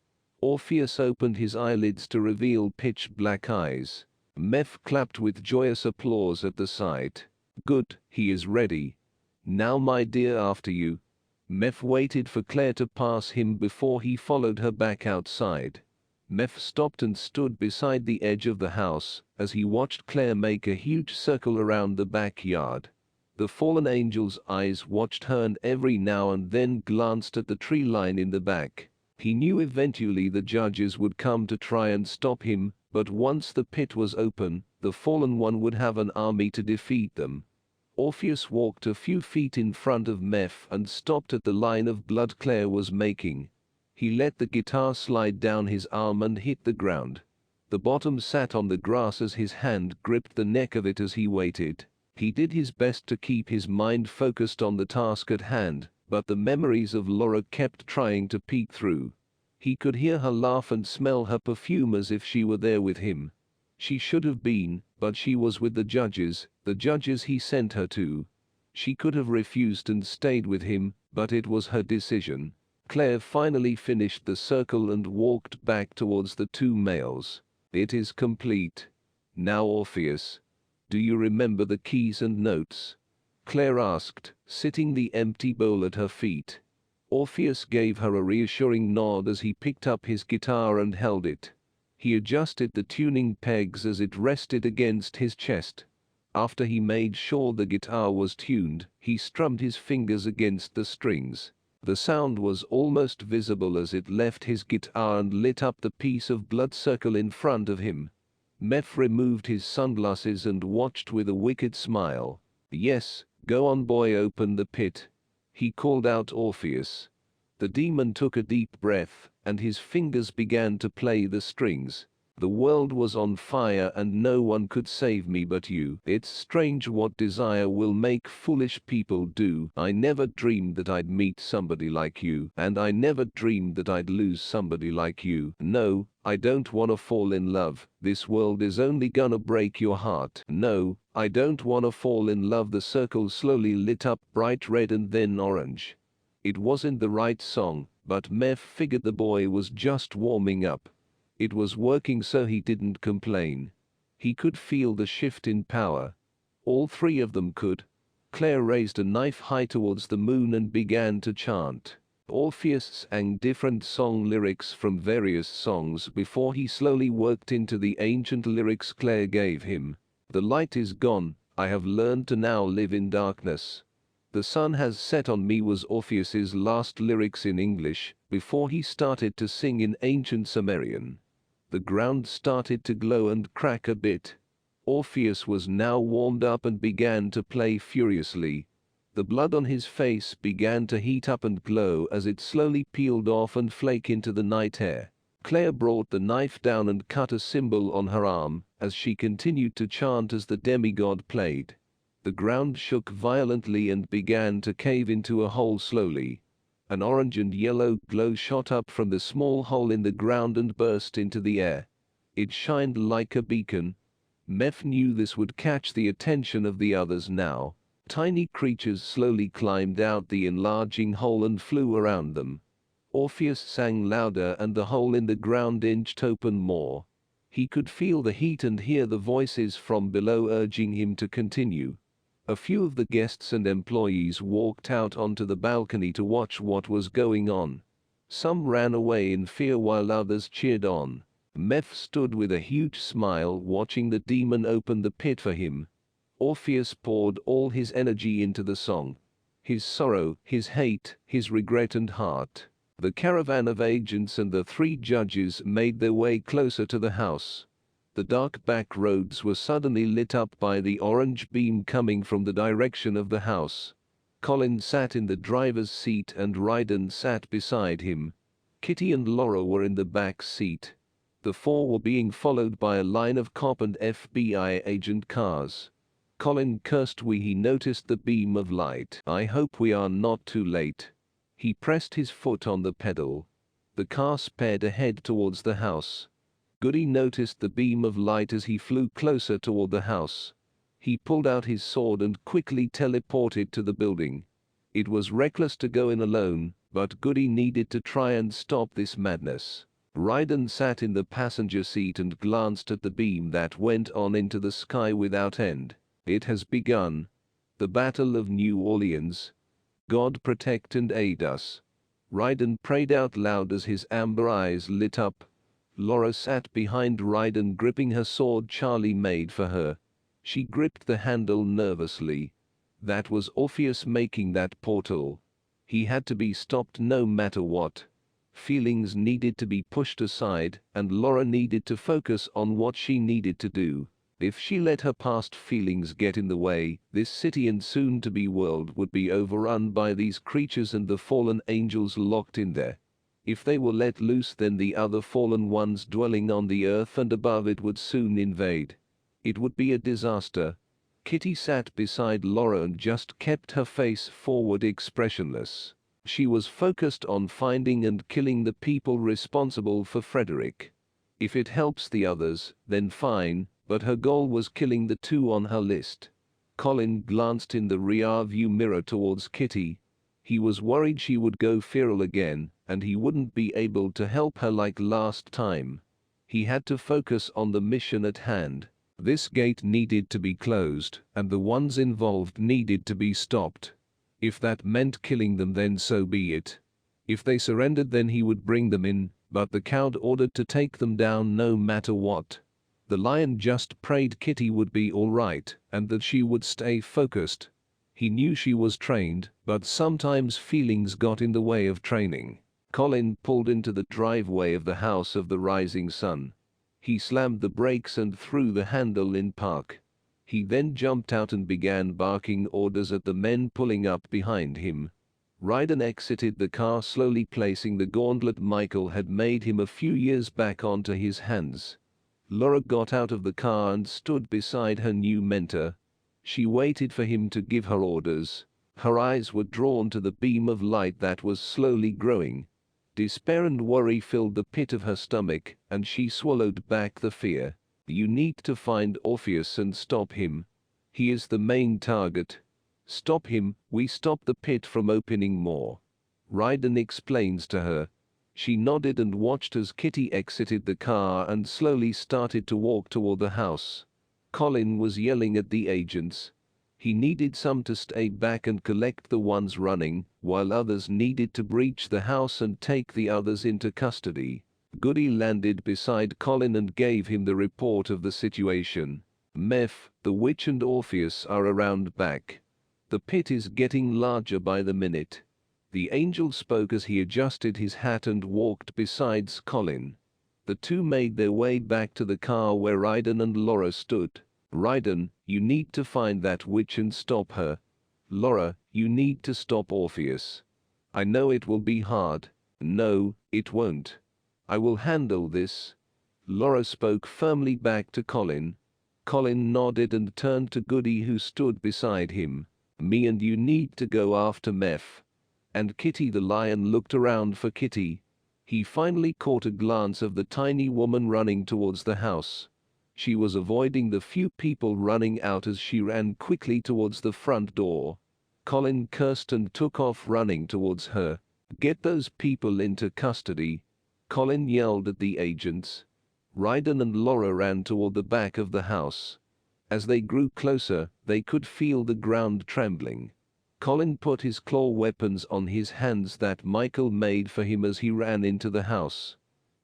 Orpheus opened his eyelids to reveal pitch-black eyes. Meph clapped with joyous applause at the sight. Good, he is ready. Now my dear, after you. Meph waited for Claire to pass him before he followed her back outside. Meph stopped and stood beside the edge of the house as he watched Claire make a huge circle around the backyard. The fallen angel's eyes watched her and every now and then glanced at the tree line in the back. He knew eventually the judges would come to try and stop him, but once the pit was open, the fallen one would have an army to defeat them. Orpheus walked a few feet in front of Meph and stopped at the line of blood Claire was making. He let the guitar slide down his arm and hit the ground. The bottom sat on the grass as his hand gripped the neck of it as he waited. He did his best to keep his mind focused on the task at hand, but the memories of Laura kept trying to peek through. He could hear her laugh and smell her perfume as if she were there with him. She should have been, but she was with the judges he sent her to. She could have refused and stayed with him, but it was her decision. Claire finally finished the circle and walked back towards the two males. It is complete. Now Orpheus. Do you remember the keys and notes? Claire asked, sitting the empty bowl at her feet. Orpheus gave her a reassuring nod as he picked up his guitar and held it. He adjusted the tuning pegs as it rested against his chest. After he made sure the guitar was tuned, he strummed his fingers against the strings. The sound was almost visible as it left his guitar and lit up the piece of blood circle in front of him. Meph removed his sunglasses and watched with a wicked smile. Yes, go on boy, open the pit. He called out Orpheus. The demon took a deep breath, and his fingers began to play the strings. The world was on fire and no one could save me but you. It's strange what desire will make foolish people do. I never dreamed that I'd meet somebody like you, and I never dreamed that I'd lose somebody like you. No, I don't wanna fall in love. This world is only gonna break your heart. No, I don't wanna fall in love. The circle slowly lit up bright red and then orange. It wasn't the right song, but Meph figured the boy was just warming up. It was working, so he didn't complain. He could feel the shift in power. All three of them could. Claire raised a knife high towards the moon and began to chant. Orpheus sang different song lyrics from various songs before he slowly worked into the ancient lyrics Claire gave him. The light is gone, I have learned to now live in darkness. The sun has set on me was Orpheus's last lyrics in English, before he started to sing in ancient Sumerian. The ground started to glow and crack a bit. Orpheus was now warmed up and began to play furiously. The blood on his face began to heat up and glow as it slowly peeled off and flake into the night air. Claire brought the knife down and cut a symbol on her arm as she continued to chant as the demigod played. The ground shook violently and began to cave into a hole slowly. An orange and yellow glow shot up from the small hole in the ground and burst into the air. It shined like a beacon. Meph knew this would catch the attention of the others now. Tiny creatures slowly climbed out the enlarging hole and flew around them. Orpheus sang louder and the hole in the ground inched open more. He could feel the heat and hear the voices from below urging him to continue. A few of the guests and employees walked out onto the balcony to watch what was going on. Some ran away in fear while others cheered on. Meph stood with a huge smile watching the demon open the pit for him. Orpheus poured all his energy into the song. His sorrow, his hate, his regret and heart. The caravan of agents and the 3 judges made their way closer to the house. The dark back roads were suddenly lit up by the orange beam coming from the direction of the house. Colin sat in the driver's seat and Ryden sat beside him. Kitty and Laura were in the back seat. The 4 were being followed by a line of cop and FBI agent cars. Colin cursed when he noticed the beam of light. "I hope we are not too late." He pressed his foot on the pedal. The car sped ahead towards the house. Goody noticed the beam of light as he flew closer toward the house. He pulled out his sword and quickly teleported to the building. It was reckless to go in alone, but Goody needed to try and stop this madness. Ryden sat in the passenger seat and glanced at the beam that went on into the sky without end. It has begun. The Battle of New Orleans. God protect and aid us. Ryden prayed out loud as his amber eyes lit up. Laura sat behind Ryden gripping her sword Charlie made for her. She gripped the handle nervously. That was Orpheus making that portal. He had to be stopped no matter what. Feelings needed to be pushed aside, and Laura needed to focus on what she needed to do. If she let her past feelings get in the way, this city and soon-to-be world would be overrun by these creatures and the fallen angels locked in there. If they were let loose, then the other fallen ones dwelling on the earth and above it would soon invade. It would be a disaster. Kitty sat beside Laura and just kept her face forward expressionless. She was focused on finding and killing the people responsible for Frederick. If it helps the others, then fine, but her goal was killing the 2 on her list. Colin glanced in the rear-view mirror towards Kitty. He was worried she would go feral again, and he wouldn't be able to help her like last time. He had to focus on the mission at hand. This gate needed to be closed, and the ones involved needed to be stopped. If that meant killing them, then so be it. If they surrendered, then he would bring them in, but the Count ordered to take them down no matter what. The lion just prayed Kitty would be all right, and that she would stay focused. He knew she was trained, but sometimes feelings got in the way of training. Colin pulled into the driveway of the House of the Rising Sun. He slammed the brakes and threw the handle in park. He then jumped out and began barking orders at the men pulling up behind him. Ryden exited the car slowly, placing the gauntlet Michael had made him a few years back onto his hands. Laura got out of the car and stood beside her new mentor. She waited for him to give her orders. Her eyes were drawn to the beam of light that was slowly growing. Despair and worry filled the pit of her stomach, and she swallowed back the fear. "You need to find Orpheus and stop him. He is the main target. Stop him, we stop the pit from opening more," Ryden explains to her. She nodded and watched as Kitty exited the car and slowly started to walk toward the house. Colin was yelling at the agents. He needed some to stay back and collect the ones running, while others needed to breach the house and take the others into custody. Goody landed beside Colin and gave him the report of the situation. "Meph, the witch and Orpheus are around back. The pit is getting larger by the minute." The angel spoke as he adjusted his hat and walked beside Colin. The 2 made their way back to the car where Ryden and Laura stood. "Ryden, you need to find that witch and stop her." Laura, you need to stop Orpheus. I know it will be hard. No, it won't. I will handle this. Laura spoke firmly back to Colin. Colin nodded and turned to Goody, who stood beside him. Me and you need to go after Meph. And Kitty the lion looked around for Kitty. He finally caught a glance of the tiny woman running towards the house. She was avoiding the few people running out as she ran quickly towards the front door. Colin cursed and took off running towards her. Get those people into custody. Colin yelled at the agents. Ryden and Laura ran toward the back of the house. As they grew closer, they could feel the ground trembling. Colin put his claw weapons on his hands that Michael made for him as he ran into the house.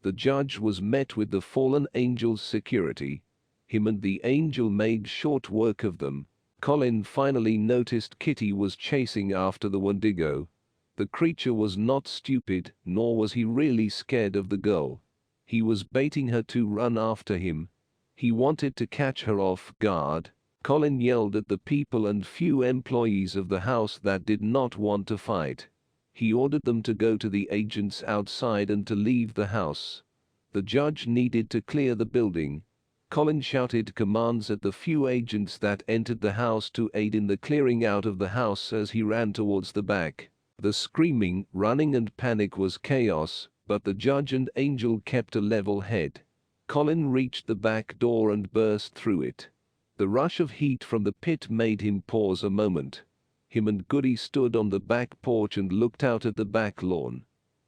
The judge was met with the fallen angel's security. Him and the angel made short work of them. Colin finally noticed Kitty was chasing after the Wendigo. The creature was not stupid, nor was he really scared of the girl. He was baiting her to run after him. He wanted to catch her off guard. Colin yelled at the people and few employees of the house that did not want to fight. He ordered them to go to the agents outside and to leave the house. The judge needed to clear the building. Colin shouted commands at the few agents that entered the house to aid in the clearing out of the house as he ran towards the back. The screaming, running and panic was chaos, but the judge and angel kept a level head. Colin reached the back door and burst through it. The rush of heat from the pit made him pause a moment. Him and Goody stood on the back porch and looked out at the back lawn.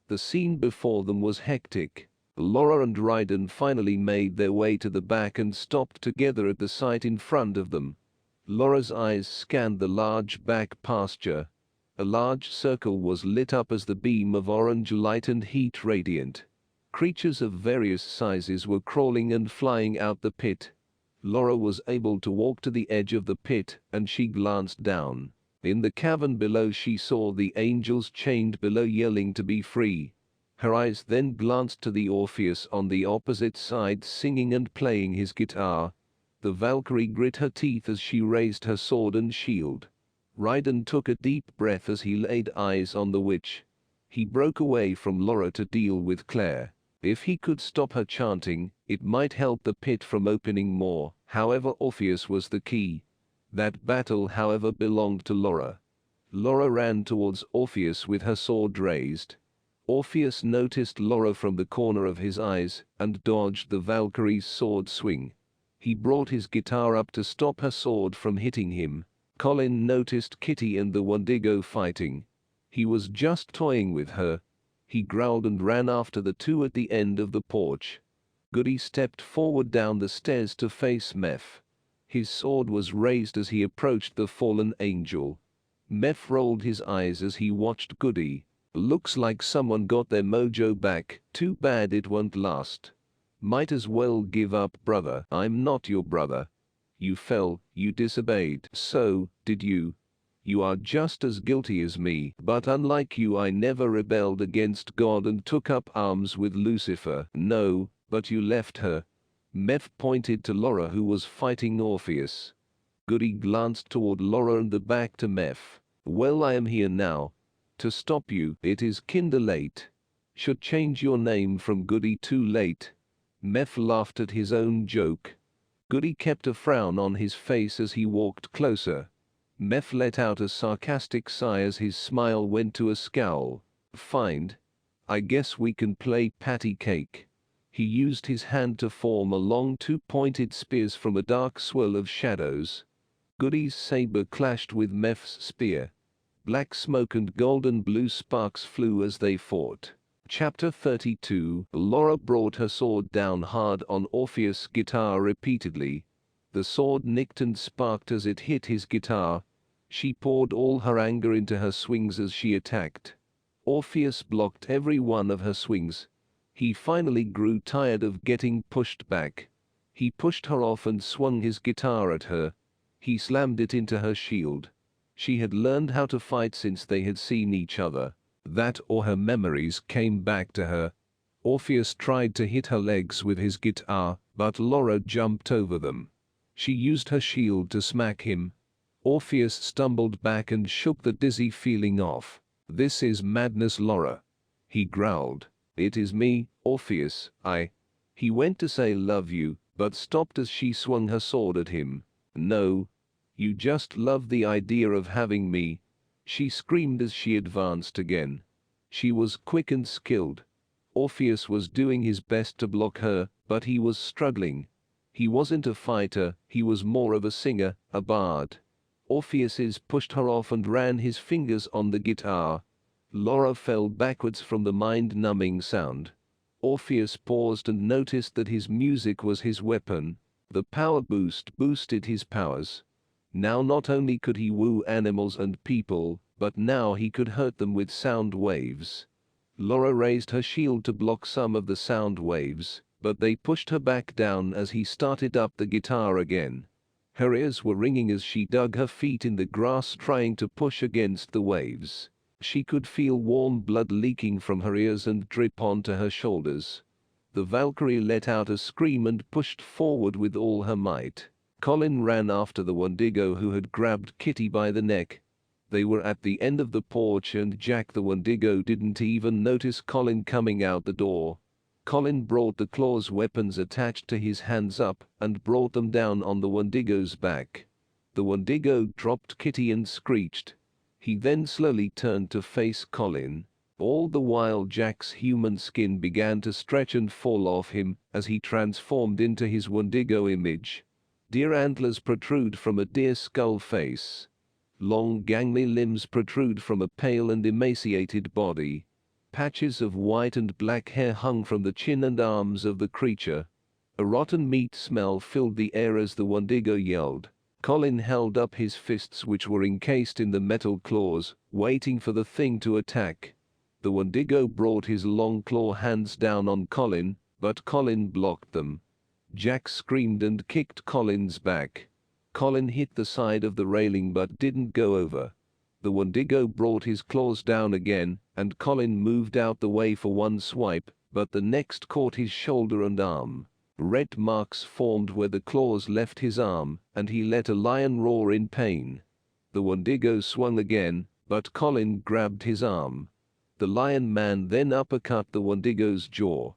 The scene before them was hectic. Laura and Ryden finally made their way to the back and stopped together at the sight in front of them. Laura's eyes scanned the large back pasture. A large circle was lit up as the beam of orange light and heat radiant. Creatures of various sizes were crawling and flying out the pit. Laura was able to walk to the edge of the pit, and she glanced down. In the cavern below she saw the angels chained below yelling to be free. Her eyes then glanced to the Orpheus on the opposite side singing and playing his guitar. The Valkyrie grit her teeth as she raised her sword and shield. Ryden took a deep breath as he laid eyes on the witch. He broke away from Laura to deal with Claire. If he could stop her chanting, it might help the pit from opening more. However, Orpheus was the key. That battle, however, belonged to Laura. Laura ran towards Orpheus with her sword raised. Orpheus noticed Laura from the corner of his eyes and dodged the Valkyrie's sword swing. He brought his guitar up to stop her sword from hitting him. Colin noticed Kitty and the Wendigo fighting. He was just toying with her. He growled and ran after the two at the end of the porch. Goody stepped forward down the stairs to face Meph. His sword was raised as he approached the fallen angel. Meph rolled his eyes as he watched Goody. Looks like someone got their mojo back. Too bad it won't last. Might as well give up, brother. I'm not your brother. You fell, you disobeyed. So, did you. You are just as guilty as me, but unlike you I never rebelled against God and took up arms with Lucifer. No, but you left her. Meph pointed to Laura, who was fighting Orpheus. Goody glanced toward Laura and the back to Meph. Well, I am here now. To stop you. It is kinda late. Should change your name from Goody too late. Meph laughed at his own joke. Goody kept a frown on his face as he walked closer. Meph let out a sarcastic sigh as his smile went to a scowl. Fine. I guess we can play patty cake. He used his hand to form a long two-pointed spears from a dark swirl of shadows. Goody's saber clashed with Meph's spear. Black smoke and golden blue sparks flew as they fought. Chapter 32. Laura brought her sword down hard on Orpheus' guitar repeatedly. The sword nicked and sparked as it hit his guitar. She poured all her anger into her swings as she attacked. Orpheus blocked every one of her swings. He finally grew tired of getting pushed back. He pushed her off and swung his guitar at her. He slammed it into her shield. She had learned how to fight since they had seen each other. That or her memories came back to her. Orpheus tried to hit her legs with his guitar, but Laura jumped over them. She used her shield to smack him. Orpheus stumbled back and shook the dizzy feeling off. "This is madness, Laura," he growled. "It is me, Orpheus, He went to say love you, but stopped as she swung her sword at him. "No. You just love the idea of having me," she screamed as she advanced again. She was quick and skilled. Orpheus was doing his best to block her, but he was struggling. He wasn't a fighter, he was more of a singer, a bard. Orpheus pushed her off and ran his fingers on the guitar. Laura fell backwards from the mind-numbing sound. Orpheus paused and noticed that his music was his weapon. The power boost boosted his powers. Now not only could he woo animals and people, but now he could hurt them with sound waves. Laura raised her shield to block some of the sound waves, but they pushed her back down as he started up the guitar again. Her ears were ringing as she dug her feet in the grass trying to push against the waves. She could feel warm blood leaking from her ears and drip onto her shoulders. The Valkyrie let out a scream and pushed forward with all her might. Colin ran after the Wendigo who had grabbed Kitty by the neck. They were at the end of the porch and Jack the Wendigo didn't even notice Colin coming out the door. Colin brought the claws weapons attached to his hands up and brought them down on the Wendigo's back. The Wendigo dropped Kitty and screeched. He then slowly turned to face Colin. All the while Jack's human skin began to stretch and fall off him as he transformed into his Wendigo image. Deer antlers protrude from a deer skull face. Long gangly limbs protrude from a pale and emaciated body. Patches of white and black hair hung from the chin and arms of the creature. A rotten meat smell filled the air as the Wendigo yelled. Colin held up his fists which were encased in the metal claws, waiting for the thing to attack. The Wendigo brought his long claw hands down on Colin, but Colin blocked them. Jack screamed and kicked Colin's back. Colin hit the side of the railing but didn't go over. The Wendigo brought his claws down again, and Colin moved out the way for one swipe, but the next caught his shoulder and arm. Red marks formed where the claws left his arm, and he let a lion roar in pain. The Wendigo swung again, but Colin grabbed his arm. The lion man then uppercut the Wendigo's jaw.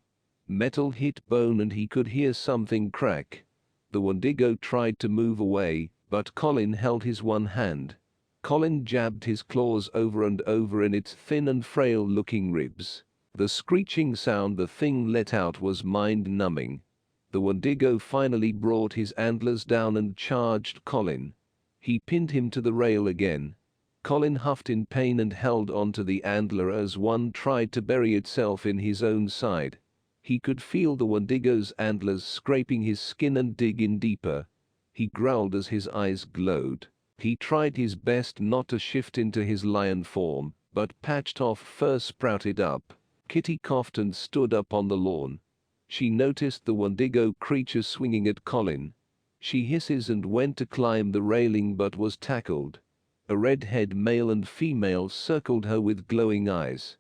Metal hit bone and he could hear something crack. The Wendigo tried to move away, but Colin held his one hand. Colin jabbed his claws over and over in its thin and frail-looking ribs. The screeching sound the thing let out was mind-numbing. The Wendigo finally brought his antlers down and charged Colin. He pinned him to the rail again. Colin huffed in pain and held onto the antler as one tried to bury itself in his own side. He could feel the Wendigo's antlers scraping his skin and dig in deeper. He growled as his eyes glowed. He tried his best not to shift into his lion form, but patched off fur sprouted up. Kitty coughed and stood up on the lawn. She noticed the Wendigo creature swinging at Colin. She hisses and went to climb the railing but was tackled. A red-haired male and female circled her with glowing eyes.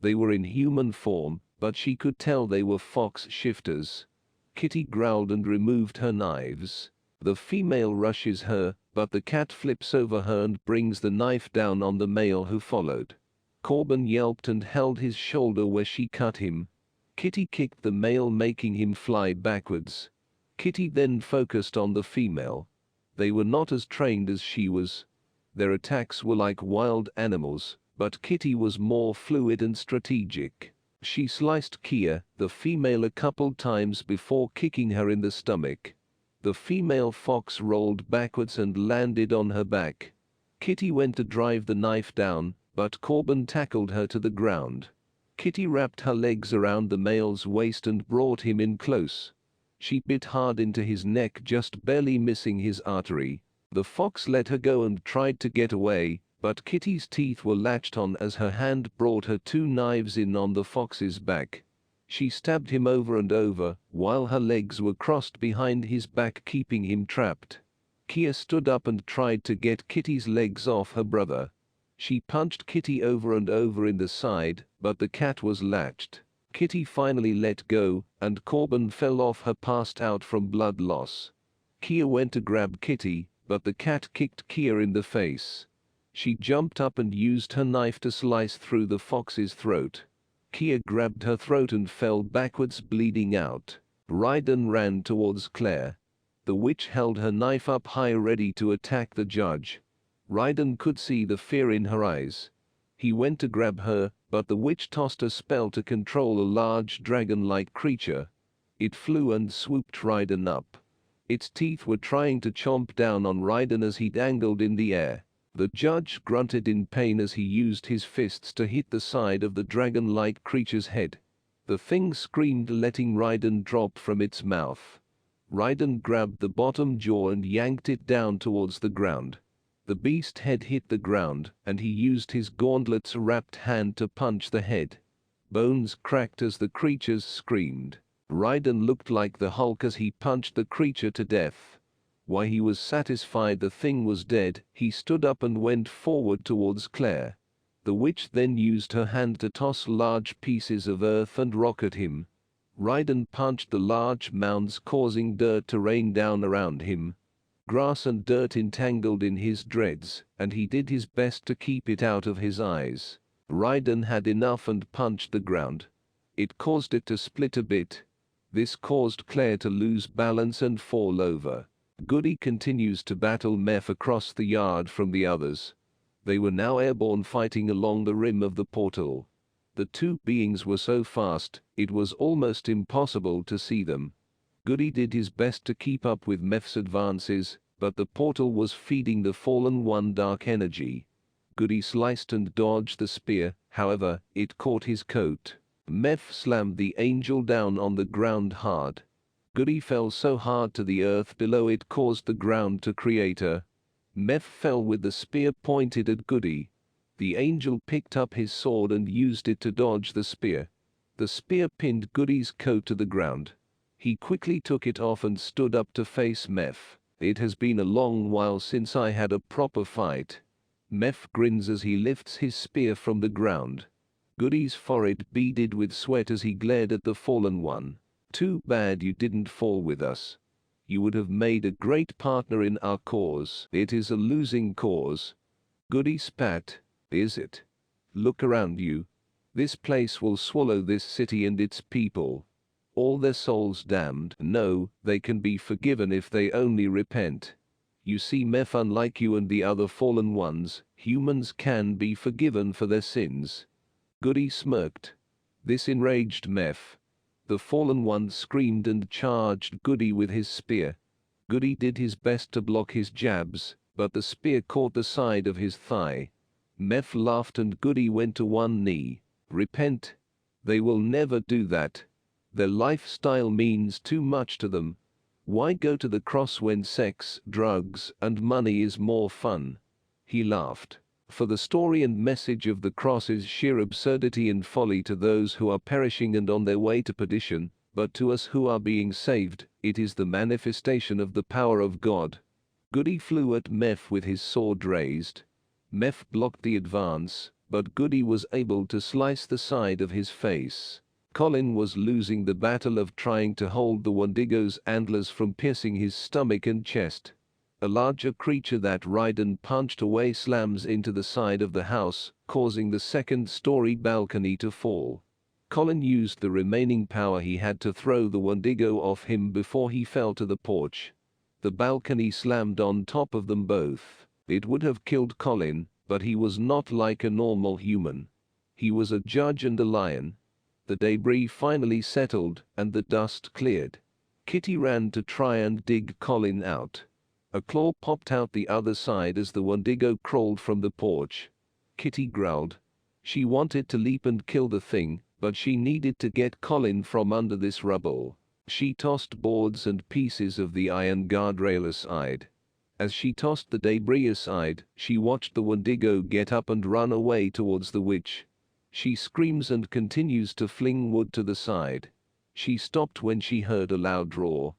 They were in human form, but she could tell they were fox shifters. Kitty growled and removed her knives. The female rushes her, but the cat flips over her and brings the knife down on the male who followed. Corbin yelped and held his shoulder where she cut him. Kitty kicked the male, making him fly backwards. Kitty then focused on the female. They were not as trained as she was. Their attacks were like wild animals, but Kitty was more fluid and strategic. She sliced Kia, the female, a couple times before kicking her in the stomach. The female fox rolled backwards and landed on her back. Kitty went to drive the knife down, but Corbin tackled her to the ground. Kitty wrapped her legs around the male's waist and brought him in close. She bit hard into his neck, just barely missing his artery. The fox let her go and tried to get away, but Kitty's teeth were latched on as her hand brought her two knives in on the fox's back. She stabbed him over and over, while her legs were crossed behind his back, keeping him trapped. Kia stood up and tried to get Kitty's legs off her brother. She punched Kitty over and over in the side, but the cat was latched. Kitty finally let go, and Corbin fell off her, passed out from blood loss. Kia went to grab Kitty, but the cat kicked Kia in the face. She jumped up and used her knife to slice through the fox's throat. Kia grabbed her throat and fell backwards, bleeding out. Ryden ran towards Claire. The witch held her knife up high, ready to attack the judge. Ryden could see the fear in her eyes. He went to grab her, but the witch tossed a spell to control a large dragon-like creature. It flew and swooped Ryden up. Its teeth were trying to chomp down on Ryden as he dangled in the air. The judge grunted in pain as he used his fists to hit the side of the dragon-like creature's head. The thing screamed, letting Ryden drop from its mouth. Ryden grabbed the bottom jaw and yanked it down towards the ground. The beast head hit the ground, and he used his gauntlets-wrapped hand to punch the head. Bones cracked as the creatures screamed. Ryden looked like the Hulk as he punched the creature to death. While he was satisfied the thing was dead, he stood up and went forward towards Claire. The witch then used her hand to toss large pieces of earth and rock at him. Ryden punched the large mounds, causing dirt to rain down around him. Grass and dirt entangled in his dreads, and he did his best to keep it out of his eyes. Ryden had enough and punched the ground. It caused it to split a bit. This caused Claire to lose balance and fall over. Goody continues to battle Meph across the yard from the others. They were now airborne, fighting along the rim of the portal. The two beings were so fast, it was almost impossible to see them. Goody did his best to keep up with Meph's advances, but the portal was feeding the fallen one dark energy. Goody sliced and dodged the spear, however, it caught his coat. Meph slammed the angel down on the ground hard. Goody fell so hard to the earth below it caused the ground to create a. Meph fell with the spear pointed at Goody. The angel picked up his sword and used it to dodge the spear. The spear pinned Goody's coat to the ground. He quickly took it off and stood up to face Meph. It has been a long while since I had a proper fight. Meph grins as he lifts his spear from the ground. Goody's forehead beaded with sweat as he glared at the fallen one. Too bad you didn't fall with us. You would have made a great partner in our cause. It is a losing cause. Goody spat. Is it? Look around you. This place will swallow this city and its people. All their souls damned. No, they can be forgiven if they only repent. You see, Meph, unlike you and the other fallen ones, humans can be forgiven for their sins. Goody smirked. This enraged Meph. The fallen one screamed and charged Goody with his spear. Goody did his best to block his jabs, but the spear caught the side of his thigh. Meph laughed and Goody went to one knee. Repent? They will never do that. Their lifestyle means too much to them. Why go to the cross when sex, drugs, and money is more fun? He laughed. For the story and message of the cross is sheer absurdity and folly to those who are perishing and on their way to perdition, but to us who are being saved, it is the manifestation of the power of God. Goody flew at Meph with his sword raised. Meph blocked the advance, but Goody was able to slice the side of his face. Colin was losing the battle of trying to hold the Wendigo's antlers from piercing his stomach and chest. A larger creature that Ryden punched away slams into the side of the house, causing the second-story balcony to fall. Colin used the remaining power he had to throw the Wendigo off him before he fell to the porch. The balcony slammed on top of them both. It would have killed Colin, but he was not like a normal human. He was a judge and a lion. The debris finally settled, and the dust cleared. Kitty ran to try and dig Colin out. A claw popped out the other side as the Wendigo crawled from the porch. Kitty growled. She wanted to leap and kill the thing, but she needed to get Colin from under this rubble. She tossed boards and pieces of the iron guardrail aside. As she tossed the debris aside, she watched the Wendigo get up and run away towards the witch. She screams and continues to fling wood to the side. She stopped when she heard a loud roar.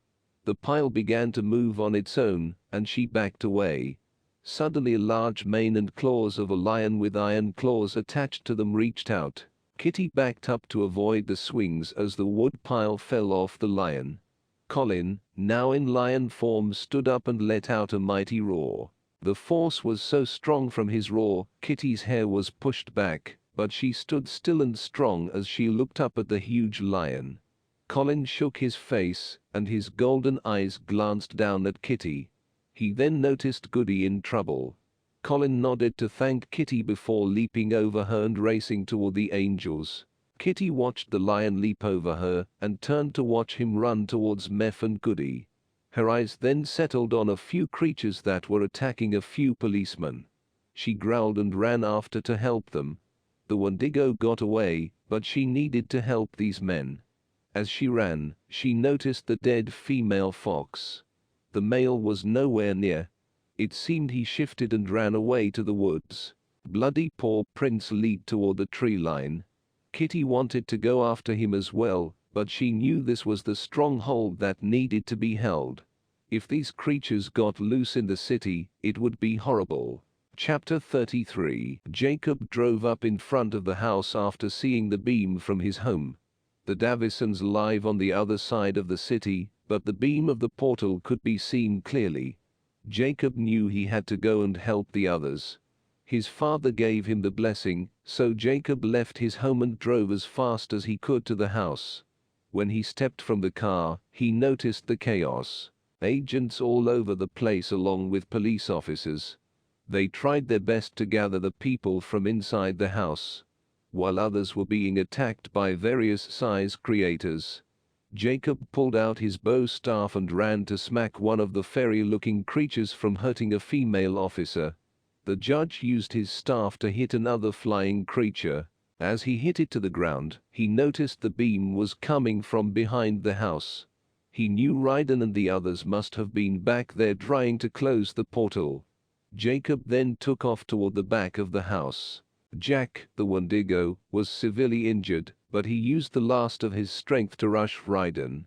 The pile began to move on its own, and she backed away. Suddenly a large mane and claws of a lion with iron claws attached to them reached out. Kitty backed up to avoid the swings as the wood pile fell off the lion. Colin, now in lion form, stood up and let out a mighty roar. The force was so strong from his roar, Kitty's hair was pushed back, but she stood still and strong as she looked up at the huge lion. Colin shook his face, and his golden eyes glanced down at Kitty. He then noticed Goody in trouble. Colin nodded to thank Kitty before leaping over her and racing toward the angels. Kitty watched the lion leap over her and turned to watch him run towards Meph and Goody. Her eyes then settled on a few creatures that were attacking a few policemen. She growled and ran after to help them. The Wendigo got away, but she needed to help these men. As she ran, she noticed the dead female fox. The male was nowhere near. It seemed he shifted and ran away to the woods. Bloody paw prints lead toward the tree line. Kitty wanted to go after him as well, but she knew this was the stronghold that needed to be held. If these creatures got loose in the city, it would be horrible. Chapter 33. Jacob drove up in front of the house after seeing the beam from his home. The Davisons live on the other side of the city, but the beam of the portal could be seen clearly. Jacob knew he had to go and help the others. His father gave him the blessing, so Jacob left his home and drove as fast as he could to the house. When he stepped from the car, he noticed the chaos. Agents all over the place along with police officers. They tried their best to gather the people from inside the house, while others were being attacked by various size creators. Jacob pulled out his bow staff and ran to smack one of the fairy-looking creatures from hurting a female officer. The judge used his staff to hit another flying creature. As he hit it to the ground, he noticed the beam was coming from behind the house. He knew Ryden and the others must have been back there trying to close the portal. Jacob then took off toward the back of the house. Jack, the Wendigo, was severely injured, but he used the last of his strength to rush Ryden.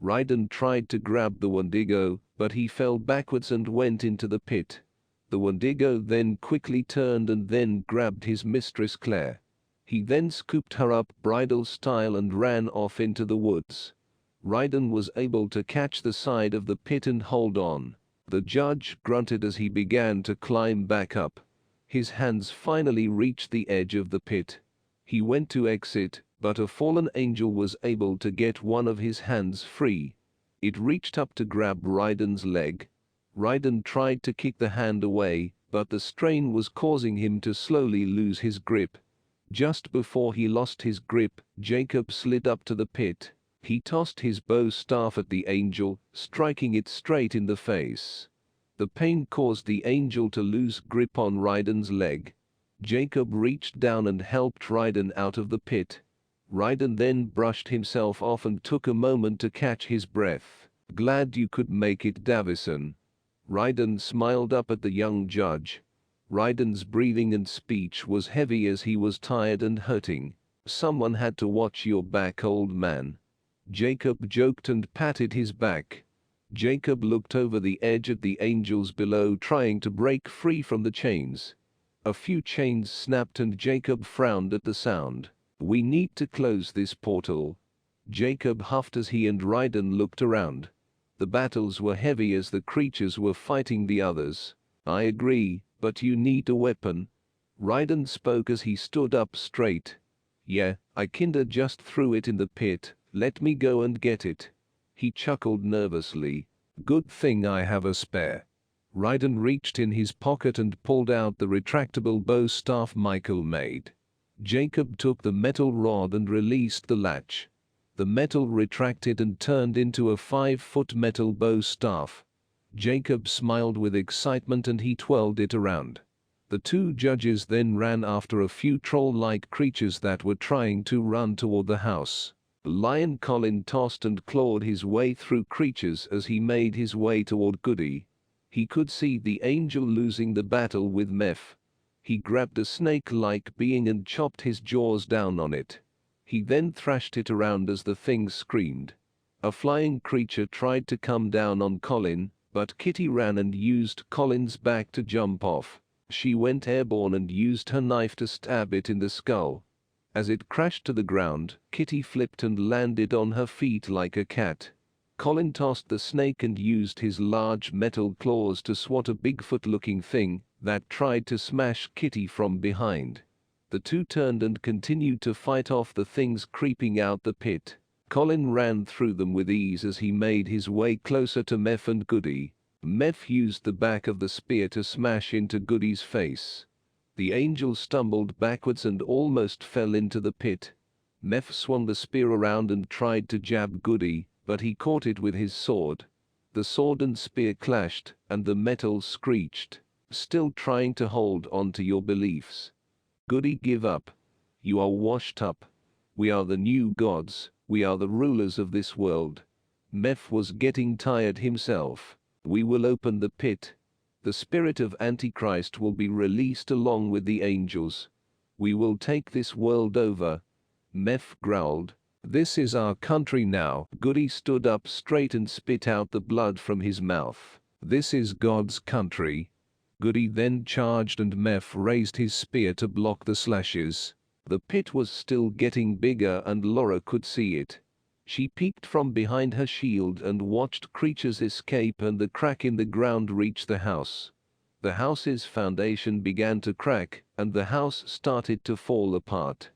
Ryden tried to grab the Wendigo, but he fell backwards and went into the pit. The Wendigo then quickly turned and then grabbed his mistress Claire. He then scooped her up bridal style and ran off into the woods. Ryden was able to catch the side of the pit and hold on. The judge grunted as he began to climb back up. His hands finally reached the edge of the pit. He went to exit, but a fallen angel was able to get one of his hands free. It reached up to grab Ryden's leg. Ryden tried to kick the hand away, but the strain was causing him to slowly lose his grip. Just before he lost his grip, Jacob slid up to the pit. He tossed his bow staff at the angel, striking it straight in the face. The pain caused the angel to lose grip on Ryden's leg. Jacob reached down and helped Ryden out of the pit. Ryden then brushed himself off and took a moment to catch his breath. "Glad you could make it, Davison." Ryden smiled up at the young judge. Ryden's breathing and speech was heavy as he was tired and hurting. "Someone had to watch your back, old man." Jacob joked and patted his back. Jacob looked over the edge at the angels below, trying to break free from the chains. A few chains snapped and Jacob frowned at the sound. "We need to close this portal." Jacob huffed as he and Ryden looked around. The battles were heavy as the creatures were fighting the others. "I agree, but you need a weapon." Ryden spoke as he stood up straight. "Yeah, I kinda just threw it in the pit. Let me go and get it." He chuckled nervously. "Good thing I have a spare." Ryden reached in his pocket and pulled out the retractable bow staff Michael made. Jacob took the metal rod and released the latch. The metal retracted and turned into a 5-foot metal bow staff. Jacob smiled with excitement and he twirled it around. The two judges then ran after a few troll-like creatures that were trying to run toward the house. Lion Colin tossed and clawed his way through creatures as he made his way toward Goody. He could see the angel losing the battle with Meph. He grabbed a snake-like being and chopped his jaws down on it. He then thrashed it around as the thing screamed. A flying creature tried to come down on Colin, but Kitty ran and used Colin's back to jump off. She went airborne and used her knife to stab it in the skull. As it crashed to the ground, Kitty flipped and landed on her feet like a cat. Colin tossed the snake and used his large metal claws to swat a Bigfoot-looking thing that tried to smash Kitty from behind. The two turned and continued to fight off the things creeping out the pit. Colin ran through them with ease as he made his way closer to Meph and Goody. Meph used the back of the spear to smash into Goody's face. The angel stumbled backwards and almost fell into the pit. Meph swung the spear around and tried to jab Goody, but he caught it with his sword. The sword and spear clashed, and the metal screeched. Still trying to hold on to your beliefs. Goody, give up. You are washed up. We are the new gods. We are the rulers of this world. Meph was getting tired himself. We will open the pit. The spirit of Antichrist will be released along with the angels. We will take this world over. Meph growled. This is our country now. Goody stood up straight and spit out the blood from his mouth. This is God's country. Goody then charged and Meph raised his spear to block the slashes. The pit was still getting bigger and Laura could see it. She peeked from behind her shield and watched creatures escape and the crack in the ground reach the house. The house's foundation began to crack and the house started to fall apart.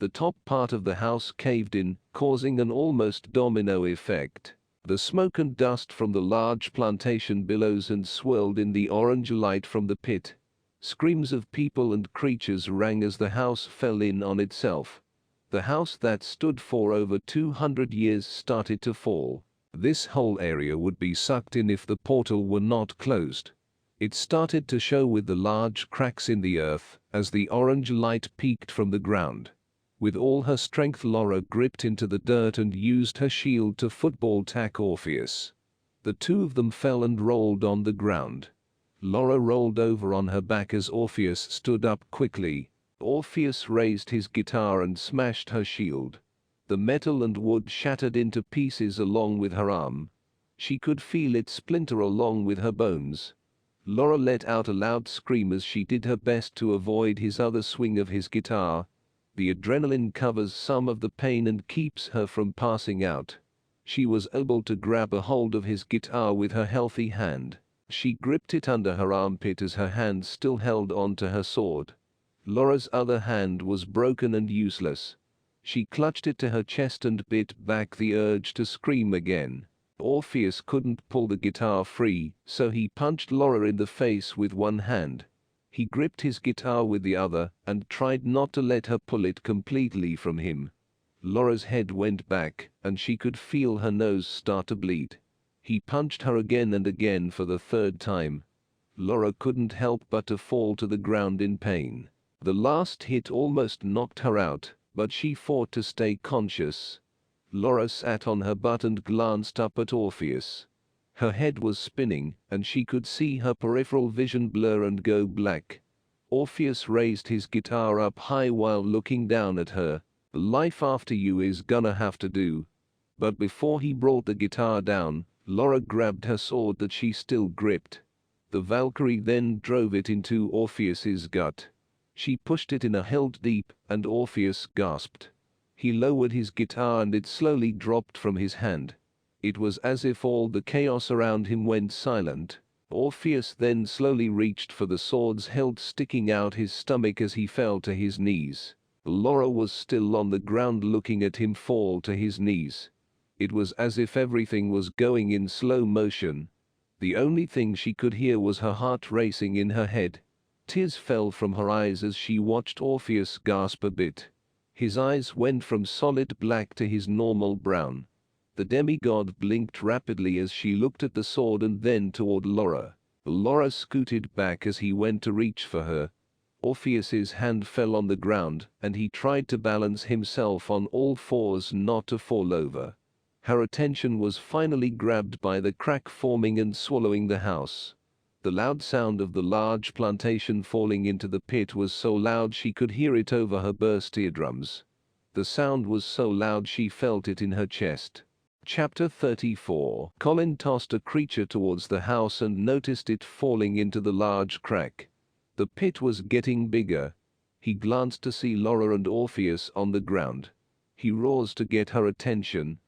The top part of the house caved in, causing an almost domino effect. The smoke and dust from the large plantation billows and swirled in the orange light from the pit. Screams of people and creatures rang as the house fell in on itself. The house that stood for over 200 years started to fall. This whole area would be sucked in if the portal were not closed. It started to show with the large cracks in the earth as the orange light peeked from the ground. With all her strength, Laura gripped into the dirt and used her shield to football tack Orpheus. The two of them fell and rolled on the ground. Laura rolled over on her back as Orpheus stood up quickly. Orpheus raised his guitar and smashed her shield. The metal and wood shattered into pieces along with her arm. She could feel it splinter along with her bones. Laura let out a loud scream as she did her best to avoid his other swing of his guitar. The adrenaline covers some of the pain and keeps her from passing out. She was able to grab a hold of his guitar with her healthy hand. She gripped it under her armpit as her hand still held on to her sword. Laura's other hand was broken and useless. She clutched it to her chest and bit back the urge to scream again. Orpheus couldn't pull the guitar free, so he punched Laura in the face with one hand. He gripped his guitar with the other and tried not to let her pull it completely from him. Laura's head went back and she could feel her nose start to bleed. He punched her again and again for the third time. Laura couldn't help but to fall to the ground in pain. The last hit almost knocked her out, but she fought to stay conscious. Laura sat on her butt and glanced up at Orpheus. Her head was spinning, and she could see her peripheral vision blur and go black. Orpheus raised his guitar up high while looking down at her. Life after you is gonna have to do. But before he brought the guitar down, Laura grabbed her sword that she still gripped. The Valkyrie then drove it into Orpheus's gut. She pushed it in a hilt deep, and Orpheus gasped. He lowered his guitar and it slowly dropped from his hand. It was as if all the chaos around him went silent. Orpheus then slowly reached for the sword's hilt sticking out his stomach as he fell to his knees. Laura was still on the ground looking at him fall to his knees. It was as if everything was going in slow motion. The only thing she could hear was her heart racing in her head. Tears fell from her eyes as she watched Orpheus gasp a bit. His eyes went from solid black to his normal brown. The demigod blinked rapidly as she looked at the sword and then toward Laura. Laura scooted back as he went to reach for her. Orpheus's hand fell on the ground, and he tried to balance himself on all fours not to fall over. Her attention was finally grabbed by the crack forming and swallowing the house. The loud sound of the large plantation falling into the pit was so loud she could hear it over her burst eardrums. The sound was so loud she felt it in her chest. Chapter 34. Colin tossed a creature towards the house and noticed it falling into the large crack. The pit was getting bigger. He glanced to see Laura and Orpheus on the ground. He rose to get her attention.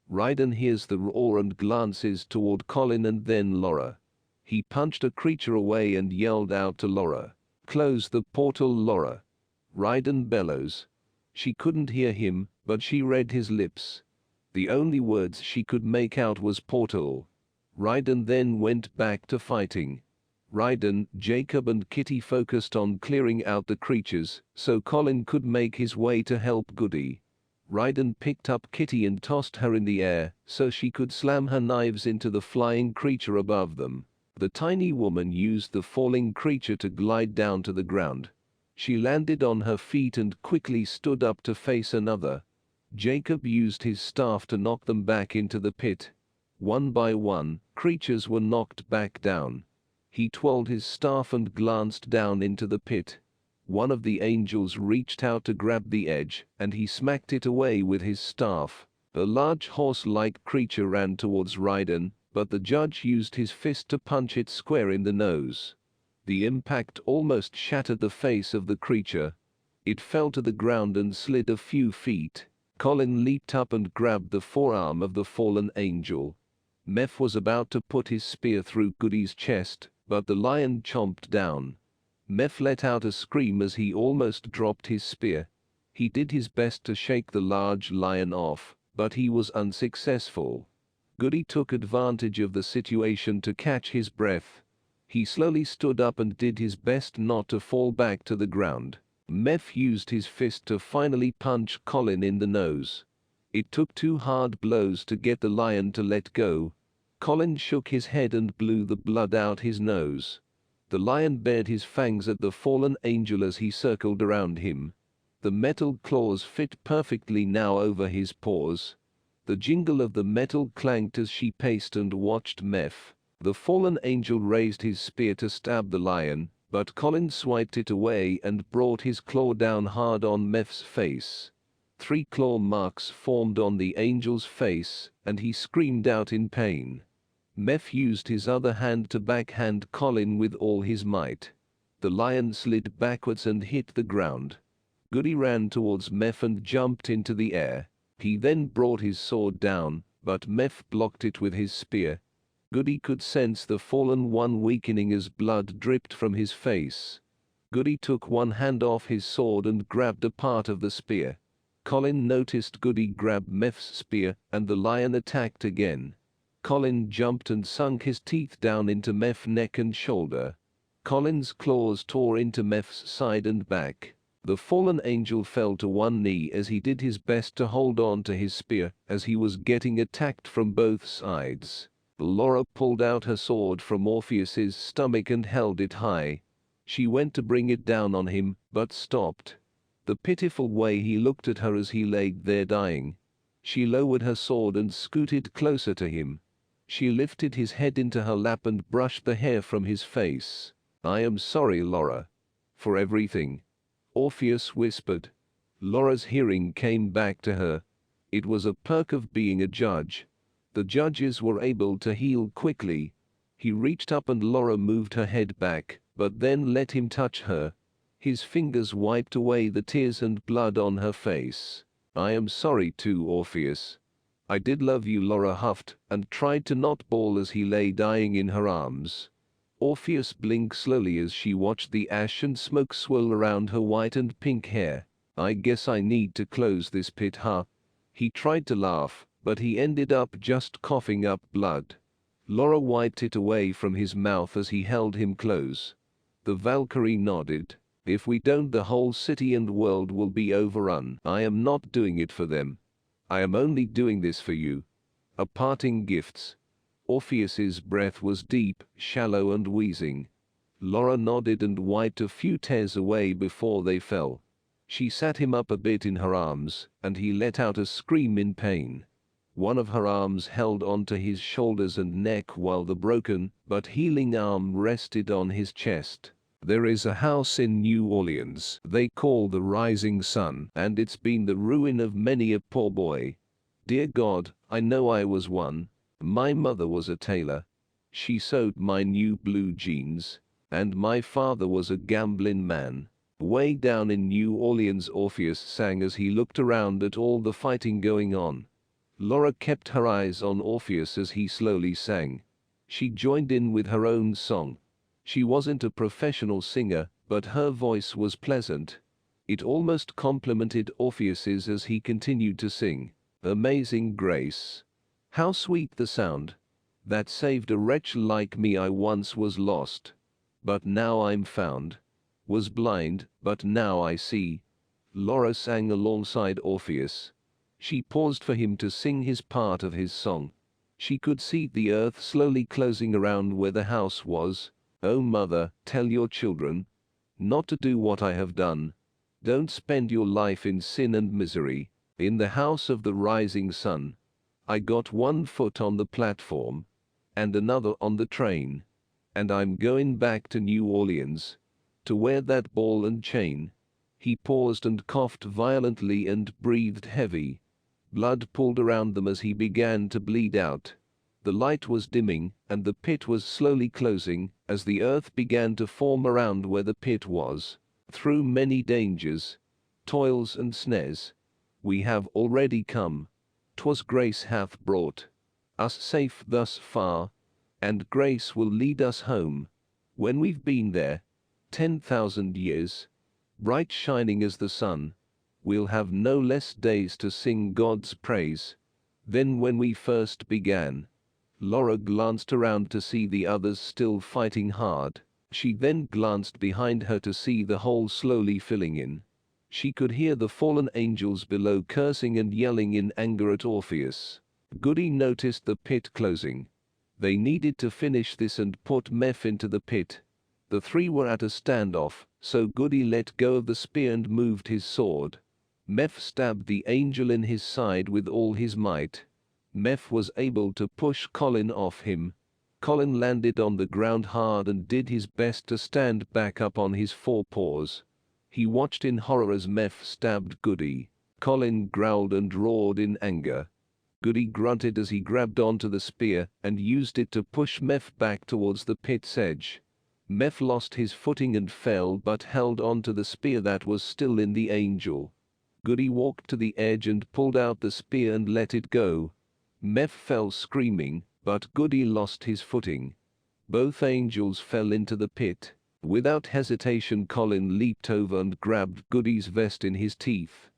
Ryden hears the roar and glances toward Colin and then Laura. He punched a creature away and yelled out to Laura, "Close the portal, Laura." Ryden bellows. She couldn't hear him, but she read his lips. The only words she could make out was portal. Ryden then went back to fighting. Ryden, Jacob and Kitty focused on clearing out the creatures, so Colin could make his way to help Goody. Ryden picked up Kitty and tossed her in the air, so she could slam her knives into the flying creature above them. The tiny woman used the falling creature to glide down to the ground. She landed on her feet and quickly stood up to face another. Jacob used his staff to knock them back into the pit. One by one, creatures were knocked back down. He twirled his staff and glanced down into the pit. One of the angels reached out to grab the edge, and he smacked it away with his staff. A large horse-like creature ran towards Ryden, but the judge used his fist to punch it square in the nose. The impact almost shattered the face of the creature. It fell to the ground and slid a few feet. Colin leaped up and grabbed the forearm of the fallen angel. Meph was about to put his spear through Goody's chest, but the lion chomped down. Meph let out a scream as he almost dropped his spear. He did his best to shake the large lion off, but he was unsuccessful. Goody took advantage of the situation to catch his breath. He slowly stood up and did his best not to fall back to the ground. Meph used his fist to finally punch Colin in the nose. It took 2 hard blows to get the lion to let go. Colin shook his head and blew the blood out his nose. The lion bared his fangs at the fallen angel as he circled around him. The metal claws fit perfectly now over his paws. The jingle of the metal clanked as she paced and watched Meph. The fallen angel raised his spear to stab the lion, but Colin swiped it away and brought his claw down hard on Meph's face. 3 claw marks formed on the angel's face, and he screamed out in pain. Meph used his other hand to backhand Colin with all his might. The lion slid backwards and hit the ground. Goody ran towards Meph and jumped into the air. He then brought his sword down, but Meph blocked it with his spear. Goody could sense the fallen one weakening as blood dripped from his face. Goody took one hand off his sword and grabbed a part of the spear. Colin noticed Goody grab Meph's spear, and the lion attacked again. Colin jumped and sunk his teeth down into Meph's neck and shoulder. Colin's claws tore into Meph's side and back. The fallen angel fell to one knee as he did his best to hold on to his spear as he was getting attacked from both sides. Laura pulled out her sword from Orpheus's stomach and held it high. She went to bring it down on him, but stopped. The pitiful way he looked at her as he lay there dying. She lowered her sword and scooted closer to him. She lifted his head into her lap and brushed the hair from his face. "I am sorry, Laura. For everything," Orpheus whispered. Laura's hearing came back to her. It was a perk of being a judge. The judges were able to heal quickly. He reached up and Laura moved her head back, but then let him touch her. His fingers wiped away the tears and blood on her face. "I am sorry too, Orpheus. I did love you," Laura huffed, and tried to not bawl as he lay dying in her arms. Orpheus blinked slowly as she watched the ash and smoke swirl around her white and pink hair. "I guess I need to close this pit, huh?" He tried to laugh, but he ended up just coughing up blood. Laura wiped it away from his mouth as he held him close. The Valkyrie nodded. "If we don't, the whole city and world will be overrun. I am not doing it for them. I am only doing this for you. A parting gifts." Orpheus's breath was deep, shallow and wheezing. Laura nodded and wiped a few tears away before they fell. She sat him up a bit in her arms, and he let out a scream in pain. One of her arms held onto his shoulders and neck while the broken but healing arm rested on his chest. "There is a house in New Orleans they call the Rising Sun, and it's been the ruin of many a poor boy. Dear God, I know I was one. My mother was a tailor. She sewed my new blue jeans. And my father was a gambling man. Way down in New Orleans," Orpheus sang as he looked around at all the fighting going on. Laura kept her eyes on Orpheus as he slowly sang. She joined in with her own song. She wasn't a professional singer, but her voice was pleasant. It almost complimented Orpheus's as he continued to sing. Amazing grace. How sweet the sound that saved a wretch like me. I once was lost, but now I'm found. Was blind, but now I see. Laura sang alongside Orpheus. She paused for him to sing his part of his song. She could see the earth slowly closing around where the house was. Oh mother, tell your children not to do what I have done. Don't spend your life in sin and misery. In the house of the rising sun, I got one foot on the platform and another on the train, and I'm going back to New Orleans to wear that ball and chain. He paused and coughed violently and breathed heavy. Blood pooled around them as he began to bleed out. The light was dimming, and the pit was slowly closing, as the earth began to form around where the pit was. Through many dangers, toils and snares, we have already come. 'Twas grace hath brought us safe thus far, and grace will lead us home. When we've been there 10,000 years, bright shining as the sun, we'll have no less days to sing God's praise than when we first began. Laura glanced around to see the others still fighting hard. She then glanced behind her to see the hole slowly filling in. She could hear the fallen angels below cursing and yelling in anger at Orpheus. Goody noticed the pit closing. They needed to finish this and put Meph into the pit. The three were at a standoff, so Goody let go of the spear and moved his sword. Meph stabbed the angel in his side with all his might. Meph was able to push Colin off him. Colin landed on the ground hard and did his best to stand back up on his four paws. He watched in horror as Meph stabbed Goody. Colin growled and roared in anger. Goody grunted as he grabbed onto the spear and used it to push Meph back towards the pit's edge. Meph lost his footing and fell but held onto the spear that was still in the angel. Goody walked to the edge and pulled out the spear and let it go. Meph fell screaming, but Goody lost his footing. Both angels fell into the pit. Without hesitation, Colin leaped over and grabbed Goody's vest in his teeth.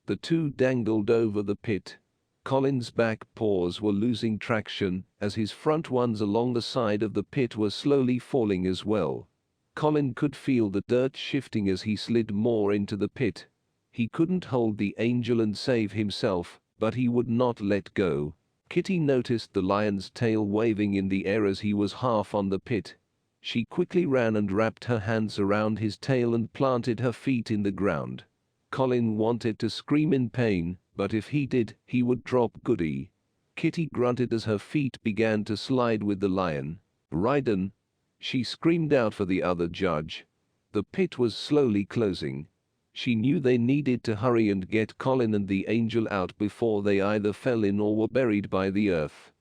The two dangled over the pit. Colin's back paws were losing traction, as his front ones along the side of the pit were slowly falling as well. Colin could feel the dirt shifting as he slid more into the pit. He couldn't hold the angel and save himself, but he would not let go. Kitty noticed the lion's tail waving in the air as he was half on the pit. She quickly ran and wrapped her hands around his tail and planted her feet in the ground. Colin wanted to scream in pain, but if he did, he would drop Goody. Kitty grunted as her feet began to slide with the lion. Ryden! She screamed out for the other judge. The pit was slowly closing. She knew they needed to hurry and get Colin and the angel out before they either fell in or were buried by the earth.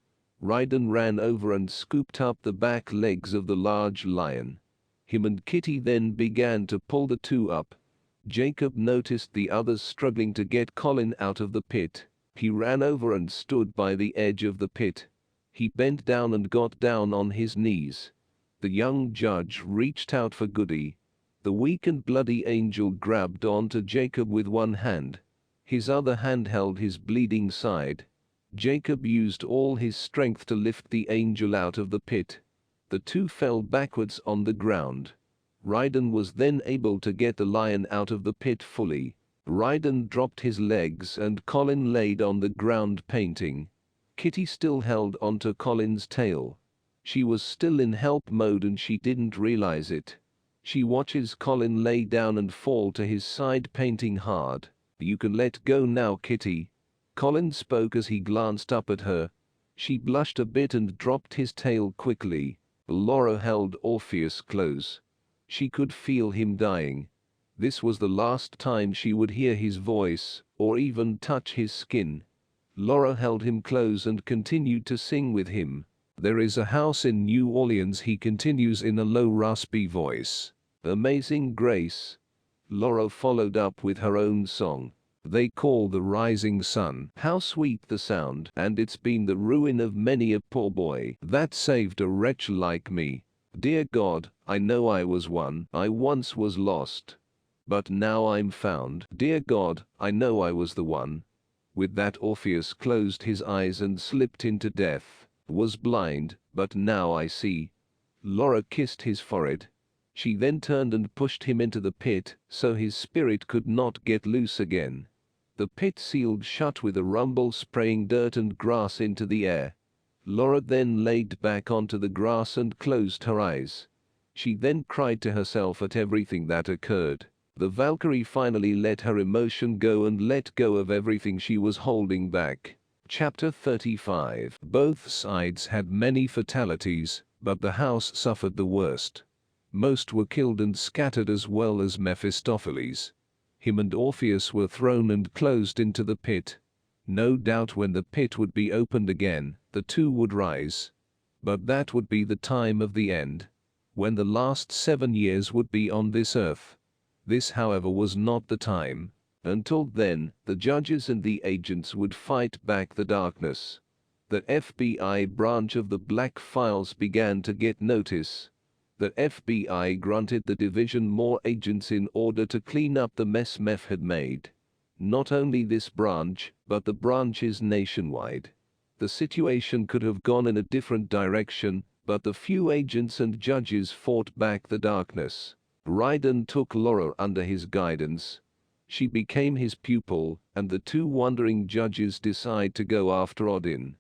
Ryden ran over and scooped up the back legs of the large lion. Him and Kitty then began to pull the two up. Jacob noticed the others struggling to get Colin out of the pit. He ran over and stood by the edge of the pit. He bent down and got down on his knees. The young judge reached out for Goody. The weak and bloody angel grabbed onto Jacob with one hand. His other hand held his bleeding side. Jacob used all his strength to lift the angel out of the pit. The two fell backwards on the ground. Ryden was then able to get the lion out of the pit fully. Ryden dropped his legs and Colin laid on the ground painting. Kitty still held onto Colin's tail. She was still in help mode and she didn't realize it. She watches Colin lay down and fall to his side painting hard. "You can let go now, Kitty," Colin spoke as he glanced up at her. She blushed a bit and dropped his tail quickly. Laura held Orpheus close. She could feel him dying. This was the last time she would hear his voice, or even touch his skin. Laura held him close and continued to sing with him. "There is a house in New Orleans," he continues in a low raspy voice. "Amazing grace." Laura followed up with her own song. They call the rising sun. How sweet the sound, and it's been the ruin of many a poor boy that saved a wretch like me. Dear God, I know I was one. I once was lost, but now I'm found. Dear God, I know I was the one. With that Orpheus closed his eyes and slipped into death. Was blind, but now I see. Laura kissed his forehead. She then turned and pushed him into the pit, so his spirit could not get loose again. The pit sealed shut with a rumble, spraying dirt and grass into the air. Laura then laid back onto the grass and closed her eyes. She then cried to herself at everything that occurred. The Valkyrie finally let her emotion go and let go of everything she was holding back. Chapter 35. Both sides had many fatalities, but the house suffered the worst. Most were killed and scattered, as well as Mephistopheles. Him and Orpheus were thrown and closed into the pit. No doubt when the pit would be opened again, the two would rise. But that would be the time of the end, when the last 7 years would be on this earth. This, however, was not the time. Until then, the judges and the agents would fight back the darkness. The FBI branch of the Black Files began to get notice. The FBI granted the division more agents in order to clean up the mess Meph had made. Not only this branch, but the branches nationwide. The situation could have gone in a different direction, but the few agents and judges fought back the darkness. Ryden took Laura under his guidance. She became his pupil, and the two wandering judges decide to go after Abaddon.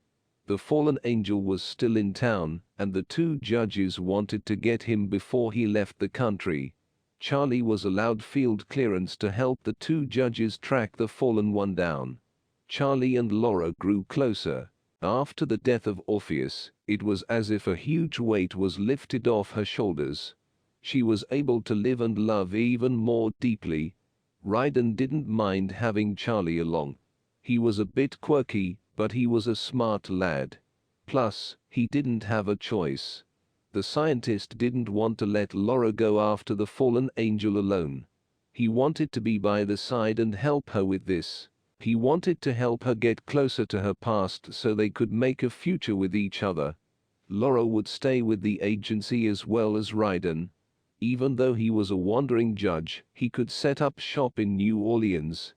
The fallen angel was still in town, and the two judges wanted to get him before he left the country. Charlie was allowed field clearance to help the two judges track the fallen one down. Charlie and Laura grew closer. After the death of Orpheus, it was as if a huge weight was lifted off her shoulders. She was able to live and love even more deeply. Ryden didn't mind having Charlie along. He was a bit quirky, but he was a smart lad. Plus, he didn't have a choice. The scientist didn't want to let Laura go after the fallen angel alone. He wanted to be by the side and help her with this. He wanted to help her get closer to her past so they could make a future with each other. Laura would stay with the agency as well as Ryden. Even though he was a wandering judge, he could set up shop in New Orleans.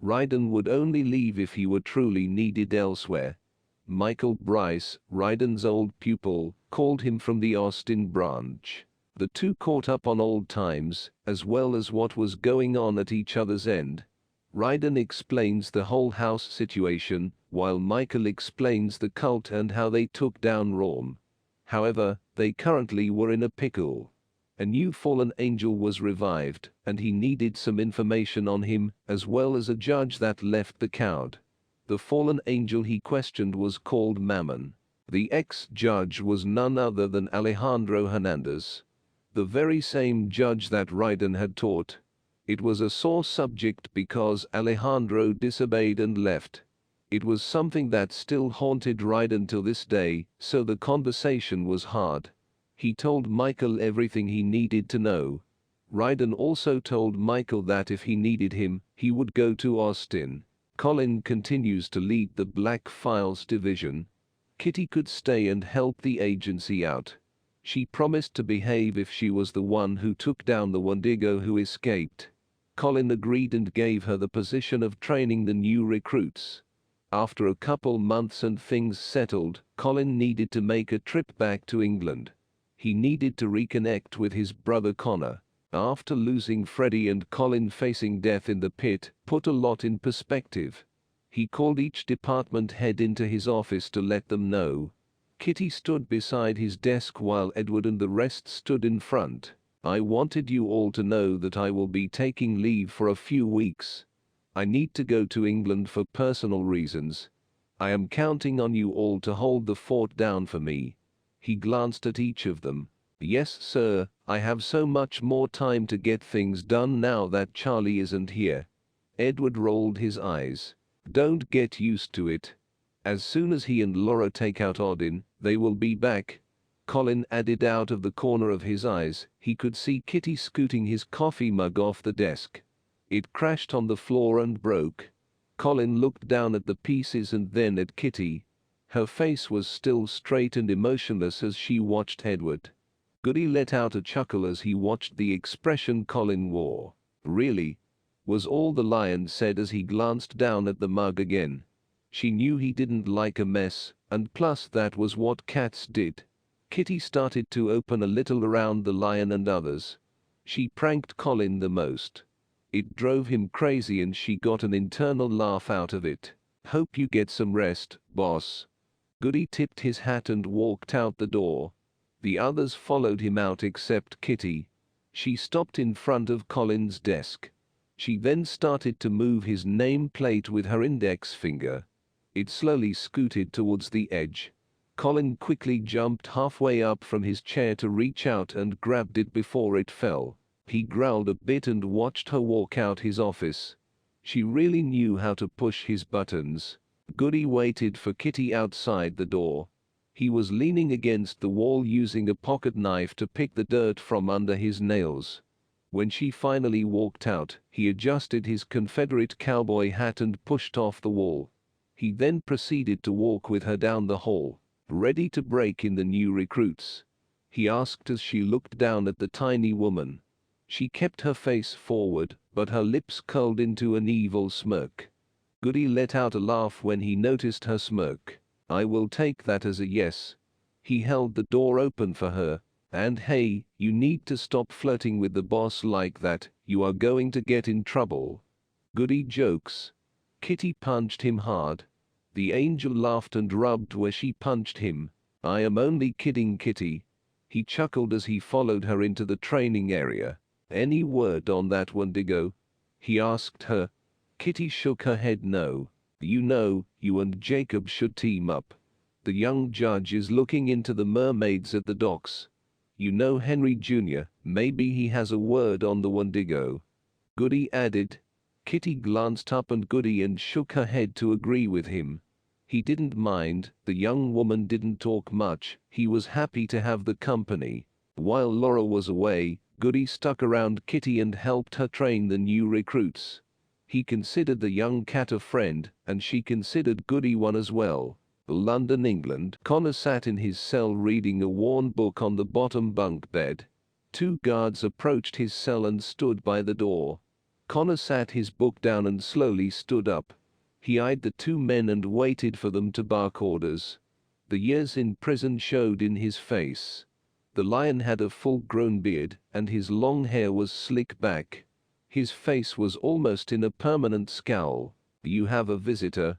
Ryden would only leave if he were truly needed elsewhere. Michael Bryce, Ryden's old pupil, called him from the Austin branch. The two caught up on old times, as well as what was going on at each other's end. Ryden explains the whole house situation, while Michael explains the cult and how they took down Rome. However, they currently were in a pickle. A new fallen angel was revived, and he needed some information on him, as well as a judge that left the crowd. The fallen angel he questioned was called Mammon. The ex-judge was none other than Alejandro Hernandez, the very same judge that Ryden had taught. It was a sore subject because Alejandro disobeyed and left. It was something that still haunted Ryden till this day, so the conversation was hard. He told Michael everything he needed to know. Ryden also told Michael that if he needed him, he would go to Austin. Colin continues to lead the Black Files division. Kitty could stay and help the agency out. She promised to behave if she was the one who took down the Wendigo who escaped. Colin agreed and gave her the position of training the new recruits. After a couple months and things settled, Colin needed to make a trip back to England. He needed to reconnect with his brother Connor. After losing Freddie and Colin facing death in the pit, put a lot in perspective. He called each department head into his office to let them know. Kitty stood beside his desk while Edward and the rest stood in front. I wanted you all to know that I will be taking leave for a few weeks. I need to go to England for personal reasons. I am counting on you all to hold the fort down for me. He glanced at each of them. Yes, sir, I have so much more time to get things done now that Charlie isn't here. Edward rolled his eyes. Don't get used to it. As soon as he and Laura take out Abaddon, they will be back. Colin added out of the corner of his eyes. He could see Kitty scooting his coffee mug off the desk. It crashed on the floor and broke. Colin looked down at the pieces and then at Kitty. Her face was still straight and emotionless as she watched Edward. Goody let out a chuckle as he watched the expression Colin wore. "Really?" was all the lion said as he glanced down at the mug again. She knew he didn't like a mess, and plus that was what cats did. Kitty started to open a little around the lion and others. She pranked Colin the most. It drove him crazy and she got an internal laugh out of it. "Hope you get some rest, boss." Goody tipped his hat and walked out the door. The others followed him out except Kitty. She stopped in front of Colin's desk. She then started to move his nameplate with her index finger. It slowly scooted towards the edge. Colin quickly jumped halfway up from his chair to reach out and grabbed it before it fell. He growled a bit and watched her walk out his office. She really knew how to push his buttons. Goody waited for Kitty outside the door. He was leaning against the wall using a pocket knife to pick the dirt from under his nails. When she finally walked out, he adjusted his Confederate cowboy hat and pushed off the wall. He then proceeded to walk with her down the hall, ready to break in the new recruits. He asked as she looked down at the tiny woman. She kept her face forward, but her lips curled into an evil smirk. Goody let out a laugh when he noticed her smirk. "I will take that as a yes." He held the door open for her. "And hey, you need to stop flirting with the boss like that, you are going to get in trouble." Goody jokes. Kitty punched him hard. The angel laughed and rubbed where she punched him. "I am only kidding, Kitty." He chuckled as he followed her into the training area. "Any word on that Wendigo?" he asked her. Kitty shook her head no. "You know, you and Jacob should team up. The young judge is looking into the mermaids at the docks. You know Henry Jr., maybe he has a word on the Wendigo." Goody added. Kitty glanced up at Goody and shook her head to agree with him. He didn't mind, the young woman didn't talk much, he was happy to have the company. While Laura was away, Goody stuck around Kitty and helped her train the new recruits. He considered the young cat a friend, and she considered Goody one as well. London, England. Connor sat in his cell reading a worn book on the bottom bunk bed. Two guards approached his cell and stood by the door. Connor sat his book down and slowly stood up. He eyed the two men and waited for them to bark orders. The years in prison showed in his face. The lion had a full-grown beard, and his long hair was slick back. His face was almost in a permanent scowl. "You have a visitor."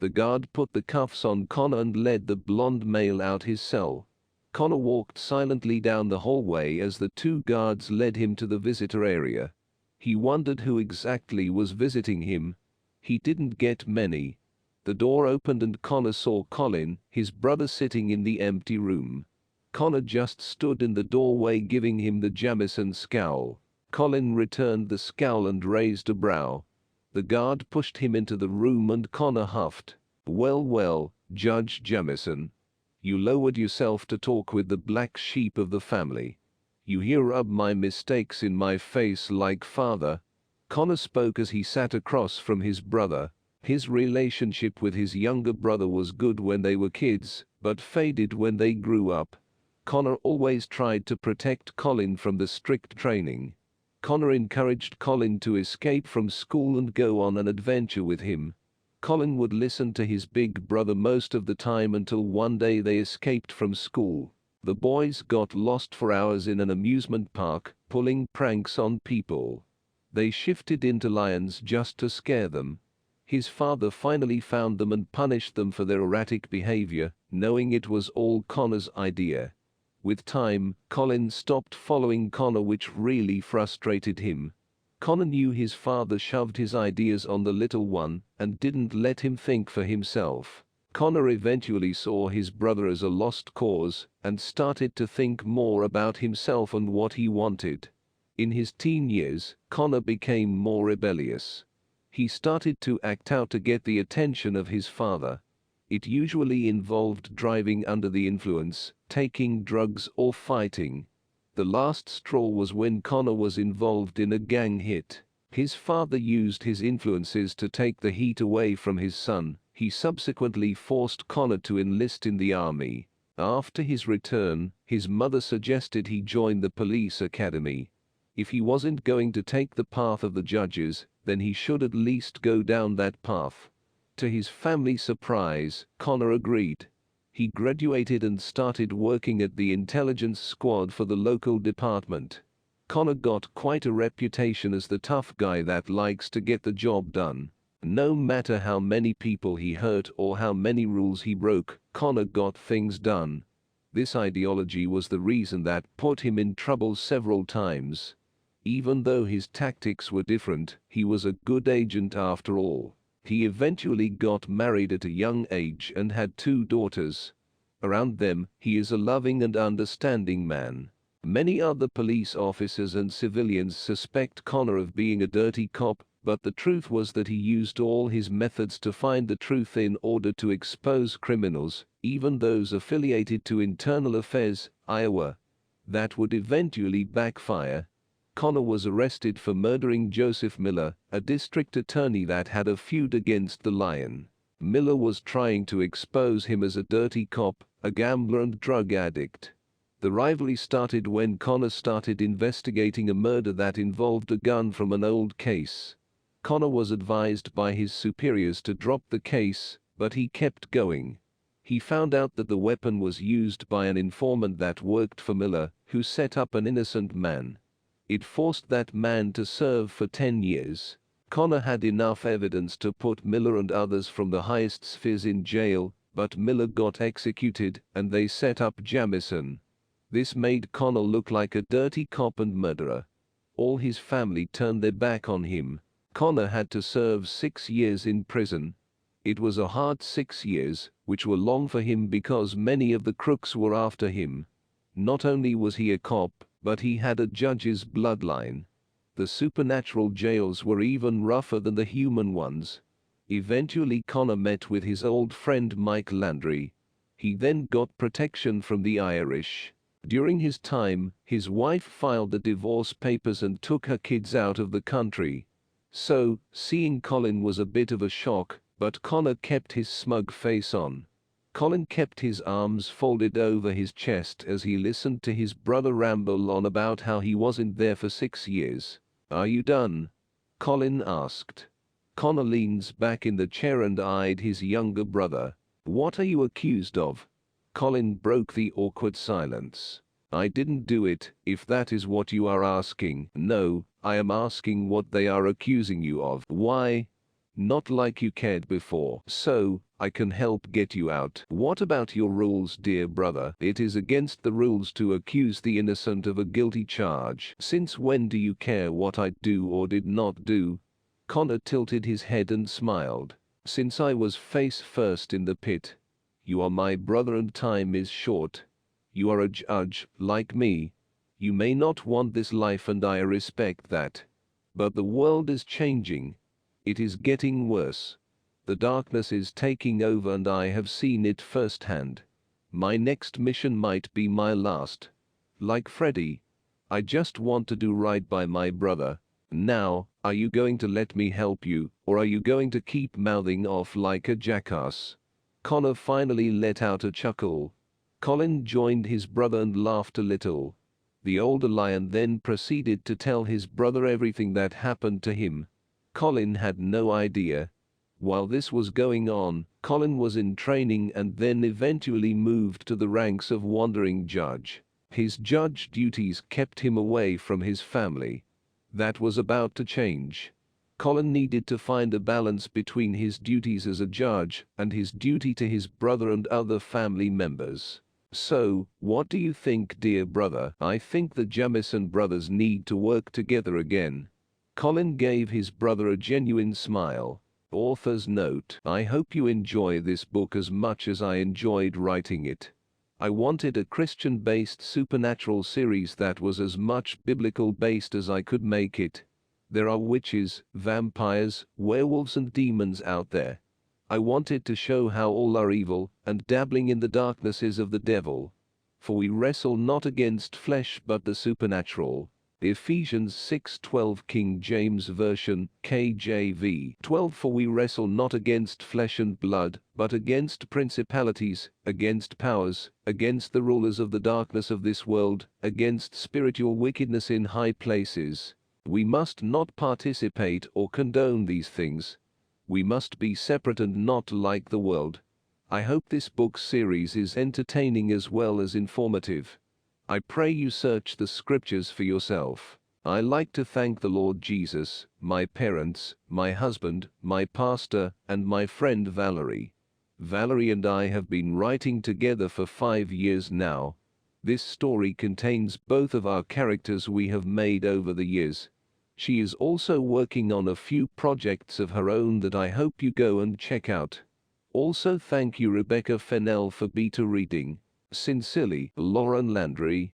The guard put the cuffs on Connor and led the blonde male out his cell. Connor walked silently down the hallway as the two guards led him to the visitor area. He wondered who exactly was visiting him. He didn't get many. The door opened and Connor saw Colin, his brother, sitting in the empty room. Connor just stood in the doorway giving him the Jamison scowl. Colin returned the scowl and raised a brow. The guard pushed him into the room and Connor huffed. Well, well, Judge Jamison. You lowered yourself to talk with the black sheep of the family. You here rub my mistakes in my face like father." Connor spoke as he sat across from his brother. His relationship with his younger brother was good when they were kids, but faded when they grew up. Connor always tried to protect Colin from the strict training. Connor encouraged Colin to escape from school and go on an adventure with him. Colin would listen to his big brother most of the time until one day they escaped from school. The boys got lost for hours in an amusement park, pulling pranks on people. They shifted into lions just to scare them. His father finally found them and punished them for their erratic behavior, knowing it was all Connor's idea. With time, Colin stopped following Connor, which really frustrated him. Connor knew his father shoved his ideas on the little one and didn't let him think for himself. Connor eventually saw his brother as a lost cause and started to think more about himself and what he wanted. In his teen years, Connor became more rebellious. He started to act out to get the attention of his father. It usually involved driving under the influence, taking drugs, or fighting. The last straw was when Connor was involved in a gang hit. His father used his influences to take the heat away from his son. He subsequently forced Connor to enlist in the army. After his return, his mother suggested he join the police academy. If he wasn't going to take the path of the judges, then he should at least go down that path. To his family's surprise, Connor agreed. He graduated and started working at the intelligence squad for the local department. Connor got quite a reputation as the tough guy that likes to get the job done. No matter how many people he hurt or how many rules he broke, Connor got things done. This ideology was the reason that put him in trouble several times. Even though his tactics were different, he was a good agent after all. He eventually got married at a young age and had 2 daughters. Around them, he is a loving and understanding man. Many other police officers and civilians suspect Connor of being a dirty cop, but the truth was that he used all his methods to find the truth in order to expose criminals, even those affiliated to Internal Affairs, Iowa. That would eventually backfire. Connor was arrested for murdering Joseph Miller, a district attorney that had a feud against the Lion. Miller was trying to expose him as a dirty cop, a gambler and drug addict. The rivalry started when Connor started investigating a murder that involved a gun from an old case. Connor was advised by his superiors to drop the case, but he kept going. He found out that the weapon was used by an informant that worked for Miller, who set up an innocent man. It forced that man to serve for 10 years. Connor had enough evidence to put Miller and others from the highest spheres in jail, but Miller got executed and they set up Jamison. This made Connor look like a dirty cop and murderer. All his family turned their back on him. Connor had to serve 6 years in prison. It was a hard 6 years, which were long for him because many of the crooks were after him. Not only was he a cop, but he had a judge's bloodline. The supernatural jails were even rougher than the human ones. Eventually Connor met with his old friend Mike Landry. He then got protection from the Irish. During his time, his wife filed the divorce papers and took her kids out of the country. So, seeing Colin was a bit of a shock, but Connor kept his smug face on. Colin kept his arms folded over his chest as he listened to his brother ramble on about how he wasn't there for 6 years. "Are you done?" Colin asked. Connor leans back in the chair and eyed his younger brother. "What are you accused of?" Colin broke the awkward silence. "I didn't do it, if that is what you are asking." "No, I am asking what they are accusing you of." "Why?" "Not like you cared before. So, I can help get you out." "What about your rules, dear brother?" "It is against the rules to accuse the innocent of a guilty charge." "Since when do you care what I do or did not do?" Connor tilted his head and smiled. "Since I was face first in the pit. You are my brother and time is short. You are a judge, like me. You may not want this life and I respect that. But the world is changing. It is getting worse. The darkness is taking over and I have seen it firsthand. My next mission might be my last. Like Freddy. I just want to do right by my brother. Now, are you going to let me help you, or are you going to keep mouthing off like a jackass?" Connor finally let out a chuckle. Colin joined his brother and laughed a little. The older lion then proceeded to tell his brother everything that happened to him. Colin had no idea. While this was going on, Colin was in training and then eventually moved to the ranks of wandering judge. His judge duties kept him away from his family. That was about to change. Colin needed to find a balance between his duties as a judge and his duty to his brother and other family members. "So, what do you think, dear brother?" "I think the Jamison brothers need to work together again." Colin gave his brother a genuine smile. Author's note: I hope you enjoy this book as much as I enjoyed writing it. I wanted a Christian-based supernatural series that was as much biblical-based as I could make it. There are witches, vampires, werewolves and demons out there. I wanted to show how all are evil and dabbling in the darknesses of the devil. For we wrestle not against flesh but the supernatural. Ephesians 6:12 King James Version, KJV 12 For we wrestle not against flesh and blood, but against principalities, against powers, against the rulers of the darkness of this world, against spiritual wickedness in high places. We must not participate or condone these things. We must be separate and not like the world. I hope this book series is entertaining as well as informative. I pray you search the scriptures for yourself. I like to thank the Lord Jesus, my parents, my husband, my pastor, and my friend Valerie. Valerie and I have been writing together for 5 years now. This story contains both of our characters we have made over the years. She is also working on a few projects of her own that I hope you go and check out. Also thank you Rebecca Fennell for beta reading. Sincerely, Lauren Landry.